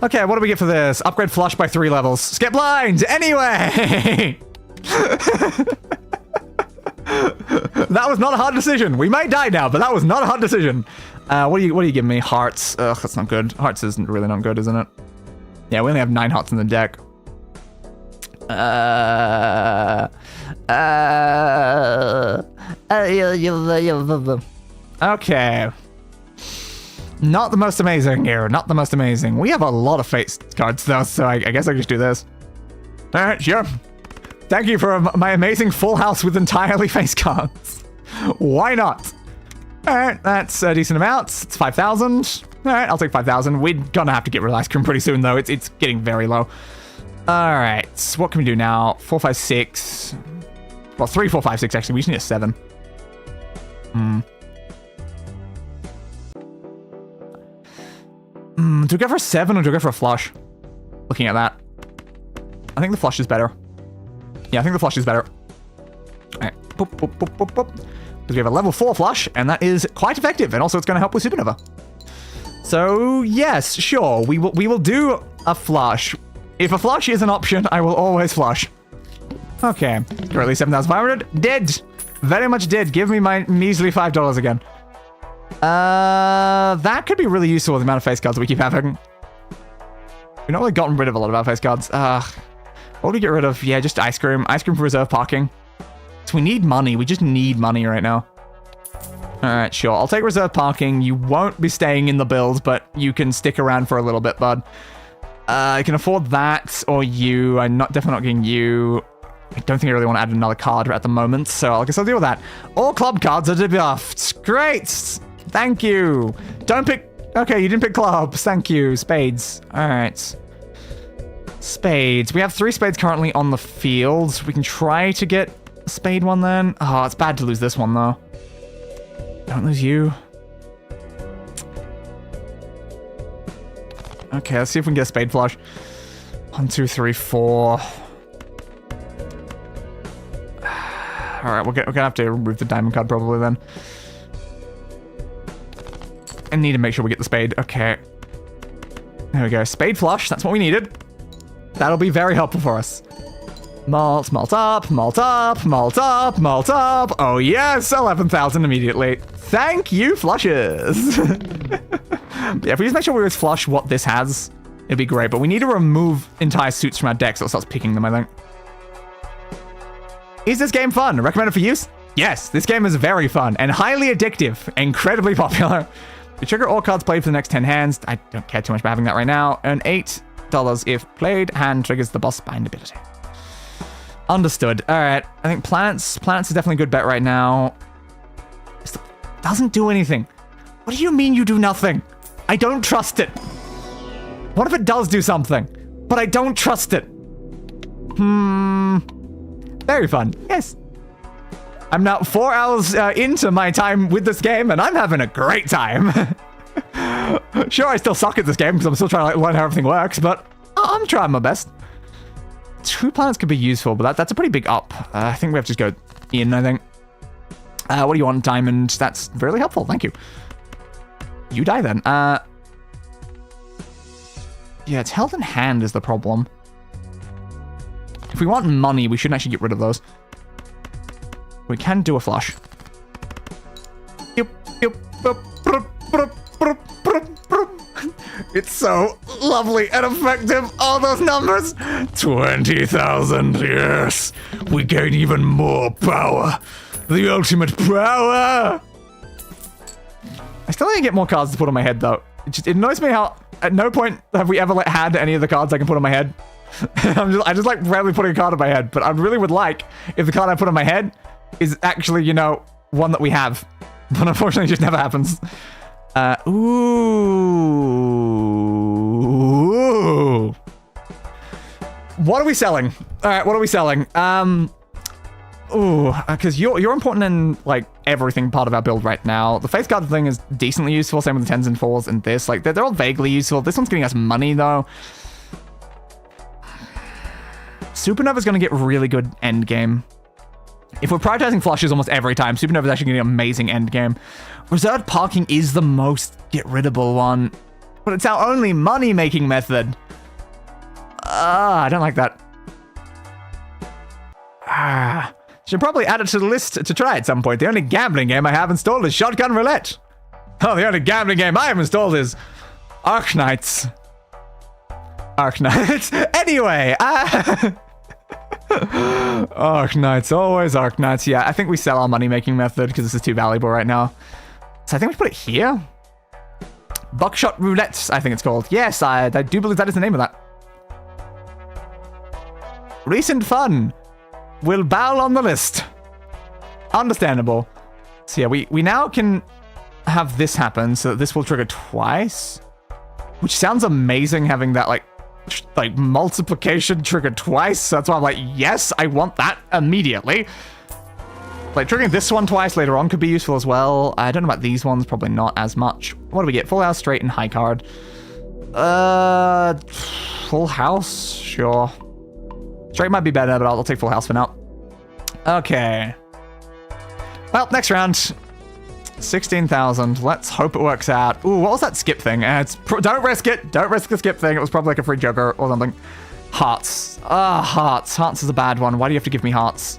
Okay, what do we get for this? Upgrade flush by 3 levels. Skip blind! Anyway! That was not a hard decision. We might die now, but that was not a hard decision. What do you give me? Hearts. Ugh, that's not good. Hearts isn't really not good, isn't it? Yeah, we only have 9 hearts in the deck. Okay. Not the most amazing here. Not the most amazing. We have a lot of face cards, though, so I guess I can just do this. Alright, sure. Thank you for my amazing full house with entirely face cards. Why not? Alright, that's a decent amount. It's 5,000. Alright, I'll take 5,000. We're gonna have to get rid of ice cream pretty soon, though. It's getting very low. Alright, what can we do now? 4, 5, 6. Well, 3, 4, 5, 6, actually. We just need a 7. Do we go for a 7 or do we go for a flush? Looking at that. I think the flush is better. Yeah, I think the flush is better. Alright. Boop, boop, boop, boop, boop. Because we have a level 4 flush, and that is quite effective. And also it's going to help with Supernova. So, yes, sure. We will do a flush. If a flush is an option, I will always flush. Okay. Currently 7,500. Dead. Very much did. Give me my measly $5 again. That could be really useful with the amount of face cards that we keep having. We've not really gotten rid of a lot of our face cards. What do we get rid of? Yeah, just ice cream. Ice cream for reserve parking. So we need money. We just need money right now. Alright, sure. I'll take reserve parking. You won't be staying in the build, but you can stick around for a little bit, bud. I can afford that, or you. I'm definitely not getting you. I don't think I really want to add another card at the moment, so I guess I'll deal with that. All club cards are debuffed. Great! Thank you. Don't pick... Okay, you didn't pick clubs. Thank you. Spades. Alright. Spades. We have 3 spades currently on the field. We can try to get a spade one then. Oh, it's bad to lose this one, though. Don't lose you. Okay, let's see if we can get a spade flush. 1, 2, 3, 4. Alright, we're gonna have to remove the diamond card probably then. I need to make sure we get the spade. Okay. There we go. Spade flush. That's what we needed. That'll be very helpful for us. Malt, malt up, malt up, malt up, malt up. Oh yes, 11,000 immediately. Thank you, flushes. Yeah, if we just make sure we always flush what this has, it'd be great. But we need to remove entire suits from our deck so it starts picking them, I think. Is this game fun? Recommended for use? Yes, this game is very fun and highly addictive. Incredibly popular. You trigger all cards played for the next 10 hands. I don't care too much about having that right now. Earn $8 if played. Hand triggers the boss bind ability. Understood. All right. I think planets is definitely a good bet right now. It doesn't do anything. What do you mean you do nothing? I don't trust it. What if it does do something? But I don't trust it. Very fun. Yes. I'm now 4 hours into my time with this game, and I'm having a great time. Sure, I still suck at this game because I'm still trying to learn how everything works, but I'm trying my best. 2 planets could be useful, but that's a pretty big up. I think we have to just go in, I think. What do you want, Diamond? That's really helpful. Thank you. You die then. Yeah, it's held in hand is the problem. If we want money, we shouldn't actually get rid of those. We can do a flush. It's so lovely and effective. All those numbers. 20,000, yes. We gain even more power. The ultimate power. I still need to get more cards to put on my head, though. It annoys me how at no point have we ever had any of the cards I can put on my head. I just like rarely putting a card on my head, but I really would like if the card I put on my head is actually, you know, one that we have. But unfortunately, it just never happens. Ooh. What are we selling? All right, what are we selling? Because you're important in, like, everything part of our build right now. The face card thing is decently useful, same with the 10s and 4s and this. Like, they're all vaguely useful. This one's getting us money, though. Supernova's going to get really good end game. If we're prioritizing flushes almost every time, Supernova's actually getting an amazing end game. Reserved parking is the most get-riddable one, but it's our only money-making method. I don't like that. Should probably add it to the list to try at some point. The only gambling game I have installed is Shotgun Roulette. Oh, the only gambling game I have installed is Arknights. Arknights. Anyway, Arknights, always Arknights. Yeah, I think we sell our money-making method because this is too valuable right now. So I think we put it here. Buckshot Roulette, I think it's called. Yes, I do believe that is the name of that. Recent fun will bow on the list. Understandable. So yeah, we now can have this happen, so that this will trigger twice. Which sounds amazing, having that, like multiplication triggered twice. So that's why I'm like, yes, I want that immediately. Like, triggering this one twice later on could be useful as well. I don't know about these ones, probably not as much. What do we get? Full house, straight, and high card. Full house? Sure. Straight might be better, but I'll take full house for now. Okay. Well, next round. 16,000. Let's hope it works out. Ooh, what was that skip thing? Don't risk it. Don't risk the skip thing. It was probably like a free Joker or something. Hearts. Hearts. Hearts is a bad one. Why do you have to give me hearts?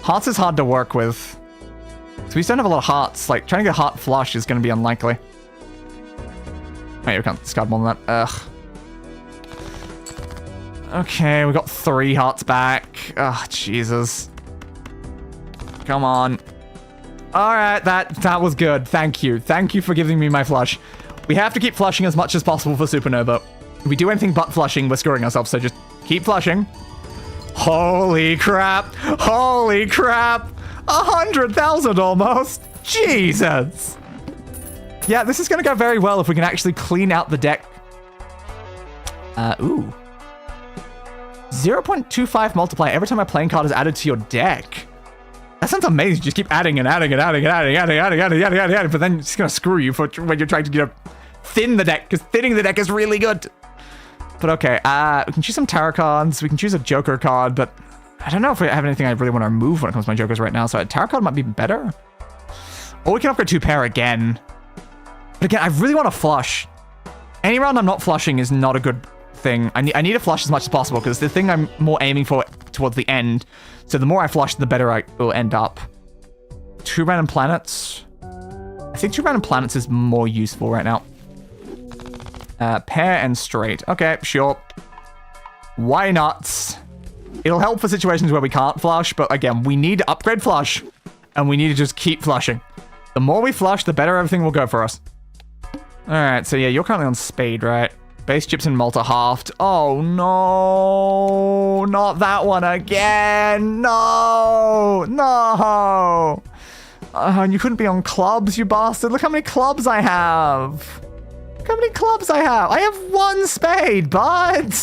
Hearts is hard to work with. So we just don't have a lot of hearts. Like, trying to get a heart flush is going to be unlikely. Wait, we can't discard more than that. Ugh. Okay, we got 3 hearts back. Ugh, Jesus. Come on. Alright, that was good. Thank you. Thank you for giving me my flush. We have to keep flushing as much as possible for Supernova. If we do anything but flushing, we're screwing ourselves, so just keep flushing. Holy crap! Holy crap! 100,000 almost! Jesus! Yeah, this is gonna go very well if we can actually clean out the deck. Ooh. 0.25 multiplier every time a playing card is added to your deck. That sounds amazing. Just keep adding and adding and adding and adding, adding, but then it's gonna screw you for when you're trying to, thin the deck, because thinning the deck is really good. But okay, we can choose some tarot cards. We can choose a Joker card, but I don't know if we have anything I really want to remove when it comes to my Jokers right now, so a tarot card might be better. Or we can upgrade 2 pair again. But again, I really want to flush. Any round I'm not flushing is not a good thing. I need to flush as much as possible, because the thing I'm more aiming for towards the end. So the more I flush, the better I will end up. 2 random planets. I think 2 random planets is more useful right now. Pair and straight. Okay, sure. Why not? It'll help for situations where we can't flush, but again, we need to upgrade flush, and we need to just keep flushing. The more we flush, the better everything will go for us. Alright, so yeah, you're currently on spade, right? Base chips in Malta halved. Oh no, not that one again. No, no. And you couldn't be on clubs, you bastard. Look how many clubs I have. Look how many clubs I have. I have 1 spade, bud.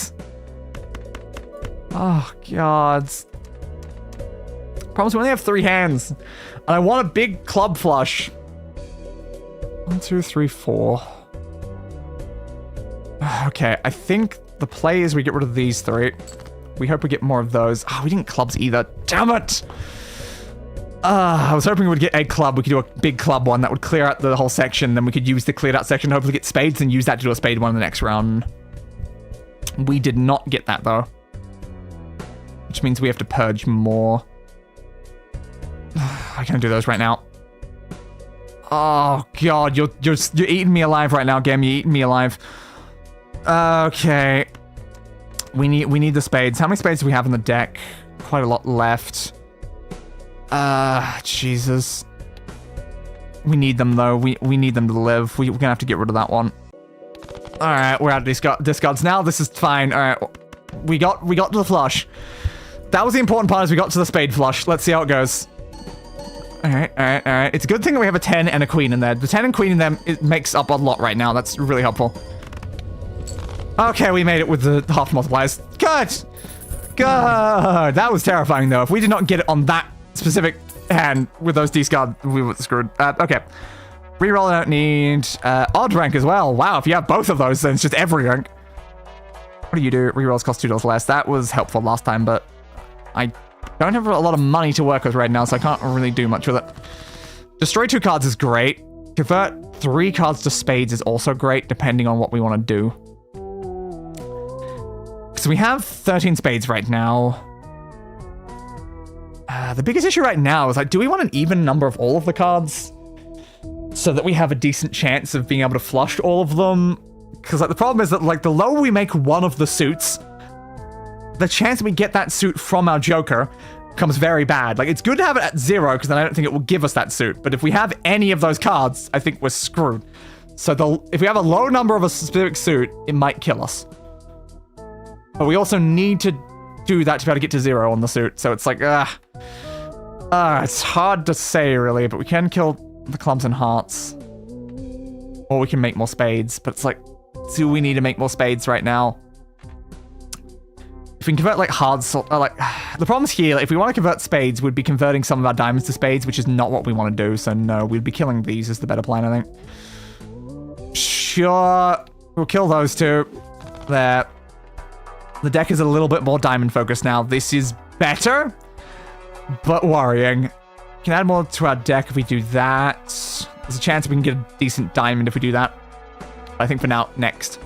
Oh, God. Promise we only have 3 hands. And I want a big club flush. 1, 2, 3, 4. Okay, I think the play is we get rid of these 3. We hope we get more of those. Oh, we didn't clubs either. Damn it! I was hoping we would get a club. We could do a big club one that would clear out the whole section. Then we could use the cleared out section, hopefully get spades, and use that to do a spade one in the next round. We did not get that, though. Which means we have to purge more. I can't do those right now. Oh, God. You're eating me alive right now, game. You're eating me alive. Okay. We need the spades. How many spades do we have in the deck? Quite a lot left. Jesus. We need them, though. We need them to live. We're gonna have to get rid of that one. Alright, we're out of discards now. This is fine. Alright. We got to the flush. That was the important part, is we got to the spade flush. Let's see how it goes. Alright. It's a good thing that we have a 10 and a queen in there. The 10 and queen in them, it makes up a lot right now. That's really helpful. Okay, we made it with the half multipliers. Good! Good! That was terrifying, though. If we did not get it on that specific hand with those discard, we were screwed. Okay. Reroll I don't need. Odd rank as well. Wow, if you have both of those, then it's just every rank. What do you do? Rerolls cost $2 less. That was helpful last time, but I don't have a lot of money to work with right now, so I can't really do much with it. Destroy 2 cards is great. Convert 3 cards to spades is also great, depending on what we want to do. So we have 13 spades right now. The biggest issue right now is, like, do we want an even number of all of the cards so that we have a decent chance of being able to flush all of them? Because, like, the problem is that, like, the lower we make one of the suits, the chance that we get that suit from our Joker becomes very bad. Like, it's good to have it at 0, because then I don't think it will give us that suit. But if we have any of those cards, I think we're screwed. So if we have a low number of a specific suit, it might kill us. But we also need to do that to be able to get to 0 on the suit. So it's like, it's hard to say, really, but we can kill the clubs and hearts. Or we can make more spades, but it's like, do we need to make more spades right now? If we can convert, like, the problem's here, like, if we want to convert spades, we'd be converting some of our diamonds to spades, which is not what we want to do, so no, we'd be killing these is the better plan, I think. Sure, we'll kill those 2. There. The deck is a little bit more diamond focused now. This is better, but worrying. We can add more to our deck if we do that. There's a chance we can get a decent diamond if we do that. I think for now, next.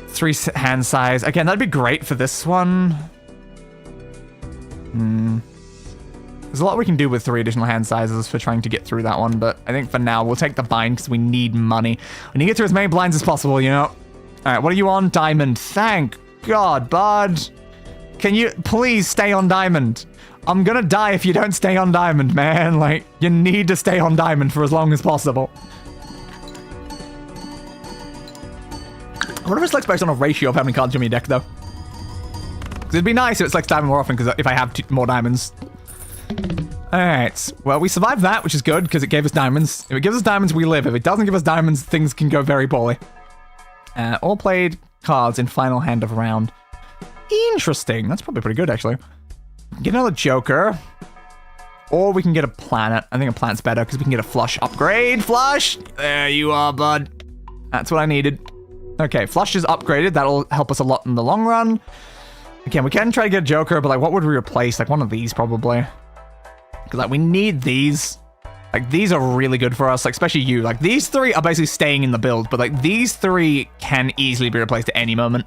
3 hand size. Again, that'd be great for this one. There's a lot we can do with 3 additional hand sizes for trying to get through that one, but I think for now, we'll take the bind because we need money. We need to get through as many blinds as possible, you know? All right, what are you on? Diamond. Thank God, bud. Can you please stay on diamond? I'm gonna die if you don't stay on diamond, man. Like, you need to stay on diamond for as long as possible. I wonder if it selects based on a ratio of how many cards are in your deck, though. Because it'd be nice if it selects diamond more often, because if I have more diamonds. Alright, well, we survived that, which is good, because it gave us diamonds. If it gives us diamonds, we live. If it doesn't give us diamonds, things can go very poorly. All played cards in final hand of round. Interesting. That's probably pretty good, actually. Get another Joker. Or we can get a planet. I think a planet's better, because we can get a flush upgrade. Flush! There you are, bud. That's what I needed. Okay, flush is upgraded. That'll help us a lot in the long run. Again, we can try to get a Joker, but like, what would we replace? Like one of these, probably. Because like, we need these. Like, these are really good for us, like, especially you. Like, these 3 are basically staying in the build, but like, these 3 can easily be replaced at any moment.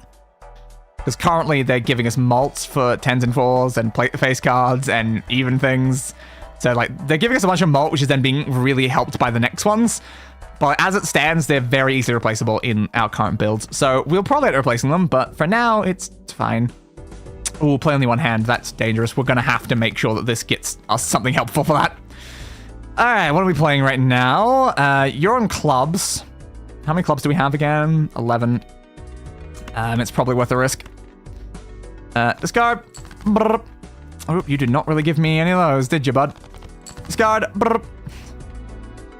Because currently, they're giving us mults for 10s and 4s and face cards and even things. So like, they're giving us a bunch of mult, which is then being really helped by the next ones. But as it stands, they're very easily replaceable in our current builds. So we'll probably end up replacing them, but for now, it's fine. Ooh, play only one hand. That's dangerous. We're going to have to make sure that this gets us something helpful for that. All right, what are we playing right now? You're on clubs. How many clubs do we have again? 11. It's probably worth the risk. Discard. Brr. Oh, you did not really give me any of those, did you, bud? Discard. Brr.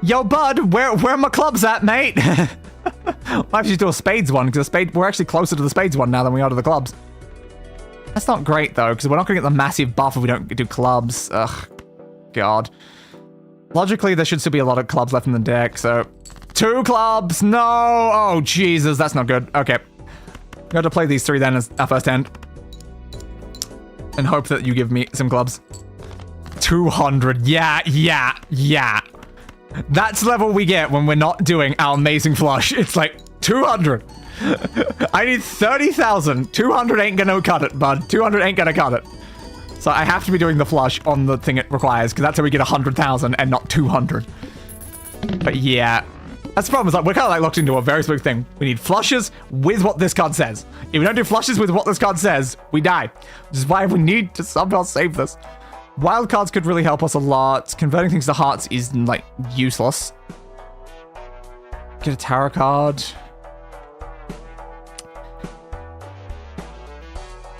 Yo, bud, where are my clubs at, mate? I'll actually do a spades one, because we're actually closer to the spades one now than we are to the clubs. That's not great, though, because we're not going to get the massive buff if we don't do clubs. Ugh. God. Logically, there should still be a lot of clubs left in the deck, so... 2 clubs! No! Oh, Jesus, that's not good. Okay. I'm going to play these 3 then as our first hand. And hope that you give me some clubs. 200. Yeah. That's the level we get when we're not doing our amazing flush. It's like 200. I need 30,000. 200 ain't gonna cut it, bud. 200 ain't gonna cut it. So I have to be doing the flush on the thing it requires, because that's how we get 100,000 and not 200. But yeah, that's the problem. Is like we're kind of like locked into a very specific thing. We need flushes with what this card says. If we don't do flushes with what this card says, we die. Which is why we need to somehow save this. Wild cards could really help us a lot. Converting things to hearts is like useless. Get a tarot card.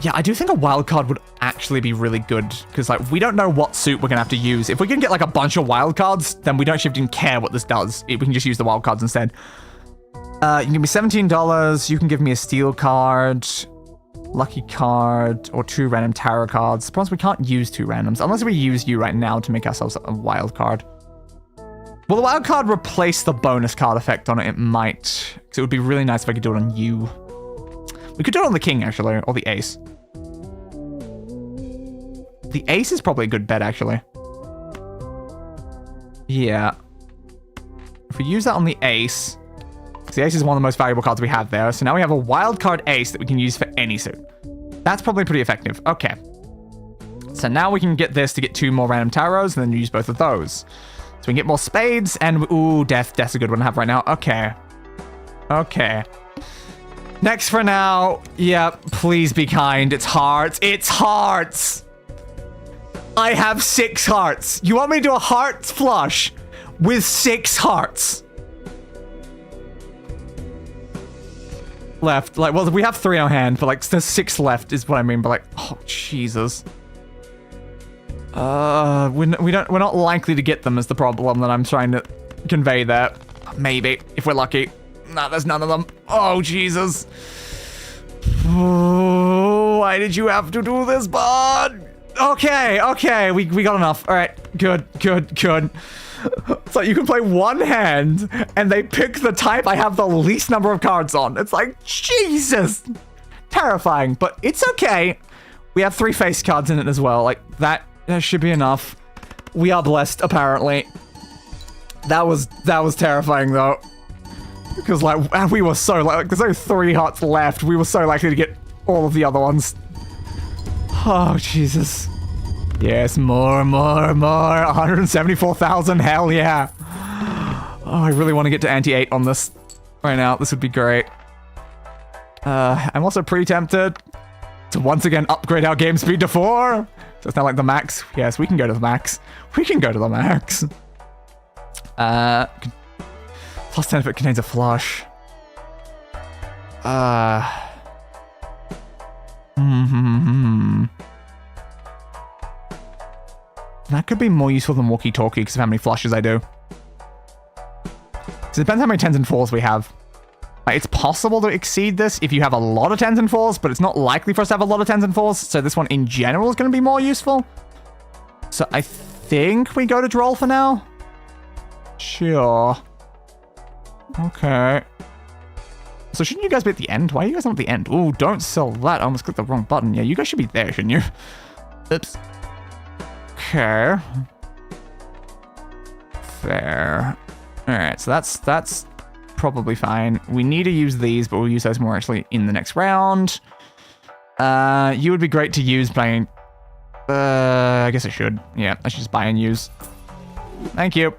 Yeah, I do think a wild card would actually be really good, because like we don't know what suit we're gonna have to use. If we can get like a bunch of wild cards, then we don't actually even care what this does. We can just use the wild cards instead. You can give me $17. You can give me a steel card, lucky card, or 2 random tarot cards. The problem is we can't use 2 randoms unless we use you right now to make ourselves a wild card. Will the wild card replace the bonus card effect on it? It might, because it would be really nice if I could do it on you. We could do it on the king, actually, or the ace. The ace is probably a good bet, actually. Yeah. If we use that on the ace, because the ace is one of the most valuable cards we have there, so now we have a wild card ace that we can use for any suit. That's probably pretty effective. Okay. So now we can get this to get 2 more random tarots, and then use both of those. So we can get more spades, and ooh, death. Death's a good one to have right now. Okay. Okay. Next for now. Yeah, please be kind. It's hearts. It's hearts. I have 6 hearts. You want me to do a hearts flush with 6 hearts? Left. Like, well, we have 3 on hand, but like, there's 6 left is what I mean. But like, oh, Jesus. We're not likely to get them is the problem that I'm trying to convey there. Maybe, if we're lucky. Nah, there's none of them. Oh, Jesus. Oh, why did you have to do this, bud? Okay, we got enough. All right, good. So you can play 1 hand, and they pick the type I have the least number of cards on. It's like, Jesus. Terrifying, but it's okay. We have 3 face cards in it as well. Like, that should be enough. We are blessed, apparently. That was terrifying, though. Because, like, we were so, like, there's only 3 hearts left. We were so likely to get all of the other ones. Oh, Jesus. Yes, more. 174,000, hell yeah. Oh, I really want to get to ante 8 on this right now. This would be great. I'm also pretty tempted to once again upgrade our game speed to 4. So it's not like the max. Yes, we can go to the max. We can go to the max. Plus 10 if it contains a flush. That could be more useful than walkie-talkie because of how many flushes I do. So it depends how many 10s and 4s we have. Like, it's possible to exceed this if you have a lot of 10s and 4s, but it's not likely for us to have a lot of 10s and 4s, so this one in general is going to be more useful. So I think we go to Droll for now. Sure. Okay. So shouldn't you guys be at the end? Why are you guys not at the end? Ooh, don't sell that. I almost clicked the wrong button. Yeah, you guys should be there, shouldn't you? Oops. Okay. Fair. Alright, so that's probably fine. We need to use these, but we'll use those more actually in the next round. You would be great to use playing... I guess I should. Yeah, I should just buy and use. Thank you.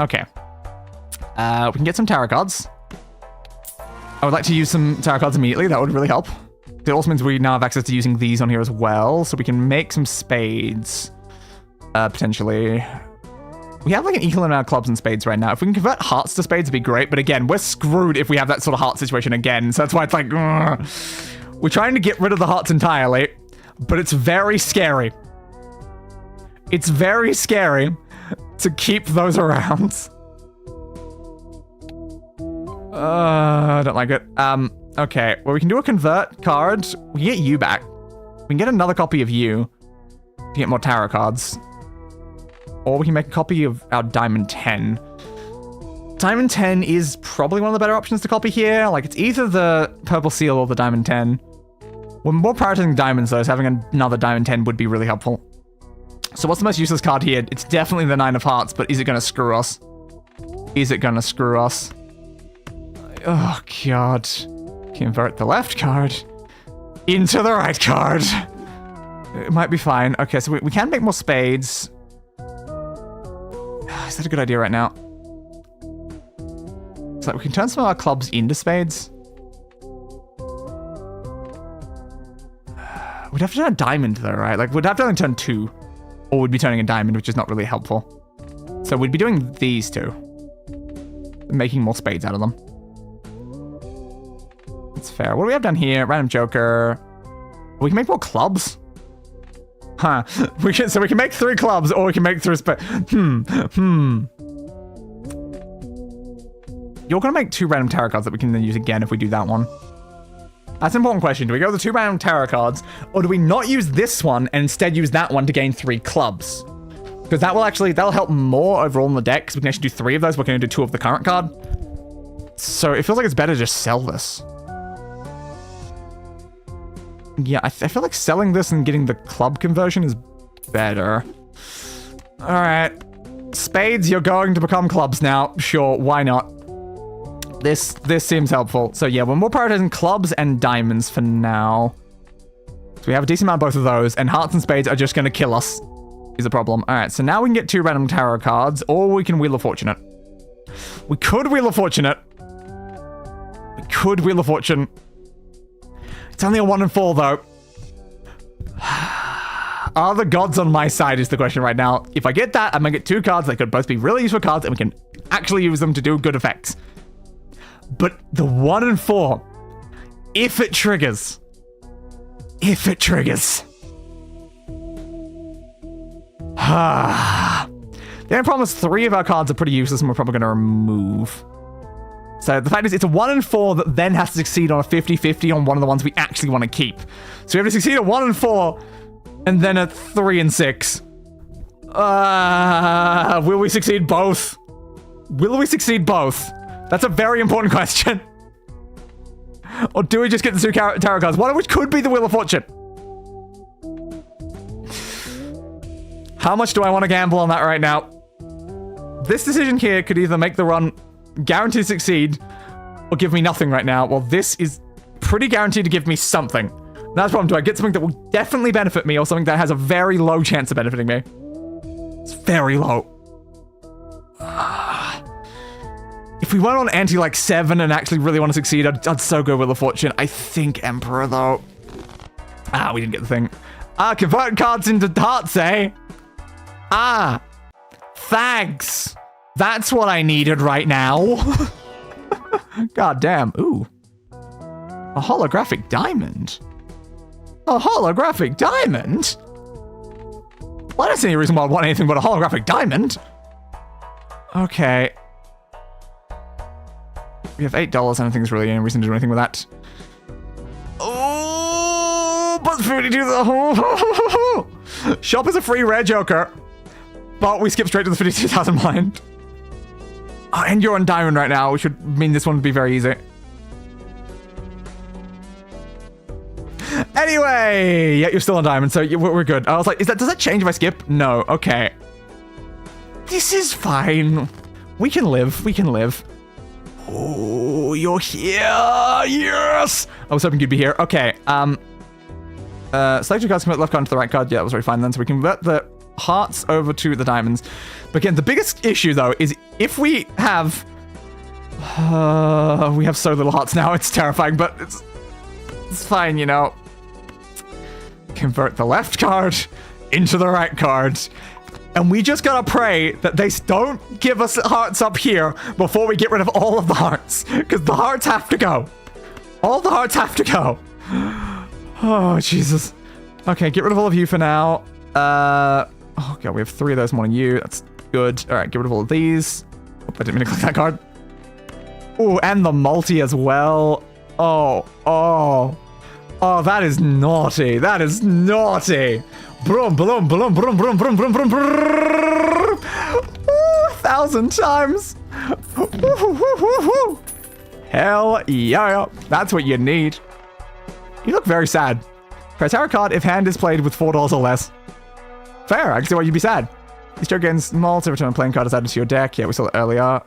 Okay. We can get some tarot cards. I would like to use some tarot cards immediately. That would really help. It also means we now have access to using these on here as well, so we can make some spades. Potentially. We have like an equal amount of clubs and spades right now. If we can convert hearts to spades, it'd be great. But again, we're screwed if we have that sort of heart situation again. So that's why it's like, ugh. We're trying to get rid of the hearts entirely, but it's very scary. It's very scary to keep those around. I don't like it. Okay. Well, we can do a convert card. We can get you back. We can get another copy of you to get more tarot cards. Or we can make a copy of our Diamond 10. Diamond 10 is probably one of the better options to copy here. Like, it's either the Purple Seal or the Diamond 10. We're more prioritizing diamonds, though, so having another Diamond 10 would be really helpful. So what's the most useless card here? It's definitely the 9 of Hearts, but is it going to screw us? Is it going to screw us? Oh, God. Convert the left card into the right card. It might be fine. Okay, so we can make more spades. Is that a good idea right now? It's like we can turn some of our clubs into spades. We'd have to turn a diamond though, right? Like we'd have to only turn 2. Or we'd be turning a diamond, which is not really helpful. So we'd be doing these 2. Making more spades out of them. That's fair. What do we have down here? Random Joker. We can make more clubs. Huh. So we can make 3 clubs, or we can make 3 spades. You're gonna make 2 random tarot cards that we can then use again if we do that one. That's an important question. Do we go with the 2 random tarot cards, or do we not use this one and instead use that one to gain 3 clubs? Because that'll help more overall in the deck, because we can actually do 3 of those, we're gonna do 2 of the current card. So it feels like it's better to just sell this. Yeah, I feel like selling this and getting the club conversion is better. Alright. Spades, you're going to become clubs now. Sure, why not? This seems helpful. So yeah, we're more prioritizing clubs and diamonds for now. So we have a decent amount of both of those, and hearts and spades are just going to kill us. Is the problem. Alright, so now we can get 2 random tarot cards, or we can Wheel of Fortune it. We could Wheel of Fortune it. We could Wheel of Fortune. It's only a 1 and 4, though. Are the gods on my side is the question right now. If I get that, I'm going to get 2 cards that could both be really useful cards, and we can actually use them to do good effects. But the 1 and 4, if it triggers. If it triggers. The only problem is 3 of our cards are pretty useless, and we're probably going to remove. So the fact is, it's a 1 and 4 that then has to succeed on a 50-50 on one of the ones we actually want to keep. So we have to succeed at 1 and 4, and then at 3 and 6. Will we succeed both? Will we succeed both? That's a very important question. Or do we just get the 2 tarot cards? One of which could be the Wheel of Fortune. How much do I want to gamble on that right now? This decision here could either make the run guaranteed to succeed or give me nothing right now. Well, this is pretty guaranteed to give me something. That's what I'm doing. I get something that will definitely benefit me or something that has a very low chance of benefiting me. It's very low. If we went on ante like 7 and actually really want to succeed, I'd so go with a fortune. I think Emperor though. We didn't get the thing. Convert cards into hearts, eh? Thanks. That's what I needed right now. God damn. Ooh. A holographic diamond. A holographic diamond? Well, I don't see any reason why I'd want anything but a holographic diamond. Okay. We have $8. I don't think there's really any reason to do anything with that. Oh, but 52. Shop is a free rare joker. But we skip straight to the 52,000 blind. Oh, and you're on diamond right now, which would mean this one would be very easy. Anyway, yeah, you're still on diamond, so we're good. I was like, does that change if I skip? No, okay. This is fine. We can live, we can live. Oh, you're here, yes! I was hoping you'd be here. Okay, select your cards, convert the left card to the right card. Yeah, that was very fine then, so we convert the hearts over to the diamonds. But again, the biggest issue though is if we have so little hearts now, it's terrifying, but it's fine, you know. Convert the left card into the right card. And we just gotta pray that they don't give us hearts up here before we get rid of all of the hearts. Because the hearts have to go. All the hearts have to go. Oh, Jesus. Okay, get rid of all of you for now. Oh, God, we have 3 of those more than you. That's good. All right, get rid of all of these. Oh, I didn't mean to click that card. Oh, and the multi as well. Oh, that is naughty. That is naughty. Brum, brum, brum, brum, brum, brum, brum, brum, brum. 1,000 times. Hell yeah. That's what you need. You look very sad. Try tarot card if hand is played with $4 or less. Fair, I can see why you'd be sad. This joke gains small to return a playing card is added to your deck. Yeah, we saw it earlier.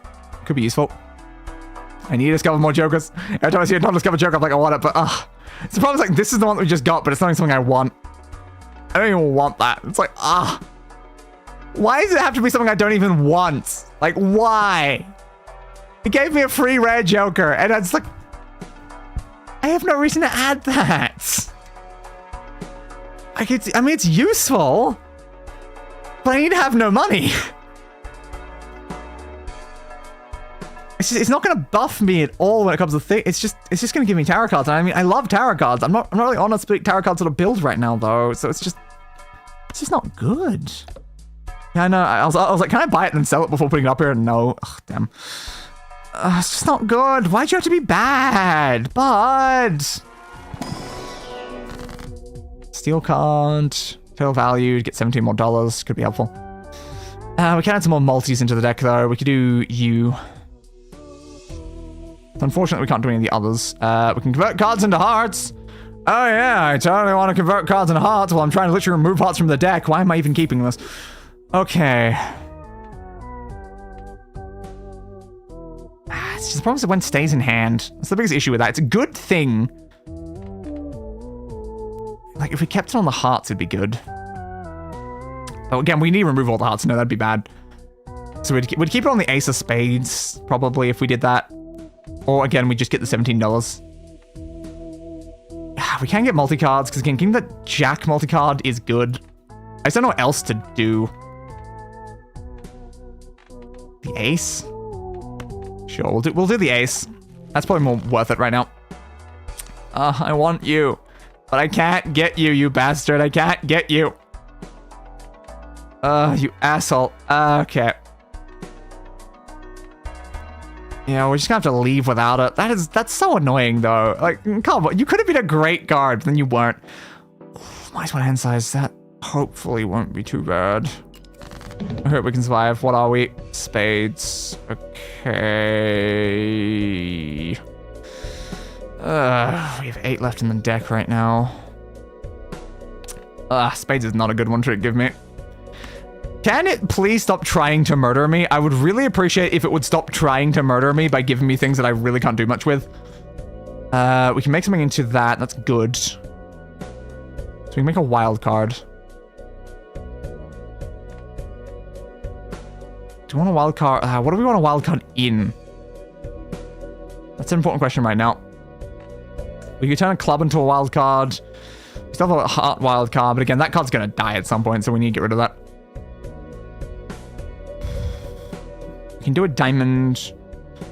Could be useful. I need to discover more jokers. Every time I see a non-discovered joker, I'm like, I want it, but it's the problem is like, this is the one that we just got, but it's not something I want. I don't even want that. It's like, why does it have to be something I don't even want? Like, why? It gave me a free rare joker, and it's like, I have no reason to add that. Like, I mean, it's useful, but I need to have no money. It's not going to buff me at all when it comes to things. It's just going to give me tarot cards. And I mean, I love tarot cards. I'm not really on a tarot card sort of build right now though. So it's just not good. Yeah, I know. I was like, can I buy it and then sell it before putting it up here? No. Ugh, damn. It's just not good. Why'd you have to be bad, bud? Steel card, fail value, get $17 more. Could be helpful. We can add some more multis into the deck though. We could do you. Unfortunately, we can't do any of the others. We can convert cards into hearts. Oh yeah, I totally want to convert cards into hearts while I'm trying to literally remove hearts from the deck. Why am I even keeping this? Okay. It's just the problem is that when it stays in hand. That's the biggest issue with that. It's a good thing. Like, if we kept it on the hearts, it'd be good. Oh, again, we need to remove all the hearts. No, that'd be bad. So we'd keep it on the ace of spades, probably, if we did that. Or again, we just get the $17. We can get multi-cards, because again, getting the Jack multi-card is good. I just don't know what else to do. The ace? Sure, we'll do the ace. That's probably more worth it right now. I want you. But I can't get you, you bastard. I can't get you. You asshole. Okay. Yeah, we're just gonna have to leave without it. That's so annoying though. Like, come on, you could have been a great guard, but then you weren't. Minus 1 hand size, that hopefully won't be too bad. I hope we can survive. What are we? Spades. Okay. We have 8 left in the deck right now. Spades is not a good one to give me. Can it please stop trying to murder me? I would really appreciate if it would stop trying to murder me by giving me things that I really can't do much with. We can make something into that. That's good. we can make a wild card. Do we want a wild card? What do we want a wild card in? That's an important question right now. We could turn a club into a wild card. We still have a heart wild card, but again, that card's going to die at some point, so we need to get rid of that. We can do a diamond to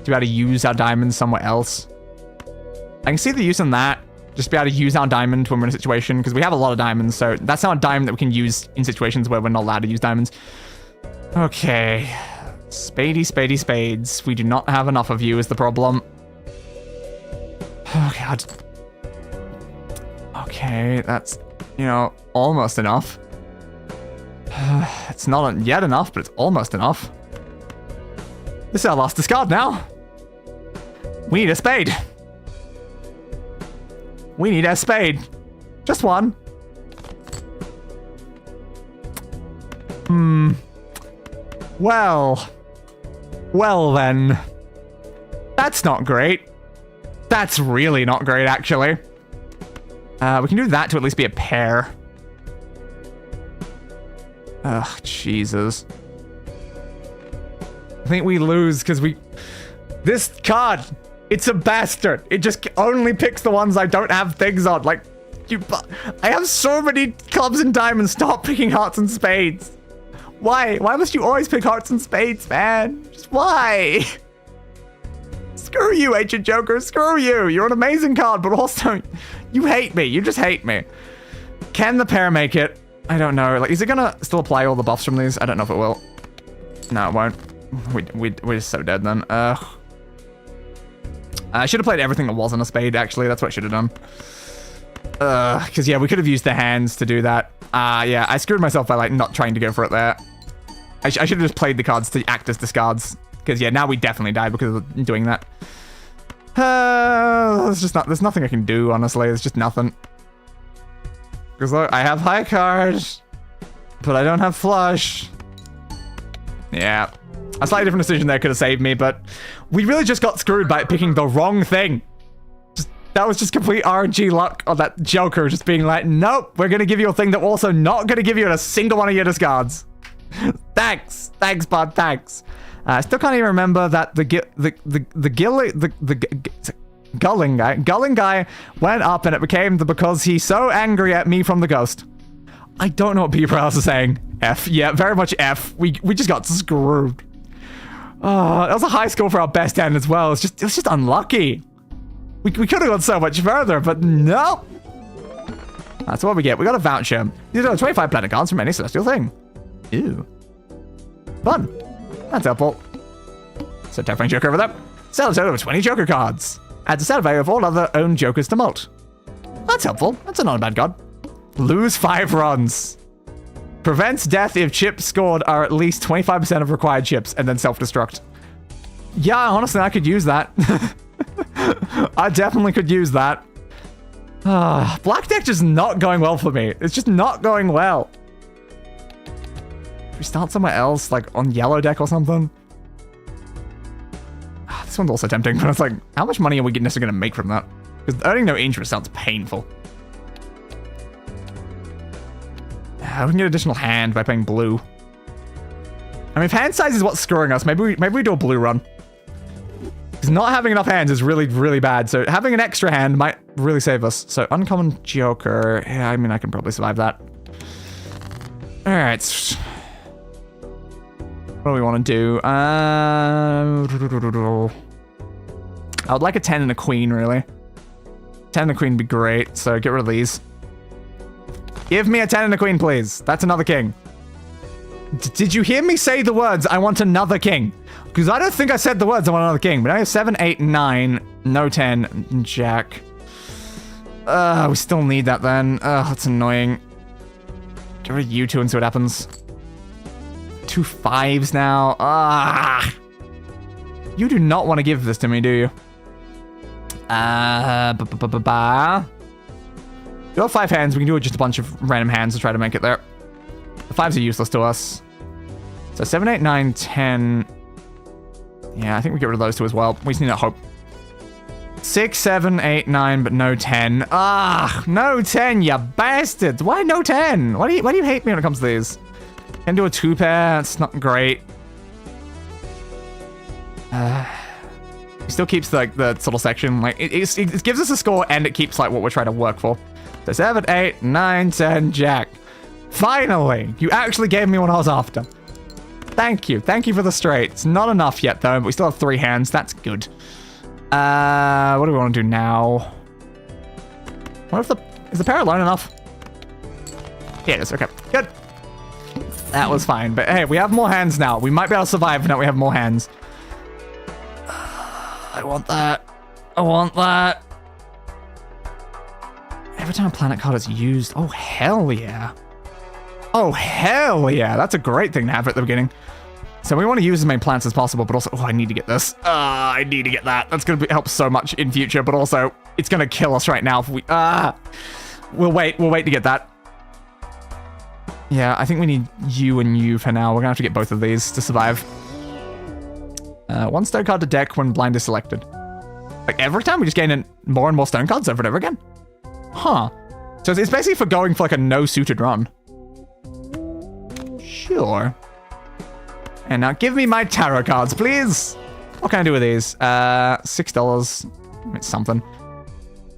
be able to use our diamond somewhere else. I can see the use in that. Just be able to use our diamond when we're in a situation, because we have a lot of diamonds, so that's not a diamond that we can use in situations where we're not allowed to use diamonds. Okay. Spadey, spadey, spades. We do not have enough of you is the problem. Oh, God. Okay, that's, you know, almost enough. It's not yet enough, but it's almost enough. This is our last discard now. We need a spade. We need a spade. Just one. Well. Well then. That's not great. That's really not great, actually. We can do that to at least be a pair. Ugh, Jesus. I think we lose because this card, it's a bastard. It just only picks the ones I don't have things on. Like, I have so many clubs and diamonds. Stop picking hearts and spades. Why? Why must you always pick hearts and spades, man? Just why? Screw you, Ancient Joker. Screw you. You're an amazing card, but also, you hate me. You just hate me. Can the pair make it? I don't know. Like, is it gonna still apply all the buffs from these? I don't know if it will. No, it won't. We're just so dead then. I should have played everything that wasn't a spade, actually. That's what I should have done. Because, yeah, we could have used the hands to do that. Yeah, I screwed myself by, like, not trying to go for it there. I should have just played the cards to act as discards. Because, yeah, now we definitely died because of doing that. There's nothing I can do, honestly. There's just nothing. Because, look, I have high cards, but I don't have flush. Yeah. A slightly different decision there could have saved me, but we really just got screwed by picking the wrong thing. That was just complete RNG luck on that Joker just being like, nope, we're going to give you a thing that we're also not going to give you in a single one of your discards. Thanks. Thanks, bud. Thanks. I still can't even remember that the Gulling guy went up and it became the because he's so angry at me from the ghost. I don't know what people else are saying. F. Yeah, very much F. We just got screwed. Oh, that was a high score for our best hand as well. It was just unlucky. We could have gone so much further, but no. That's what we get. We got a voucher. These are 25 planet cards from any celestial thing. Ew. Fun. That's helpful. So terrifying Joker over there. Sell a total of 20 Joker cards. Adds a set value of all other owned Jokers to Mult. That's helpful. That's not a bad card. Lose 5 runs. Prevents death if chips scored are at least 25% of required chips and then self-destruct. Yeah, honestly, I could use that. I definitely could use that. Black deck just not going well for me. It's just not going well. Should we start somewhere else, like on yellow deck or something? This one's also tempting, but it's like, how much money are we necessarily going to make from that? Because earning no interest sounds painful. We can get additional hand by playing blue. I mean, if hand size is what's screwing us, maybe we do a blue run. Because not having enough hands is really, really bad. So having an extra hand might really save us. So uncommon Joker. Yeah, I mean, I can probably survive that. All right. What do we want to do? I would like a 10 and a queen, really. 10 and a queen would be great. So get rid of these. Give me a 10 and a queen, please. That's another king. Did you hear me say the words, I want another king? Because I don't think I said the words, I want another king. But I have 7, 8, 9, no 10, jack. We still need that then. That's annoying. Get rid of you two and see what happens. 2 5s now. You do not want to give this to me, do you? You have 5 hands. We can do just a bunch of random hands to try to make it there. The 5s are useless to us. So 7, 8, 9, 10. Yeah, I think we get rid of those two as well. We just need a hope. 6, 7, 8, 9, but no 10. Ah, no 10, you bastards. Why no 10? Why do you hate me when it comes to these? Can do a 2 pair. It's not great. It still keeps the sort of section. Like it gives us a score and it keeps like what we're trying to work for. So 7, 8, 9, 10, jack. Finally, you actually gave me what I was after. Thank you. Thank you for the straight. It's not enough yet though, but we still have 3 hands. That's good. What do we want to do now? What if is the pair alone enough? Yeah, it is. Okay, good. That was fine. But hey, we have more hands now. We might be able to survive now we have more hands. I want that. I want that. Every time a planet card is used. Oh, hell yeah. Oh, hell yeah. That's a great thing to have at the beginning. So we want to use as many planets as possible, but also, oh, I need to get this. I need to get that. That's going to help so much in future, but also it's going to kill us right now if we, we'll wait to get that. Yeah, I think we need you and you for now. We're going to have to get both of these to survive. 1 stone card to deck when blind is selected. Like every time we just gain in more and more stone cards over and over again. Huh. So it's basically for going for like a no suited run. Sure. And now give me my tarot cards, please. What can I do with these? $6. It's something.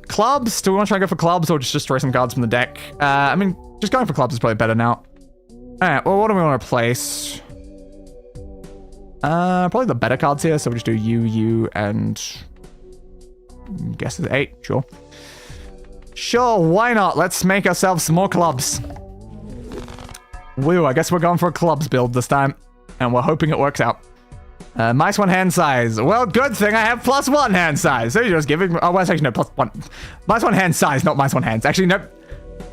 Clubs. Do we want to try and go for clubs or just destroy some cards from the deck? I mean, just going for clubs is probably better now. Alright, well, what do we want to replace? Probably the better cards here. So we'll just do you, and... guess it's 8. Sure. Sure, why not? Let's make ourselves some more clubs. Woo, I guess we're going for a clubs build this time. And we're hoping it works out. -1 hand size. Well, good thing I have +1 hand size. So you're just giving... oh, well, actually, no, +1. -1 hand size, not -1 hands. Actually, nope.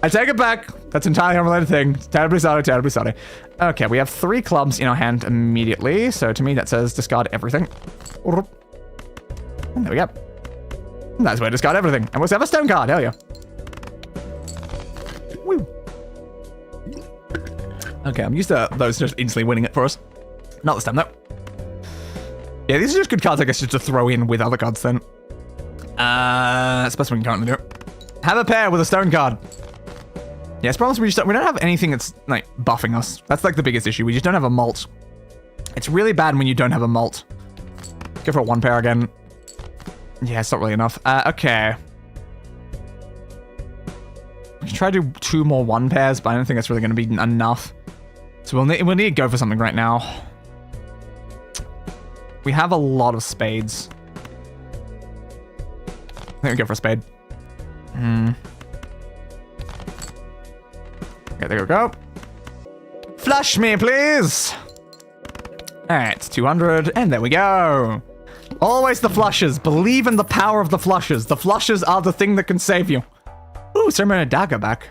I take it back. That's an entirely unrelated thing. Terribly sorry, terribly sorry. Okay, we have 3 clubs in our hand immediately. So to me, that says discard everything. And there we go. And that's where I discard everything. And we'll have a stone card. Hell yeah. Woo. Okay, I'm used to those just instantly winning it for us. Not this time, though. Yeah, these are just good cards, I guess, just to throw in with other cards, then. That's the best we can currently do. Have a pair with a stone card. Yeah, it's probably we don't have anything that's, like, buffing us. That's, like, the biggest issue. We just don't have a mult. It's really bad when you don't have a mult. Go for a 1 pair again. Yeah, it's not really enough. Okay. We can try to do 2 more 1 pairs, but I don't think that's really going to be enough. So we'll need to go for something right now. We have a lot of spades. I think we go for a spade. Okay, there we go. Flush me, please! Alright, 200, and there we go. Always the flushes. Believe in the power of the flushes. The flushes are the thing that can save you. Ooh, Ceremony Dagger back.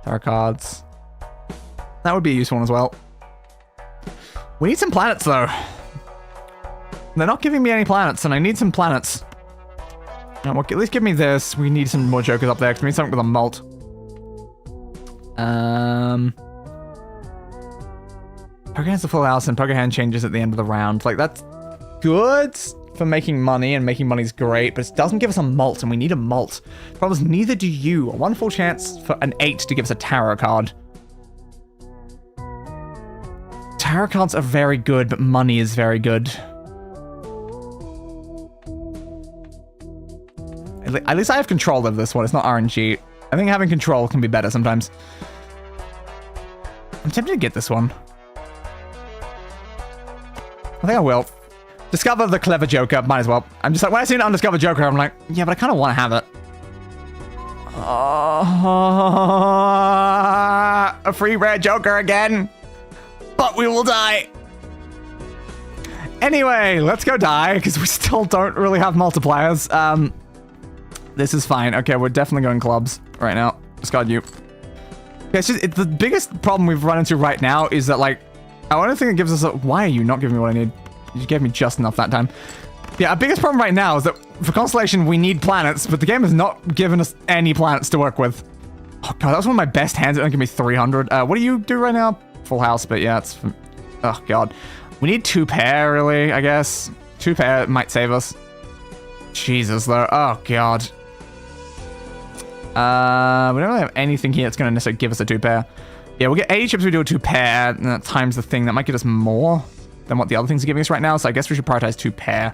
Tarot cards. That would be a useful one as well. We need some planets, though. They're not giving me any planets, and I need some planets. Well, at least give me this. We need some more jokers up there, because we need something with a mult. Poker hand's a full house, and poker hand changes at the end of the round. Like, that's good for making money, and making money's great, but it doesn't give us a mult, and we need a mult. Problem is, neither do you. A 1 full chance for an 8 to give us a tarot card. Tarot cards are very good, but money is very good. At least I have control of this one. It's not RNG. I think having control can be better sometimes. I'm tempted to get this one. I think I will. Discover the clever Joker. Might as well. I'm just like, when I see an undiscovered Joker, I'm like, yeah, but I kind of want to have it. A free rare Joker again. But we will die. Anyway, let's go die, because we still don't really have multipliers. This is fine. Okay, we're definitely going clubs right now. Discard you. Yeah, it's just, the biggest problem we've run into right now is that, like, I don't think it gives us a... Why are you not giving me what I need? You gave me just enough that time. Yeah, our biggest problem right now is that for Constellation, we need planets, but the game has not given us any planets to work with. Oh, God, that was one of my best hands. It only give me 300. What do you do right now? Full house, but yeah, it's... Oh, God. We need 2 pair, really, I guess. 2 pair might save us. Jesus, though. Oh, God. We don't really have anything here that's going to necessarily give us a 2 pair. Yeah, we'll get 80 chips if we do a 2 pair, and that times the thing. That might get us more than what the other things are giving us right now, so I guess we should prioritize 2 pair.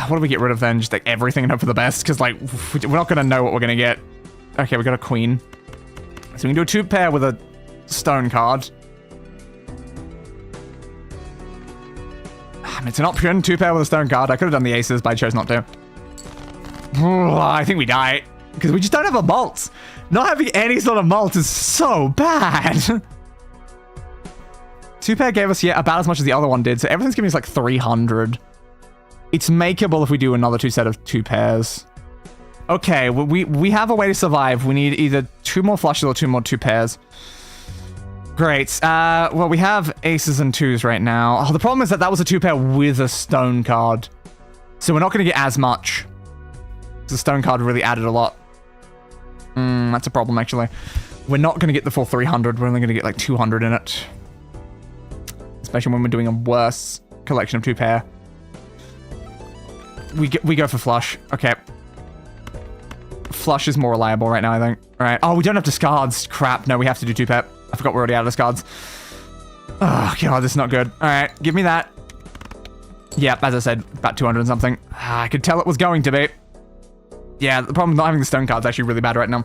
What do we get rid of then? Just like everything and hope for the best, because like we're not going to know what we're going to get. Okay, we got a queen. So we can do a 2 pair with a stone card. It's an option, 2 pair with a stone card. I could have done the aces, but I chose not to. I think we die, because we just don't have a malt. Not having any sort of malt is so bad. 2 pair gave us, yeah, about as much as the other one did, so everything's giving us like 300. It's makeable if we do another 2 set of 2 pairs. Okay, well, we have a way to survive. We need either 2 more flushes or 2 more 2 pairs. Great. Well, we have aces and 2s right now. Oh, the problem is that was a 2 pair with a stone card. So we're not going to get as much. The stone card really added a lot. That's a problem, actually. We're not going to get the full 300. We're only going to get like 200 in it. Especially when we're doing a worse collection of 2 pair. We go for flush. Okay. Flush is more reliable right now, I think. All right. Oh, we don't have discards. Crap. No, we have to do 2 pair. I forgot we're already out of discards. Oh, God, this is not good. All right. Give me that. Yep, as I said, about 200 and something. I could tell it was going to be. Yeah, the problem with not having the stone card's actually really bad right now.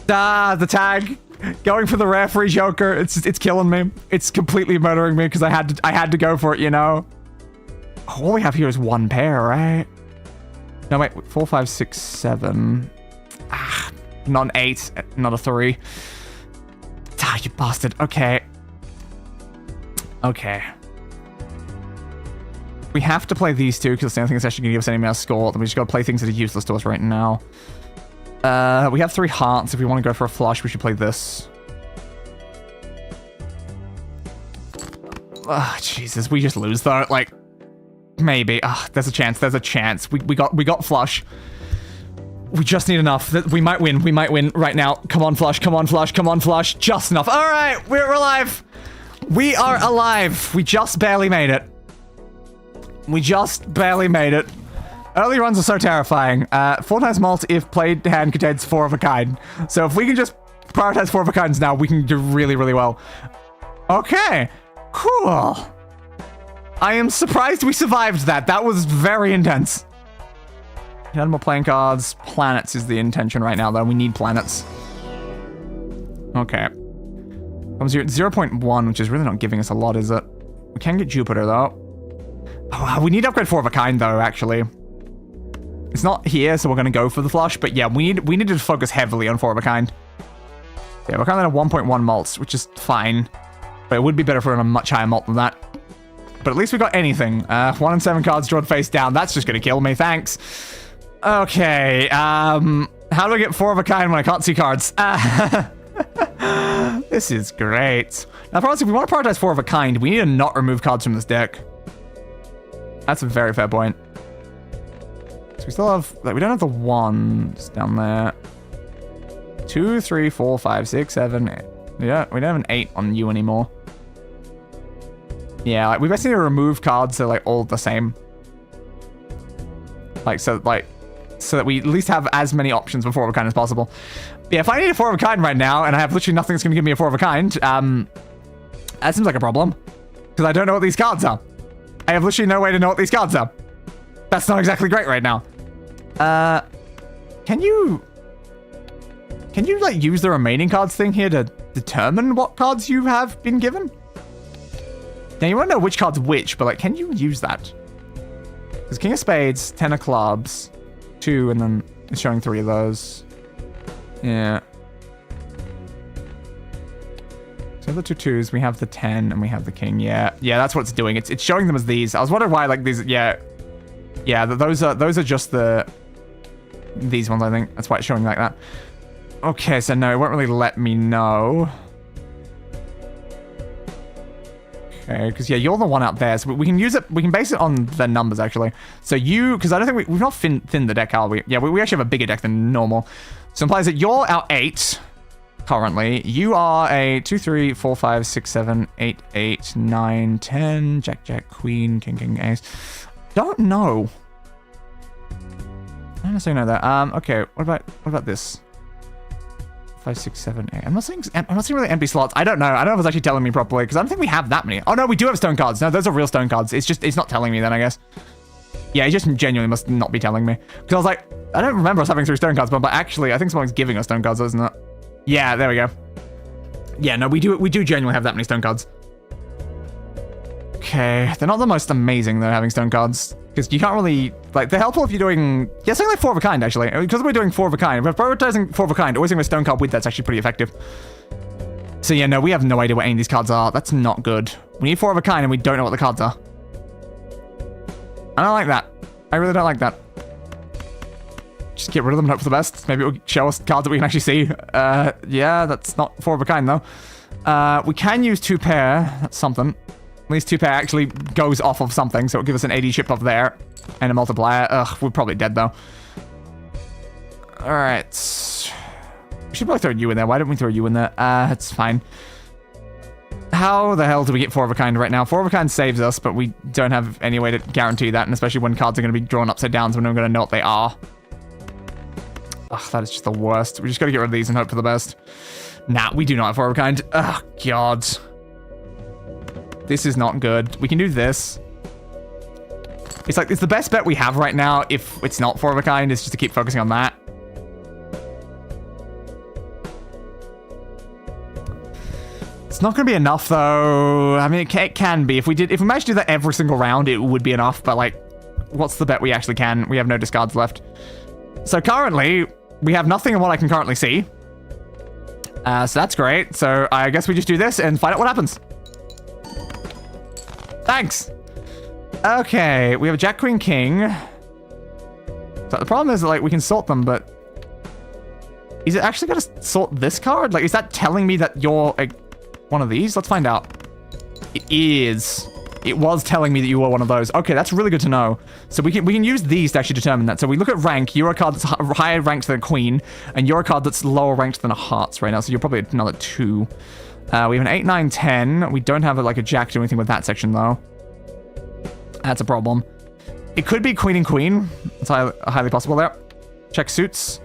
The tag. Going for the referee joker. It's killing me. It's completely murdering me because I had to go for it, you know. All we have here is 1 pair, right? No, wait. 4, 5, 6, 7. Not an 8. Not a 3. You bastard. Okay. Okay. We have to play these 2 because it's the only thing that's actually going to give us any more score. Then we just got to play things that are useless to us right now. We have 3 hearts. If we want to go for a flush, we should play this. Jesus. We just lose though. Like, maybe. There's a chance. There's a chance. We got flush. We just need enough. We might win. We might win right now. Come on, flush. Come on, flush. Come on, flush. Just enough. All right. We're alive. We are alive. We just barely made it. We just barely made it. Early runs are so terrifying. 4 times malt if played hand contains 4 of a kind. So if we can just prioritize 4 of a kinds now, we can do really, really well. Okay. Cool. I am surprised we survived that. That was very intense. Add more playing cards. Planets is the intention right now, though. We need planets. Okay. From 0.1, which is really not giving us a lot, is it? We can get Jupiter, though. Oh, we need to upgrade 4 of a kind, though, actually. It's not here, so we're going to go for the flush. But yeah, we need to focus heavily on 4 of a kind. Yeah, we're currently at 1.1 malts, which is fine. But it would be better if we were on a much higher malt than that. But at least we got anything. 1 and 7 cards drawn face down. That's just going to kill me. Thanks. Okay. How do I get 4 of a kind when I can't see cards? This is great. Now, probably if we want to prioritize 4 of a kind, we need to not remove cards from this deck. That's a very fair point. So we still have, like, we don't have the 1s down there. 2, 3, 4, 5, 6, 7, 8. Yeah, we don't have an 8 on you anymore. Yeah, like, we basically need to remove cards that are, like, all the same. Like, so that we at least have as many options for 4 of a kind as possible. But yeah, if I need a 4 of a kind right now, and I have literally nothing that's going to give me a 4 of a kind, that seems like a problem. Because I don't know what these cards are. I have literally no way to know what these cards are. That's not exactly great right now. Can you, like, use the remaining cards thing here to determine what cards you have been given? Now, you won't know which card's which, but, like, can you use that? Because King of Spades, 10 of Clubs, 2, and then it's showing 3 of those. Yeah. So the 2 2s, we have the 10, and we have the King. Yeah, that's what it's doing. It's showing them as these. I was wondering why, like, these. Yeah, those are just these ones. I think that's why it's showing like that. Okay, so no, it won't really let me know. Okay, because yeah, you're the one out there, so we can use it. We can base it on the numbers actually. So you, because I don't think we've not thinned the deck, are we? Yeah, we actually have a bigger deck than normal. So it implies that you're our 8. currently. You are a 2, 3, 4, 5, 6, 7, 8, 8, 9, 10, Jack, Jack, Queen, King, King, Ace. Don't know. I don't necessarily know that. Okay, what about this? 5, 6, 7, 8. I'm not seeing really empty slots. I don't know. I don't know if it's actually telling me properly, because I don't think we have that many. Oh no, we do have stone cards. No, those are real stone cards. It's not telling me then, I guess. Yeah, it just genuinely must not be telling me. Because I was like, I don't remember us having 3 stone cards, but actually, I think someone's giving us stone cards, isn't it? Yeah, there we go. Yeah, no, we do genuinely have that many stone cards. Okay, they're not the most amazing though, having stone cards. Because you can't really, like, they're helpful if you're doing, yeah, something like 4 of a kind, actually. Because we're doing 4 of a kind. If we're prioritizing 4 of a kind, always having a stone card with that's actually pretty effective. So yeah, no, we have no idea what any of these cards are. That's not good. We need 4 of a kind and we don't know what the cards are. I don't like that. I really don't like that. Just get rid of them and hope for the best. Maybe it'll show us cards that we can actually see. Yeah, that's not 4 of a kind, though. We can use 2 pair. That's something. At least 2 pair actually goes off of something, so it'll give us an AD chip up there. And a multiplier. Ugh, we're probably dead, though. Alright. We should probably throw you in there. Why didn't we throw you in there? It's fine. How the hell do we get 4 of a kind right now? 4 of a kind saves us, but we don't have any way to guarantee that, and especially when cards are going to be drawn upside down, so we're not going to know what they are. Ugh, that is just the worst. We just got to get rid of these and hope for the best. Nah, we do not have 4 of a kind. Ugh, God. This is not good. We can do this. It's like, it's the best bet we have right now if it's not 4 of a kind, is just to keep focusing on that. It's not going to be enough, though. I mean, it can be. If we managed to do that every single round, it would be enough, but, like, what's the bet we actually can? We have no discards left. So currently, we have nothing in what I can currently see. So that's great. So I guess we just do this and find out what happens. Thanks. Okay, we have a Jack, Queen, King. So the problem is that, like, we can sort them, but is it actually going to sort this card? Like, is that telling me that you're like one of these? Let's find out. It is. It was telling me that you were one of those. Okay, that's really good to know. So we can use these to actually determine that. So we look at rank. You're a card that's higher ranked than a queen, and you're a card that's lower ranked than a hearts right now. So you're probably another 2. We have an 8, 9, 10. We don't have like a jack to do anything with that section though. That's a problem. It could be queen and queen. It's highly possible there. Check suits.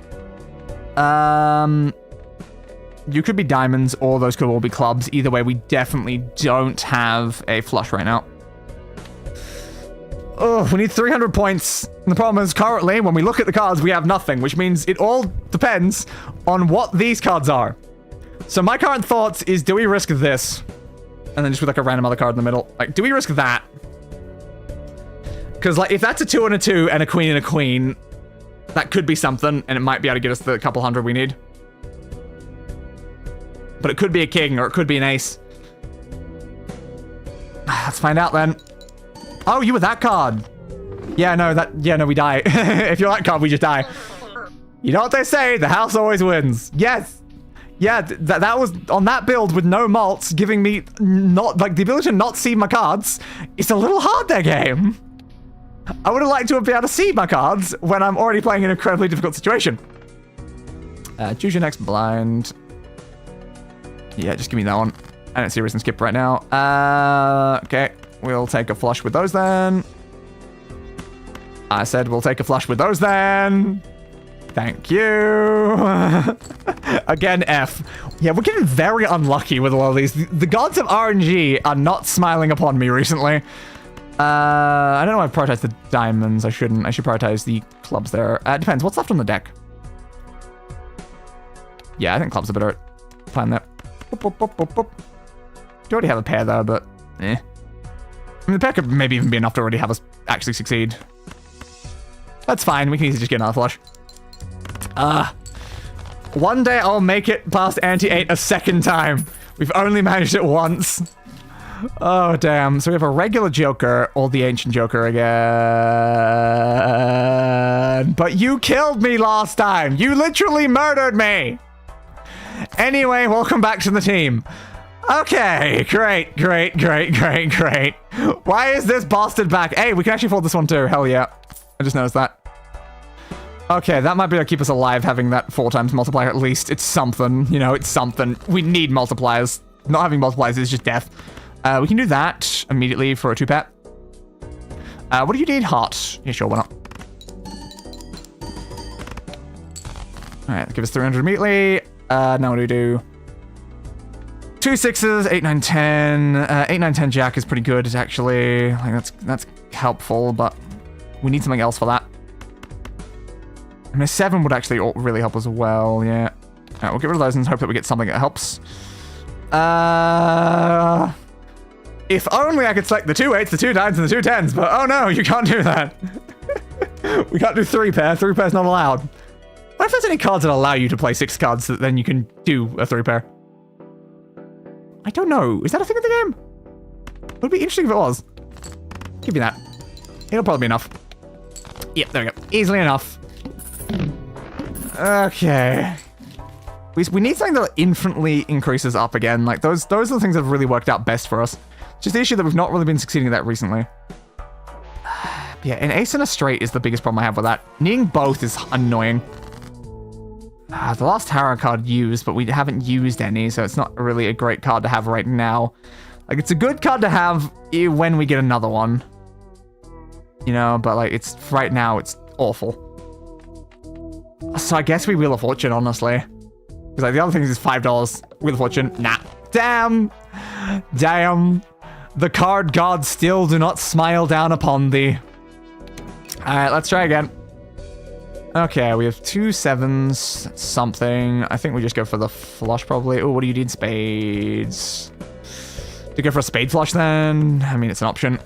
You could be diamonds, or those could all be clubs. Either way, we definitely don't have a flush right now. Oh, we need 300 points. And the problem is, currently, when we look at the cards, we have nothing, which means it all depends on what these cards are. So my current thoughts is, do we risk this? And then just with like a random other card in the middle. Like, do we risk that? Because, like, if that's a 2 and a 2 and a queen, that could be something, and it might be able to get us the couple hundred we need. But it could be a king, or it could be an ace. Let's find out then. Oh, you were that card. Yeah, no, we die. If you're that card, we just die. You know what they say, the house always wins. Yes. Yeah, that was on that build with no malts, giving me not, like, the ability to not see my cards. It's a little hard, that game. I would have liked to be able to see my cards when I'm already playing an incredibly difficult situation. Choose your next blind. Yeah, just give me that one. I don't see a reason to skip right now. Okay, we'll take a flush with those then. I said we'll take a flush with those then. Thank you. Again, F. Yeah, we're getting very unlucky with all of these. The gods of RNG are not smiling upon me recently. I don't know why I prioritize the diamonds. I shouldn't. I should prioritize the clubs there. It depends. What's left on the deck? Yeah, I think clubs are better at playing that. Boop, boop, boop, boop, boop. Do already have a pair though, but eh. I mean, the pair could maybe even be enough to already have us actually succeed. That's fine. We can easily just get another flush. One day I'll make it past ante 8 a second time. We've only managed it once. Oh, damn. So we have a regular Joker or the ancient Joker again. But you killed me last time. You literally murdered me. Anyway, welcome back to the team. Okay, great. Why is this bastard back? Hey, we can actually fold this one too. Hell yeah. I just noticed that. Okay, that might be able to keep us alive, having that 4 times multiplier at least. It's something, you know, it's something. We need multipliers. Not having multipliers is just death. We can do that immediately for a 2-pet. What do you need? Heart. Yeah, sure, why not? Alright, give us 300 immediately. Now what do we do? 2 6s, 8, 9, 10. 8, 9, 10 jack is pretty good, actually. Like, that's helpful, but we need something else for that. I mean, a 7 would actually really help as well, yeah. Alright, we'll get rid of those and hope that we get something that helps. If only I could select the 2 8s, the 2 9s, and the 2 10s, but oh no, you can't do that. We can't do 3-pair. 3-pair's not allowed. What if there's any cards that allow you to play 6 cards that then you can do a 3-pair? I don't know. Is that a thing in the game? It would be interesting if it was. Give me that. It'll probably be enough. Yep, there we go. Easily enough. Okay. We need something that infinitely increases up again. Like, those are the things that have really worked out best for us. Just the issue that we've not really been succeeding at that recently. Yeah, an ace and a straight is the biggest problem I have with that. Needing both is annoying. The last tarot card used, but we haven't used any, so it's not really a great card to have right now. Like, it's a good card to have when we get another one. You know, but like, it's right now, it's awful. So I guess we Wheel of Fortune, honestly. Because like, the other things is $5. Wheel of Fortune, nah. Damn! Damn! The card gods still do not smile down upon thee. Alright, let's try again. Okay, we have 2 7s, that's something. I think we just go for the flush, probably. Oh, what do you need? Spades. Do you go for a spade flush, then? I mean, it's an option.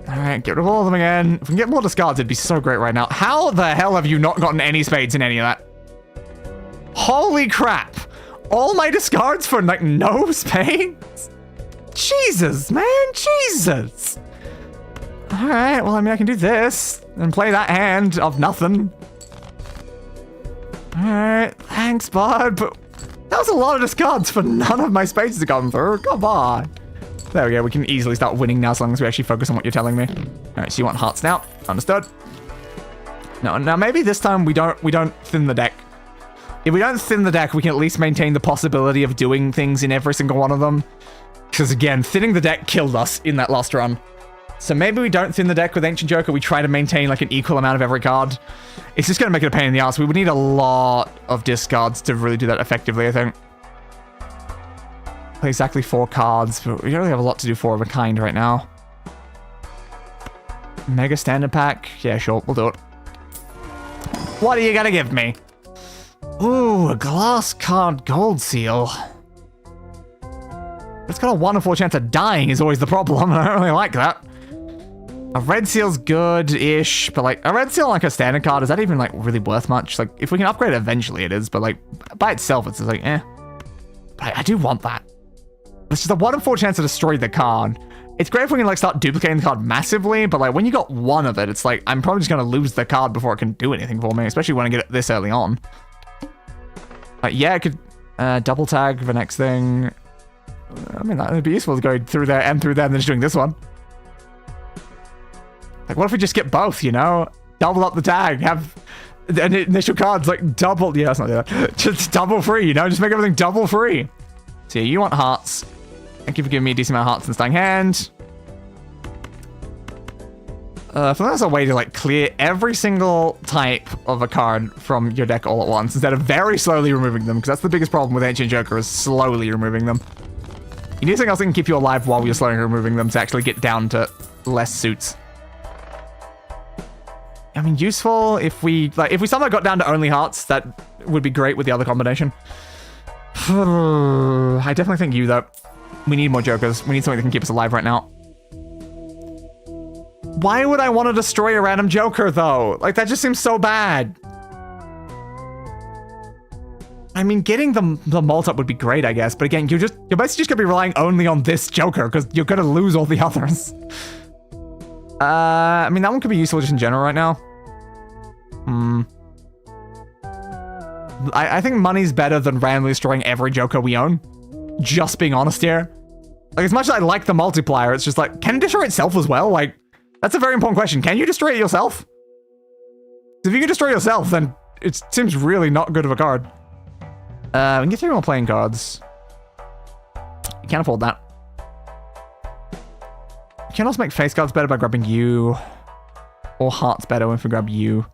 Alright, get rid of all of them again. If we can get more discards, it'd be so great right now. How the hell have you not gotten any spades in any of that? Holy crap! All my discards for, like, no spades? Jesus, man, Jesus! Alright, well, I mean, I can do this and play that hand of nothing. Alright, thanks, bud, but that was a lot of discards for none of my spades to come through. Come on. There we go, we can easily start winning now as long as we actually focus on what you're telling me. Alright, so you want hearts now. Understood. No, now maybe this time we don't thin the deck. If we don't thin the deck, we can at least maintain the possibility of doing things in every single one of them. Because again, thinning the deck killed us in that last run. So maybe we don't thin the deck with Ancient Joker, we try to maintain like an equal amount of every card. It's just going to make it a pain in the ass. We would need a lot of discards to really do that effectively, I think. Play exactly 4 cards, but we don't really have a lot to do 4 of a kind right now. Mega Standard Pack? Yeah, sure, we'll do it. What are you gonna give me? Ooh, a glass card gold seal. It's got a 1 in 4 chance of dying is always the problem. I don't really like that. A red seal's good-ish, but like, a red seal like a standard card, is that even like really worth much? Like, if we can upgrade it eventually it is, but like, by itself it's just like, eh. But I do want that. It's just a 1 in 4 chance to destroy the card. It's great if we can like start duplicating the card massively, but like when you got 1 of it, it's like, I'm probably just gonna lose the card before it can do anything for me, especially when I get it this early on. Like, yeah, I could double tag the next thing. I mean, that would be useful to go through there and through there and then just doing this one. Like, what if we just get both, you know? Double up the tag, have the initial cards, like, double... Yeah, let's not do that. Just double free, you know? Just make everything double free. So, yeah, you want hearts. Thank you for giving me a decent amount of hearts in the starting hand. I think that's a way to, like, clear every single type of a card from your deck all at once, instead of very slowly removing them, because that's the biggest problem with Ancient Joker, is slowly removing them. You need something else that can keep you alive while you're slowly removing them to actually get down to less suits. I mean, useful if we somehow got down to only hearts, that would be great with the other combination. I definitely think you, though. We need more jokers. We need something that can keep us alive right now. Why would I want to destroy a random joker, though? Like, that just seems so bad. I mean, getting the mult up would be great, I guess. But again, you're basically just gonna be relying only on this joker, because you're gonna lose all the others. I mean, that one could be useful just in general right now. I think money's better than randomly destroying every joker we own. Just being honest here. Like, as much as I like the multiplier, it's just like, can it destroy itself as well? Like, that's a very important question. Can you destroy it yourself? if you can destroy yourself, then it seems really not good of a card. We can get 3 more playing cards. You can't afford that. You can also make face cards better by grabbing you. Or hearts better if we grab you.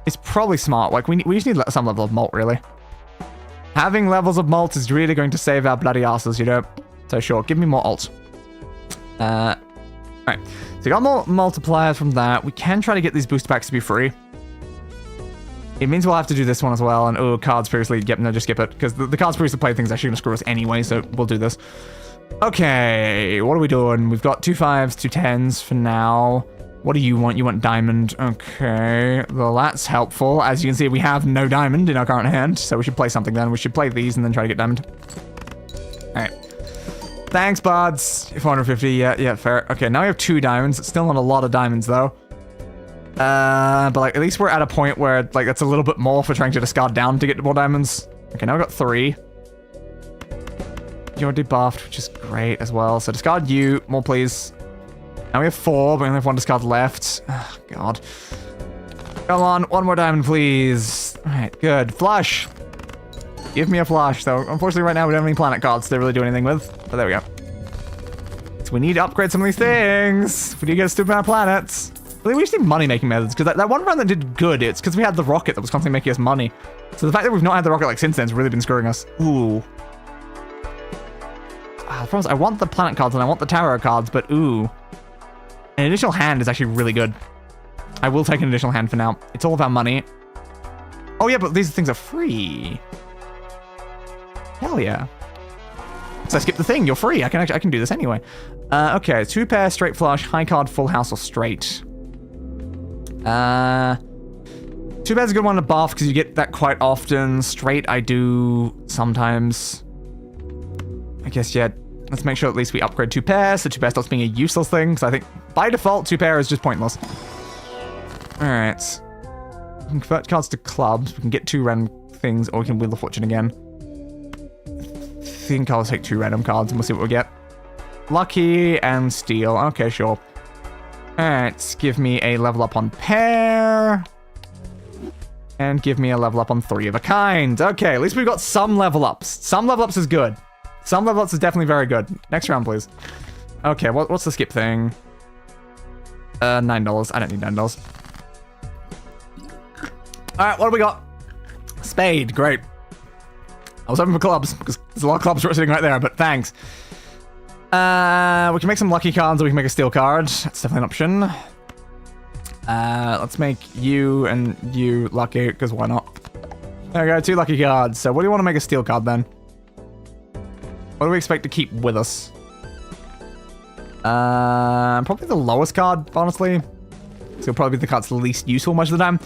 It's probably smart. Like, we just need some level of malt, really. Having levels of malt is really going to save our bloody asses, you know? So sure, give me more alt. Alright. So we got more multipliers from that. We can try to get these booster packs to be free. It means we'll have to do this one as well. And, oh, cards previously. Yep, no, just skip it. Because the cards previously played things actually going to screw us anyway, so we'll do this. Okay, what are we doing? We've got 2 5s, 2 10s for now. What do you want? You want diamond. Okay, well, that's helpful. As you can see, we have no diamond in our current hand, so we should play something then. We should play these and then try to get diamond. Alright. Thanks, buds. 450, yeah, fair. Okay, now we have 2 diamonds. It's still not a lot of diamonds, though. But, like, at least we're at a point where, like, that's a little bit more for trying to discard down to get more diamonds. Okay, now we've got 3. You're debuffed, which is great as well. So discard you. More, please. Now we have 4, but we only have 1 discard left. Oh, God. Come on, 1 more diamond, please. Alright, good. Flush. Give me a flush. So, unfortunately, right now, we don't have any planet cards to really do anything with. But there we go. So we need to upgrade some of these things. We need to get a stupid amount of planets. But we just need money-making methods. Because that one run that did good, it's because we had the rocket that was constantly making us money. So the fact that we've not had the rocket, like, since then has really been screwing us. Ooh. I promise, I want the planet cards and I want the tarot cards, but ooh. An additional hand is actually really good. I will take an additional hand for now. It's all about money. Oh yeah, but these things are free. Hell yeah. So I skip the thing, you're free. I can do this anyway. Okay, 2 pair, straight flush, high card, full house, or straight. 2 pair's a good one to buff because you get that quite often. Straight I do sometimes. I guess, yeah. Let's make sure at least we upgrade 2 pairs, so 2 pair stops being a useless thing, because I think by default 2 pair is just pointless. Alright. We can convert cards to clubs, we can get 2 random things, or we can Wheel of Fortune again. I think I'll take 2 random cards and we'll see what we get. Lucky and Steel. Okay, sure. Alright, give me a level up on pair. And give me a level up on 3 of a kind. Okay, at least we've got some level ups. Some level ups is good. Some level ups is definitely very good. Next round, please. Okay, what's the skip thing? $9. I don't need $9. Alright, what do we got? Spade, great. I was hoping for clubs, because there's a lot of clubs sitting right there, but thanks. We can make some lucky cards, or we can make a steel card. That's definitely an option. Let's make you and you lucky, because why not? There we go, 2 lucky cards. So what do you want to make a steel card, then? What do we expect to keep with us? Probably the lowest card, honestly. So it'll probably be the card's least useful much of the time.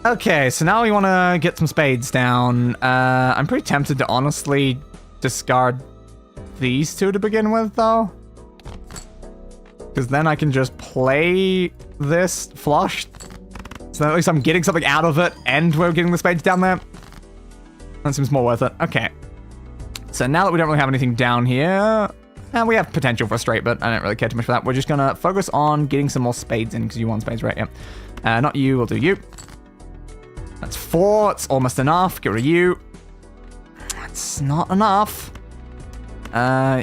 Okay, so now we want to get some spades down. I'm pretty tempted to honestly discard these 2 to begin with, though. Because then I can just play this flush. So at least I'm getting something out of it, and we're getting the spades down there. That seems more worth it. Okay. So now that we don't really have anything down here, we have potential for a straight, but I don't really care too much for that. We're just going to focus on getting some more spades in, because you want spades, right? Yeah. Not you, we'll do you. That's 4, it's almost enough. Get rid of you. That's not enough.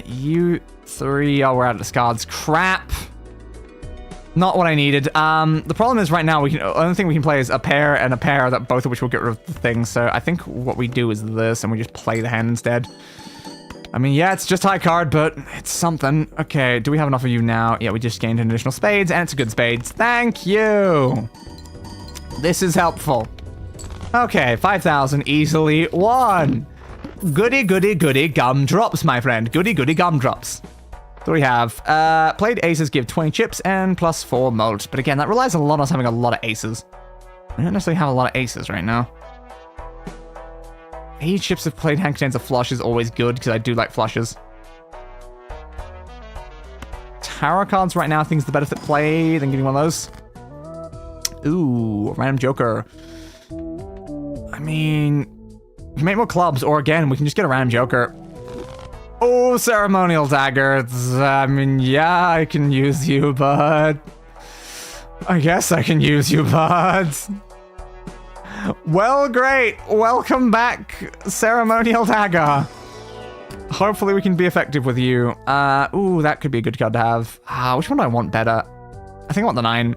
You 3, oh, we're out of discards. Crap. Not what I needed. The problem is right now, the only thing we can play is a pair and a pair, that both of which will get rid of the things. So I think what we do is this, and we just play the hand instead. I mean, yeah, it's just high card, but it's something. Okay, do we have enough of you now? Yeah, we just gained an additional spades, and it's a good spades. Thank you. This is helpful. Okay, 5,000 easily won. Goody, goody, goody gumdrops, my friend. Goody, goody gumdrops. So we have, played aces give 20 chips and plus 4 malt. But again, that relies a lot on us having a lot of aces. We don't necessarily have a lot of aces right now. 8 chips of played hand contains a flush is always good, because I do like flushes. Tarot cards right now, I think is the better fit play than getting one of those. Ooh, random joker. I mean, we can make more clubs, or again, we can just get a random joker. Oh, ceremonial dagger. I mean, yeah, I can use you, but I guess I can use you, bud. Well, great. Welcome back, Ceremonial Dagger. Hopefully we can be effective with you. Ooh, that could be a good card to have. Which one do I want better? I think I want the 9.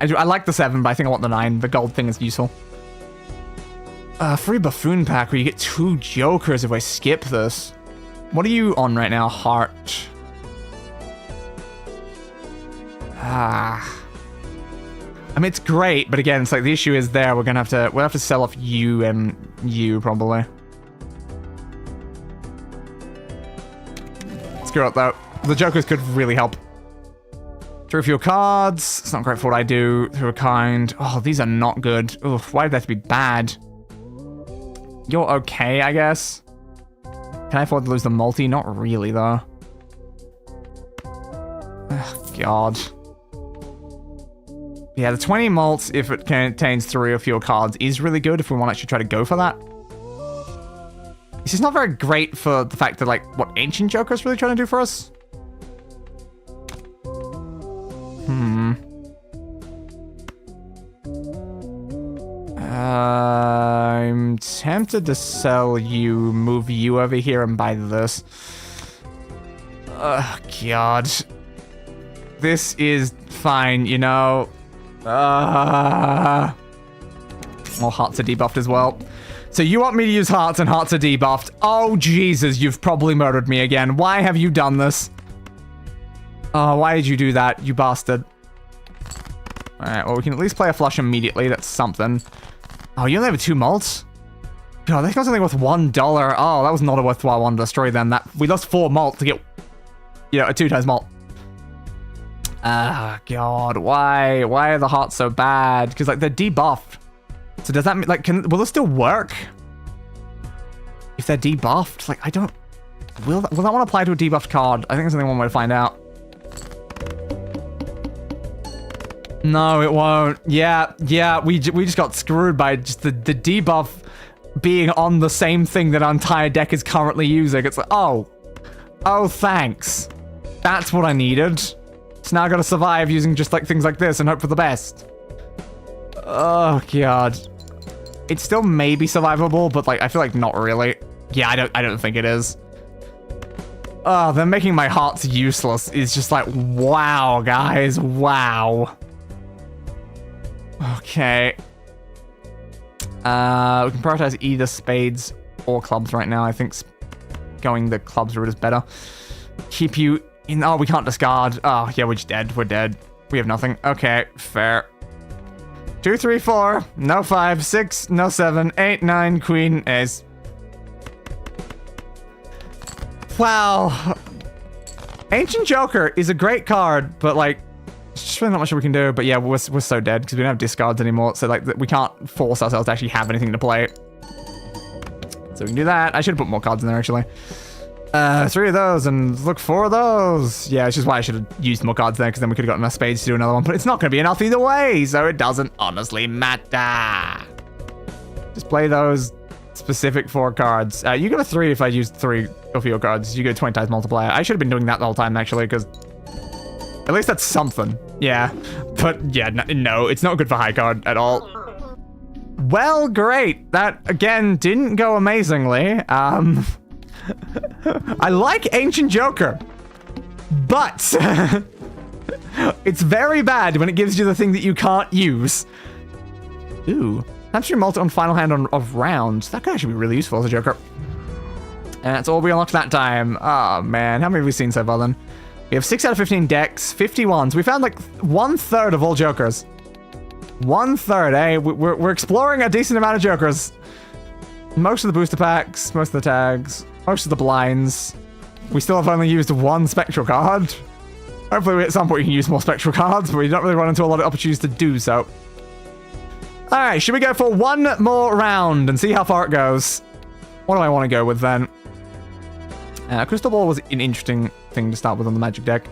I like the 7, but I think I want the 9. The gold thing is useful. Free buffoon pack where you get 2 jokers if I skip this. What are you on right now? Heart. I mean, it's great, but again, it's like the issue is there. We'll have to sell off you and you probably. Screw it though. The jokers could really help. Drew a few cards. It's not great for what I do. Through a kind. Oh, these are not good. Oof, why did that have to be bad? You're okay, I guess. Can I afford to lose the multi? Not really, though. Ugh, God. Yeah, the 20 mults, if it contains 3 or fewer cards, is really good if we want to actually try to go for that. It's just not very great for the fact that, like, what Ancient Joker's really trying to do for us. I'm tempted to sell you, move you over here, and buy this. Oh, God. This is fine, you know. Well, hearts are debuffed as well. So you want me to use hearts and hearts are debuffed. Oh, Jesus, you've probably murdered me again. Why have you done this? Oh, why did you do that, you bastard? Alright, well, we can at least play a flush immediately. That's something. Oh, you only have 2 malts? God, that was only worth $1. Oh, that was not a worthwhile one to destroy then. We lost 4 malt to get, you know, a 2 times malt. Ah, God, why? Why are the hearts so bad? Because, like, they're debuffed. So does that mean, like, will this still work? If they're debuffed? Like, I don't... Will that one apply to a debuffed card? I think there's only one way to find out. No, it won't. Yeah, we just got screwed by just the debuff being on the same thing that our entire deck is currently using. It's like, oh, thanks. That's what I needed. So now I gotta survive using just like things like this and hope for the best. Oh, God. It's still maybe survivable, but like, I feel like not really. Yeah, I don't think it is. Oh, they're making my hearts useless. It's just like, wow, guys, wow. Okay. We can prioritize either spades or clubs right now. I think going the clubs route is better. Keep you in... Oh, we can't discard. Oh, yeah, we're just dead. We're dead. We have nothing. Okay, fair. 2, 3, 4. No 5. 6. No 7. 8, 9. Queen. Ace. Wow. Ancient Joker is a great card, but like... There's just really not much we can do, but yeah, we're so dead because we don't have discards anymore, so like we can't force ourselves to actually have anything to play. So we can do that. I should have put more cards in there, actually. 3 of those, and look, 4 of those. Yeah, it's just why I should have used more cards there, because then we could have gotten enough spades to do another one, but it's not going to be enough either way, so it doesn't honestly matter. Just play those specific 4 cards. You go to 3 if I used 3 of your cards. You go 20 times multiplier. I should have been doing that the whole time, actually, because... At least that's something. Yeah. But yeah, no, it's not good for high card at all. Well, great. That, again, didn't go amazingly. I like Ancient Joker. But it's very bad when it gives you the thing that you can't use. Ooh. Hamstring multi on final hand of rounds. That could actually be really useful as a Joker. And that's all we unlocked that time. Oh, man. How many have we seen so far, then? We have 6 out of 15 decks, 51s. We found like 1/3 of all Jokers. 1/3, eh? We're exploring a decent amount of Jokers. Most of the booster packs, most of the tags, most of the blinds. We still have only used 1 spectral card. Hopefully at some point we can use more spectral cards, but we don't really run into a lot of opportunities to do so. Alright, should we go for 1 more round and see how far it goes? What do I want to go with then? Crystal Ball was an interesting thing to start with on the Magic deck.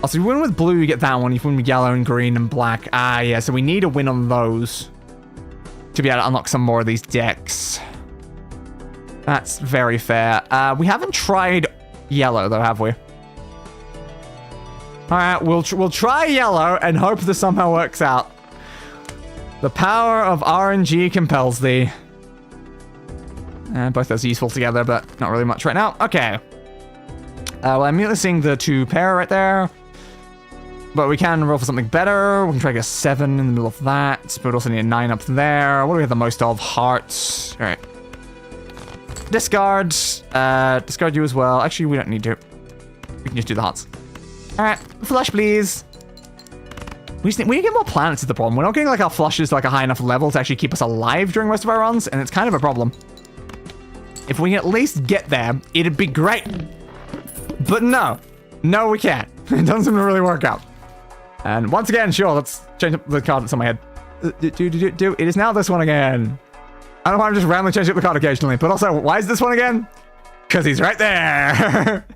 Also, if you win with blue, you get that one. If you win with yellow and green and black. Ah, yeah, so we need a win on those to be able to unlock some more of these decks. That's very fair. We haven't tried yellow, though, have we? All right, we'll try yellow and hope this somehow works out. The power of RNG compels thee. Both those are useful together, but not really much right now. Okay. Well, I'm immediately seeing the 2 pair right there. But we can roll for something better. We can try to get a 7 in the middle of that. But we also need a 9 up there. What do we have the most of? Hearts. All right. Discard. Discard you as well. Actually, we don't need to. We can just do the hearts. All right. Flush, please. We need to get more planets is the problem. We're not getting like our flushes to like a high enough level to actually keep us alive during most of our runs. And it's kind of a problem. If we can at least get there, it'd be great. But no. No, we can't. It doesn't seem to really work out. And once again, sure, let's change up the card that's on my head. It is now this one again. I don't know why I'm just randomly changing up the card occasionally, but also, why is this one again? Because he's right there.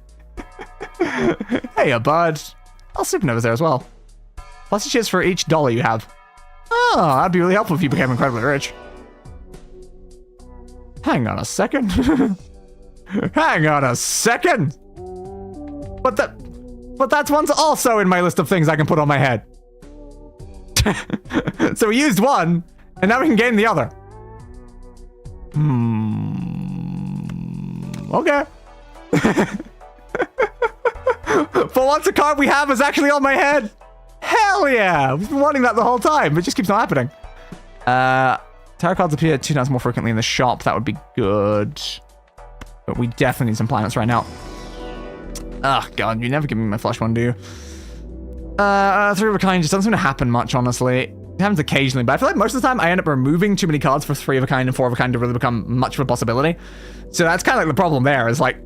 Hey, bud. Oh, Supernova's there as well. Plus the shares for each dollar you have. Oh, that'd be really helpful if you became incredibly rich. Hang on a second. Hang on a second. But that one's also in my list of things I can put on my head. So we used one, and now we can gain the other. Okay. For once, a card we have is actually on my head. Hell yeah! We've been wanting that the whole time. It just keeps not happening. Tarot cards appear 2 times more frequently in the shop. That would be good. But we definitely need some planets right now. Oh god, you never give me my flush one, do you? 3 of a kind just doesn't seem to happen much, honestly. It happens occasionally, but I feel like most of the time I end up removing too many cards for 3 of a kind and 4 of a kind to really become much of a possibility. So that's kind of like the problem there, is like,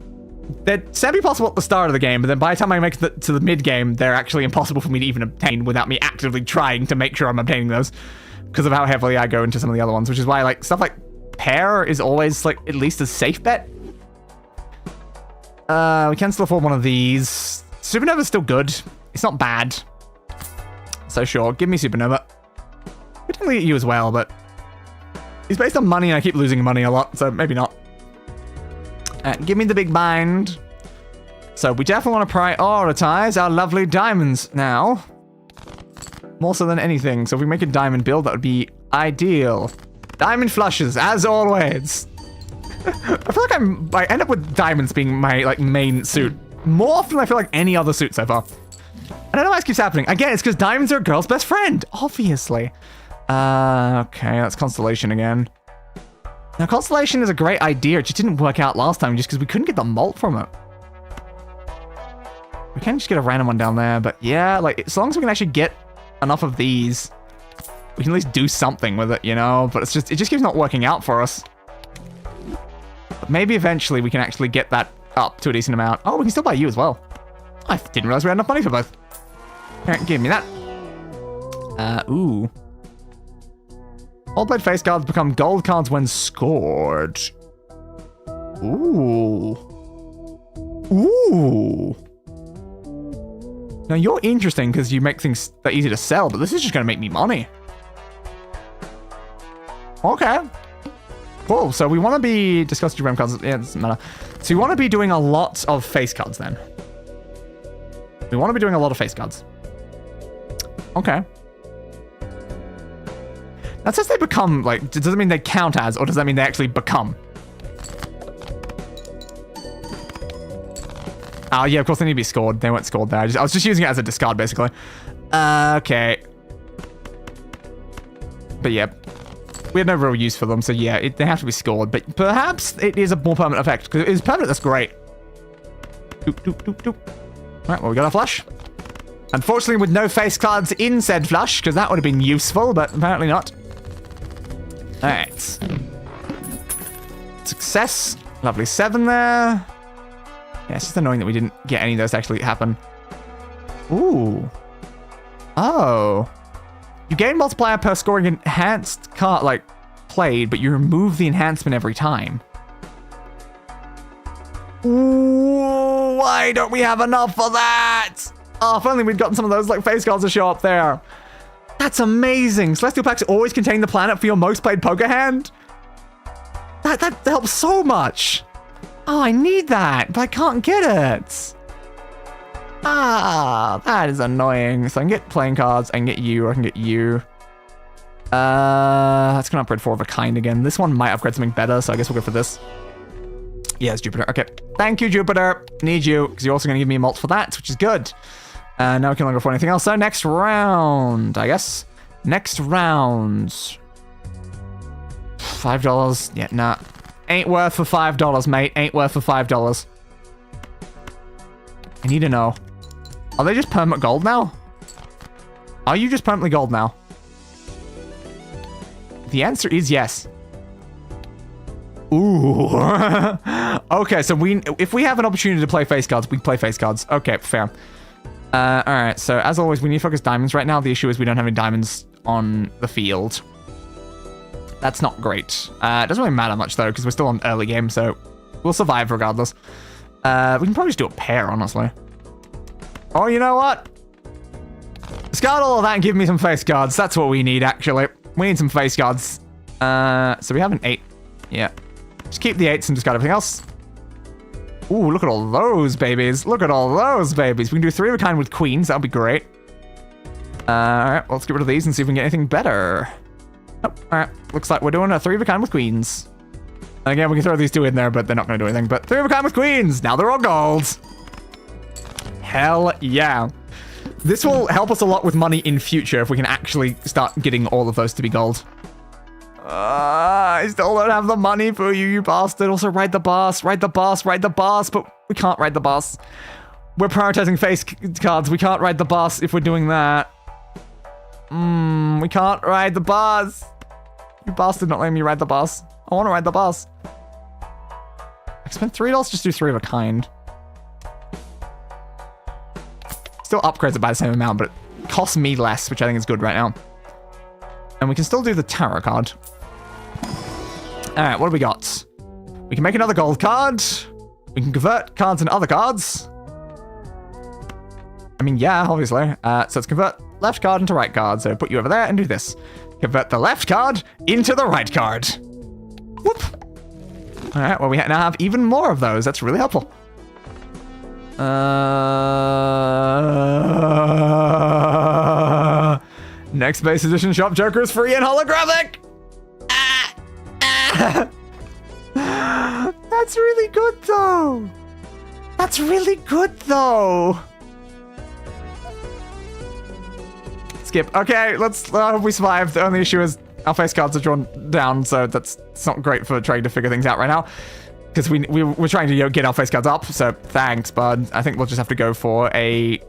they're semi-possible at the start of the game, but then by the time I make it to the mid-game, they're actually impossible for me to even obtain without me actively trying to make sure I'm obtaining those. Because of how heavily I go into some of the other ones, which is why like stuff like pair is always like at least a safe bet. We can still afford one of these. Supernova's still good. It's not bad. So sure, give me Supernova. We'd technically get you as well, but he's based on money and I keep losing money a lot, so maybe not. Give me the big bind. So we definitely want to prioritize our lovely diamonds now. More so than anything. So if we make a diamond build, that would be ideal. Diamond flushes, as always. I feel like I end up with diamonds being my like main suit more often than I feel like any other suit so far. I don't know why this keeps happening. Again, it's because diamonds are a girl's best friend, obviously. Okay, that's Constellation again. Now, Constellation is a great idea. It just didn't work out last time just because we couldn't get the malt from it. We can just get a random one down there, but yeah, like as long as we can actually get enough of these, we can at least do something with it, you know? But it just keeps not working out for us. But maybe eventually we can actually get that up to a decent amount. Oh, we can still buy you as well. I didn't realize we had enough money for both. All right, give me that. Ooh. All played face cards become gold cards when scored. Ooh. Ooh. Now you're interesting because you make things that easy to sell, but this is just going to make me money. Okay. Cool. So we want to be discussing rem cards. Yeah, it doesn't matter. So we want to be doing a lot of face cards then. We want to be doing a lot of face cards. Okay. That says they become, like, does that mean they count as, or does that mean they actually become? Oh, yeah, of course they need to be scored. They weren't scored there. I was just using it as a discard, basically. Okay. But yeah, we had no real use for them, so yeah, they have to be scored. But perhaps it is a more permanent effect, because if it's permanent, that's great. Doop, doop, doop, doop. All right, well, we got our flush. Unfortunately, with no face cards in said flush, because that would have been useful, but apparently not. All right. Success. Lovely 7 there. Yeah, it's just annoying that we didn't get any of those to actually happen. Ooh. Oh. You gain multiplier per scoring enhanced card, like, played, but you remove the enhancement every time. Ooh, why don't we have enough for that? Oh, if only we'd gotten some of those, like, face cards to show up there. That's amazing. Celestial packs always contain the planet for your most played poker hand. That helps so much. Oh, I need that, but I can't get it. Ah, that is annoying. So I can get playing cards, I can get you, or I can get you. That's gonna upgrade 4 of a kind again. This one might upgrade something better, so I guess we'll go for this. Yes, Jupiter. Okay. Thank you, Jupiter. Need you, because you're also gonna give me a malt for that, which is good. Now we can longer afford anything else. So next round, I guess. Next round. $5. Yeah, nah. Ain't worth for $5, mate. Ain't worth for $5. I need to know. Are they just permanent gold now? Are you just permanently gold now? The answer is yes. Ooh. Okay, so if we have an opportunity to play face cards, we play face cards. Okay, fair. Alright, so as always, we need to focus diamonds right now. The issue is we don't have any diamonds on the field. That's not great. It doesn't really matter much, though, because we're still on early game, so we'll survive regardless. We can probably just do a pair, honestly. Oh, you know what? Discard all of that and give me some face cards. That's what we need, actually. We need some face cards. So we have an 8. Yeah. Just keep the 8s and discard everything else. Ooh, look at all those babies. Look at all those babies. We can do 3 of a kind with queens. That'll be great. Alright, well, let's get rid of these and see if we can get anything better. Oh, alright. Looks like we're doing a 3 of a kind with queens. Again, we can throw these 2 in there, but they're not going to do anything. But 3 of a kind with queens. Now they're all gold. Hell yeah. This will help us a lot with money in future if we can actually start getting all of those to be gold. I still don't have the money for you, you bastard. Also, ride the boss, ride the boss, ride the boss. But we can't ride the boss. We're prioritizing face cards. We can't ride the boss if we're doing that. We can't ride the boss. You bastard not letting me ride the boss. I want to ride the boss. I spent $3 just to do 3 of a kind. Still upgrades it by the same amount, but it costs me less, which I think is good right now. And we can still do the tarot card. Alright, what do we got? We can make another gold card. We can convert cards into other cards. I mean, yeah, obviously. So let's convert left card into right card. So put you over there and do this. Convert the left card into the right card. Whoop. Alright, well, we now have even more of those. That's really helpful. Next base edition shop Joker is free and holographic. That's really good though. That's really good though. Skip. Okay, let's hope we survive. The only issue is our face cards are drawn down, so that's not great for trying to figure things out right now. Because we're trying to get our face cards up, so thanks, bud. I think we'll just have to go for a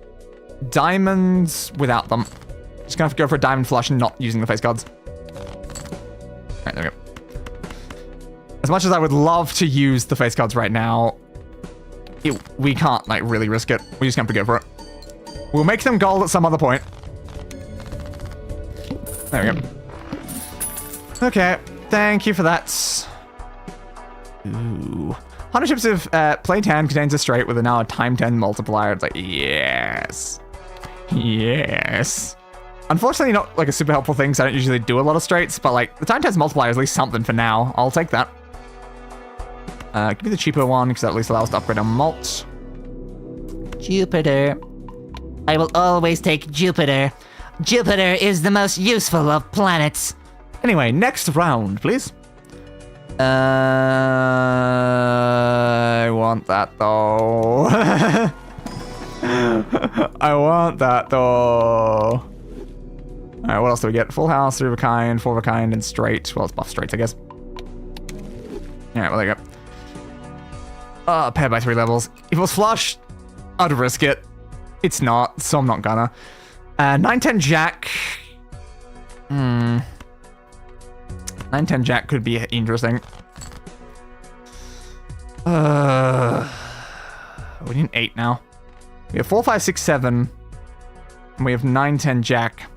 diamond without them. Just gonna have to go for a diamond flush and not using the face cards. Alright, there we go. As much as I would love to use the face cards right now, we can't, like, really risk it. We just have to go for it. We'll make them gold at some other point. There we go. Okay, thank you for that. Ooh. 100 chips of play 10 contains a straight with now a time 10 multiplier. It's like, yes. Yes. Unfortunately, not like a super helpful thing, so I don't usually do a lot of straights, but like the time 10 multiplier is at least something for now. I'll take that. Give me the cheaper one, because that at least allows us to upgrade our malt. Jupiter. I will always take Jupiter. Jupiter is the most useful of planets. Anyway, next round, please. I want that though. I want that though. Alright, what else do we get? Full house, 3 of a kind, 4 of a kind, and straight. Well, it's buff straight, I guess. Alright, well, there you go. Pair by 3 levels. If it was flush, I'd risk it. It's not, so I'm not gonna. 9-10 Jack. 9-10 Jack could be interesting. We need an 8 now. We have 4, 5, 6, 7. And we have 9-10 Jack.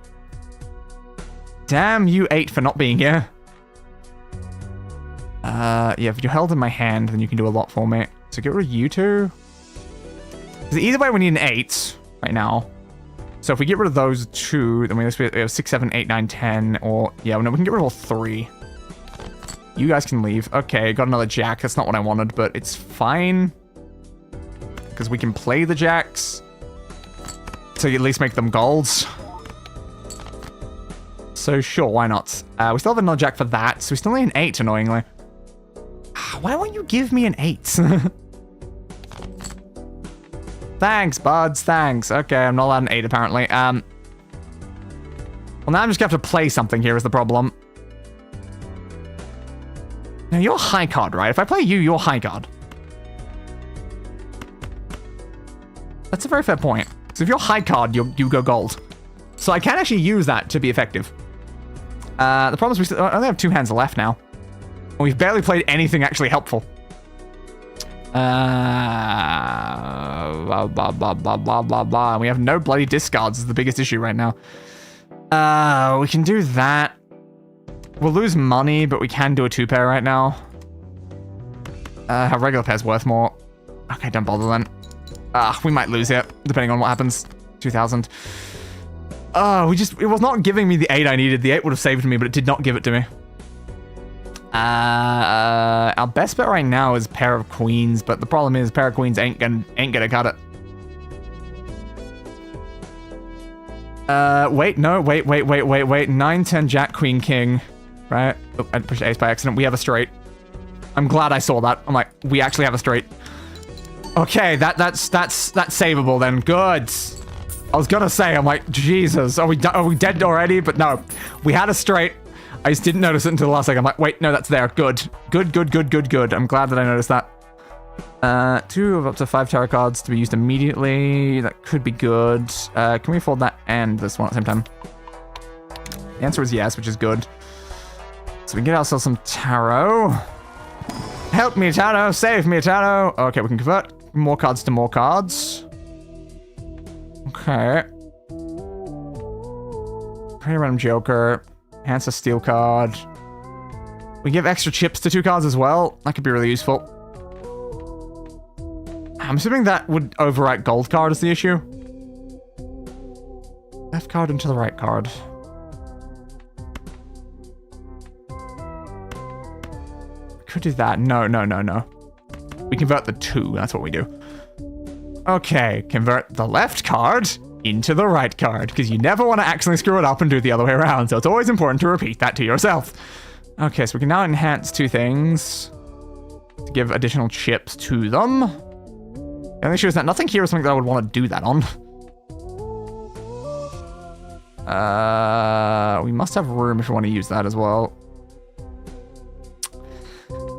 Damn you 8 for not being here. Yeah, if you're held in my hand, then you can do a lot for me. So get rid of you two. Because either way, we need an 8 right now. So if we get rid of those 2, then we have 6, 7, 8, 9, 10, or... Yeah, no, we can get rid of all 3. You guys can leave. Okay, got another Jack. That's not what I wanted, but it's fine. Because we can play the Jacks. to at least make them golds. So sure, why not? We still have another jack for that, so we still need an 8, annoyingly. Why won't you give me an 8? Thanks, buds, thanks. Okay, I'm not allowed an 8, apparently. Well, now I'm just gonna have to play something here is the problem. Now, you're high card, right? If I play you, you're high card. That's a very fair point. So if you're high card, you go gold. So I can actually use that to be effective. The problem is we only have 2 hands left now. We've barely played anything actually helpful. We have no bloody discards is the biggest issue right now. We can do that. We'll lose money, but we can do a 2-pair right now. Our regular pair's worth more. Okay, don't bother then. We might lose it, depending on what happens. 2,000. It was not giving me the 8 I needed. The 8 would have saved me, but it did not give it to me. Our best bet right now is pair of queens, but the problem is pair of queens ain't gonna cut it. Wait. 9, 10, jack, queen, king. Right? Oh, I pushed ace by accident. We have a straight. I'm glad I saw that. I'm like, we actually have a straight. Okay, that's savable then. Good. I was gonna say, I'm like, Jesus, are we dead already? But no, we had a straight. I just didn't notice it until the last second. I'm like, wait, no, that's there. Good. I'm glad that I noticed that. 2 of up to 5 tarot cards to be used immediately. That could be good. Can we afford that and this one at the same time? The answer is yes, which is good. So we can get ourselves some tarot. Help me, tarot. Save me, tarot. Okay, we can convert more cards to more cards. Okay. Pretty random joker. Enhance a steel card. We give extra chips to 2 cards as well. That could be really useful. I'm assuming that would overwrite gold card is the issue. Left card into the right card. Could do that. No. We convert the 2. That's what we do. Okay, convert the left card into the right card, because you never want to accidentally screw it up and do it the other way around, so it's always important to repeat that to yourself. Okay, so we can now enhance 2 things to give additional chips to them. The only issue is that nothing here is something that I would want to do that on. We must have room if we want to use that as well.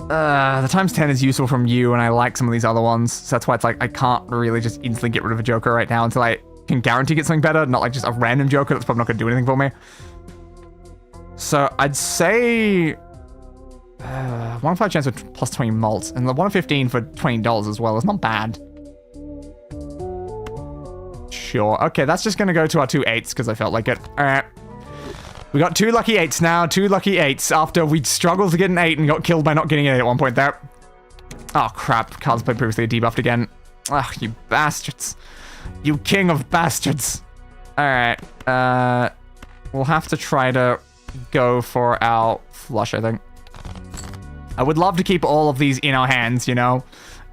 The times 10 is useful from you, and I like some of these other ones, so that's why it's like I can't really just instantly get rid of a joker right now until I can guarantee get something better, not like just a random joker that's probably not going to do anything for me. So I'd say 1 in 5 chance with plus 20 malt, and the 1 in 15 for $20 as well is not bad. Sure. Okay, that's just going to go to our 2 8s because I felt like it. All right. We got 2 lucky 8s now. 2 lucky 8s after we struggled to get an 8 and got killed by not getting an 8 at one point there. Oh, crap. Cards played previously debuffed again. Ugh, you bastards. You king of bastards. All right. We'll have to try to go for our flush, I think. I would love to keep all of these in our hands, you know?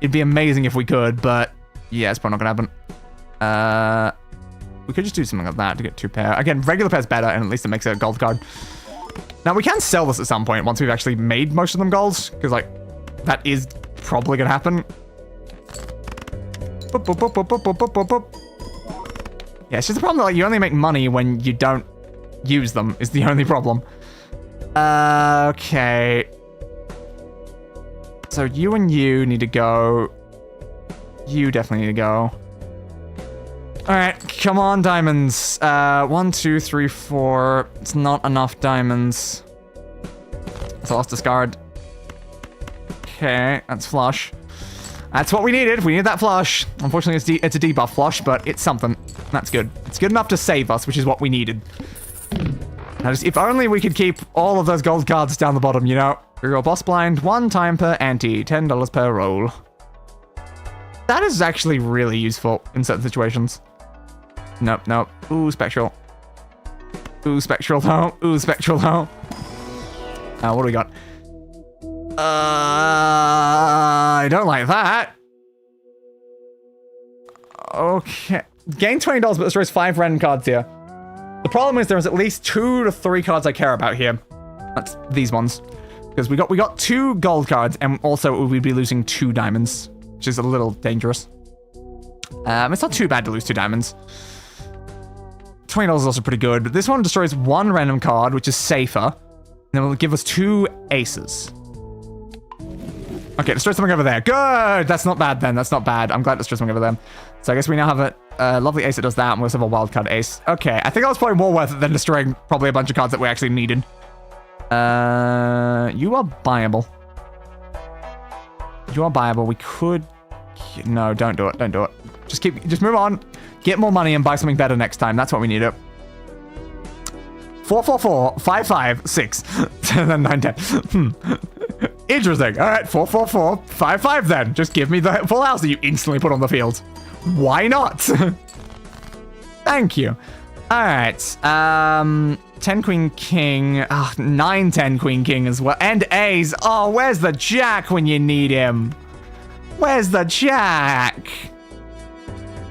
It'd be amazing if we could, but yeah, it's probably not going to happen. We could just do something like that to get 2 pair. Again, regular pair's better, and at least it makes it a gold card. Now, we can sell this at some point once we've actually made most of them golds, because, like, that is probably going to happen. Boop, boop, boop, boop, boop, boop, boop, boop. Yeah, it's just the problem that, like, you only make money when you don't use them, is the only problem. Okay. So you and you need to go. You definitely need to go. All right, come on, diamonds. 1, 2, 3, 4. It's not enough diamonds. So let's discard. Okay, that's flush. That's what we needed. We needed that flush. Unfortunately, it's a debuff flush, but it's something. That's good. It's good enough to save us, which is what we needed. Now, just, if only we could keep all of those gold cards down the bottom, you know. Reroll boss blind, 1 time per ante, $10 per roll. That is actually really useful in certain situations. Nope. Ooh, spectral. Ooh, spectral though. Ooh, spectral though. What do we got? I don't like that. Okay. gain $20 but destroys 5 random cards here. The problem is there's at least 2 to 3 cards I care about here. That's these ones. Because we got 2 gold cards, and also we'd be losing 2 diamonds, which is a little dangerous. It's not too bad to lose 2 diamonds. $20 is also pretty good, but this one destroys 1 random card, which is safer. And then will give us 2 aces. Okay, destroy something over there. Good! That's not bad then. That's not bad. I'm glad to destroy something over there. So I guess we now have a lovely ace that does that, and we also have a wildcard ace. Okay, I think that was probably more worth it than destroying probably a bunch of cards that we actually needed. You are buyable. You are buyable. We could... No, don't do it. Don't do it. Just move on. Get more money and buy something better next time. That's what we need it. 4, 4, 4, 5, 5, 6, 10, 9, 10. Interesting. All right, 4, 4, 4, 5, 5 then. Just give me the full house that you instantly put on the field. Why not? Thank you. All right. 10 Queen King. 9 10 Queen King as well. And A's. Oh, where's the Jack when you need him? Where's the Jack?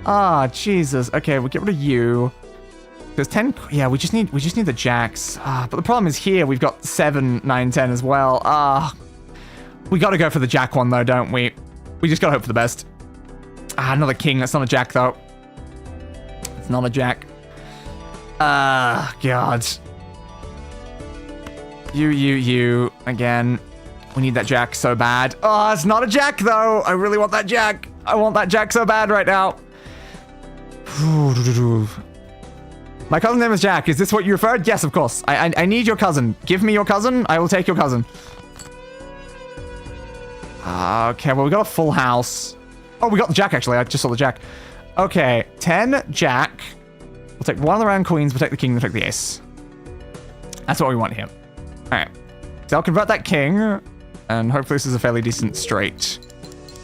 Oh, Jesus. Okay, we'll get rid of you. There's 10. Yeah, we just need the Jacks. But the problem is here we've got 7, 9, 10 as well. We got to go for the Jack one though, don't we? We just got to hope for the best. Another King. That's not a Jack though. It's not a Jack. God. You again. We need that Jack so bad. Oh, it's not a Jack though. I really want that Jack. I want that Jack so bad right now. My cousin's name is Jack. Is this what you referred? Yes, of course. I need your cousin. Give me your cousin. I will take your cousin. Okay, well, we got a full house. Oh, we got the Jack, actually. I just saw the Jack. Okay, 10 Jack. We'll take one of the round queens. We'll take the king. We'll take the ace. That's what we want here. All right. So I'll convert that king. And hopefully this is a fairly decent straight.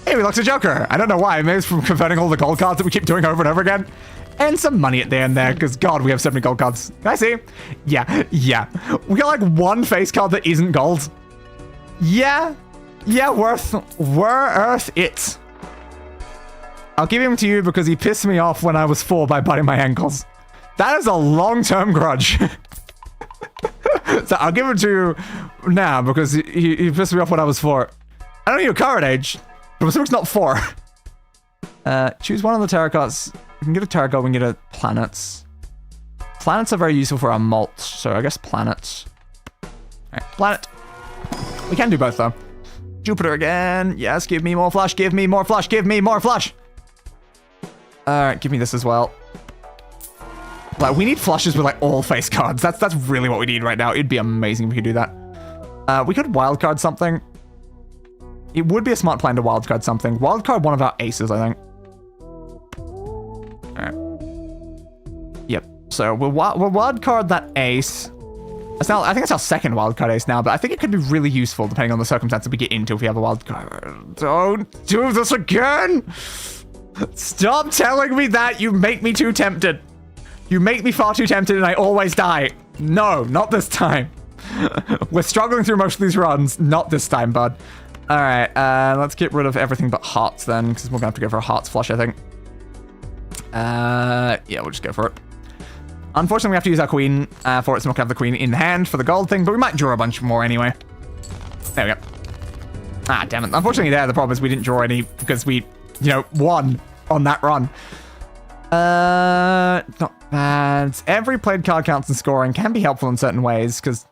Hey, we lost a Joker. I don't know why. Maybe it's from converting all the gold cards that we keep doing over and over again. And some money at the end there, because God, we have so many gold cards. Can I see? Yeah. We got like 1 face card that isn't gold. Yeah, worth it. I'll give him to you because he pissed me off when I was 4 by biting my ankles. That is a long-term grudge. So I'll give him to you now because he pissed me off when I was 4. I don't know your current age, but I'm assuming it's not 4. Choose one of the tarot cards. We can get a tarot card, we can get a planets. Planets are very useful for our malts, so I guess planets. Alright, planet. We can do both though. Jupiter again. Yes, give me more flush, give me more flush, give me more flush. Alright, give me this as well. Like, we need flushes with like all face cards. That's really what we need right now. It'd be amazing if we could do that. We could wildcard something. It would be a smart plan to wildcard something. Wildcard one of our aces, I think. Alright. Yep. So we'll wildcard that ace. I think it's our second wildcard ace now, but I think it could be really useful depending on the circumstances we get into if we have a wildcard. Don't do this again! Stop telling me that! You make me too tempted. You make me far too tempted and I always die. No, not this time. We're struggling through most of these runs. Not this time, bud. Alright, let's get rid of everything but hearts then, because we're gonna have to go for a hearts flush, I think. Yeah, we'll just go for it. Unfortunately, we have to use our queen for it, so we're gonna have the queen in hand for the gold thing, but we might draw a bunch more anyway. There we go. Ah, damn it. Unfortunately, the problem is we didn't draw any because we, won on that run. Not bad. Every played card counts in scoring can be helpful in certain ways, because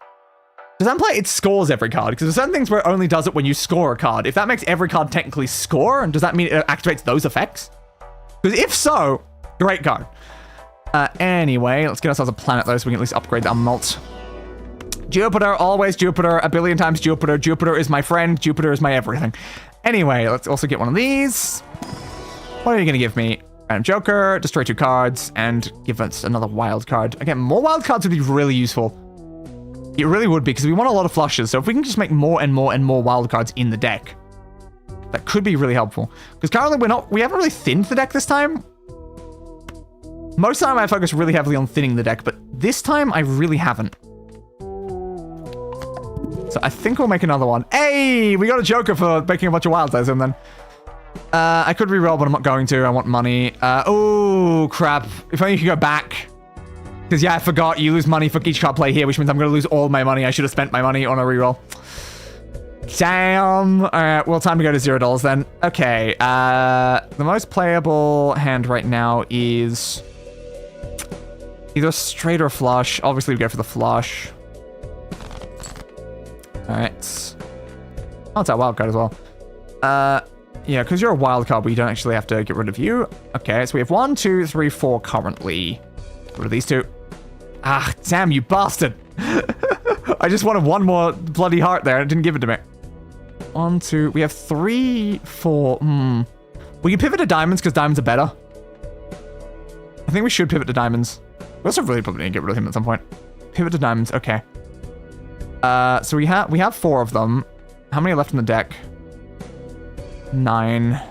it scores every card, because there's certain things where it only does it when you score a card. If that makes every card technically score, does that mean it activates those effects? Because if so, great card. Anyway, let's get ourselves a planet though, so we can at least upgrade our malt. Jupiter, always Jupiter, a billion times Jupiter. Jupiter is my friend, Jupiter is my everything. Anyway, let's also get one of these. What are you gonna give me? Random Joker, destroy 2 cards, and give us another wild card. Again, more wild cards would be really useful. It really would be, because we want a lot of flushes, so if we can just make more and more and more wild cards in the deck, that could be really helpful. Because currently we haven't really thinned the deck this time. Most of the time I focus really heavily on thinning the deck, but this time I really haven't. So I think we'll make another one. Hey, we got a Joker for making a bunch of wild cards and then. I could reroll, but I'm not going to. I want money. Oh, crap. If only you could go back. Because, yeah, I forgot. You lose money for each card play here, which means I'm going to lose all my money. I should have spent my money on a reroll. Damn. All right, well, time to go to $0 then. Okay. The most playable hand right now is either straight or flush. Obviously, we go for the flush. All right. Oh, it's our wild card as well. Yeah, because you're a wild card, we don't actually have to get rid of you. Okay, so we have 1, 2, 3, 4 currently. Get rid of these two. Ah, damn, you bastard. I just wanted one more bloody heart there and it didn't give it to me. 1, 2, we have 3, 4. We can pivot to diamonds because diamonds are better. I think we should pivot to diamonds. We also really probably need to get rid of him at some point. Pivot to diamonds, okay. So we have 4 of them. How many are left in the deck? 9.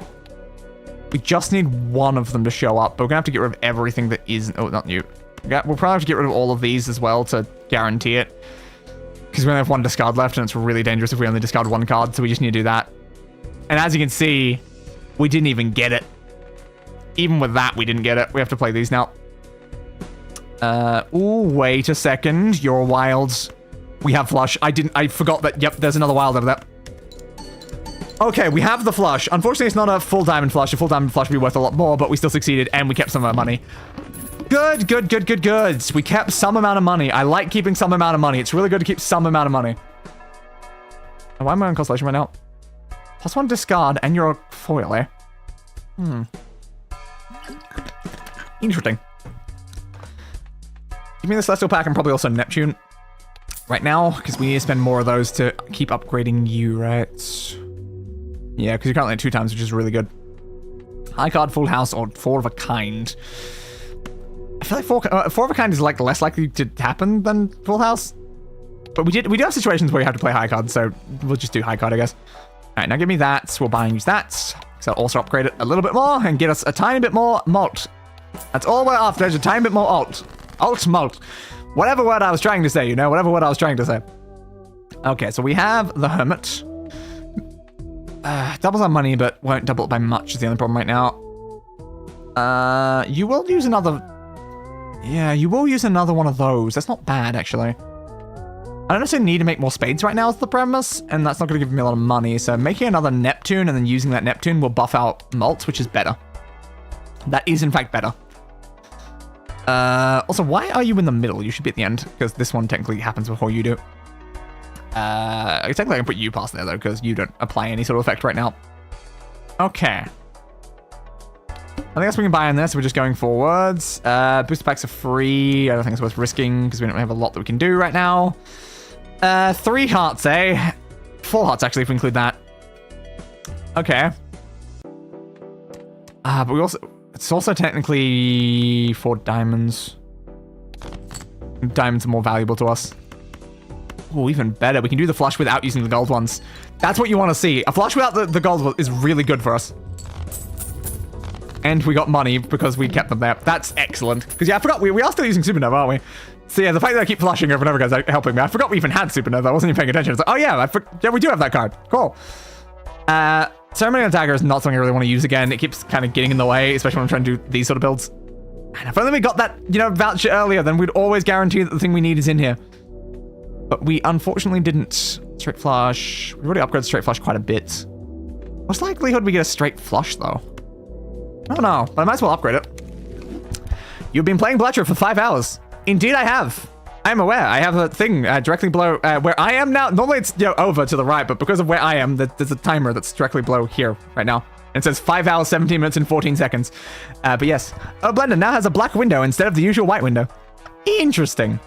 We just need one of them to show up, but we're gonna have to get rid of everything that isn't. Oh, not you. We'll probably have to get rid of all of these as well to guarantee it. Because we only have 1 discard left, and it's really dangerous if we only discard 1 card, so we just need to do that. And as you can see, we didn't even get it. Even with that, we didn't get it. We have to play these now. Ooh, wait a second. You're wilds. We have flush. I forgot that. Yep, there's another wild over there. Okay, we have the flush. Unfortunately, it's not a full diamond flush. A full diamond flush would be worth a lot more, but we still succeeded, and we kept some of our money. Good, good, good, good, good. We kept some amount of money. I like keeping some amount of money. It's really good to keep some amount of money. Why am I on Constellation right now? +1 discard, and you're a foil, eh? Interesting. Give me the Celestial Pack and probably also Neptune right now, because we need to spend more of those to keep upgrading you, right? Yeah, because you're currently at 2 times, which is really good. High card, full house, or 4 of a kind. I feel like 4 of a kind is like less likely to happen than full house. But we do have situations where you have to play high card, so we'll just do high card, I guess. All right, now give me that. We'll buy and use that. So I'll also upgrade it a little bit more and get us a tiny bit more malt. That's all we're after, is a tiny bit more alt. Alt malt. Whatever word I was trying to say, you know, whatever word I was trying to say. Okay, so we have the Hermit. Doubles our money, but won't double it by much is the only problem right now. You will use another... Yeah, you will use another one of those. That's not bad, actually. I don't necessarily need to make more spades right now is the premise, and that's not going to give me a lot of money, so making another Neptune and then using that Neptune will buff out malt, which is better. That is, in fact, better. Also, why are you in the middle? You should be at the end, because this one technically happens before you do. Technically I can put you past there, though, because you don't apply any sort of effect right now. Okay. I think that's what we can buy on this. We're just going forwards. Booster packs are free. I don't think it's worth risking, because we don't have a lot that we can do right now. 3 hearts, eh? 4 hearts, actually, if we include that. Okay. But we also... It's also technically 4 diamonds. Diamonds are more valuable to us. Oh, even better. We can do the flush without using the gold ones. That's what you want to see. A flush without the gold is really good for us. And we got money because we kept them there. That's excellent. Because, yeah, I forgot. We are still using Supernova, aren't we? So, yeah, the fact that I keep flushing over and over is helping me. I forgot we even had Supernova. I wasn't even paying attention. It's like, oh, yeah, yeah, we do have that card. Cool. Ceremonial Dagger is not something I really want to use again. It keeps kind of getting in the way, especially when I'm trying to do these sort of builds. And if only we got that, you know, voucher earlier, then we'd always guarantee that the thing we need is in here. But we unfortunately didn't. Straight flush. We've already upgraded straight flush quite a bit. What's the likelihood we get a straight flush, though? I don't know, but I might as well upgrade it. You've been playing Balatro for 5 hours. Indeed, I have. I'm aware. I have a thing directly below where I am now. Normally, it's over to the right, but because of where I am, there's a timer that's directly below here right now. And it says 5 hours, 17 minutes, and 14 seconds. But yes. Oh, Blender now has a black window instead of the usual white window. Interesting.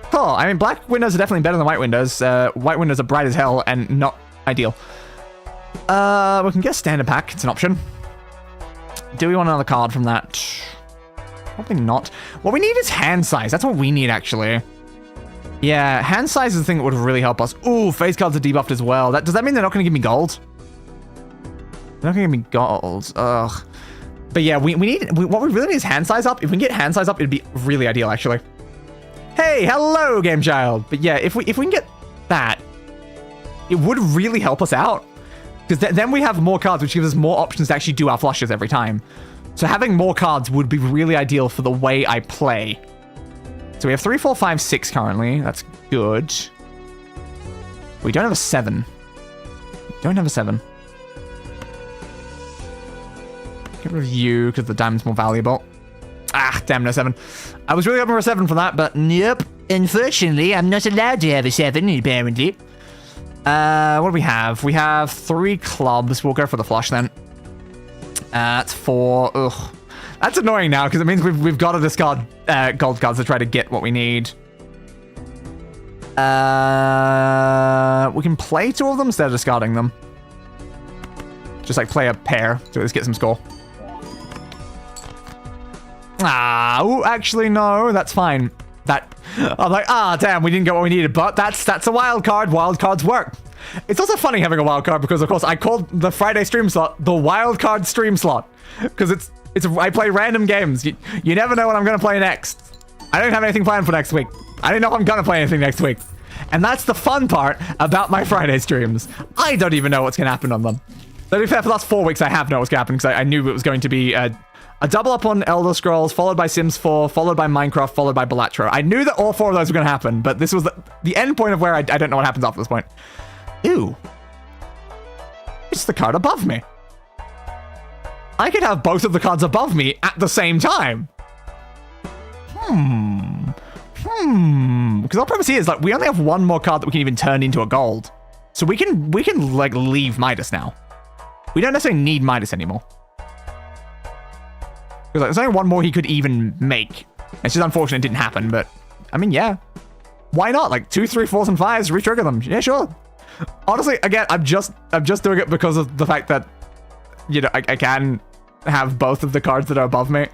Cool. I mean, black windows are definitely better than white windows. White windows are bright as hell and not ideal. We can get a standard pack. It's an option. Do we want another card from that? Probably not. What we need is hand size. That's what we need, actually. Yeah, hand size is the thing that would really help us. Ooh, face cards are debuffed as well. Does that mean they're not going to give me gold? They're not going to give me gold. Ugh. But yeah, what we really need is hand size up. If we can get hand size up, it'd be really ideal, actually. Hey, hello, Game Child. But yeah, if we can get that, it would really help us out. Because then we have more cards, which gives us more options to actually do our flushes every time. So having more cards would be really ideal for the way I play. So we have 3, 4, 5, 6 currently. That's good. We don't have a 7. Don't have a 7. Get rid of you because the diamond's more valuable. Ah, damn, no 7. I was really hoping for a 7 for that, but nope. Unfortunately, I'm not allowed to have a 7, apparently. What do we have? We have 3 clubs. We'll go for the flush then. That's 4. Ugh. That's annoying now because it means we've got to discard gold cards to try to get what we need. We can play 2 of them instead of discarding them. Just like play a pair to let's get some score. Ah, ooh, actually no, that's fine. I'm like, damn, we didn't get what we needed, but that's a wild card. Wild cards work. It's also funny having a wild card because, of course, I called the Friday stream slot the wild card stream slot because I play random games. You never know what I'm going to play next. I don't have anything planned for next week. I don't know if I'm going to play anything next week. And that's the fun part about my Friday streams. I don't even know what's going to happen on them. To be fair, for the last 4 weeks, I have known what's going to happen because I knew it was going to be a double up on Elder Scrolls, followed by Sims 4, followed by Minecraft, followed by Balatro. I knew that all 4 of those were going to happen, but this was the end point of where I don't know what happens after this point. Ew. It's the card above me. I could have both of the cards above me at the same time. Because our premise here is like we only have 1 more card that we can even turn into a gold. So we can like leave Midas now. We don't necessarily need Midas anymore. Because like, there's only 1 more he could even make. It's just unfortunate it didn't happen, but I mean, yeah. Why not? Like 2, 3, 4s, and 5s, re-trigger them. Yeah, sure. Honestly, again, I'm just doing it because of the fact that, you know, I can have both of the cards that are above me.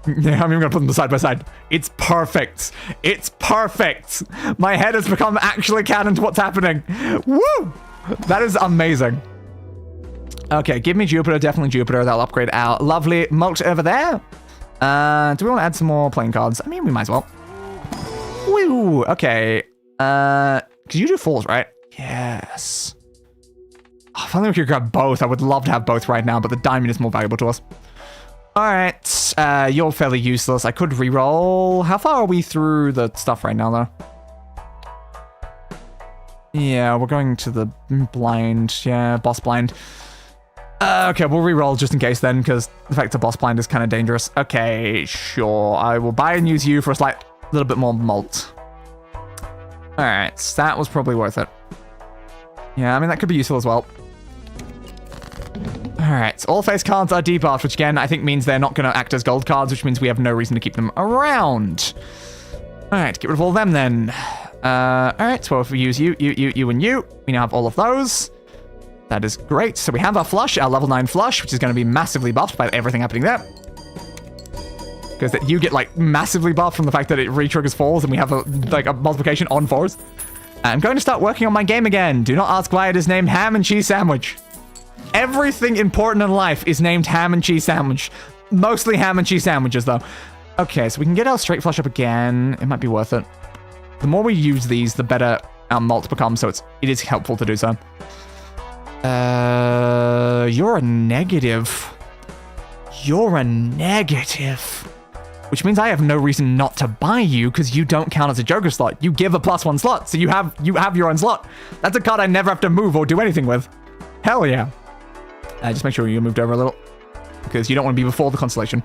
Yeah, I'm even gonna put them side by side. It's perfect. It's perfect. My head has become actually canon to what's happening. Woo! That is amazing. Okay, give me Jupiter, definitely Jupiter. That'll upgrade our lovely mulch over there. Do we want to add some more playing cards? I mean, we might as well. Woo! Okay. Because you do falls, right? Yes. Oh, if only we could grab both. I would love to have both right now, but the diamond is more valuable to us. Alright, you're fairly useless. I could reroll. How far are we through the stuff right now, though? Yeah, we're going to the blind. Yeah, boss blind. Okay, we'll reroll just in case then, because the fact that boss blind is kind of dangerous. Okay, sure. I will buy and use you for a little bit more malt. Alright, so that was probably worth it. Yeah, I mean, that could be useful as well. Alright, so all face cards are debuffed, which again, I think means they're not going to act as gold cards, which means we have no reason to keep them around. Alright, get rid of all of them then. Alright, so if we use you, and you, we now have all of those. That is great. So we have our flush, our level 9 flush, which is going to be massively buffed by everything happening there. Because you get, like, massively buffed from the fact that it re-triggers 4s and we have, a multiplication on 4s. I'm going to start working on my game again. Do not ask why it is named Ham and Cheese Sandwich. Everything important in life is named Ham and Cheese Sandwich. Mostly ham and cheese sandwiches, though. Okay, so we can get our straight flush up again. It might be worth it. The more we use these, the better our malt becomes, so it is helpful to do so. You're a negative. You're a negative. Which means I have no reason not to buy you, because you don't count as a Joker slot. You give a +1 slot, so you have your own slot. That's a card I never have to move or do anything with. Hell yeah. Just make sure you moved over a little, because you don't want to be before the constellation.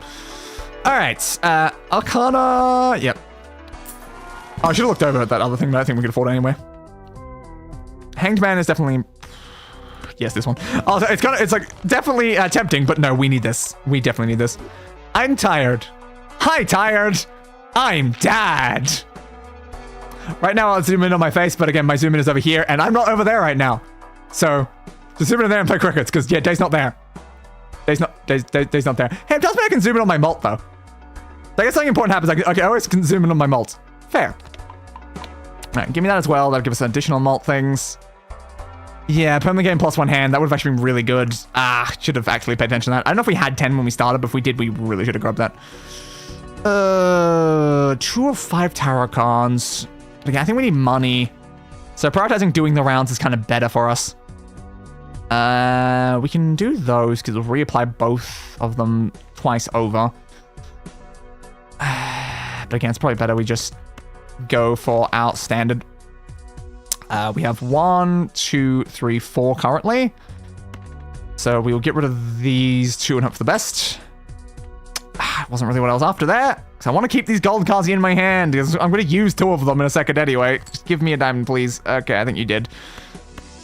Alright, Arcana... Yep. Oh, I should have looked over at that other thing, but I think we could afford it anyway. Hanged Man is definitely... Yes, this one. Oh, it's like definitely tempting, but no, we need this. We definitely need this. I'm tired. Hi, tired. I'm dad. Right now, I'll zoom in on my face, but again, my zoom in is over here, and I'm not over there right now. So, just zoom in there and play crickets, because yeah, Day's not there. Day's not there. Hey, it does mean I can zoom in on my malt though. So I guess something important happens. I always can zoom in on my malt. Fair. Alright, give me that as well. That'll give us additional malt things. Yeah, permanent game +1 hand. That would have actually been really good. Should have actually paid attention to that. I don't know if we had 10 when we started, but if we did, we really should have grabbed that. 2 of 5 tarot cards. Again, I think we need money. So prioritizing doing the rounds is kind of better for us. We can do those because we'll reapply both of them twice over. But again, it's probably better we just go for our standard. We have 1, 2, 3, 4 currently. So we will get rid of these 2 and hope for the best. It wasn't really what I was after there. Because I want to keep these gold cards in my hand. Because I'm going to use 2 of them in a second anyway. Just give me a diamond, please. Okay, I think you did.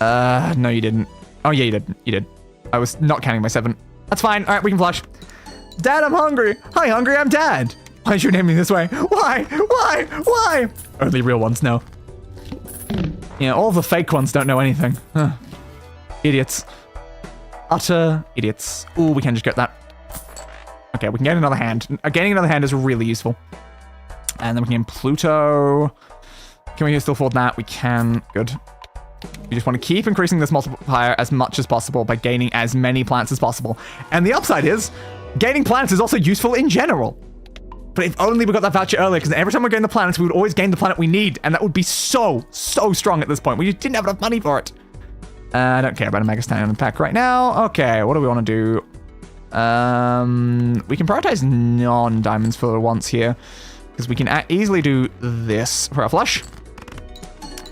No, you didn't. Oh, yeah, you did. You did. I was not counting my 7. That's fine. All right, we can flush. Dad, I'm hungry. Hi, hungry. I'm Dad. Why did you name me this way? Why? Why? Why? Only real ones know. Yeah, all the fake ones don't know anything. Huh. Idiots. Utter idiots. Ooh, we can just get that. Okay, we can get another hand. Gaining another hand is really useful. And then we can get Pluto. Can we still afford that? We can. Good. We just want to keep increasing this multiplier as much as possible by gaining as many planets as possible. And the upside is, gaining planets is also useful in general. But if only we got that voucher earlier, because every time we're getting the planets, we would always gain the planet we need. And that would be so strong at this point. We just didn't have enough money for it. I don't care about a Mega Stallion pack right now. Okay, what do we want to do? We can prioritize non-diamonds for once here. Because we can easily do this for our flush.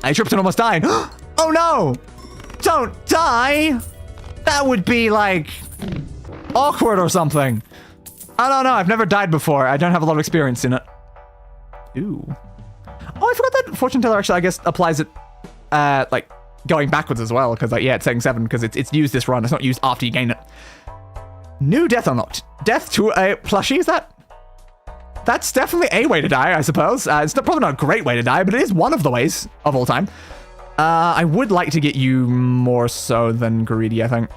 Hey, Tripton almost died. Oh no! Don't die! That would be like awkward or something. I don't know, I've never died before. I don't have a lot of experience in it. Ooh. Oh, I forgot that Fortune Teller actually, I guess, applies it, like, going backwards as well. Because, like, yeah, it's saying 7 because it's used this run. It's not used after you gain it. New death unlocked. Death to a plushie, is that? That's definitely a way to die, I suppose. It's probably not a great way to die, but it is one of the ways of all time. I would like to get you more so than greedy, I think.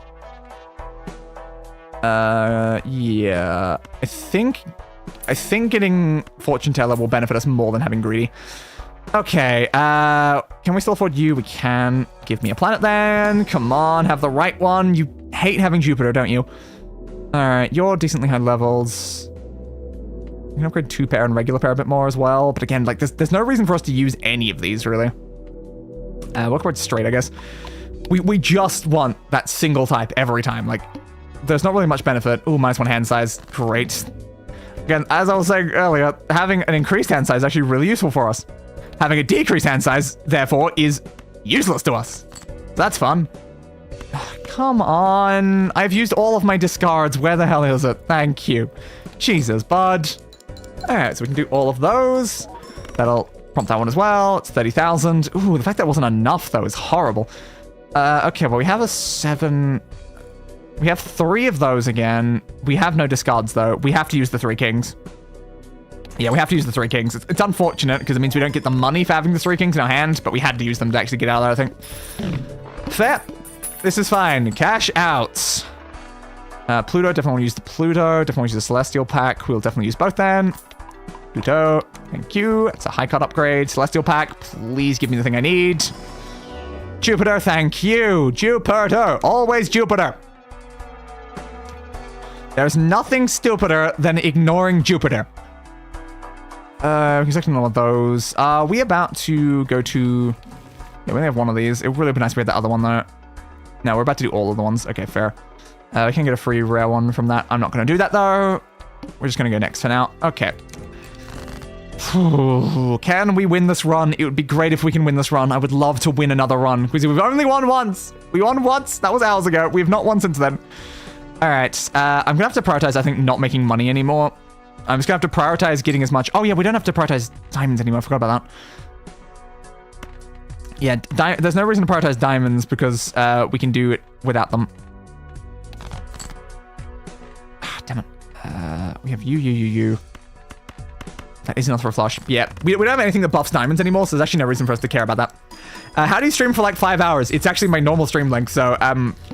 Yeah. I think getting Fortune Teller will benefit us more than having greedy. Okay, can we still afford you? We can. Give me a planet then. Come on, have the right one. You hate having Jupiter, don't you? Alright, you're decently high levels. We can upgrade 2-pair and regular pair a bit more as well. But again, like, there's no reason for us to use any of these, really. We'll upgrade straight, I guess. We just want that single type every time. Like, there's not really much benefit. Ooh, -1 hand size. Great. Again, as I was saying earlier, having an increased hand size is actually really useful for us. Having a decreased hand size, therefore, is useless to us. That's fun. Come on. I've used all of my discards. Where the hell is it? Thank you. Jesus, bud. Alright, so we can do all of those. That'll prompt that one as well. It's 30,000. Ooh, the fact that wasn't enough, though, is horrible. Okay, well, we have a 7... We have 3 of those again. We have no discards, though. We have to use the 3 kings. Yeah, we have to use the 3 kings. It's unfortunate, because it means we don't get the money for having the 3 kings in our hand, but we had to use them to actually get out of there, I think. Fair. This is fine. Cash out. Pluto, definitely want to use the Pluto. Definitely use the Celestial pack. We'll definitely use both then. Pluto, thank you. It's a high cut upgrade. Celestial pack, please give me the thing I need. Jupiter, thank you. Jupiter, always Jupiter. There's nothing stupider than ignoring Jupiter. We can select all of those. Are we about to go to... Yeah, we only have one of these. It would really be nice if we had the other one, though. No, we're about to do all of the ones. Okay, fair. We can get a free rare one from that. I'm not going to do that, though. We're just going to go next for now. Okay. Can we win this run? It would be great if we can win this run. I would love to win another run. Because we've only won once. We won once. That was hours ago. We've not won since then. All right. I'm going to have to prioritize, I think, not making money anymore. I'm just going to have to prioritize getting as much... Oh, yeah, we don't have to prioritize diamonds anymore. I forgot about that. Yeah, there's no reason to prioritize diamonds because we can do it without them. Ah, damn it. We have you. That is enough for a flush. Yeah, we don't have anything that buffs diamonds anymore, so there's actually no reason for us to care about that. How do you stream for like 5 hours? It's actually my normal stream length, so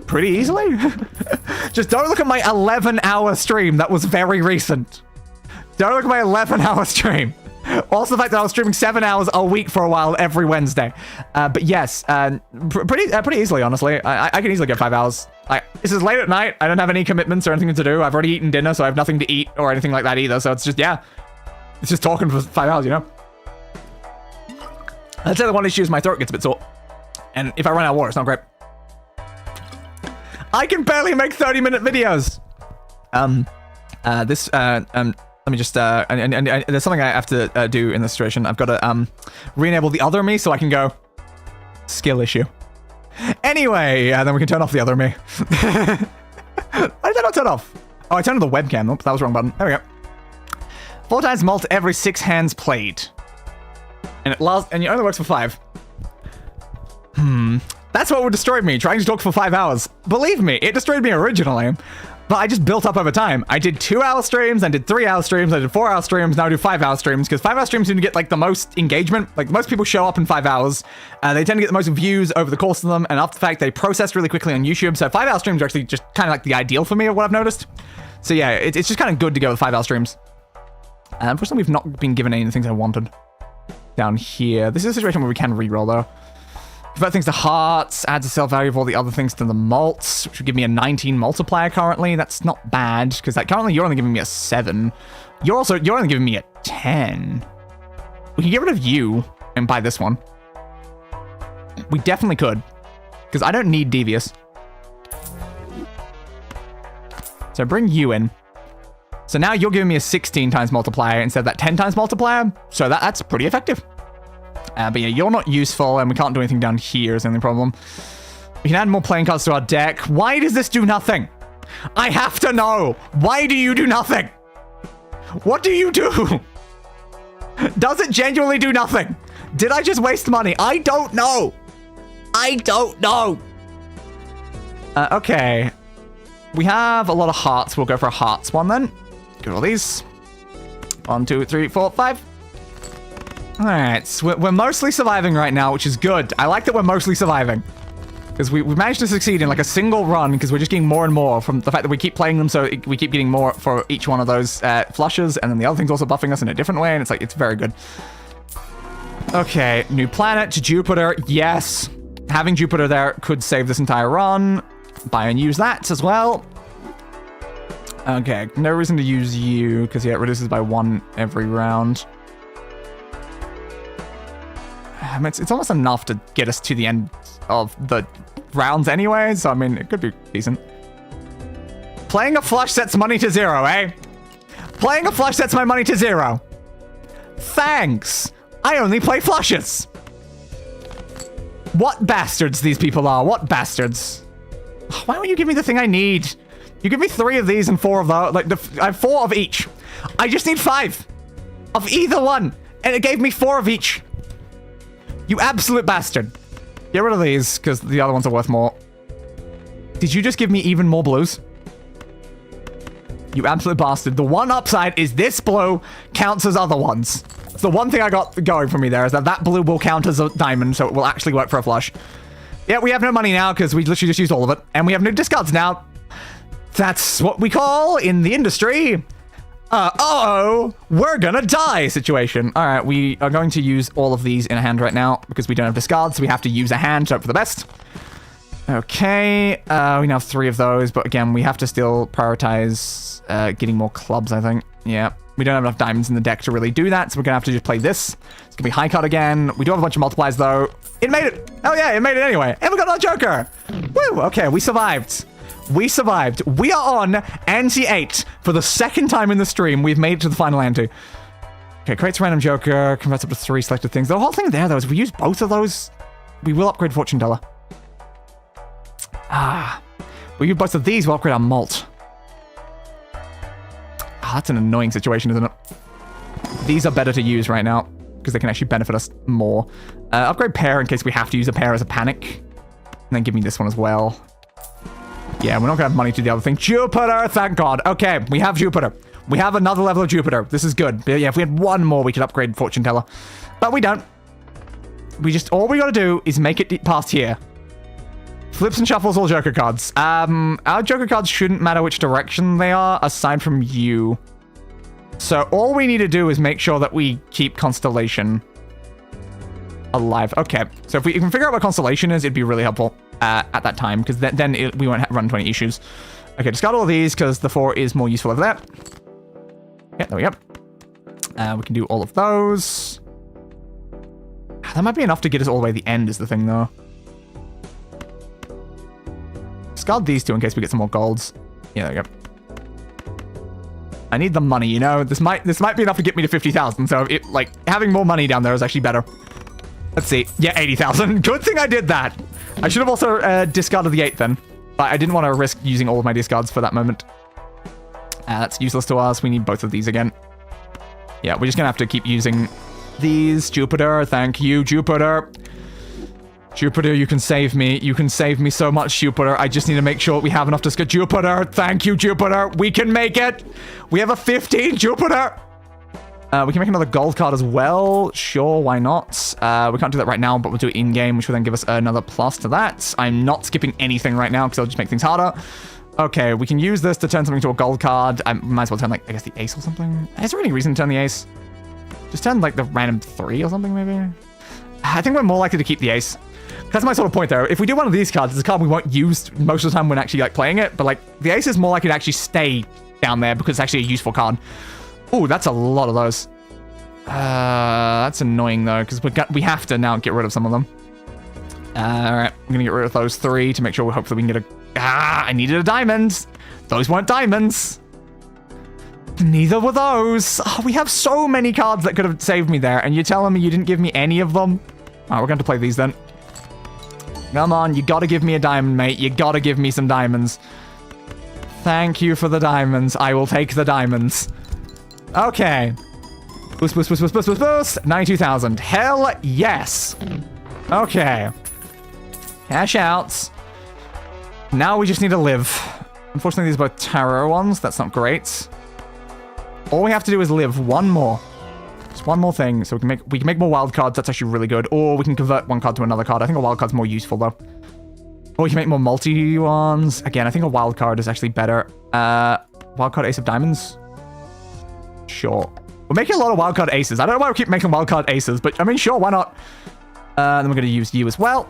pretty easily. Just don't look at my 11-hour stream. That was very recent. Don't look at my 11-hour stream. Also, the fact that I was streaming 7 hours a week for a while every Wednesday. But yes, pretty easily, honestly. I can easily get 5 hours. This is late at night. I don't have any commitments or anything to do. I've already eaten dinner, so I have nothing to eat or anything like that either. So it's just, yeah. It's just talking for 5 hours, you know? I'd say the one issue is my throat gets a bit sore. And if I run out of water, it's not great. I can barely make 30-minute videos. Let me just, there's something I have to do in this situation. I've got to re-enable the other me so I can go skill issue. Anyway, then we can turn off the other me. Why did that not turn off? Oh, I turned on the webcam. Oops, that was the wrong button. There we go. 4 times malt every 6 hands played. And it only works for 5. That's what would destroy me, trying to talk for 5 hours. Believe me, it destroyed me originally. But I just built up over time. I did 2-hour streams, I did 3-hour streams, I did 4-hour streams, now I do 5-hour streams, because 5-hour streams seem to get like the most engagement. Like most people show up in 5 hours, they tend to get the most views over the course of them, and after the fact, they process really quickly on YouTube. So 5-hour streams are actually just kind of like the ideal for me, of what I've noticed. So yeah, it's just kind of good to go with 5-hour streams. Unfortunately, we've not been given any of the things I wanted down here. This is a situation where we can reroll though. Convert things to hearts, adds a sell value of all the other things to the malts, which would give me a 19 multiplier currently. That's not bad, because currently you're only giving me a 7. You're only giving me a 10. We can get rid of you and buy this one. We definitely could, because I don't need devious. So bring you in. So now you're giving me a 16 times multiplier instead of that 10 times multiplier. So that's pretty effective. But yeah, you're not useful, and we can't do anything down here is the only problem. We can add more playing cards to our deck. Why does this do nothing? I have to know. Why do you do nothing? What do you do? Does it genuinely do nothing? Did I just waste money? I don't know. I don't know. Okay. We have a lot of hearts. We'll go for a hearts one then. Get all these. 1, 2, 3, 4, 5. Alright, so we're mostly surviving right now, which is good. I like that we're mostly surviving. Because we managed to succeed in like a single run, because we're just getting more and more from the fact that we keep playing them, so we keep getting more for each one of those flushes, and then the other thing's also buffing us in a different way, and it's like, it's very good. Okay, new planet, Jupiter, yes. Having Jupiter there could save this entire run. Buy and use that as well. Okay, no reason to use you, because yeah, it reduces by 1 every round. I mean, it's almost enough to get us to the end of the rounds anyway, so I mean, it could be decent. Playing a flush sets money to 0, eh? Playing a flush sets my money to 0. Thanks. I only play flushes. What bastards these people are. What bastards. Why won't you give me the thing I need? You give me 3 of these and 4 of those. Like, I have 4 of each. I just need 5 of either one. And it gave me 4 of each. You absolute bastard. Get rid of these, because the other ones are worth more. Did you just give me even more blues? You absolute bastard. The one upside is this blue counts as other ones. It's the one thing I got going for me there, is that blue will count as a diamond, so it will actually work for a flush. Yeah, we have no money now, because we literally just used all of it. And we have no discards now. That's what we call, in the industry, uh-oh, we're gonna die situation. All right, we are going to use all of these in a hand right now because we don't have discards, so we have to use a hand to hope for the best. Okay, we now have 3 of those, but again, we have to still prioritize getting more clubs, I think. Yeah, we don't have enough diamonds in the deck to really do that, so we're gonna have to just play this. It's gonna be high card again. We do have a bunch of multipliers, though. It made it! Oh yeah, it made it anyway. And we got another Joker! Woo! Okay, we survived. We survived. We are on ante 8 for the 2nd time in the stream. We've made it to the final ante. Okay, creates a random Joker, converts up to 3 selected things. The whole thing there, though, is we use both of those. We will upgrade Fortune Teller. We use both of these, we'll upgrade our malt. That's an annoying situation, isn't it? These are better to use right now, because they can actually benefit us more. Upgrade pair in case we have to use a pair as a panic. And then give me this one as well. Yeah, we're not gonna have money to do the other thing. Jupiter, thank God. Okay, we have Jupiter. We have another level of Jupiter. This is good. But yeah, if we had 1 more, we could upgrade Fortune Teller. But we don't. All we gotta do is make it past here. Flips and shuffles all Joker cards. Our Joker cards shouldn't matter which direction they are, aside from you. So all we need to do is make sure that we keep Constellation alive. Okay, so if we can figure out what Constellation is, it'd be really helpful. At that time, because then we won't run into any issues. Okay, discard all of these, because the 4 is more useful over there. Yeah, there we go. We can do all of those. That might be enough to get us all the way to the end, is the thing, though. discard these two in case we get some more golds. Yeah, there we go. I need the money, you know? This might be enough to get me to 50,000, so like, having more money down there is actually better. Let's see. Yeah, 80,000. Good thing I did that. I should have also discarded the 8 then. But I didn't want to risk using all of my discards for that moment. That's useless to us. We need both of these again. Yeah, we're just going to have to keep using these. Jupiter, thank you, Jupiter. Jupiter, you can save me. You can save me so much, Jupiter. I just need to make sure we have enough to get Jupiter. Thank you, Jupiter. We can make it. We have a 15, Jupiter. We can make another gold card as well. Sure, why not? We can't do that right now, but we'll do it in-game, which will then give us another plus to that. I'm not skipping anything right now because it'll just make things harder. Okay, we can use this to turn something to a gold card. I might as well turn, like, I guess the ace or something. Is there any reason to turn the ace? Just turn, like, the random 3 or something, maybe? I think we're more likely to keep the ace. That's my sort of point, though. If we do one of these cards, it's a card we won't use most of the time when actually, like, playing it. But, like, the ace is more likely to actually stay down there because it's actually a useful card. Ooh, that's a lot of those. That's annoying, though, because we have to now get rid of some of them. Alright, I'm going to get rid of those 3 to make sure hopefully we can get a... I needed a diamond. Those weren't diamonds. Neither were those. Oh, we have so many cards that could have saved me there, and you're telling me you didn't give me any of them? Alright, we're going to play these then. Come on, you gotta give me a diamond, mate. You gotta give me some diamonds. Thank you for the diamonds. I will take the diamonds. Okay. Boost, boost, boost, boost, boost, boost, boost. 92,000. Hell yes. Okay. Cash out. Now we just need to live. Unfortunately, these are both tarot ones. That's not great. All we have to do is live one more. Just one more thing. So we can make more wild cards. That's actually really good. Or we can convert one card to another card. I think a wild card's more useful, though. Or we can make more multi ones. Again, I think a wild card is actually better. Wild card ace of diamonds? Sure. We're making a lot of wild card aces. I don't know why we keep making wild card aces, but I mean, sure, why not? Then we're going to use you as well.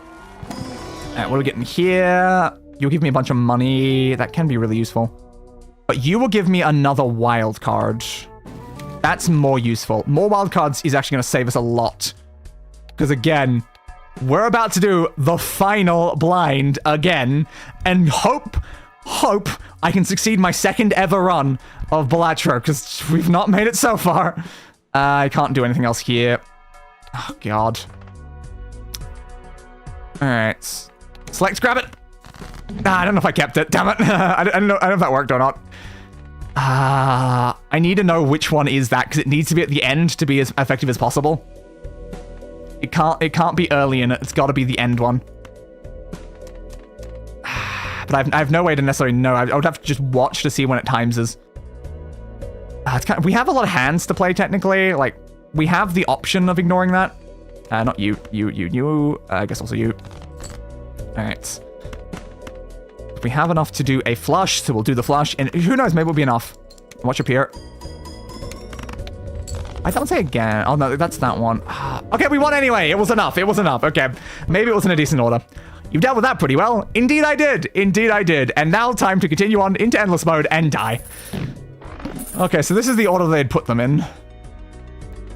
Alright, what are we getting here? You'll give me a bunch of money. That can be really useful. But you will give me another wild card. That's more useful. More wild cards is actually going to save us a lot. Because again, we're about to do the final blind again. And hope I can succeed my second ever run of Balatro. Because we've not made it so far. I can't do anything else here. Oh, God. Alright. Select, grab it. I don't know if I kept it. Damn it. I don't know if that worked or not. I need to know which one is that because it needs to be at the end to be as effective as possible. It can't be early in it. It's got to be the end one. But I have no way to necessarily know. I would have to just watch to see when it times is. We have a lot of hands to play technically. Like we have the option of ignoring that. Not you. I guess also you. All right. We have enough to do a flush, so we'll do the flush. And who knows, maybe it'll be enough. Watch up here. I don't say again. Oh, no, that's that one. Okay, we won anyway. It was enough. It was enough. Okay, maybe it was in a decent order. You've dealt with that pretty well. Indeed I did. Indeed I did. And now time to continue on into endless mode and die. Okay, so this is the order they'd put them in.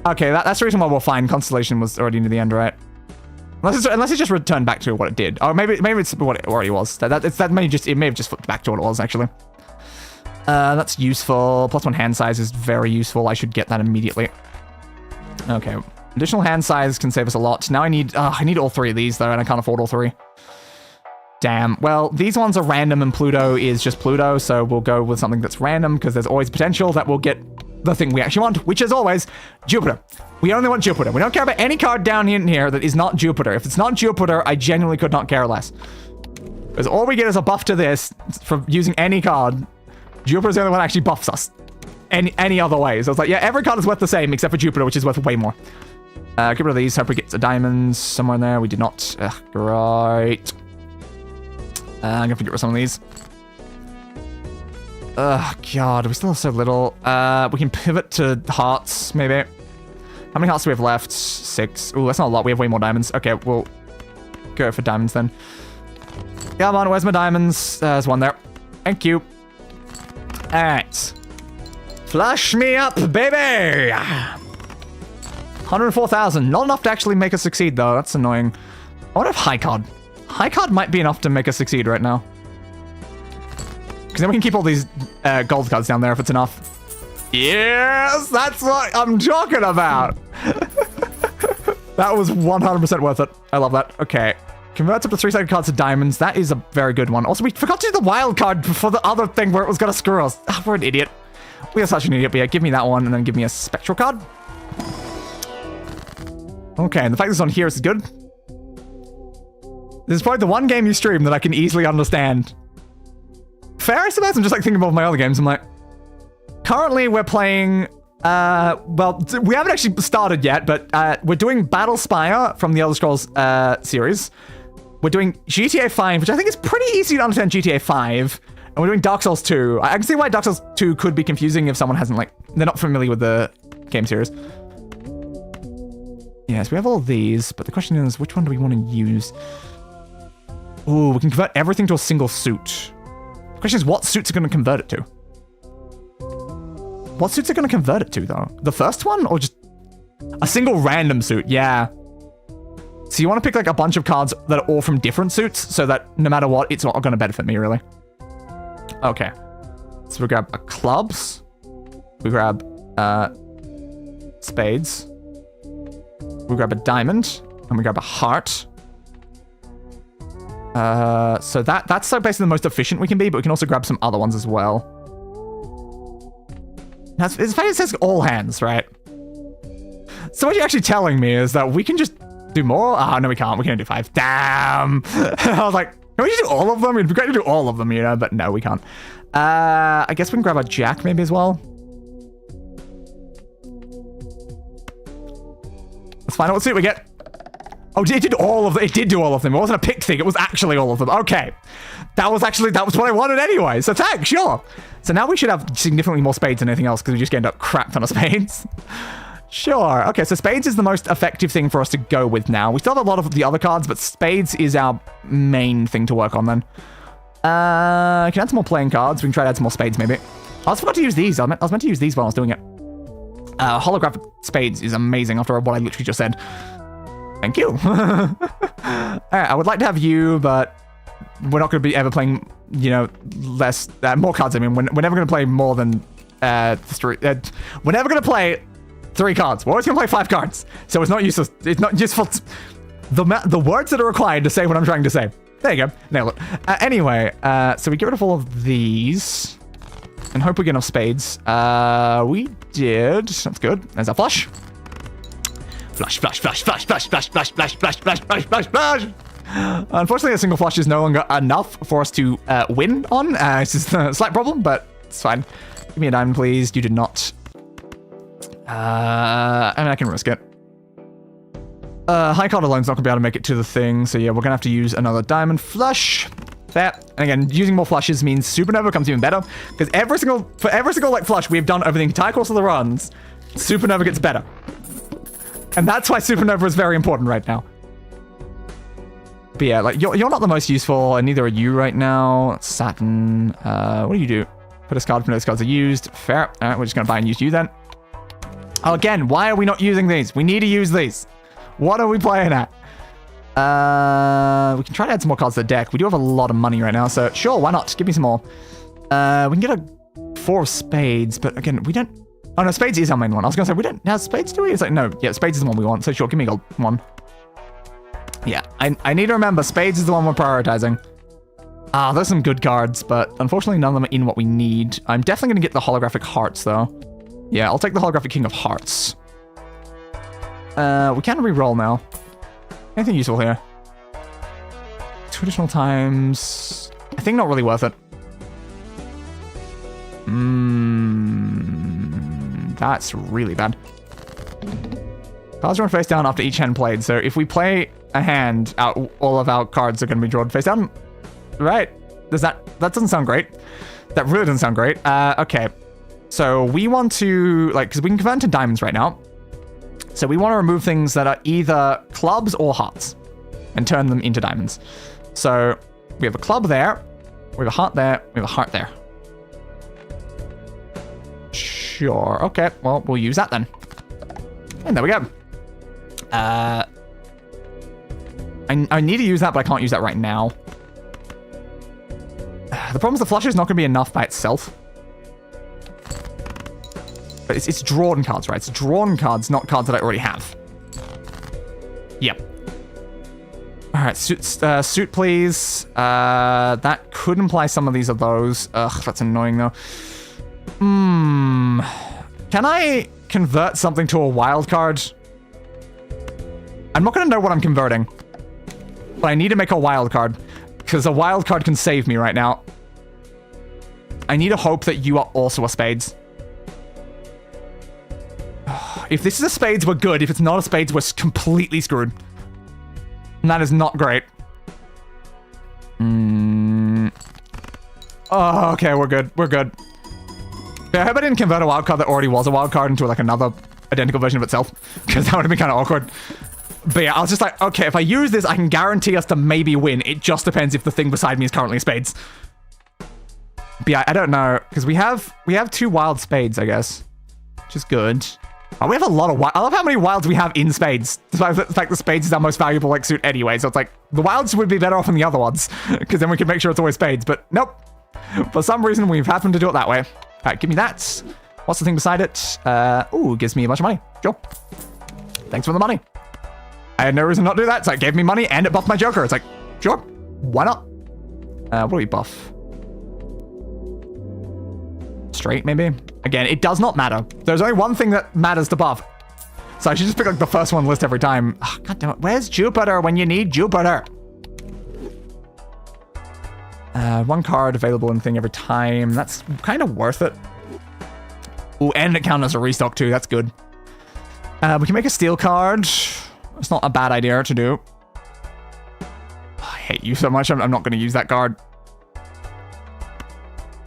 Okay, that's the reason why we're fine. Constellation was already near the end, right? Unless it just returned back to what it did. Or maybe it's what it already was. It may have just flipped back to what it was, actually. That's useful. +1 hand size is very useful. I should get that immediately. Okay. Additional hand size can save us a lot. Now I need all 3 of these, though, and I can't afford all 3. Damn. Well, these ones are random, and Pluto is just Pluto, so we'll go with something that's random, because there's always potential that we'll get the thing we actually want, which is always Jupiter. We only want Jupiter. We don't care about any card down in here that is not Jupiter. If it's not Jupiter, I genuinely could not care less. Because all we get is a buff to this from using any card. Jupiter's the only one that actually buffs us. Any other way. So it's like, yeah, every card is worth the same except for Jupiter, which is worth way more. Get rid of these. Hope we get the diamonds somewhere in there. We did not. Great. I'm gonna get rid of some of these. God, we still have so little. We can pivot to hearts, maybe. How many hearts do we have left? 6. Ooh, that's not a lot. We have way more diamonds. Okay, we'll go for diamonds then. Come on, where's my diamonds? There's one there. Thank you. Alright. Flush me up, baby! 104,000. Not enough to actually make us succeed, though. That's annoying. I wonder if high card. High card might be enough to make us succeed right now. Because then we can keep all these gold cards down there if it's enough. Yes, that's what I'm talking about. That was 100% worth it. I love that. Okay. Converts up to 3-sided cards to diamonds. That is a very good one. Also, we forgot to do the wild card for the other thing where it was going to screw us. Oh, we're an idiot. We are such an idiot. But yeah, give me that one and then give me a spectral card. Okay, and the fact that it's on here is good. This is probably the one game you stream that I can easily understand. Fair, I suppose. I'm just like thinking about my other games. I'm like, currently we're playing, well, we haven't actually started yet, but we're doing Battle Spire from the Elder Scrolls series. We're doing GTA 5, which I think is pretty easy to understand GTA 5. And we're doing Dark Souls 2. I can see why Dark Souls 2 could be confusing if someone hasn't, like, they're not familiar with the game series. Yes, we have all these, but the question is, which one do we want to use? Ooh, we can convert everything to a single suit. The question is, what suits are going to convert it to? What suits are going to convert it to, though? The first one, or just a single random suit? Yeah. So you want to pick, like, a bunch of cards that are all from different suits, so that no matter what, it's not going to benefit me, really. Okay. So we grab clubs. We grab spades. We grab a diamond. And we grab a heart. So that's so basically the most efficient we can be, but we can also grab some other ones as well. Now, it's funny it says all hands, right? So what you're actually telling me is that we can just do more? Ah, no, we can't. We can only do 5. Damn! I was like, can we just do all of them? It'd be great to do all of them, you know, but no, we can't. I guess we can grab a jack maybe as well. Let's find out what suit we get. Oh, it did all of them. It did do all of them. It wasn't a pick thing. It was actually all of them. Okay. That was what I wanted anyway. So thanks, sure. So now we should have significantly more spades than anything else because we just end up crap ton of spades. Sure. Okay, so spades is the most effective thing for us to go with now. We still have a lot of the other cards, but spades is our main thing to work on then. I can add some more playing cards. We can try to add some more spades maybe. I also forgot to use these. I was meant to use these while I was doing it. Holographic spades is amazing after what I literally just said. Thank you. Alright, I would like to have you, but we're not going to be ever playing, you know, more cards. I mean, we're never going to play more than 3. We're never going to play 3 cards. We're always going to play 5 cards. So it's not useless. It's not useful. The words that are required to say what I'm trying to say. There you go. Nail it. Anyway, so we get rid of all of these and hope we get enough spades. We did. That's good. There's our flush. Flush, flush, flush, flush, flush, flush, flush, flush, flush, flush, flush, flush, flush. Unfortunately, a single flush is no longer enough for us to win on. It's just a slight problem, but it's fine. Give me a diamond, please. You did not. I mean, I can risk it. High card alone's not gonna be able to make it to the thing, so yeah, we're gonna have to use another diamond flush. Fair. And again, using more flushes means Supernova becomes even better, because for every single like flush we've done over the entire course of the runs, Supernova gets better. And that's why Supernova is very important right now. But yeah, like, you're not the most useful, and neither are you right now. Saturn, what do you do? Put a card from those cards are used. Fair. Alright, we're just gonna buy and use you then. Oh, again, why are we not using these? We need to use these. What are we playing at? We can try to add some more cards to the deck. We do have a lot of money right now, so sure, why not? Give me some more. We can get a 4 of spades, but again, we don't... Oh, no, spades is our main one. I was going to say, we don't have spades, do we? It's like, no, yeah, spades is the one we want. So sure, give me a gold one. Yeah, I need to remember, spades is the one we're prioritizing. Ah, there's some good cards, but unfortunately none of them are in what we need. I'm definitely going to get the holographic hearts, though. Yeah, I'll take the holographic king of hearts. We can re-roll now. Anything useful here? 2 additional times. I think not really worth it. That's really bad. Cards run face down after each hand played, so if we play a hand, all of our cards are going to be drawn face down. Right. That doesn't sound great. That really doesn't sound great. Okay. So we want to, like, because we can convert into diamonds right now. So we want to remove things that are either clubs or hearts and turn them into diamonds. So we have a club there. We have a heart there. We have a heart there. Sure. Okay. Well, we'll use that then. And there we go. I need to use that, but I can't use that right now. The problem is the flush is not going to be enough by itself. But it's drawn cards, right? It's drawn cards, not cards that I already have. Yep. All right, suit, please. That could imply some of these are those. Ugh, that's annoying, though. Can I convert something to a wild card? I'm not going to know what I'm converting. But I need to make a wild card. Because a wild card can save me right now. I need to hope that you are also a spades. If this is a spades, we're good. If it's not a spades, we're completely screwed. And that is not great. Oh, okay, we're good. We're good. Yeah, I hope I didn't convert a wild card that already was a wild card into like another identical version of itself. Because that would have been kind of awkward. But yeah, I was just like, okay, if I use this, I can guarantee us to maybe win. It just depends if the thing beside me is currently a spades. But yeah, I don't know. Because we have 2 wild spades, I guess. Which is good. Oh, we have a lot of wild. I love how many wilds we have in spades. Despite the fact the spades is our most valuable like suit anyway. So it's like, the wilds would be better off than the other ones. Because then we can make sure it's always spades. But nope. For some reason, we've happened to do it that way. All right, give me that. What's the thing beside it? Ooh, gives me a bunch of money. Sure. Thanks for the money. I had no reason not to do that, so it gave me money and it buffed my Joker. It's like, sure, why not? What do we buff? Straight, maybe? Again, it does not matter. There's only one thing that matters to buff. So I should just pick like the first one list every time. Oh, God damn it. Where's Jupiter when you need Jupiter? 1 card available in thing every time. That's kind of worth it. Ooh, and it counts as a restock too. That's good. We can make a steel card. It's not a bad idea to do. I hate you so much. I'm not going to use that card.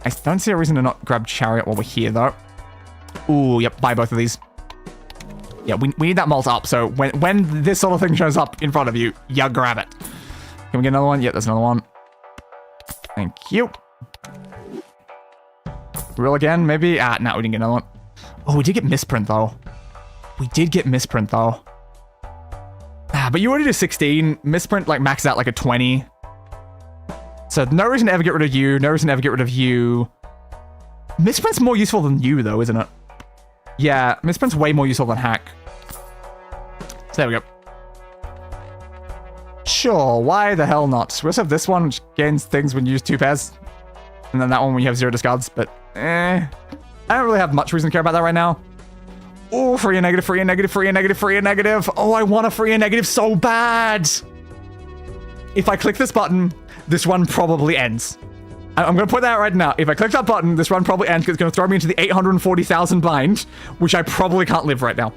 I don't see a reason to not grab Chariot while we're here, though. Ooh, yep, buy both of these. Yeah, we need that mult up, so when this sort of thing shows up in front of you, you grab it. Can we get another one? Yep, there's another one. Thank you. Roll again, maybe? Ah, no, we didn't get another one. Oh, we did get misprint, though. We did get misprint, though. Ah, but you already did 16. Misprint, like, maxes out like a 20. So no reason to ever get rid of you. No reason to ever get rid of you. Misprint's more useful than you, though, isn't it? Yeah, Misprint's way more useful than hack. So there we go. Sure, why the hell not? We also have this one, which gains things when you use 2 pairs. And then that one when you have 0 discards, but I don't really have much reason to care about that right now. Oh, free and negative, free and negative, free and negative, free and negative. Oh, I want a free and negative so bad. If I click this button, this run probably ends. I'm going to put that out right now. If I click that button, this run probably ends because it's going to throw me into the 840,000 bind, which I probably can't live right now.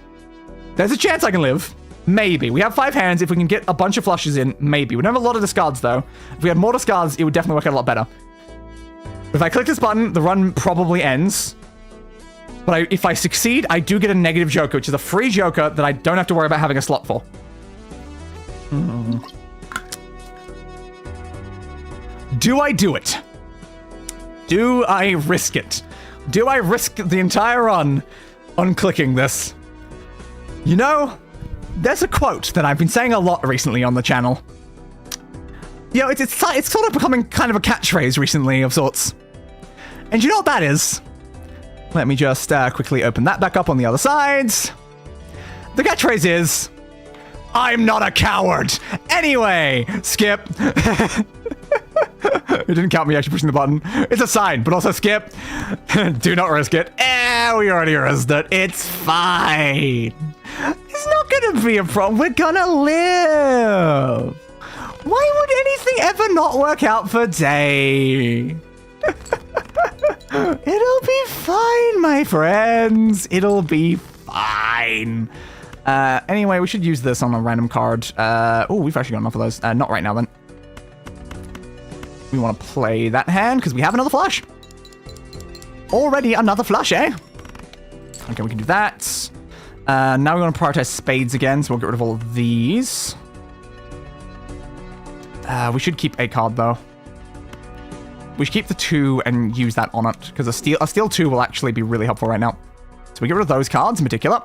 There's a chance I can live. Maybe. We have 5 hands. If we can get a bunch of flushes in, maybe. We don't have a lot of discards, though. If we had more discards, it would definitely work out a lot better. If I click this button, the run probably ends. But if I succeed, I do get a negative Joker, which is a free Joker that I don't have to worry about having a slot for. Do I do it? Do I risk it? Do I risk the entire run on clicking this? You know, there's a quote that I've been saying a lot recently on the channel. You know, it's sort of becoming kind of a catchphrase recently of sorts. And you know what that is? Let me just quickly open that back up on the other sides. The catchphrase is, I'm not a coward. Anyway, skip. It didn't count me actually pushing the button. It's a sign, but also skip. Do not risk it. We already risked it. It's fine. It's not gonna be a problem. We're gonna live. Why would anything ever not work out for Day? It'll be fine, my friends. It'll be fine. Anyway, we should use this on a random card. Oh, we've actually got enough of those. Not right now, then. We want to play that hand because we have another flush. Already another flush, eh? Okay, we can do that. Now we want to prioritize spades again, so we'll get rid of all of these. We should keep a card, though. We should keep the 2 and use that on it, because a steel 2 will actually be really helpful right now. So we get rid of those cards in particular.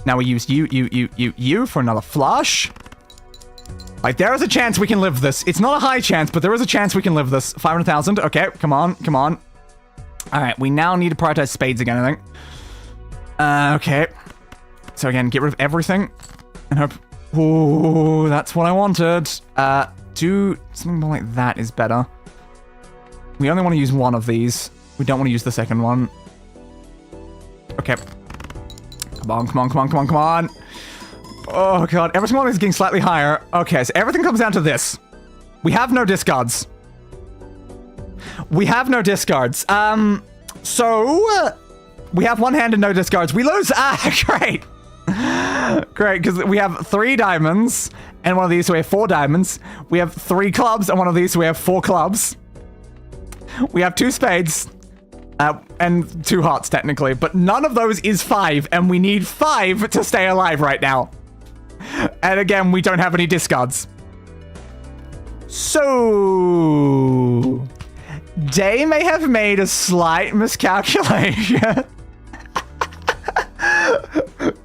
Now we use you for another flush. Like, there is a chance we can live this. It's not a high chance, but there is a chance we can live this. 500,000. Okay, come on, come on. All right, we now need to prioritize spades again, I think. Okay. So again, get rid of everything. And hope... Ooh, that's what I wanted. Do something more like that is better. We only want to use one of these. We don't want to use the second one. Okay. Come on, come on, come on, come on, come on. Oh, God. Every single one is getting slightly higher. Okay, so everything comes down to this. We have no discards. We have no discards. So... we have one hand and no discards. We lose. Great. Great, because we have 3 diamonds and one of these, so we have 4 diamonds. We have 3 clubs and one of these, so we have 4 clubs. We have 2 spades and 2 hearts, technically, but none of those is 5, and we need 5 to stay alive right now. And again, we don't have any discards. So... Day may have made a slight miscalculation.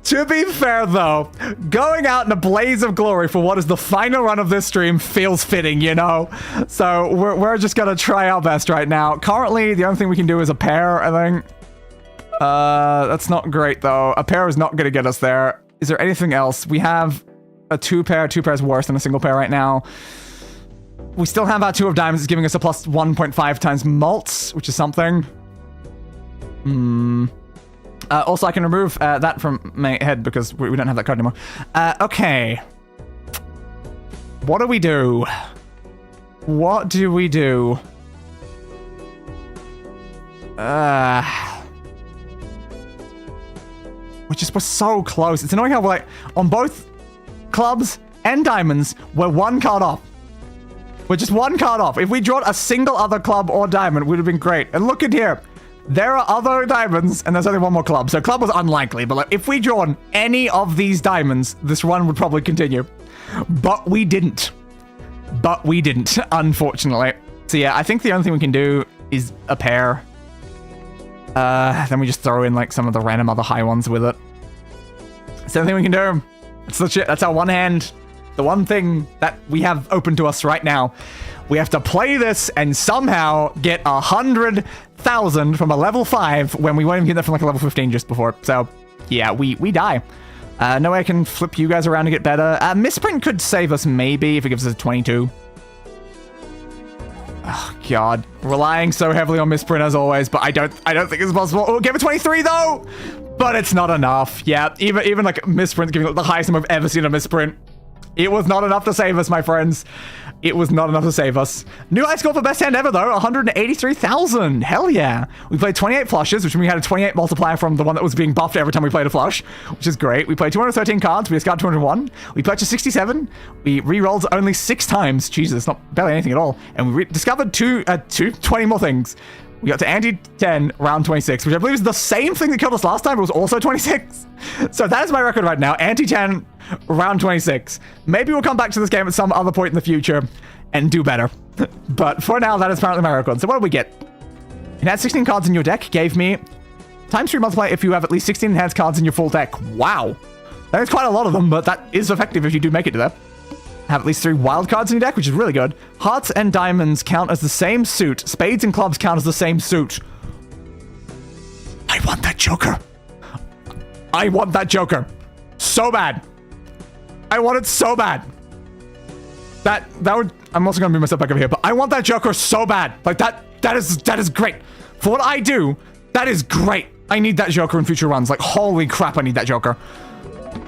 To be fair, though, going out in a blaze of glory for what is the final run of this stream feels fitting, you know? So we're just gonna try our best right now. Currently, the only thing we can do is a pair, I think. That's not great, though. A pair is not gonna get us there. Is there anything else? We have a 2 pair. 2 pairs worse than a single pair right now. We still have our 2 of diamonds, giving us a plus 1.5 times malts, which is something. Also, I can remove that from my head because we don't have that card anymore. Okay. What do we do? What do we do? We're so close. It's annoying how we're like, on both clubs and diamonds, we're 1 card off. We're just 1 card off. If we drawn a single other club or diamond, it would have been great. And look at here. There are other diamonds, and there's only 1 more club. So club was unlikely, but like, if we drawn any of these diamonds, this run would probably continue. But we didn't. But we didn't, unfortunately. So yeah, I think the only thing we can do is a pair. Then we just throw in like some of the random other high ones with it. It's the only thing we can do. It's legit. That's our one hand. The one thing that we have open to us right now. We have to play this and somehow get 100,000 from a level 5 when we won't even get that from like a level 15 just before. So, yeah, we die. No way I can flip you guys around to get better. Misprint could save us maybe if it gives us a 22. Oh, God. Relying so heavily on misprint as always, but I don't think it's possible. Oh, give it 23 though! But it's not enough. Yeah, even like misprint giving the highest number I've ever seen a misprint. It was not enough to save us, my friends. It was not enough to save us. New high score for best hand ever, though. 183,000. Hell yeah. We played 28 flushes, which means we had a 28 multiplier from the one that was being buffed every time we played a flush, which is great. We played 213 cards. We discarded 201. We purchased 67. We re-rolled only 6 times. Jesus, not barely anything at all. And we discovered 20 more things. We got to ante 10, round 26, which I believe is the same thing that killed us last time, but it was also 26. So that is my record right now. Ante 10, round 26. Maybe we'll come back to this game at some other point in the future and do better. But for now, that is apparently my record. So what did we get? It had 16 cards in your deck, gave me times 3 multiply if you have at least 16 enhanced cards in your full deck. Wow. That is quite a lot of them, but that is effective if you do make it to that. Have at least 3 wild cards in your deck, which is really good. Hearts and diamonds count as the same suit. Spades and clubs count as the same suit. I want that Joker. I want that Joker. So bad. I want it so bad. That would... I'm also going to move myself back over here, but I want that Joker so bad. Like, that is great. For what I do, that is great. I need that Joker in future runs. Like, holy crap, I need that Joker.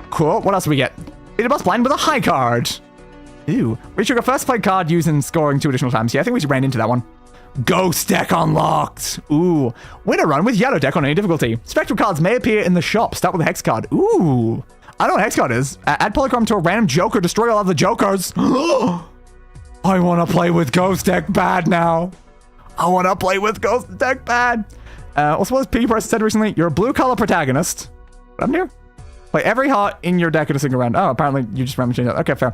Cool. What else do we get? It must blind with a high card. Ooh. We took a first play card using scoring 2 additional times. Yeah, I think we just ran into that one. Ghost deck unlocked. Ooh. Win a run with yellow deck on any difficulty. Spectral cards may appear in the shop. Start with a hex card. Ooh. I know what a hex card is. Add polychrome to a random Joker. Destroy all of the Jokers. I want to play with Ghost deck bad now. I want to play with Ghost deck bad. Also, what has PewDiePie said recently? You're a blue color protagonist. What happened here? Play every heart in your deck in a single round. Oh, apparently you just randomly changed that. Okay, fair.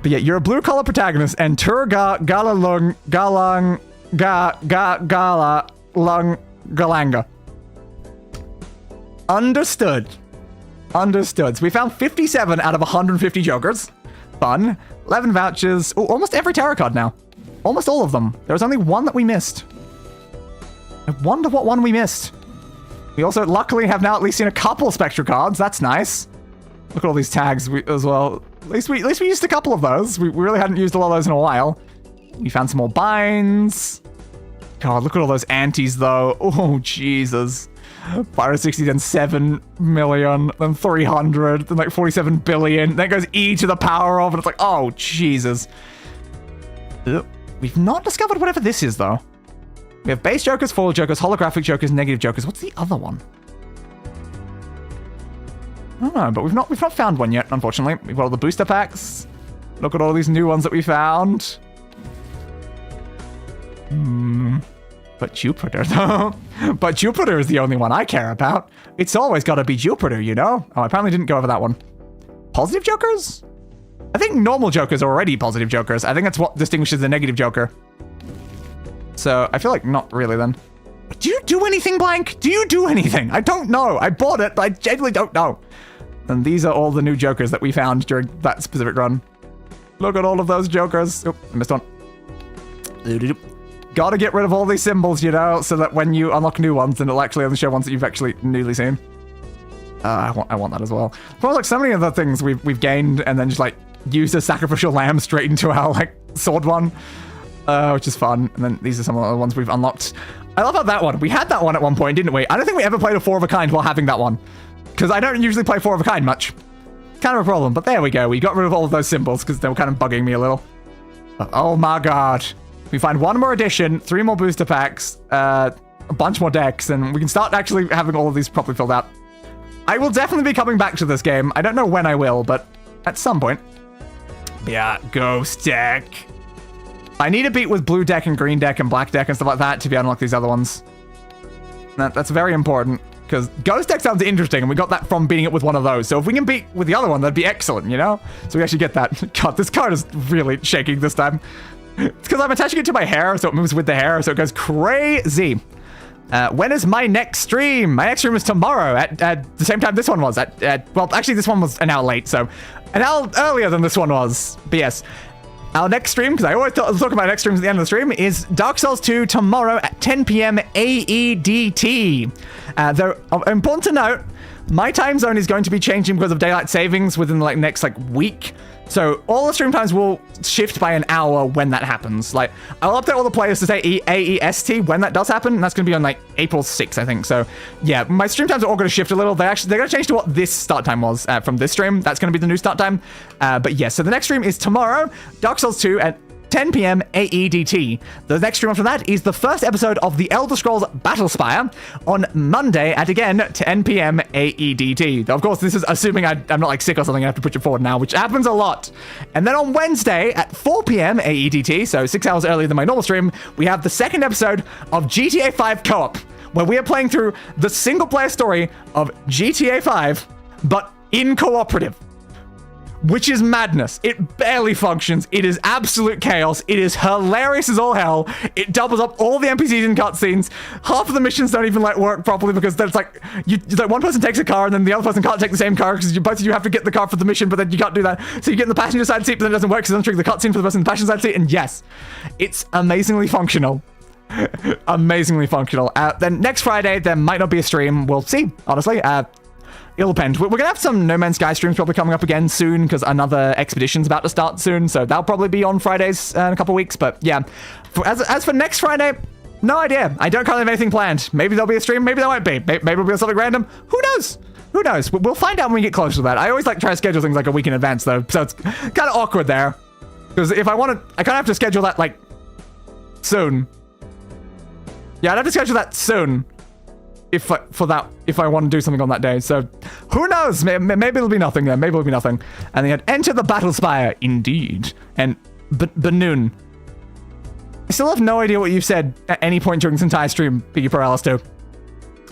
But yeah, you're a blue collar protagonist, and Turga Galalung Galang Gala Lung Galanga. Understood. Understood. So we found 57 out of 150 Jokers. Fun. 11 vouchers. Oh, almost every tarot card now. Almost all of them. There was only one that we missed. I wonder what one we missed. We also luckily have now at least seen a couple Spectra cards. That's nice. Look at all these tags as well. At least we used a couple of those. We really hadn't used a lot of those in a while. We found some more binds. God, look at all those antes though. Oh, Jesus. 560, then 7 million, then 300, then like 47 billion. Then it goes e to the power of, and it's like, oh, Jesus. We've not discovered whatever this is though. We have base jokers, foil jokers, holographic jokers, negative jokers. What's the other one? I don't know, but we've not found one yet, unfortunately. We've got all the booster packs. Look at all these new ones that we found. But Jupiter, though. But Jupiter is the only one I care about. It's always got to be Jupiter, you know? Oh, I apparently didn't go over that one. Positive jokers? I think normal jokers are already positive jokers. I think that's what distinguishes the negative joker. So I feel like not really then. Do you do anything, Blank? Do you do anything? I don't know. I bought it, but I genuinely don't know. And these are all the new jokers that we found during that specific run. Look at all of those jokers. Oh, I missed one. Gotta get rid of all these symbols, you know, so that when you unlock new ones, then it'll actually only show ones that you've actually newly seen. I want that as well. But like so many of the things we've gained and then just like used a sacrificial lamb straight into our like sword one, which is fun. And then these are some of the ones we've unlocked. I love how that one, we had that one at one point, didn't we? I don't think we ever played a 4 of a kind while having that one, because I don't usually play 4 of a kind much. Kind of a problem, but there we go. We got rid of all of those symbols because they were kind of bugging me a little. But, oh my god. We find one more edition, 3 more booster packs, a bunch more decks, and we can start actually having all of these properly filled out. I will definitely be coming back to this game. I don't know when I will, but at some point. Yeah, ghost deck. I need a beat with blue deck and green deck and black deck and stuff like that to be able to unlock these other ones. That's very important, because ghost deck sounds interesting, and we got that from beating it with one of those. So if we can beat with the other one, that'd be excellent, you know? So we actually get that. God, this card is really shaking this time. It's because I'm attaching it to my hair, so it moves with the hair, so it goes crazy. When is my next stream? My next stream is tomorrow at the same time this one was. Well, actually, this one was an hour late, so an hour earlier than this one was. But yes, our next stream, because I always talk about next streams at the end of the stream, is Dark Souls 2 tomorrow at 10 p.m. AEDT. Though, important to note, my time zone is going to be changing because of daylight savings within the next week. So all the stream times will shift by an hour when that happens. Like, I'll update all the players to say AEST when that does happen, and that's going to be on April 6th, I think. So yeah, my stream times are all going to shift a little. They're going to change to what this start time was from this stream. That's going to be the new start time. But yeah, so the next stream is tomorrow, Dark Souls 2 at 10 p.m. AEDT. The next stream after that is the first episode of The Elder Scrolls Battlespire on Monday at, again, 10 p.m. AEDT. Though, of course, this is assuming I'm not sick or something. I have to push it forward now, which happens a lot. And then on Wednesday at 4 p.m. AEDT, so 6 hours earlier than my normal stream, we have the second episode of GTA 5 Co-op, where we are playing through the single-player story of GTA 5, but in cooperative. Which is madness. It barely functions. It is absolute chaos. It is hilarious as all hell. It doubles up all the NPCs in cutscenes. Half of the missions don't even work properly because there's one person takes a car and then the other person can't take the same car because both of you have to get the car for the mission, but then you can't do that. So you get in the passenger side seat, but then it doesn't work because it doesn't trigger the cutscene for the person in the passenger side seat. And yes, it's amazingly functional. Amazingly functional. Then next Friday, there might not be a stream. We'll see, honestly. It'll depend. We're going to have some No Man's Sky streams probably coming up again soon because another expedition's about to start soon. So that'll probably be on Fridays in a couple weeks. But yeah, as for next Friday, no idea. I don't currently have anything planned. Maybe there'll be a stream. Maybe there won't be. Maybe it'll be something random. Who knows? Who knows? We'll find out when we get closer to that. I always try to schedule things a week in advance though. So it's kind of awkward there. Because if I want to, I kind of have to schedule that soon. Yeah, I'd have to schedule that soon. If I want to do something on that day. So who knows? Maybe it'll be nothing then. Maybe it'll be nothing. And they had Enter the Battlespire, indeed. And Banoon. I still have no idea what you've said at any point during this entire stream, Piggy Pro Alice 2.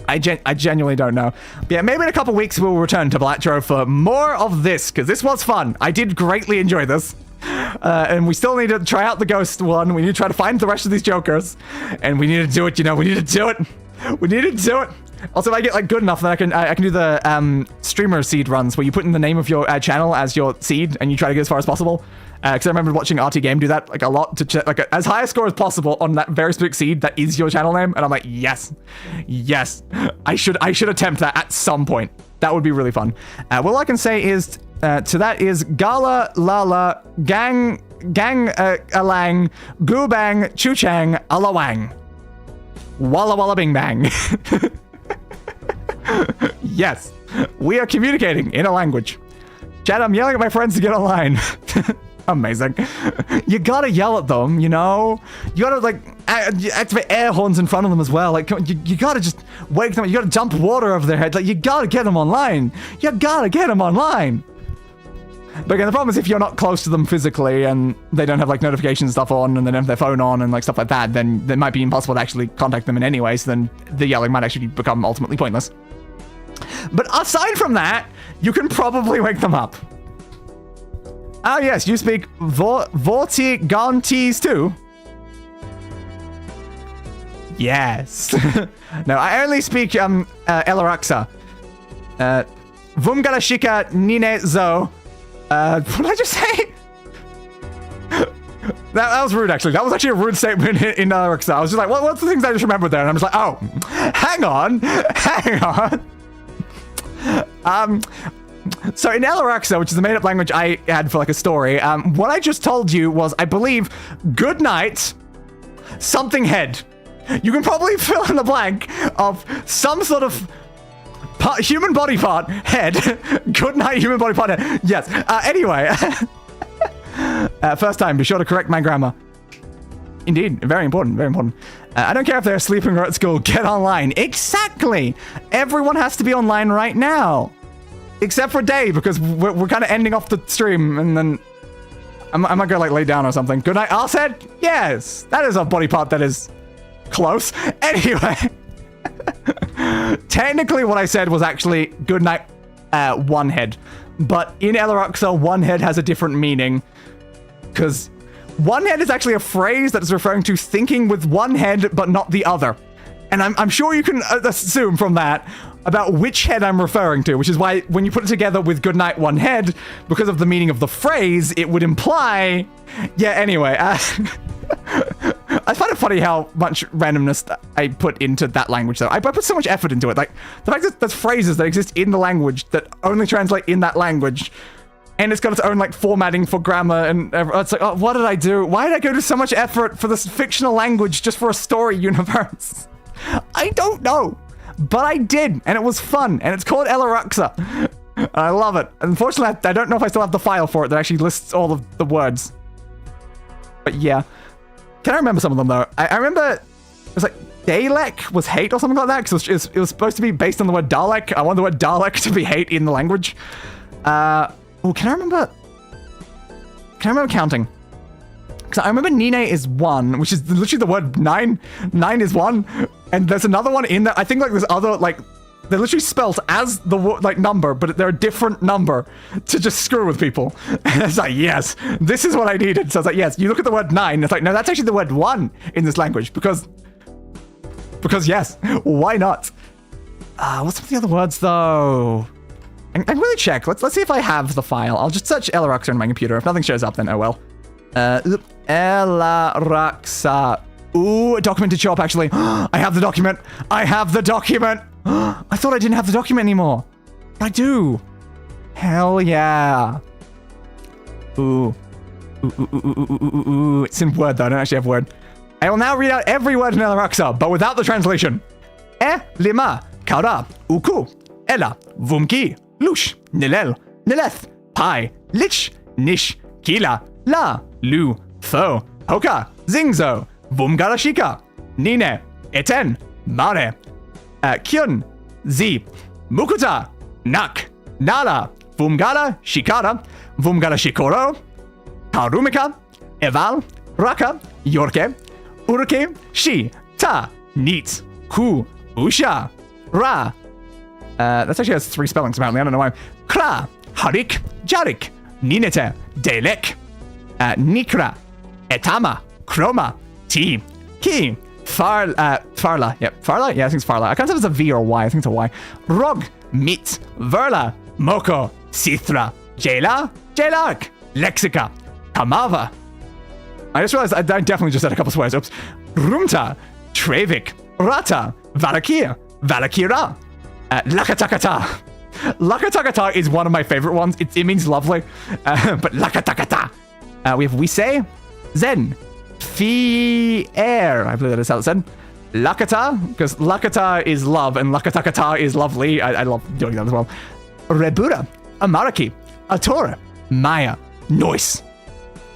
I genuinely don't know. But yeah, maybe in a couple weeks we'll return to Balatro for more of this, because this was fun. I did greatly enjoy this. And we still need to try out the ghost one. We need to try to find the rest of these jokers. And we need to do it, we need to do it. We need to do it. Also, if I get like good enough, then I can do the streamer seed runs where you put in the name of your channel as your seed and you try to get as far as possible. Because I remember watching RT Game do that like a lot to check like as high a score as possible on that very specific seed that is your channel name, and I'm like, yes, I should attempt that at some point. That would be really fun. Well, all I can say is to that is Gala Lala Gang Alang Goobang Chuchang Alawang Walla Walla Bing Bang. Yes, we are communicating in a language. Chad, I'm yelling at my friends to get online. Amazing. You gotta yell at them, you know? You gotta, like, activate air horns in front of them as well. Like, you gotta just wake them up. You gotta dump water over their head. Like, you gotta get them online. You gotta get them online. But again, the problem is if you're not close to them physically and they don't have, like, notification stuff on and they don't have their phone on and, like, stuff like that, then it might be impossible to actually contact them in any way, so then the yelling might actually become ultimately pointless. But aside from that, you can probably wake them up. Oh yes, you speak Vortigantes too? Yes. No, I only speak Elaraksa. Vumgarashika Nine Zo. What did I just say? That was rude, actually. That was actually a rude statement in Elaraksa. I was just like, what's the things I just remembered there? And I'm just like, oh, hang on. So in Elaraksa, which is the made-up language I had for like a story, what I just told you was, I believe, good night, something head. You can probably fill in the blank of some sort of human body part, head. Good night, human body part, head. Yes. Anyway. First time, be sure to correct my grammar. Indeed, very important, very important. I don't care if they're sleeping or at school, get online. Exactly! Everyone has to be online right now. Except for Dave, because we're kind of ending off the stream, and then I might go like lay down or something. Good night, arse head? Yes, that is a body part that is close. Anyway, technically what I said was actually good night, one head. But in Elaraksa, one head has a different meaning, because one head is actually a phrase that is referring to thinking with one head but not the other. And I'm sure you can assume from that about which head I'm referring to, which is why when you put it together with good night, one head, because of the meaning of the phrase, it would imply... Yeah, anyway. I find it funny how much randomness I put into that language, though. I put so much effort into it. Like, the fact that there's phrases that exist in the language that only translate in that language, and it's got its own, like, formatting for grammar, and it's like, oh, what did I do? Why did I go to so much effort for this fictional language just for a story universe? I don't know, but I did, and it was fun, and it's called Elaraksa, and I love it. Unfortunately, I don't know if I still have the file for it that actually lists all of the words, but yeah. Can I remember some of them, though? I remember it was like Dalek was hate or something like that, because it was supposed to be based on the word Dalek. I want the word Dalek to be hate in the language. Oh, can I remember counting? Because I remember Nine is 1, which is literally the word 9. 9 is 1. And there's another one in there. I think like there's other, like, they're literally spelled as the like number, but they're a different number to just screw with people. And it's like, yes, this is what I needed. So I was like, yes, you look at the word 9. It's like, no, that's actually the word 1 in this language because yes, why not? What's some of the other words though? I can really check. Let's see if I have the file. I'll just search Elaraksa on my computer. If nothing shows up, then oh well. Elaraksa. Ooh, a document did show up, actually. I have the document. I have the document. I thought I didn't have the document anymore. I do. Hell yeah. Ooh. Ooh. It's in Word, though. I don't actually have Word. I will now read out every word in Elaraksa, but without the translation. Lima, Kaura, Uku, Ella, Vumki, Lush, Nilel, Nileth, Pai, Lich, Nish, Kila, La, Lu, Tho, Hoka, Zingzo, Vumgarashika, Nine, Eten, Mare, Kyun, Zi, Mukuta, Nak, Nala, Vumgara, Shikara, Vumgara Shikoro, Karumika, Eval, Raka, Yorke, Urke, Shi, Ta, Neat, Ku, Usha, Ra. That actually has 3 spellings apparently, I don't know why. Kra, Harik, Jarik, Ninete, Delek, Nikra, Etama, Chroma, Ti, Ki, Farla. Yep, Farla? Yeah, I think it's Farla. I can't tell if it's a V or a Y. I think it's a Y. Rog, Meat, Verla, Moko, Sithra, Jela, Jelark, Lexica, Kamava. I just realized I definitely just said a couple swears. Oops. Rumta, Trevik, Rata, Valakir, Valakira, Lakatakata. Lakatakata is one of my favorite ones. It means lovely, but Lakatakata. We have Wise, Zen, Fi-air. I believe that is how it's said. Lakata, because Lakata is love and Lakatakata is lovely. I love doing that as well. Rebura, Amaraki, Atora, Maya, Noise.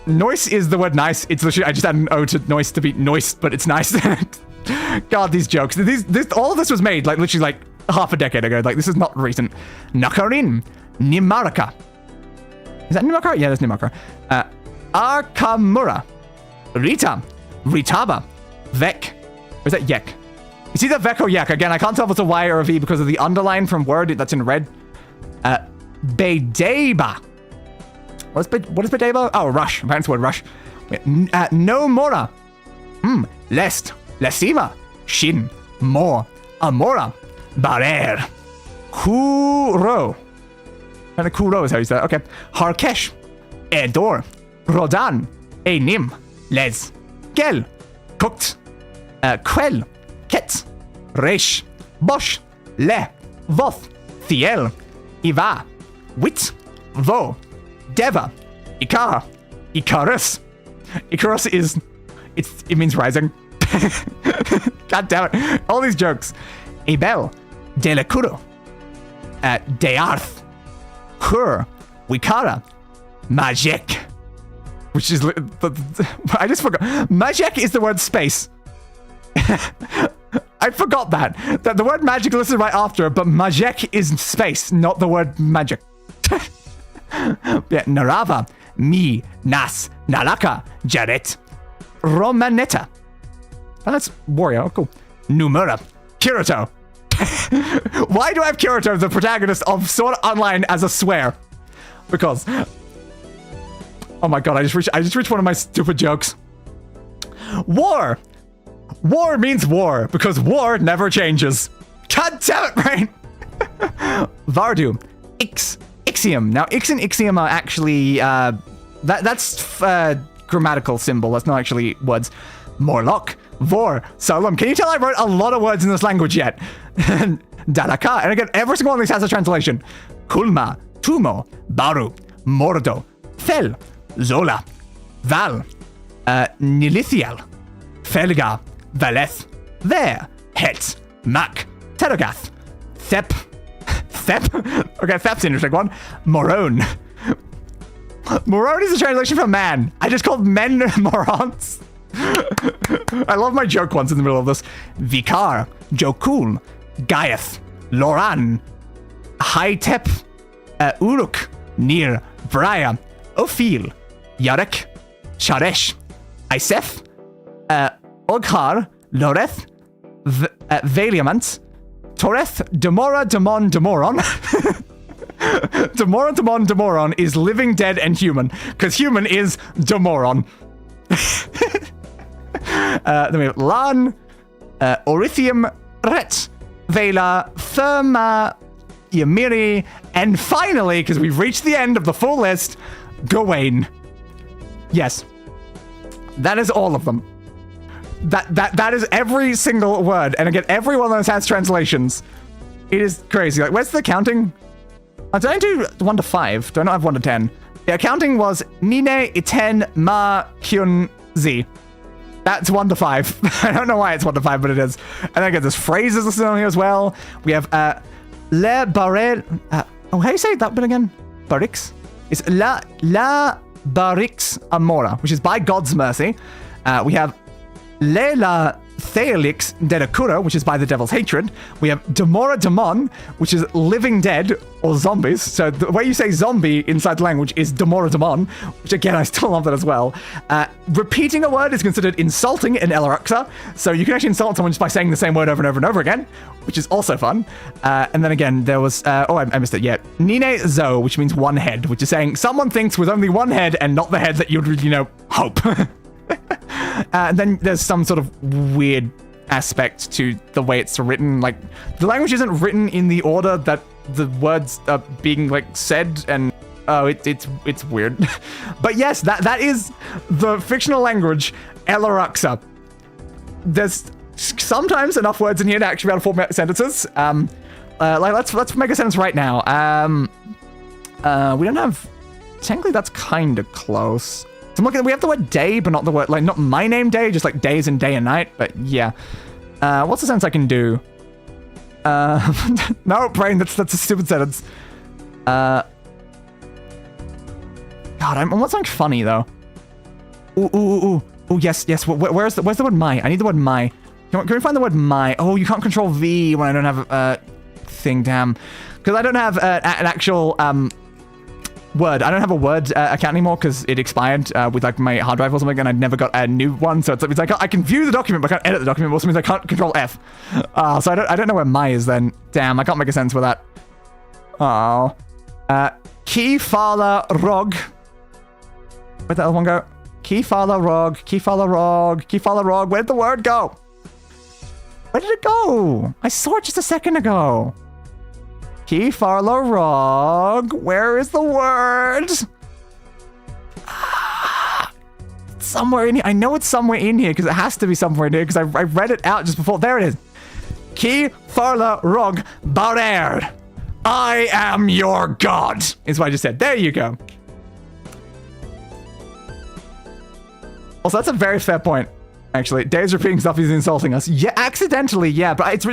Noise is the word nice. It's literally, I just add an O to noise to be noise, but it's nice. God, these jokes. All of this was made like literally like half a decade ago. Like, this is not recent. Nakarin, Nimaraka. Is that Nimakara? Yeah, that's Nimakara. Arkamura, Rita, Ritaba, Vek. Or is that Yek? It's either Vek or Yak. Again, I can't tell if it's a Y or a V because of the underline from word that's in red. Bedeba. What is Bedeba? Oh, rush. Apparently it's the word rush. No Mora. Lest. Lesima. Shin. More. Amora. Barer. Kuro. And a Kuro is how you say that. Okay. Harkesh. Edor. Rodan. Enim. Les. Gel. Cooked. Quel. Ket. Resh. Bosch. Le. Voth. Thiel. Iva. Wit. Vo. Deva. Ikar. Icarus. Icarus it means rising. God damn it. All these jokes. Abel. Delacuro. Dearth. Kur. Wikara. Majek. Which is... I just forgot. Majek is the word space. I forgot that. That the word magic listed right after it, but Majek is space, not the word magic. Yeah, Narava, Mi, Nas, Nalaka, Jaret, Romanetta. Oh, that's warrior. Oh, cool. Numura, Kirito. Why do I have Kirito, the protagonist of Sword Art Online, as a swear? Because... Oh my god, I just reached one of my stupid jokes. War! War means war, because war never changes. God damn it, brain! Vardu. Ixiom. Now, Ix and Ixiom are actually, that's grammatical symbol. That's not actually words. Morlock. Vor. Solom. Can you tell I wrote a lot of words in this language yet? Dalaka. And again, every single one of these has a translation. Kulma. Tumo. Baru. Mordo. Fel. Zola. Val. Nilithiel. Felga. Valeth. There. Het. Mak. Terogath. Thep. Thep? Okay, Thep's an interesting one. Morone. Morone is a translation for man. I just called men morons. I love my joke ones in the middle of this. Vikar. Jokul. Gaiath. Loran. Haitep. Uruk. Nir. Vraya. Ophil. Yarek. Sharesh. Isef. Oghar. Loreth. Valiamant. Toreth, Demora, Demon, Demoron. Demora, Demon, Demoron is living, dead, and human. Because human is Demoron. Then we have Lan, Orithium, Ret, Vela, Therma, Ymiri, and finally, because we've reached the end of the full list, Gawain. Yes. That is all of them. That is every single word, and again, every one of those has translations. It is crazy. Like, where's the counting? Did I do 1 to 5? Do I not have 1 to 10? Yeah, counting was Nine, Iten, Ma, Kyun, Z. That's 1 to 5. I don't know why it's 1 to 5, but it is. And then again, there's phrases listed on here as well. We have Le Barel. How do you say that bit again? Barix? It's La Barix Amora, which is by God's mercy. We have Lela Theolix Dedakura, which is by the devil's hatred. We have Demora Demon, which is living dead or zombies. So the way you say zombie inside the language is Demora Demon, which again, I still love that as well. Repeating a word is considered insulting in Elaruxa. So you can actually insult someone just by saying the same word over and over and over again, which is also fun. And then again, there was, I missed it, yeah. Nine Zo, which means one head, which is saying someone thinks with only one head and not the head that you'd, hope. And then there's some sort of weird aspect to the way it's written. Like, the language isn't written in the order that the words are being, like, said, and it's weird. But yes, that is the fictional language, Elaruxa. There's sometimes enough words in here to actually be able to form sentences. Let's make a sentence right now. We don't have... Technically, that's kind of close. So I'm looking... We have the word day, but not the word... Like, not my name day, just like days and day and night. But yeah. What's the sentence I can do? No, brain, that's a stupid sentence. God, I want something funny, though. Ooh, yes. Where's the word my? I need the word my. Can we find the word my? Oh, you can't control V when I don't have a thing, damn. Because I don't have an actual word. I don't have a word account anymore because it expired with like my hard drive or something, and I never got a new one. So it's like I can view the document, but I can't edit the document. Also means I can't control F. So I don't know where my is then. Damn, I can't make a sense with that. Oh. Keyfala rog. Where'd the other one go? Keyfala rog. Where'd the word go? Where did it go? I saw it just a second ago. Keyfala rog. Where is the word? Somewhere in here. I know it's somewhere in here because it has to be somewhere in here because I read it out just before. There it is. Keyfala rog Barer. I am your god, is what I just said. There you go. Also, that's a very fair point, actually. Dave's repeating stuff, he's insulting us. Yeah, accidentally, yeah, but it's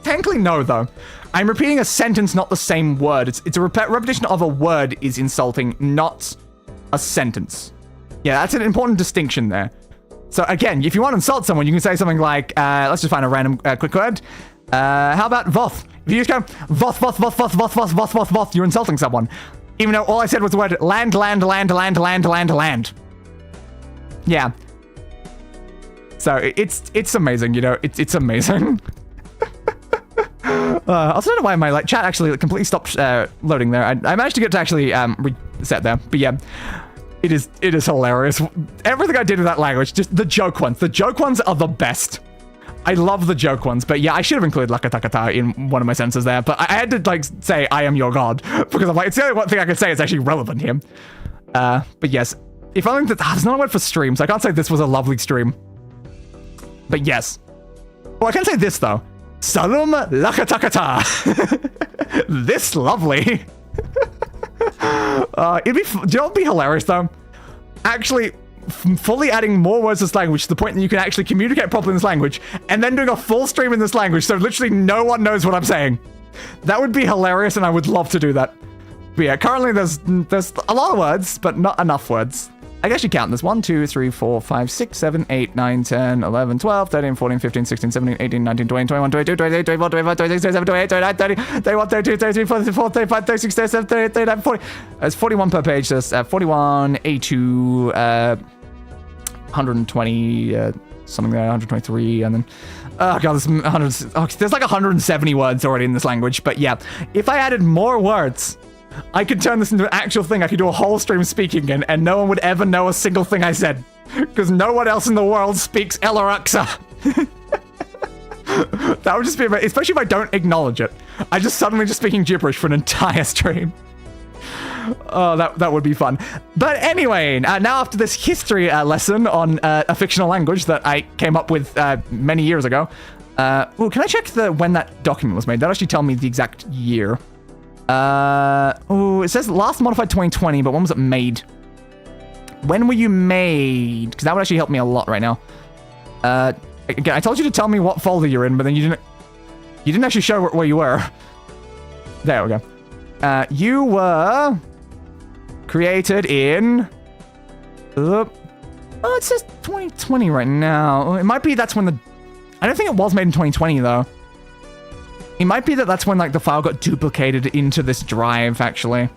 technically no, though. I'm repeating a sentence, not the same word. It's a repetition of a word is insulting, not a sentence. Yeah, that's an important distinction there. So again, if you want to insult someone, you can say something like, let's just find a random quick word. How about voth? If you just go, voth, you're insulting someone. Even though all I said was the word land. Yeah. So it's amazing, you know, it's amazing. I also don't know why my chat actually completely stopped loading there. I managed to get to actually reset there, but yeah, it is hilarious. Everything I did with that language, just the joke ones. The joke ones are the best. I love the joke ones, but yeah, I should have included Lakatakata in one of my sentences there, but I had to say I am your god because I'm like, it's the only one thing I could say is actually relevant here. But yes. If only there's not a word for stream, so I can't say this was a lovely stream. But yes. Well, I can say this, though. Salum lakatakata. This lovely. Do you know what would be hilarious, though? Actually, fully adding more words to this language to the point that you can actually communicate properly in this language, and then doing a full stream in this language, so literally no one knows what I'm saying. That would be hilarious, and I would love to do that. But yeah, currently there's a lot of words, but not enough words. I guess you count this. 1, 2, 3, 4, 5, 6, 7, 8, 9, 10, 11, 12, 13, 14, 15, 16, 17, 18, 19, 20, 21, 22, 23, 24, 25, 26, 27, 28, 29, 30, 31, 32, 33, 34, 35, 36, 37, 38, 39, 40. There's 41 per page. There's 41, 82, 120, something there, 123, and then... Oh god, there's like 170 words already in this language. But yeah, if I added more words... I could turn this into an actual thing. I could do a whole stream speaking and no one would ever know a single thing I said. Because no one else in the world speaks Elaruxa. That would just be amazing, especially if I don't acknowledge it. I just suddenly just speaking gibberish for an entire stream. Oh, that would be fun. But anyway, now after this history lesson on a fictional language that I came up with many years ago. Ooh, can I check when that document was made? That'll actually tell me the exact year. Oh, it says last modified 2020, but when was it made? When were you made? Because that would actually help me a lot right now. Again, I told you to tell me what folder you're in, but then you didn't actually show where you were. There we go. You were created in... oh, it says 2020 right now. It might be that's when the... I don't think it was made in 2020, though. It might be that's when, the file got duplicated into this drive, actually.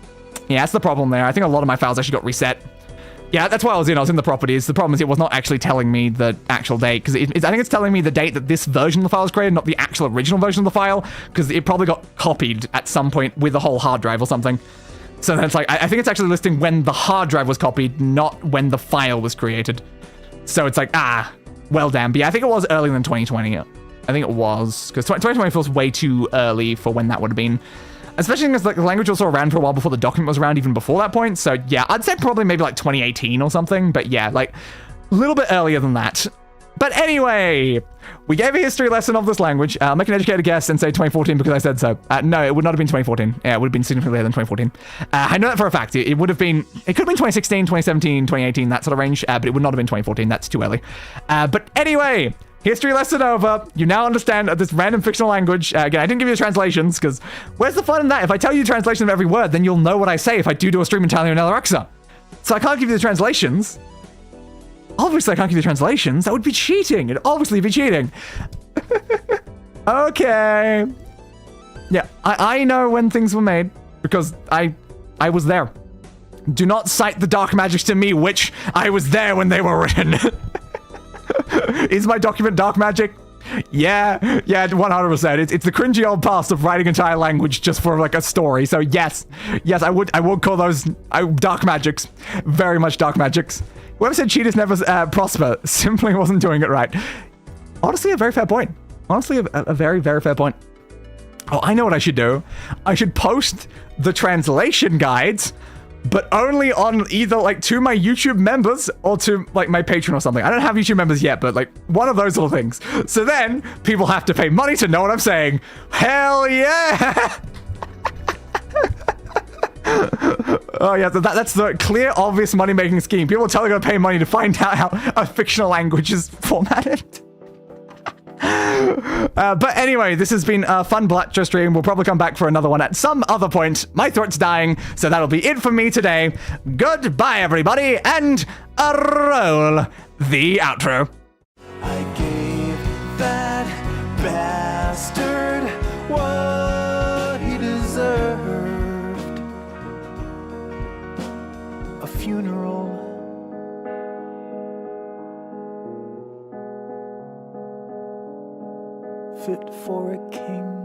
Yeah, that's the problem there. I think a lot of my files actually got reset. Yeah, that's why I was in the properties. The problem is it was not actually telling me the actual date, because I think it's telling me the date that this version of the file was created, not the actual original version of the file, because it probably got copied at some point with the whole hard drive or something. So then it's I think it's actually listing when the hard drive was copied, not when the file was created. So it's like, well, damn. But yeah, I think it was earlier than 2020. I think it was, because 2020 feels way too early for when that would have been. Especially because like, the language was also around for a while before the document was around, even before that point. So yeah, I'd say probably maybe like 2018 or something. But yeah, like a little bit earlier than that. But anyway, we gave a history lesson of this language. I'll make an educated guess and say 2014 because I said so. No, it would not have been 2014. Yeah, it would have been significantly later than 2014. I know that for a fact. It would have been, it could have been 2016, 2017, 2018, that sort of range, but it would not have been 2014. That's too early. But anyway, history lesson over. You now understand this random fictional language. Again, I didn't give you the translations because where's the fun in that? If I tell you the translation of every word, then you'll know what I say if I do a stream entirely on Alexa. So I can't give you the translations. Obviously, I can't give you the translations. That would be cheating. It'd obviously be cheating. Okay. Yeah, I know when things were made because I was there. Do not cite the dark magics to me, which I was there when they were written. Is my document dark magic? Yeah, 100%. It's the cringy old past of writing entire language just for like a story. So yes, I would call those dark magics. Very much dark magics. Whoever said cheaters never prosper simply wasn't doing it right. Honestly, a very fair point. Honestly, a very, very fair point. Oh, I know what I should do. I should post the translation guides, but only on either like to my YouTube members or to like my Patreon or something. I don't have YouTube members yet, but like one of those little things. So then people have to pay money to know what I'm saying. Hell yeah! Oh yeah, that's the clear, obvious money-making scheme. People are totally gonna pay money to find out how a fictional language is formatted. But anyway, this has been a fun Balatro stream. We'll probably come back for another one at some other point. My throat's dying, so that'll be it for me today. Goodbye, everybody, and roll the outro. I gave that bastard what he deserved. A funeral. Fit for a king.